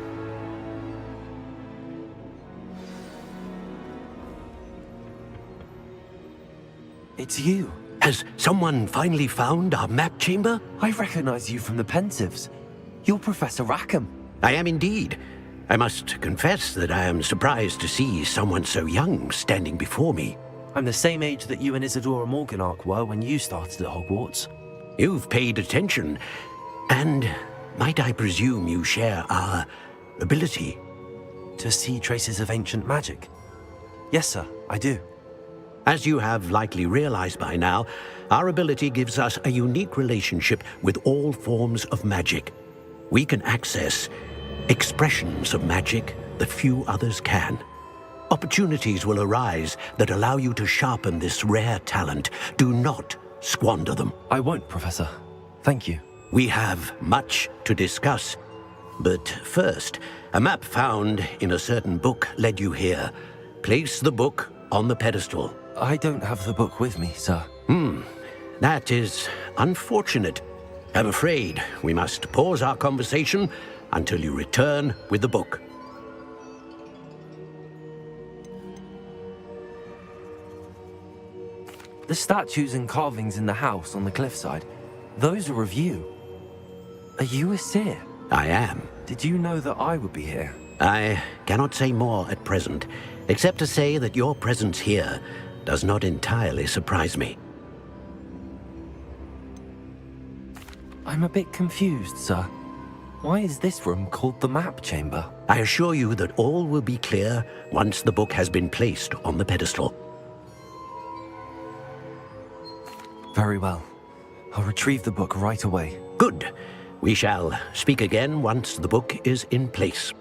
It's you. Has someone finally found our map chamber? I recognize you from the Pensives. You're Professor Rackham. I am indeed. I must confess that I am surprised to see someone so young standing before me. I'm the same age that you and Isadora Morganach were when you started at Hogwarts. You've paid attention, and might I presume you share our ability? To see traces of ancient magic? Yes, sir, I do. As you have likely realized by now, our ability gives us a unique relationship with all forms of magic. We can access expressions of magic that few others can. Opportunities will arise that allow you to sharpen this rare talent. Do not squander them. I won't, Professor. Thank you. We have much to discuss. But first, a map found in a certain book led you here. Place the book on the pedestal. I don't have the book with me, sir. That is unfortunate. I'm afraid we must pause our conversation until you return with the book. The statues and carvings in the house on the cliffside, those are of you. Are you a seer? I am. Did you know that I would be here? I cannot say more at present, except to say that your presence here does not entirely surprise me. I'm a bit confused, sir. Why is this room called the map chamber? I assure you that all will be clear once the book has been placed on the pedestal. Very well. I'll retrieve the book right away. Good. We shall speak again once the book is in place.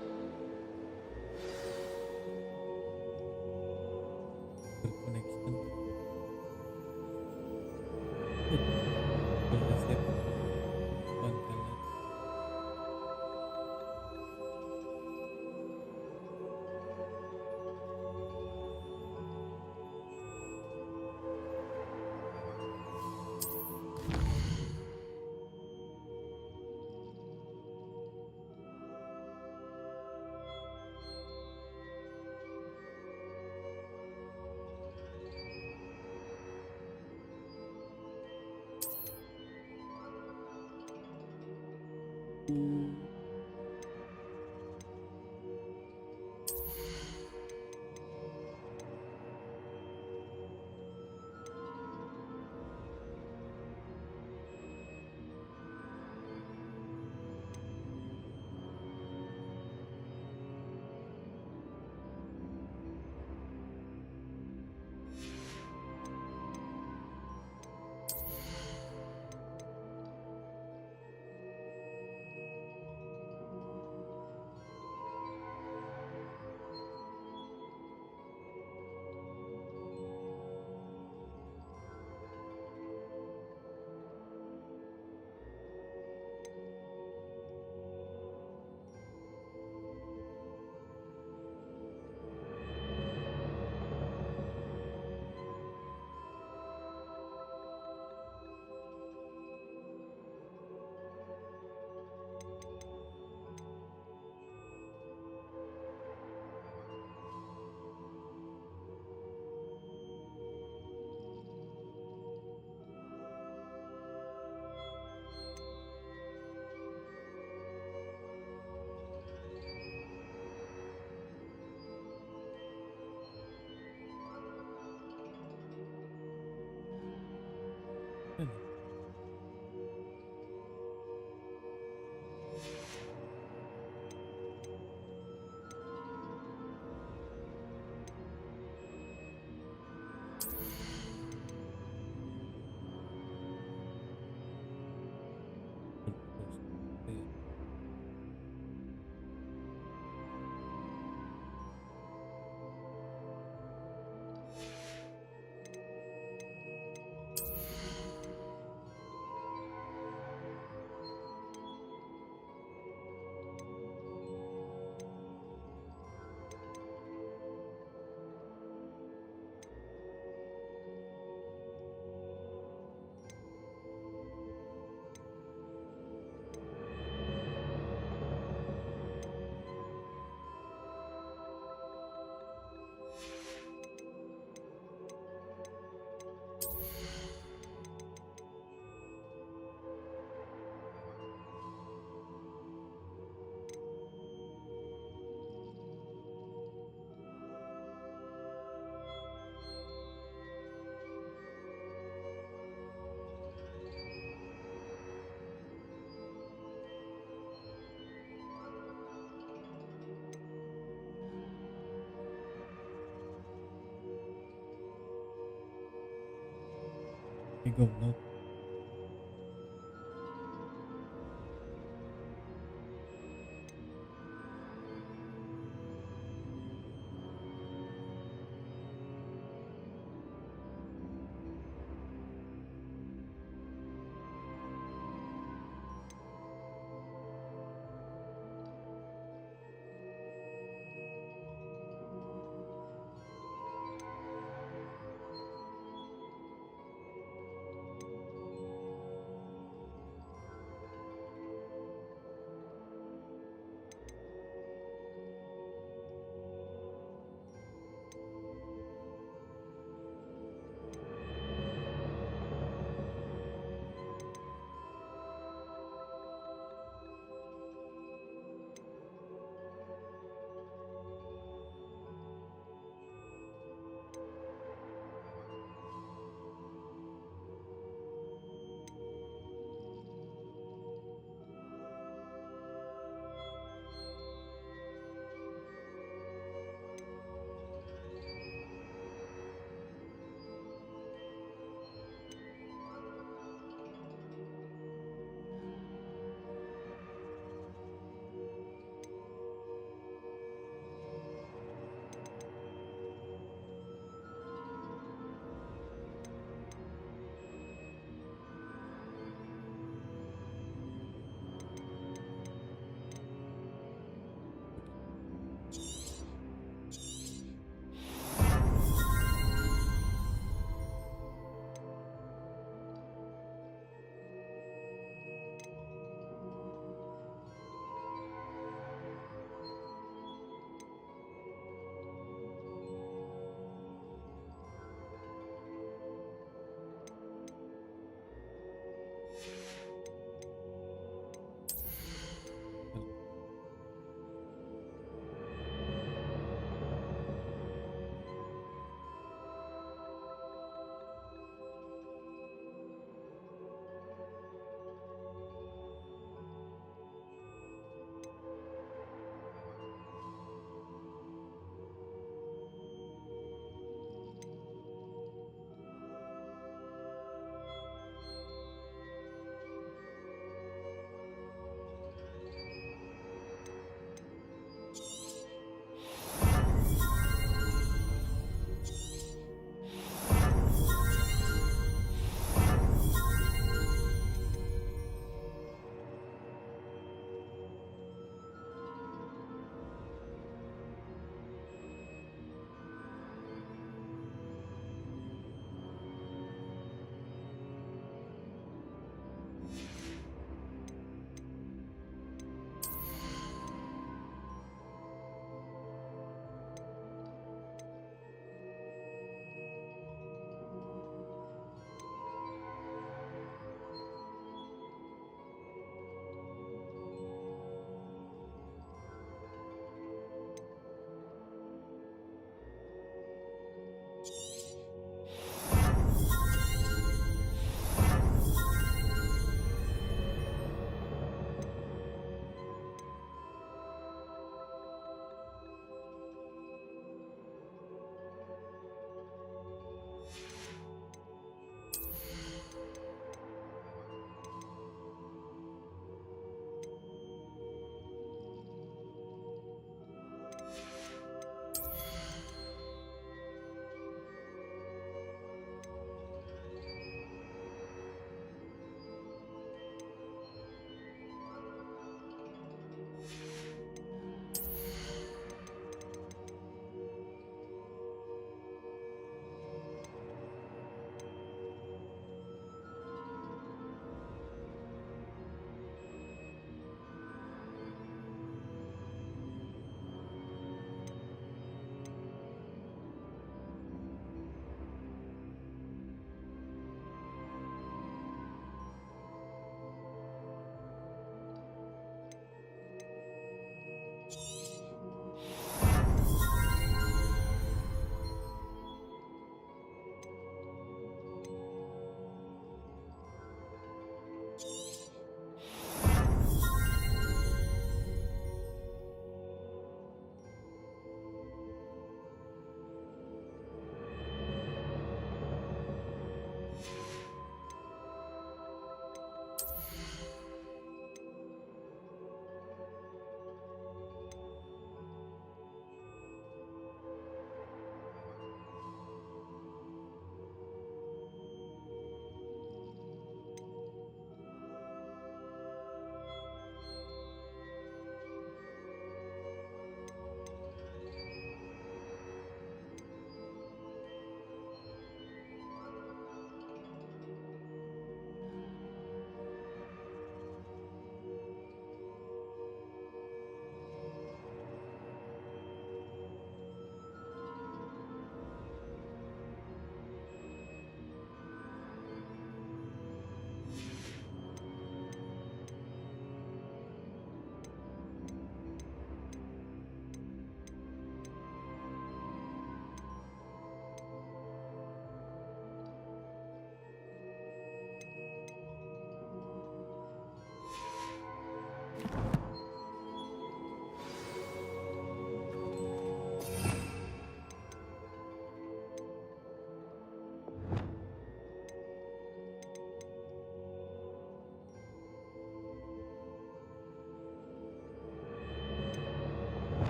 Goblok.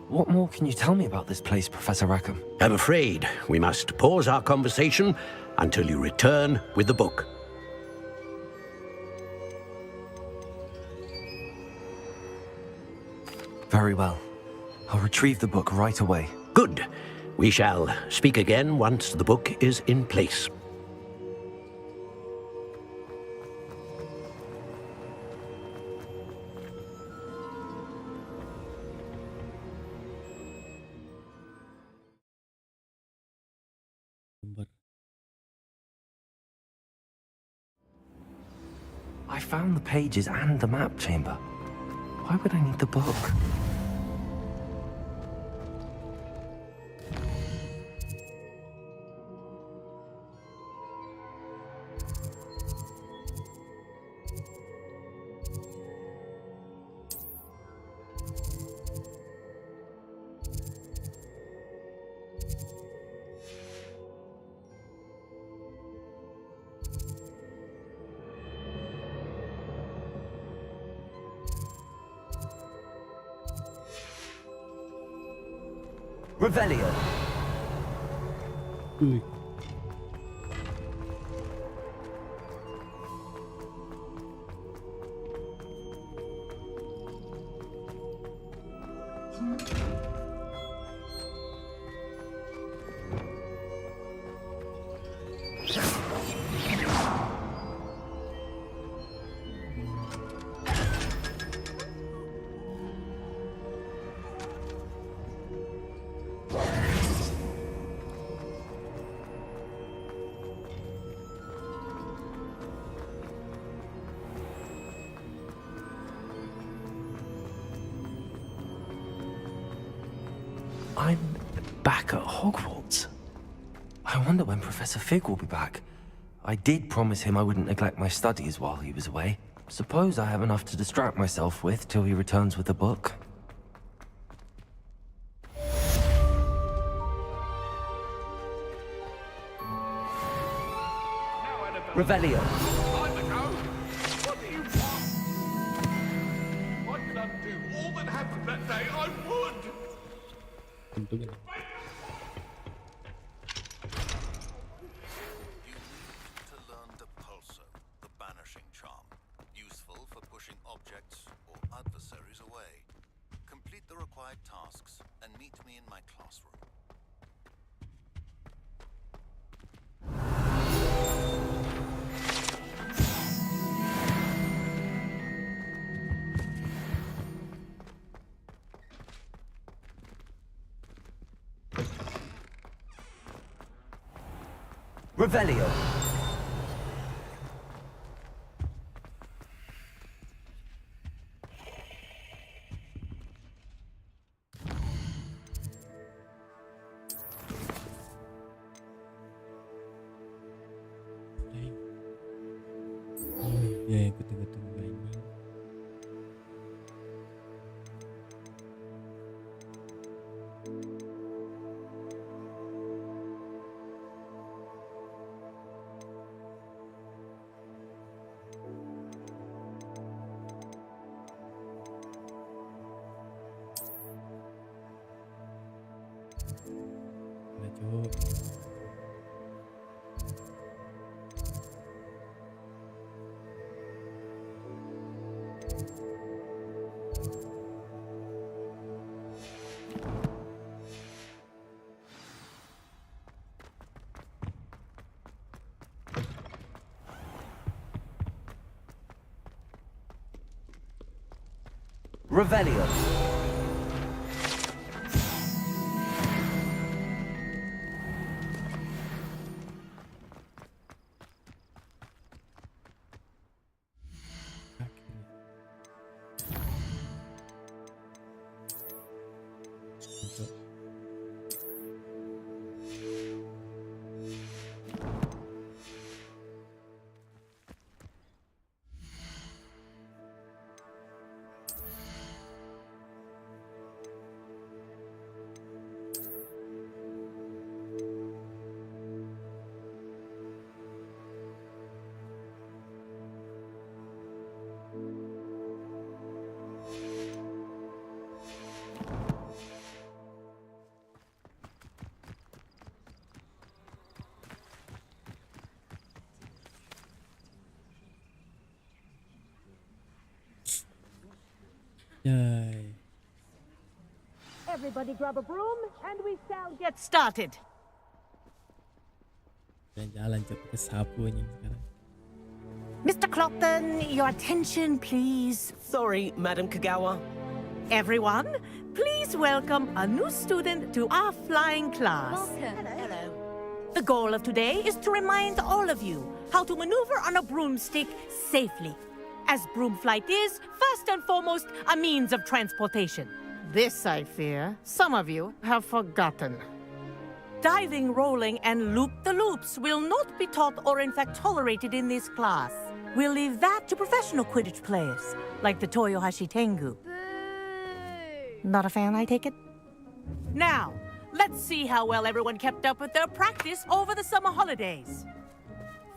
What more can you tell me about this place, Professor Rackham? I'm afraid we must pause our conversation until you return with the book. Very well. I'll retrieve the book right away. Good. We shall speak again once the book is in place. I found the pages and the map chamber. Why would I need the book? Revelio. I'm back at Hogwarts. I wonder when Professor Fig will be back. I did promise him I wouldn't neglect my studies while he was away. Suppose I have enough to distract myself with till he returns with the book. Revelio. What do you want? I could undo all that happened that day. I would. Useful for pushing objects or adversaries away. Complete the required tasks and meet me in my classroom. Revelio. Ya, yang tengah-tengah ini. Cuk. Revelio. Yay. Everybody grab a broom and we shall get started. Jalan-jalan cepet ke sapu anjing sekarang. Mr. Clopton, your attention, please. Sorry, Madam Kagawa. Everyone, please welcome a new student to our flying class. Hello. The goal of today is to remind all of you how to maneuver on a broomstick safely, as broom flight is, first and foremost, a means of transportation. This, I fear, some of you have forgotten. Diving, rolling, and loop-the-loops will not be taught or in fact tolerated in this class. We'll leave that to professional Quidditch players, like the Toyohashi Tengu. Not a fan, I take it? Now, let's see how well everyone kept up with their practice over the summer holidays.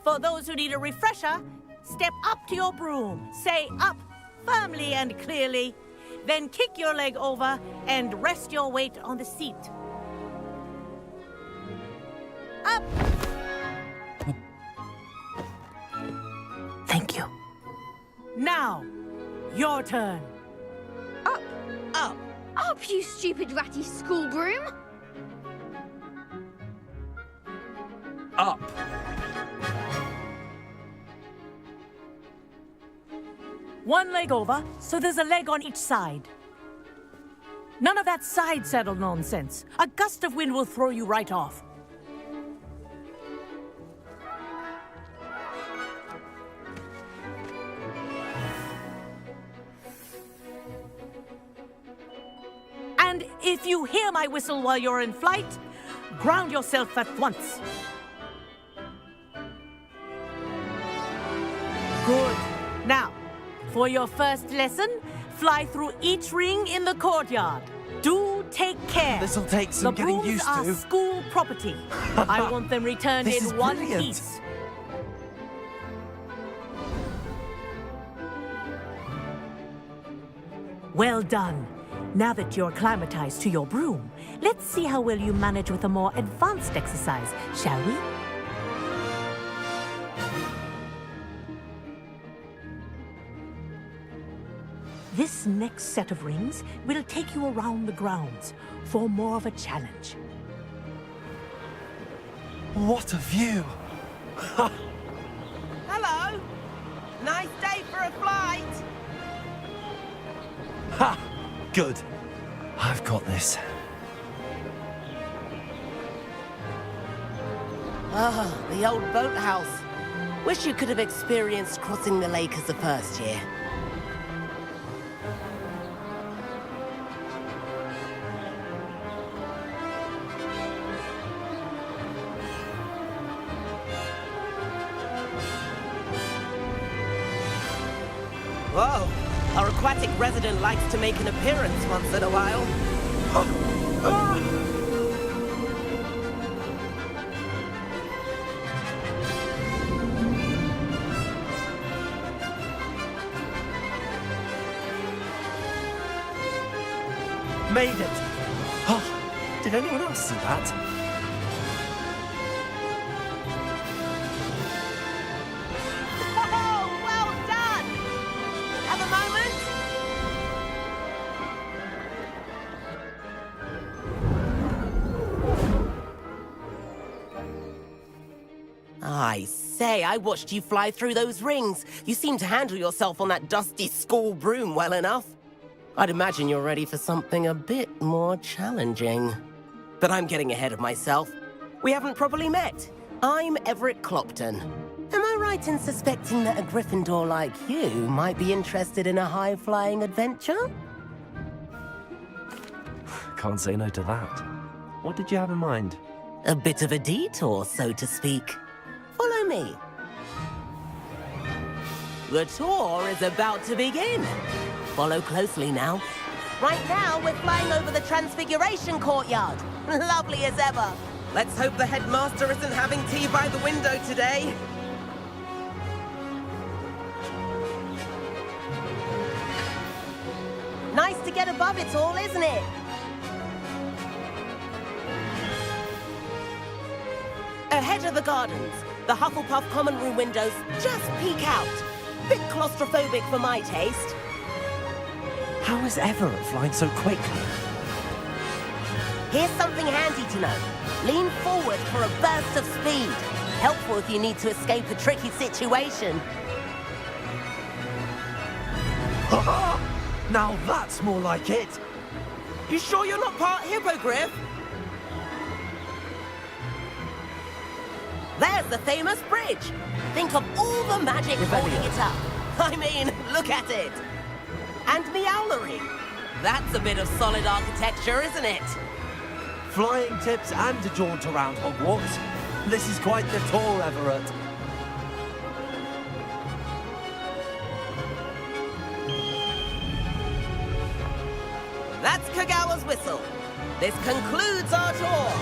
For those who need a refresher, step up to your broom, say up firmly and clearly, then kick your leg over and rest your weight on the seat. Up! Thank you. Now, your turn. Up! Up! Up, you stupid ratty school broom! Up. One leg over, so there's a leg on each side. None of that side saddle nonsense. A gust of wind will throw you right off. And if you hear my whistle while you're in flight, ground yourself at once. Good. Now, for your first lesson, fly through each ring in the courtyard. Do take care. This'll take some getting used to. The brooms are school property. I want them returned This is in one brilliant. piece. Well done. Now that you're acclimatized to your broom, let's see how well you manage with a more advanced exercise, shall we? This next set of rings will take you around the grounds for more of a challenge. What a view! Hello. Nice day for a flight. Ha! Good. I've got this. Ah, the old boathouse. Wish you could have experienced crossing the lake as a first year. Whoa! Our aquatic resident likes to make an appearance once in a while. Made it! Oh, did anyone else see that? I say, I watched you fly through those rings. You seem to handle yourself on that dusty school broom well enough. I'd imagine you're ready for something a bit more challenging. But I'm getting ahead of myself. We haven't properly met. I'm Everett Clopton. Am I right in suspecting that a Gryffindor like you might be interested in a high-flying adventure? Can't say no to that. What did you have in mind? A bit of a detour, so to speak. Follow me. The tour is about to begin. Follow closely now. Right now, we're flying over the Transfiguration Courtyard. Lovely as ever. Let's hope the headmaster isn't having tea by the window today. Nice to get above it all, isn't it? Ahead of the gardens, the Hufflepuff common room windows just peek out. Bit claustrophobic for my taste. How is Everett flying so quickly? Here's something handy to know. Lean forward for a burst of speed. Helpful if you need to escape a tricky situation. Now that's more like it. You sure you're not part hippogriff? There's the famous bridge. Think of all the magic holding it up. I mean, look at it. And Meowlery. That's a bit of solid architecture, isn't it? Flying tips and a jaunt around Hogwarts. This is quite the tour, Everett. That's Kagawa's whistle. This concludes our tour.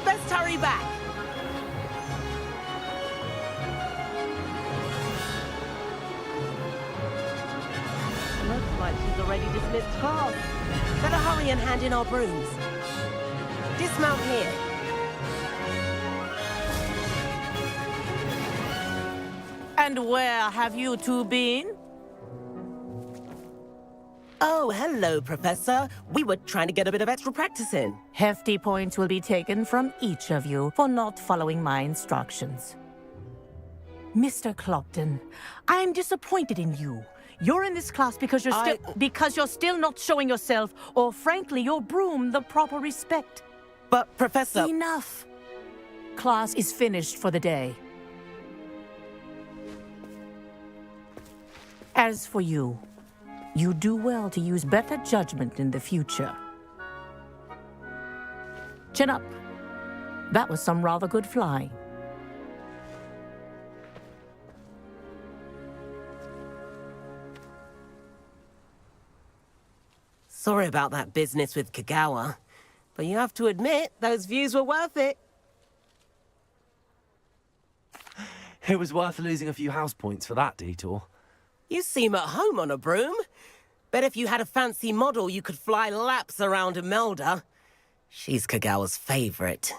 Best hurry back. Looks like she's already dismissed class. Better hurry and hand in our brooms. Dismount here. And where have you two been? Oh, hello, Professor. We were trying to get a bit of extra practice in. Hefty points will be taken from each of you for not following my instructions. Mr. Clopton, I'm disappointed in you. You're in this class because you're still not showing yourself, or frankly, your broom, the proper respect. But, Professor... Enough. Class is finished for the day. As for you, you do well to use better judgment in the future. Chin up. That was some rather good flying. Sorry about that business with Kagawa, but you have to admit, those views were worth it. It was worth losing a few house points for that detour. You seem at home on a broom. Bet if you had a fancy model, you could fly laps around Imelda. She's Kagawa's favorite.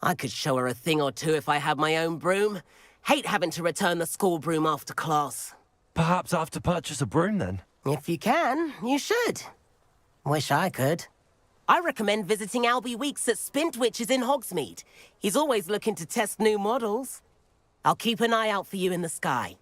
I could show her a thing or two if I had my own broom. Hate having to return the school broom after class. Perhaps I have to purchase a broom then? If you can, you should. Wish I could. I recommend visiting Albie Weeks at Spintwitches in Hogsmeade. He's always looking to test new models. I'll keep an eye out for you in the sky.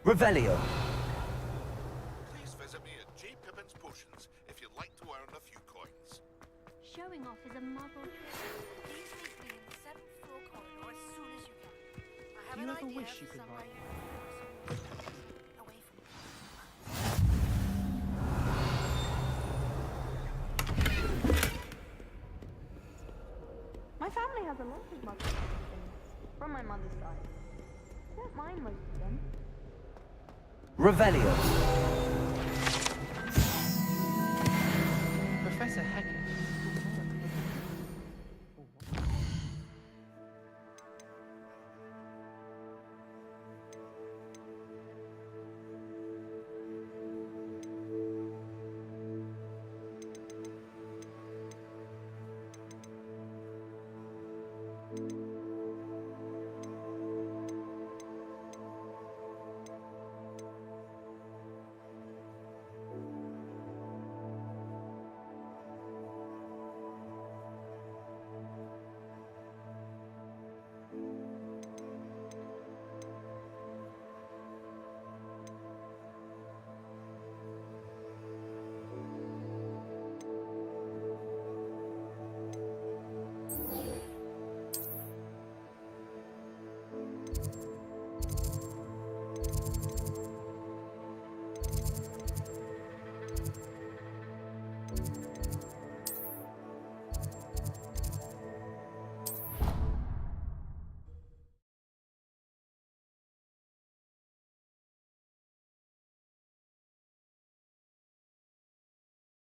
Revelio. Please visit me at J. Pippin's Potions if you'd like to earn a few coins. Show showing off is a muddled. Please meet me in the 7th floor corridor as soon as you can. I have Do you an ever idea wish you for could somewhere write? away from My family has a lot of muddled things from my mother's side. I don't mind most of them. Revelio. Professor Hackett.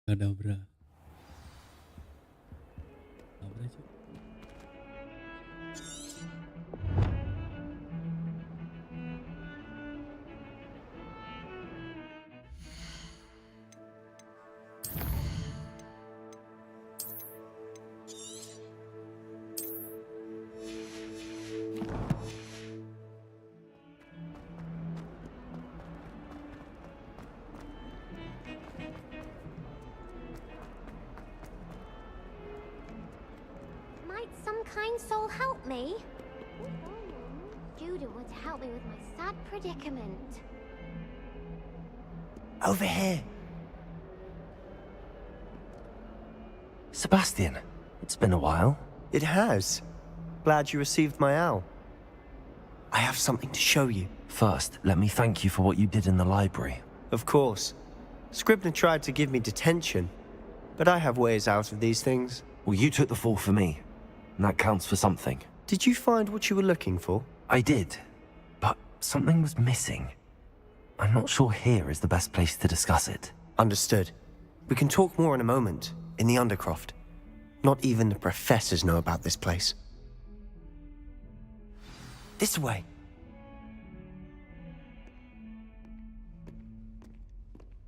Kadabra. Kadabra je. Might some kind soul help me? Judah would help me with my sad predicament. Over here. Sebastian, it's been a while. It has. Glad you received my owl. I have something to show you. First, let me thank you for what you did in the library. Of course. Scribner tried to give me detention, but I have ways out of these things. Well, you took the fall for me, and that counts for something. Did you find what you were looking for? I did, but something was missing. I'm not sure here is the best place to discuss it. Understood. We can talk more in a moment, in the Undercroft. Not even the professors know about this place. This way.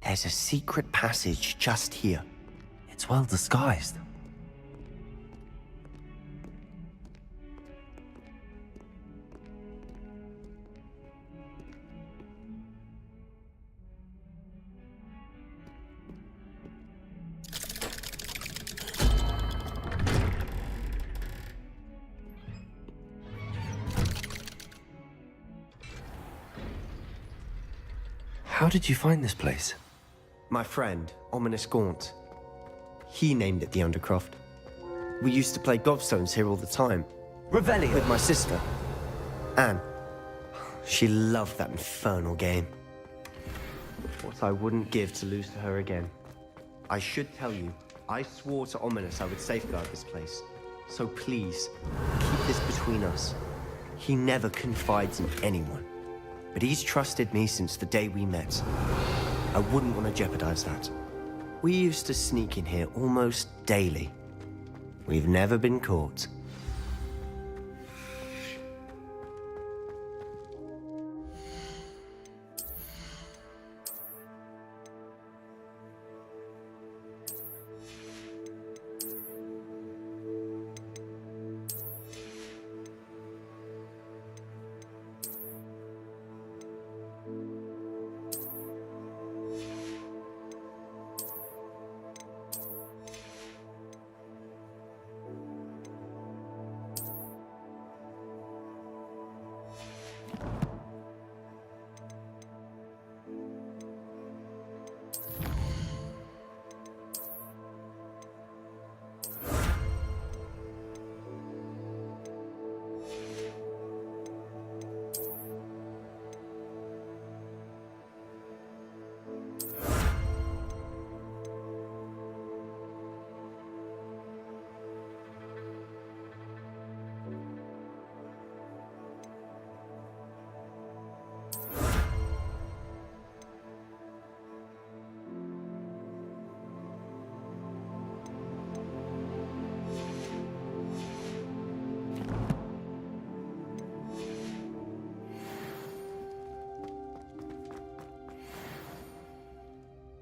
There's a secret passage just here. It's well disguised. How did you find this place? My friend, Ominous Gaunt. He named it the Undercroft. We used to play gobstones here all the time. Revelio. With my sister, Anne. She loved that infernal game. What I wouldn't give to lose to her again. I should tell you, I swore to Ominous I would safeguard this place. So please, keep this between us. He never confides in anyone. But he's trusted me since the day we met. I wouldn't want to jeopardize that. We used to sneak in here almost daily. We've never been caught.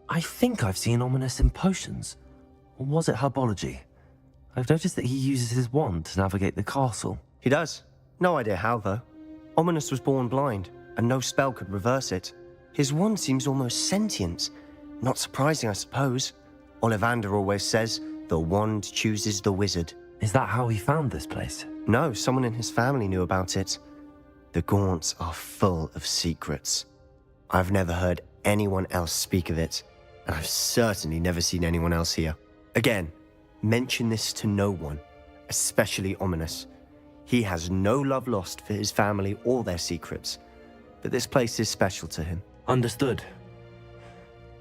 I think I've seen Ominous in potions. Or was it herbology? I've noticed that he uses his wand to navigate the castle. He does. No idea how, though. Ominous was born blind, and no spell could reverse it. His wand seems almost sentient. Not surprising, I suppose. Ollivander always says, the wand chooses the wizard. Is that how he found this place? No, someone in his family knew about it. The Gaunts are full of secrets. I've never heard anyone else speak of it, and I've certainly never seen anyone else here. Again, mention this to no one, especially Ominous. He has no love lost for his family or their secrets, but this place is special to him. Understood.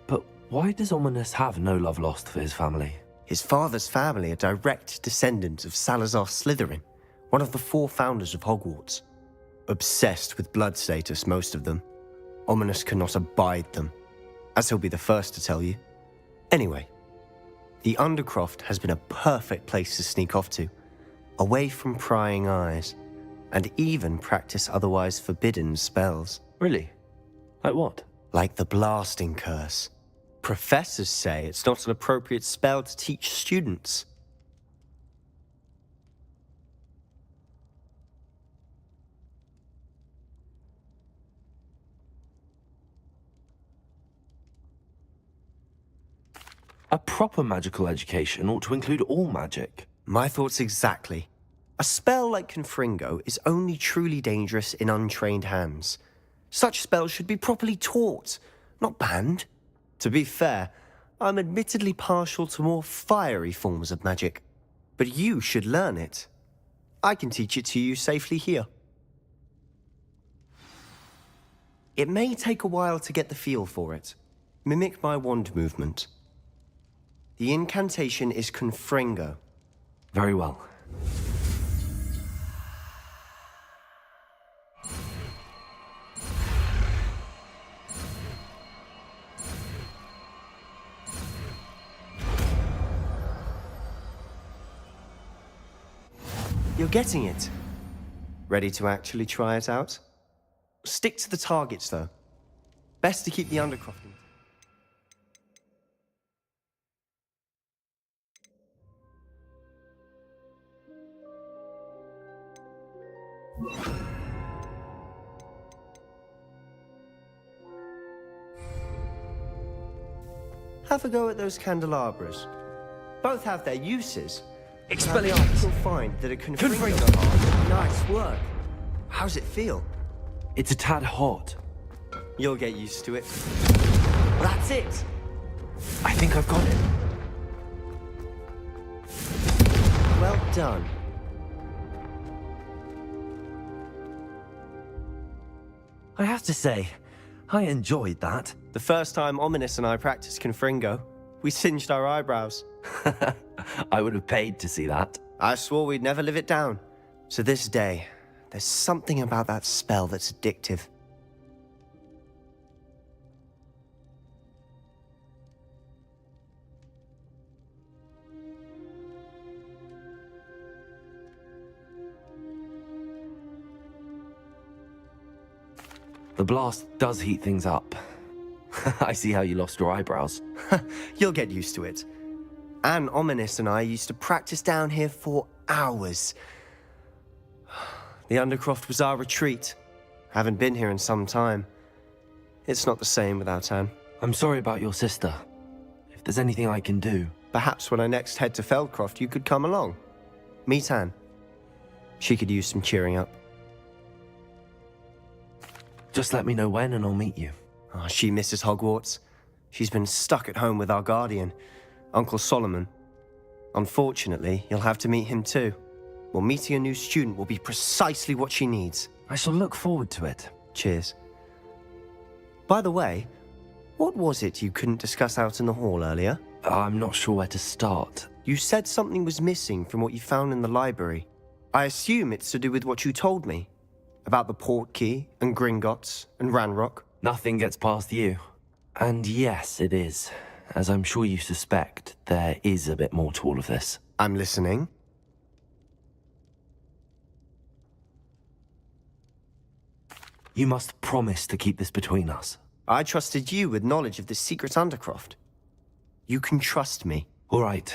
But why does Ominous have no love lost for his family? His father's family are direct descendants of Salazar Slytherin, one of the 4 founders of Hogwarts. Obsessed with blood status, most of them. Ominous cannot abide them, as he'll be the first to tell you. Anyway, the Undercroft has been a perfect place to sneak off to, away from prying eyes, and even practice otherwise forbidden spells. Really? Like what? Like the blasting curse. Professors say it's not an appropriate spell to teach students. A proper magical education ought to include all magic. My thoughts exactly. A spell like Confringo is only truly dangerous in untrained hands. Such spells should be properly taught, not banned. To be fair, I'm admittedly partial to more fiery forms of magic. But you should learn it. I can teach it to you safely here. It may take a while to get the feel for it. Mimic my wand movement. The incantation is Confringo. Very well. You're getting it. Ready to actually try it out? Stick to the targets, though. Best to keep the Undercroft in. Have a go at those candelabras. Both have their uses. Expelliarmus! You'll find that a Confringo. Nice work. How's it feel? It's a tad hot. You'll get used to it. That's it! I think I've got it. Well done. I have to say, I enjoyed that. The first time Ominous and I practiced Confringo, we singed our eyebrows. I would have paid to see that. I swore we'd never live it down. To this day, there's something about that spell that's addictive. The blast does heat things up. I see how you lost your eyebrows. You'll get used to it. Anne, Ominous and I used to practice down here for hours. The Undercroft was our retreat. Haven't been here in some time. It's not the same without Anne. I'm sorry about your sister. If there's anything I can do... Perhaps when I next head to Feldcroft, you could come along. Meet Anne. She could use some cheering up. Just let me know when and I'll meet you. Oh, she misses Hogwarts. She's been stuck at home with our guardian, Uncle Solomon. Unfortunately, you'll have to meet him too. Well, meeting a new student will be precisely what she needs. I shall look forward to it. Cheers. By the way, What was it you couldn't discuss out in the hall earlier? I'm not sure where to start. You said something was missing from what you found in the library. I assume it's to do with what you told me. About the port key, and Gringotts, and Ranrock. Nothing gets past you. And yes, it is. As I'm sure you suspect, there is a bit more to all of this. I'm listening. You must promise to keep this between us. I trusted you with knowledge of this secret undercroft. You can trust me. All right.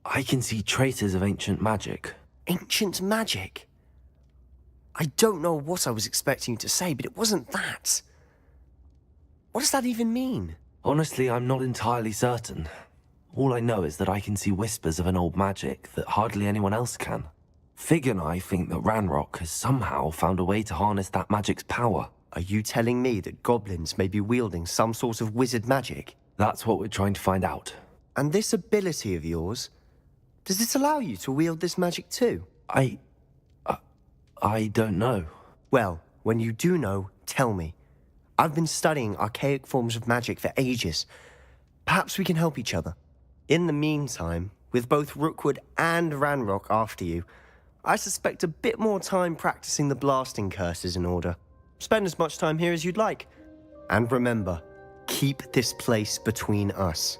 I can see traces of ancient magic. Ancient magic? I don't know what I was expecting you to say, but it wasn't that. What does that even mean? Honestly, I'm not entirely certain. All I know is that I can see whispers of an old magic that hardly anyone else can. Fig and I think that Ranrock has somehow found a way to harness that magic's power. Are you telling me that goblins may be wielding some sort of wizard magic? That's what we're trying to find out. And this ability of yours, does it allow you to wield this magic too? I don't know. Well, when you do know, tell me. I've been studying archaic forms of magic for ages. Perhaps we can help each other. In the meantime, with both Rookwood and Ranrock after you, I suspect a bit more time practicing the blasting curse is in order. Spend as much time here as you'd like. And remember, keep this place between us.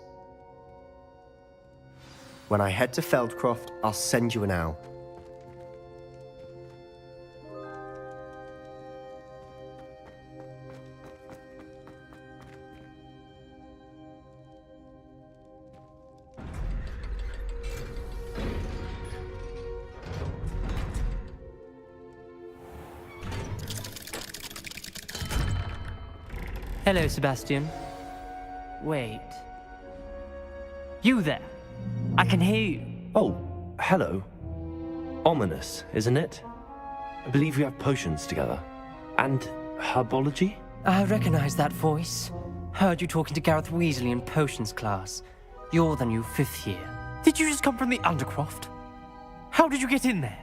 When I head to Feldcroft, I'll send you an owl. Hello, Sebastian. Wait. You there? I can hear you. Oh, hello. Ominous, isn't it? I believe we have potions together. And herbology? I recognize that voice. Heard you talking to Gareth Weasley in potions class. You're the new 5th year. Did you just come from the Undercroft? How did you get in there?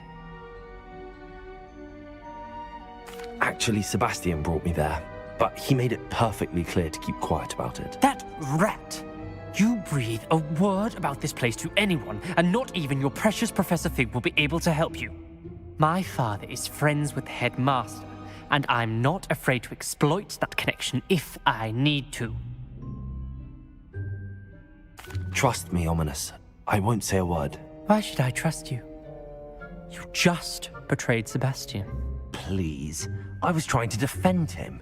Actually, Sebastian brought me there. But he made it perfectly clear to keep quiet about it. That rat! You breathe a word about this place to anyone, and not even your precious Professor Fig will be able to help you. My father is friends with the headmaster, and I'm not afraid to exploit that connection if I need to. Trust me, Ominous. I won't say a word. Why should I trust you? You just betrayed Sebastian. Please. I was trying to defend him.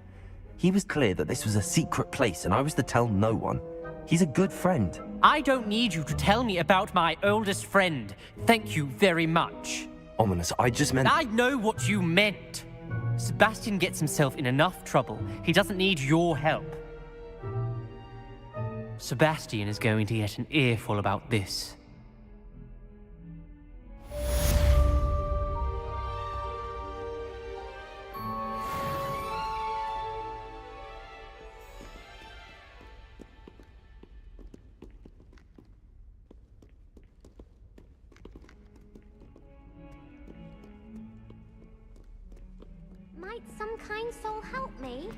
He was clear that this was a secret place and I was to tell no one. He's a good friend. I don't need you to tell me about my oldest friend. Thank you very much. Ominous, I just meant... I know what you meant. Sebastian gets himself in enough trouble. He doesn't need your help. Sebastian is going to get an earful about this. Might some kind soul help me?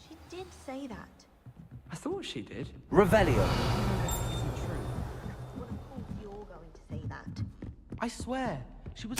She did say that. I thought she did. Revelio. Well, of course you're going to say that. I swear, she was...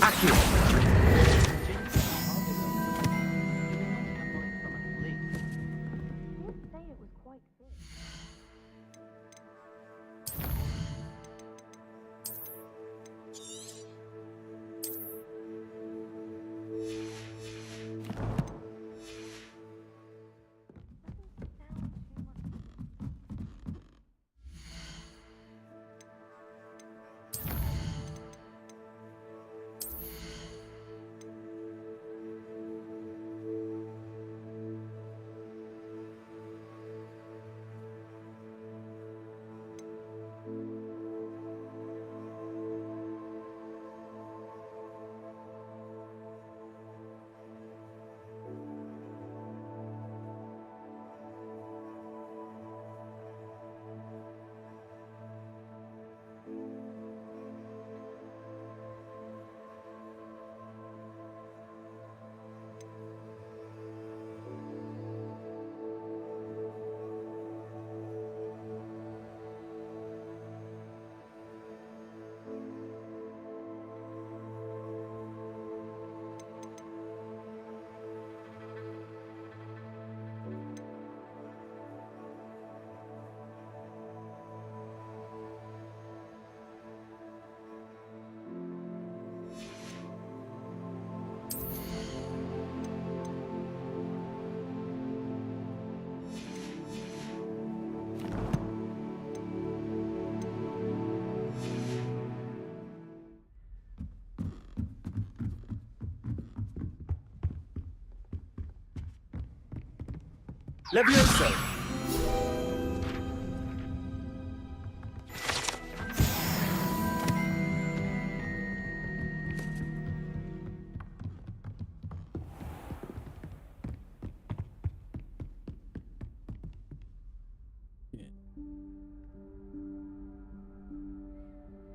Levioso!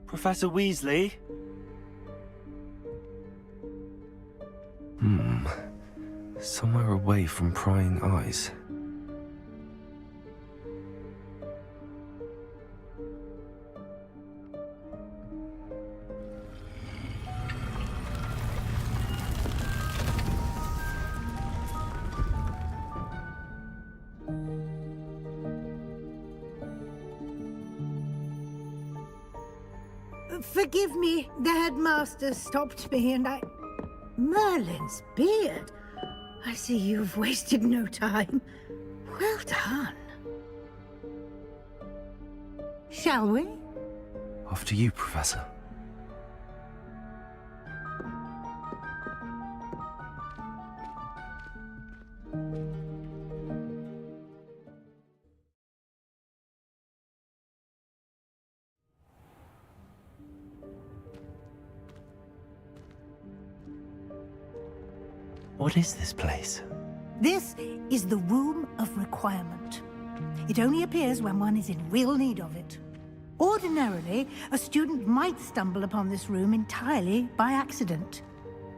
Professor Weasley? Somewhere away from prying eyes. Forgive me, the headmaster stopped me and I... Merlin's beard. I see you've wasted no time. Well done. Shall we? After you, Professor. What is this place? This is the Room of Requirement. It only appears when one is in real need of it. Ordinarily, a student might stumble upon this room entirely by accident.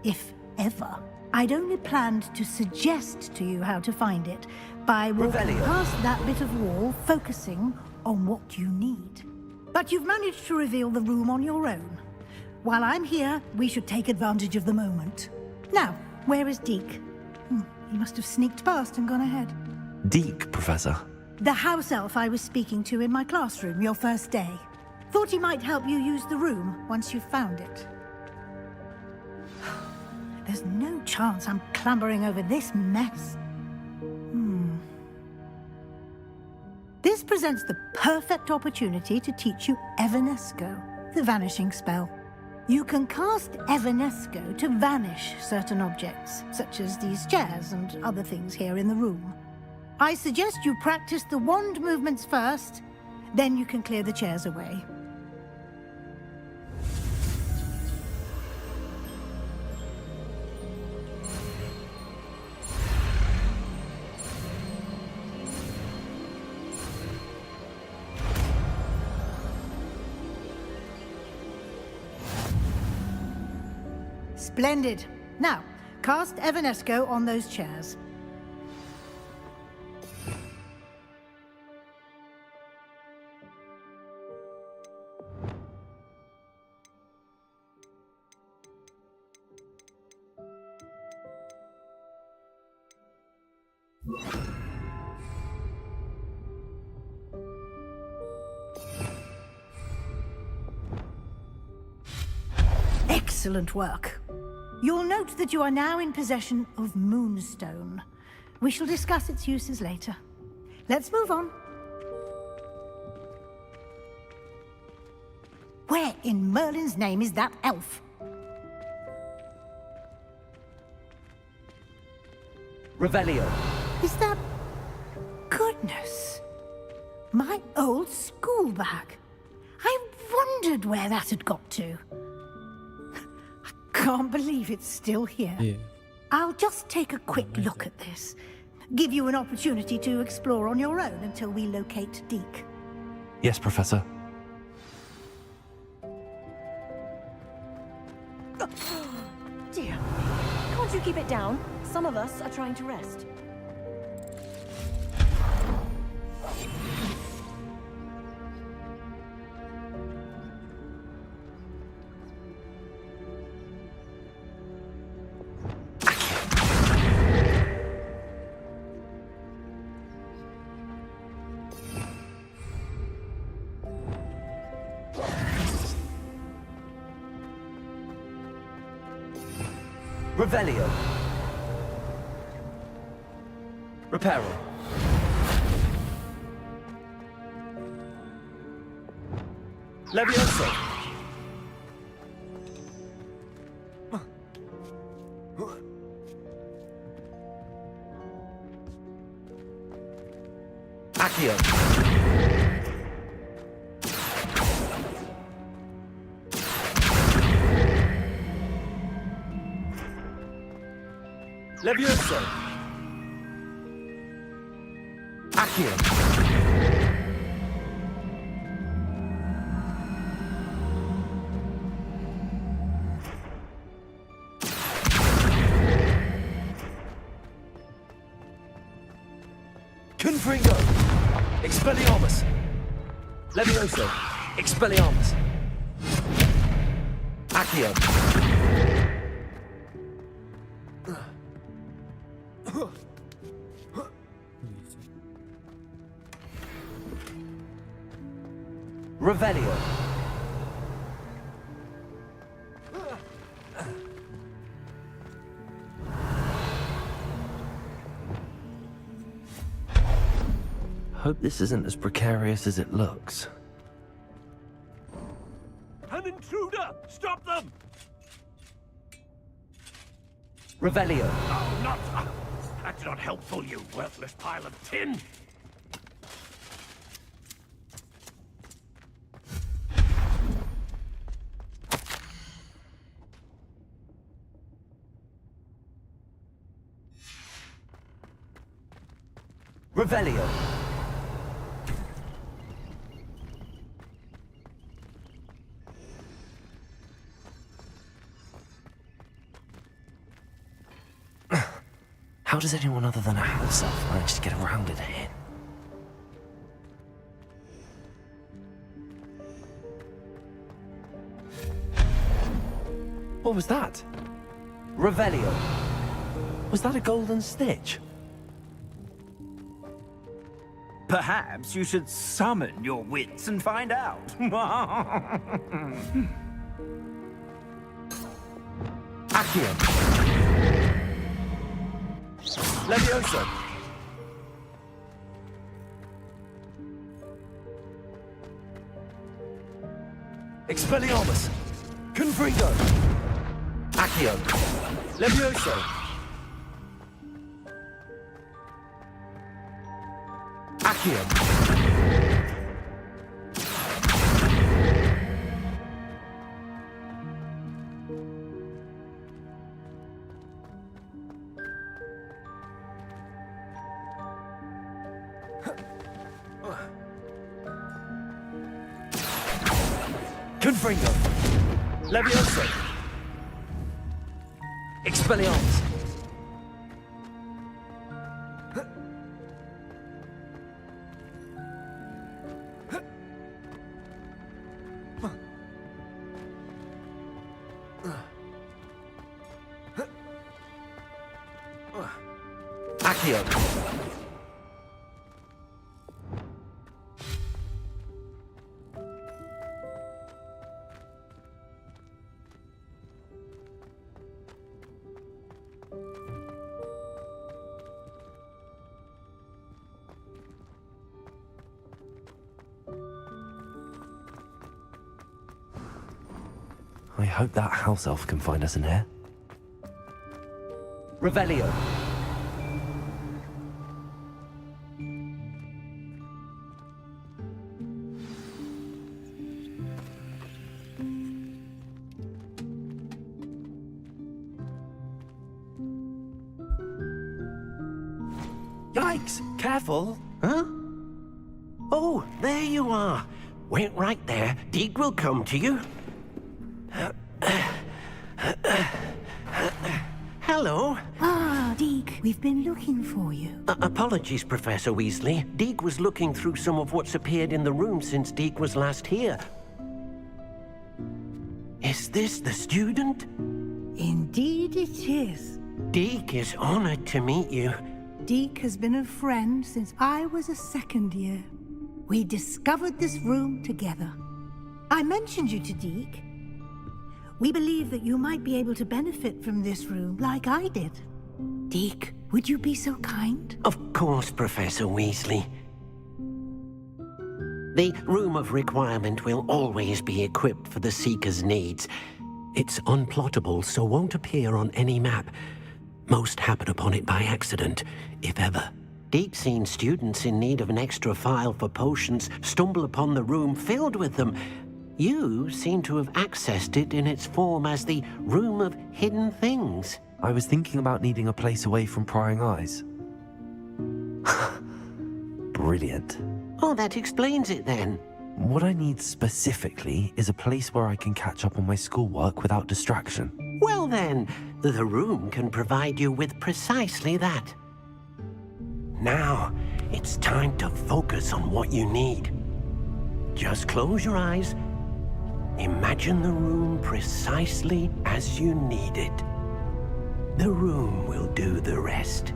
If ever. I'd only planned to suggest to you how to find it by walking past that bit of wall, focusing on what you need. But you've managed to reveal the room on your own. While I'm here, we should take advantage of the moment. Now, where is Deke? He must have sneaked past and gone ahead. Deke, Professor. The house elf I was speaking to in my classroom your first day. Thought he might help you use the room once you've found it. There's no chance I'm clambering over this mess. This presents the perfect opportunity to teach you Evanesco, the vanishing spell. You can cast Evanesco to vanish certain objects, such as these chairs and other things here in the room. I suggest you practice the wand movements first, then you can clear the chairs away. Splendid. Now, cast Evanesco on those chairs. Excellent work. You'll note that you are now in possession of Moonstone. We shall discuss its uses later. Let's move on. Where in Merlin's name is that elf? Revelio. Is that... Goodness. My old school bag. I wondered where that had got to. Can't believe it's still here. Yeah. I'll just take a quick look at this. Give you an opportunity to explore on your own until we locate Deke. Yes, Professor. Dear, can't you keep it down? Some of us are trying to rest. Revelio. Reparo. Levioso. Levioso! Accio! Confringo! Expelliarmus! Levioso! Expelliarmus! Accio! Revelio! Hope this isn't as precarious as it looks. An intruder! Stop them! Revelio! Oh, not... That's not helpful, you worthless pile of tin! Revelio! How does anyone other than a house elf manage to get around it here? What was that? Revelio! Was that a golden stitch? Perhaps you should summon your wits and find out. Accio! Levioso! Expelliarmus! Confringo! Accio! Levioso! Accio! Confringo! Levioso! Expelliarmus! Accio! I hope that house elf can find us in here. Revelio! Yikes! Careful! Huh? Oh, there you are. Wait right there. Deke will come to you. Hello. Ah, Deke, we've been looking for you. Apologies, Professor Weasley. Deke was looking through some of what's appeared in the room since Deke was last here. Is this the student? Indeed it is. Deke is honored to meet you. Deke has been a friend since I was a second year. We discovered this room together. I mentioned you to Deke. We believe that you might be able to benefit from this room like I did. Deke, would you be so kind? Of course, Professor Weasley. The Room of Requirement will always be equipped for the Seeker's needs. It's unplottable, so won't appear on any map. Most happen upon it by accident, if ever. Deke's seen students in need of an extra file for potions stumble upon the room filled with them. You seem to have accessed it in its form as the Room of Hidden Things. I was thinking about needing a place away from prying eyes. Brilliant. Oh, that explains it then. What I need specifically is a place where I can catch up on my schoolwork without distraction. Well then, the room can provide you with precisely that. Now, it's time to focus on what you need. Just close your eyes. Imagine the room precisely as you need it. The room will do the rest.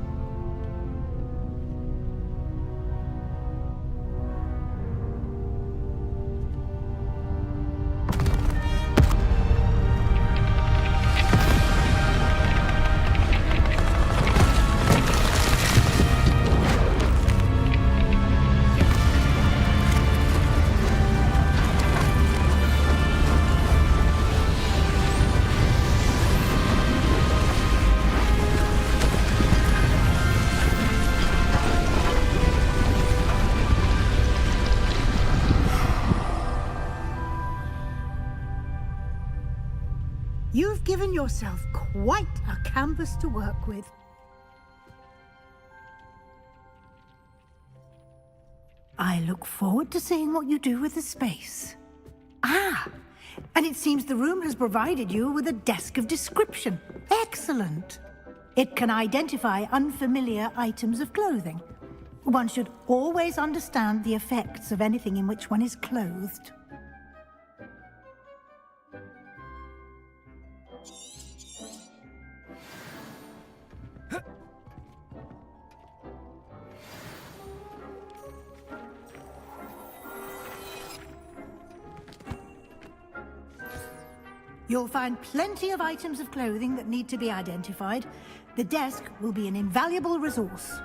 You've given yourself quite a canvas to work with. I look forward to seeing what you do with the space. Ah, and it seems the room has provided you with a desk of description. Excellent. It can identify unfamiliar items of clothing. One should always understand the effects of anything in which one is clothed. You'll find plenty of items of clothing that need to be identified. The desk will be an invaluable resource.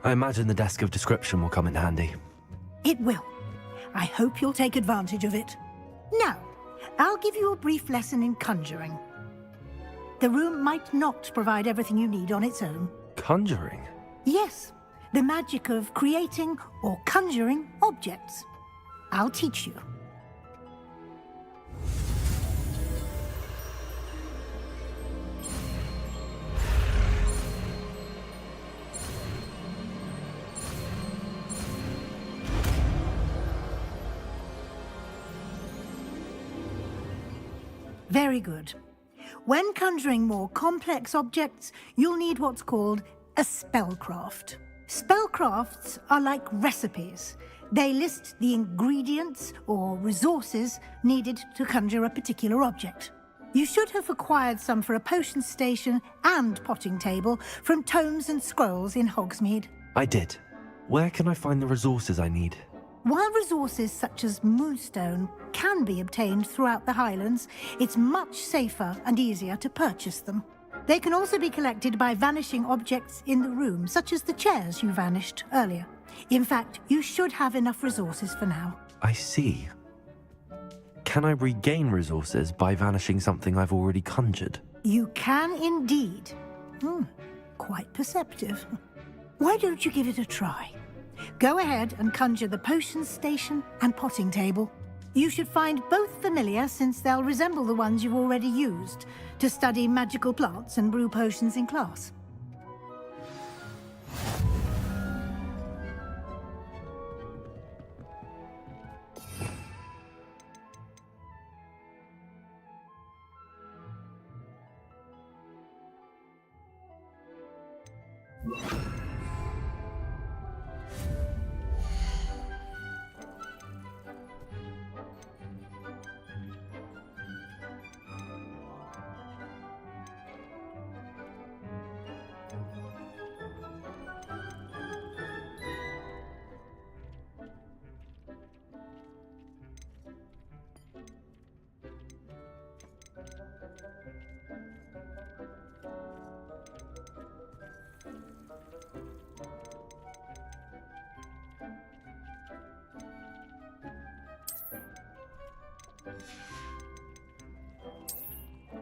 I imagine the desk of description will come in handy. It will. I hope you'll take advantage of it. Now, I'll give you a brief lesson in conjuring. The room might not provide everything you need on its own. Conjuring? Yes, the magic of creating or conjuring objects. I'll teach you. Very good. When conjuring more complex objects, you'll need what's called a spellcraft. Spellcrafts are like recipes. They list the ingredients or resources needed to conjure a particular object. You should have acquired some for a potion station and potting table from tomes and scrolls in Hogsmeade. I did. Where can I find the resources I need? While resources such as moonstone can be obtained throughout the Highlands, it's much safer and easier to purchase them. They can also be collected by vanishing objects in the room, such as the chairs you vanished earlier. In fact, you should have enough resources for now. I see. Can I regain resources by vanishing something I've already conjured? You can indeed. Quite perceptive. Why don't you give it a try? Go ahead and conjure the potion station and potting table. You should find both familiar, since they'll resemble the ones you've already used to study magical plants and brew potions in class.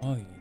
Oh iya.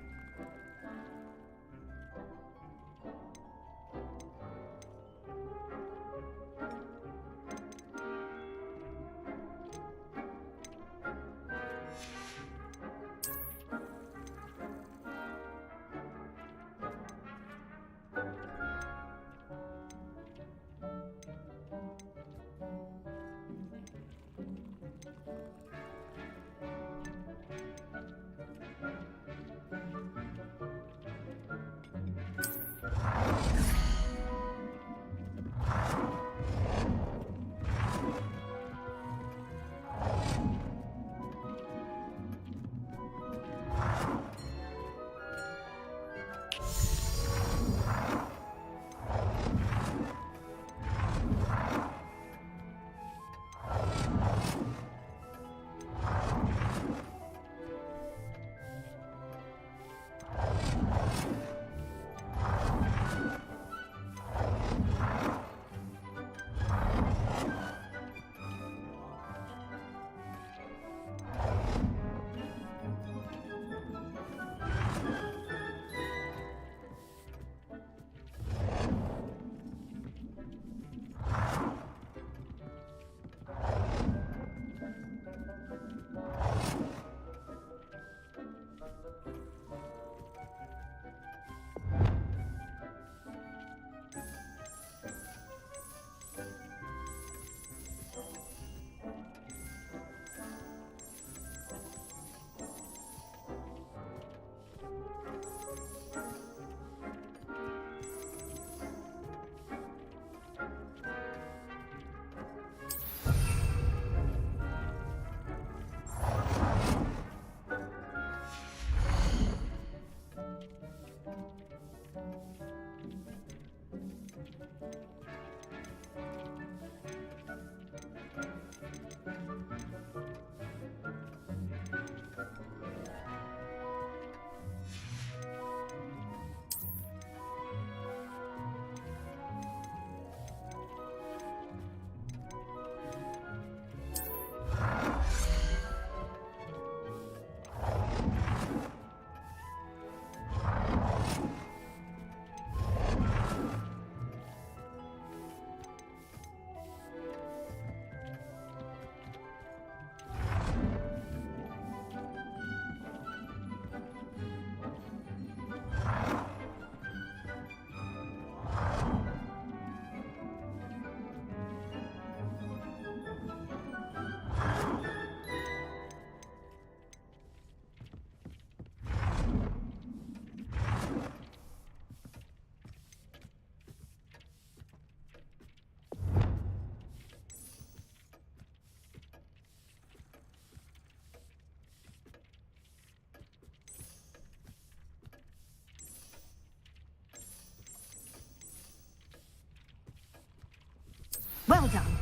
Well done.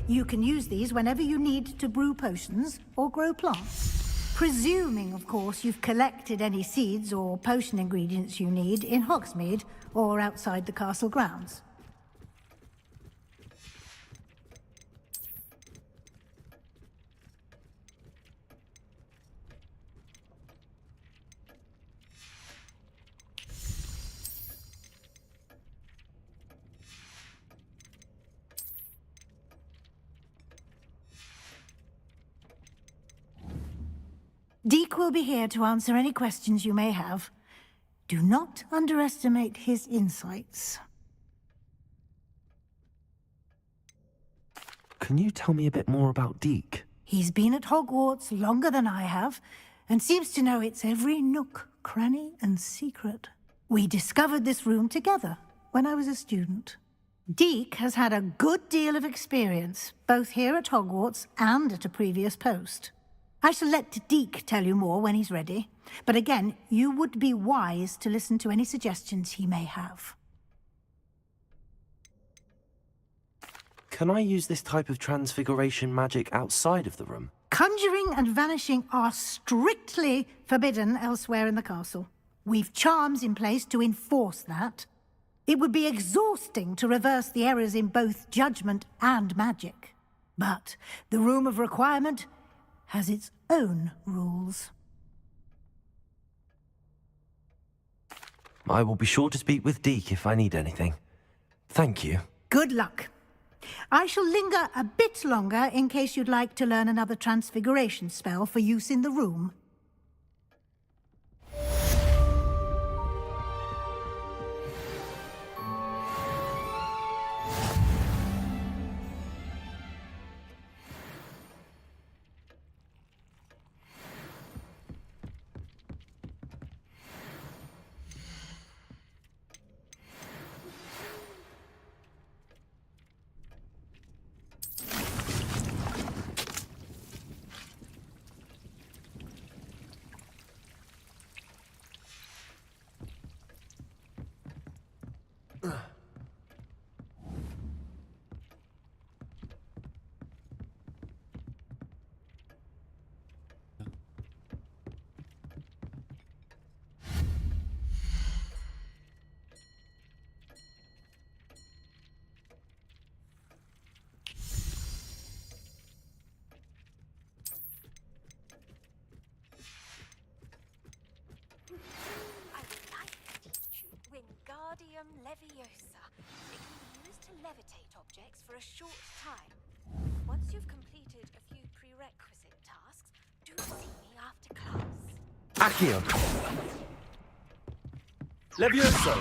You can use these whenever you need to brew potions or grow plants. Presuming, of course, you've collected any seeds or potion ingredients you need in Hogsmeade or outside the castle grounds. Deke will be here to answer any questions you may have. Do not underestimate his insights. Can you tell me a bit more about Deke? He's been at Hogwarts longer than I have, and seems to know its every nook, cranny, and secret. We discovered this room together when I was a student. Deke has had a good deal of experience, both here at Hogwarts and at a previous post. I shall let Deke tell you more when he's ready, but again, you would be wise to listen to any suggestions he may have. Can I use this type of transfiguration magic outside of the room? Conjuring and vanishing are strictly forbidden elsewhere in the castle. We've charms in place to enforce that. It would be exhausting to reverse the errors in both judgment and magic. But the Room of Requirement has its own rules. I will be sure to speak with Deke if I need anything. Thank you. Good luck. I shall linger a bit longer in case you'd like to learn another transfiguration spell for use in the room. I would like to teach you Wingardium Leviosa. It can be used to levitate objects for a short time. Once you've completed a few prerequisite tasks, do see me after class. Accio! Levioso!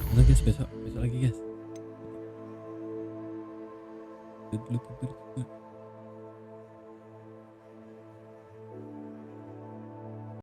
Udah guys, besok lagi guys. Tidur.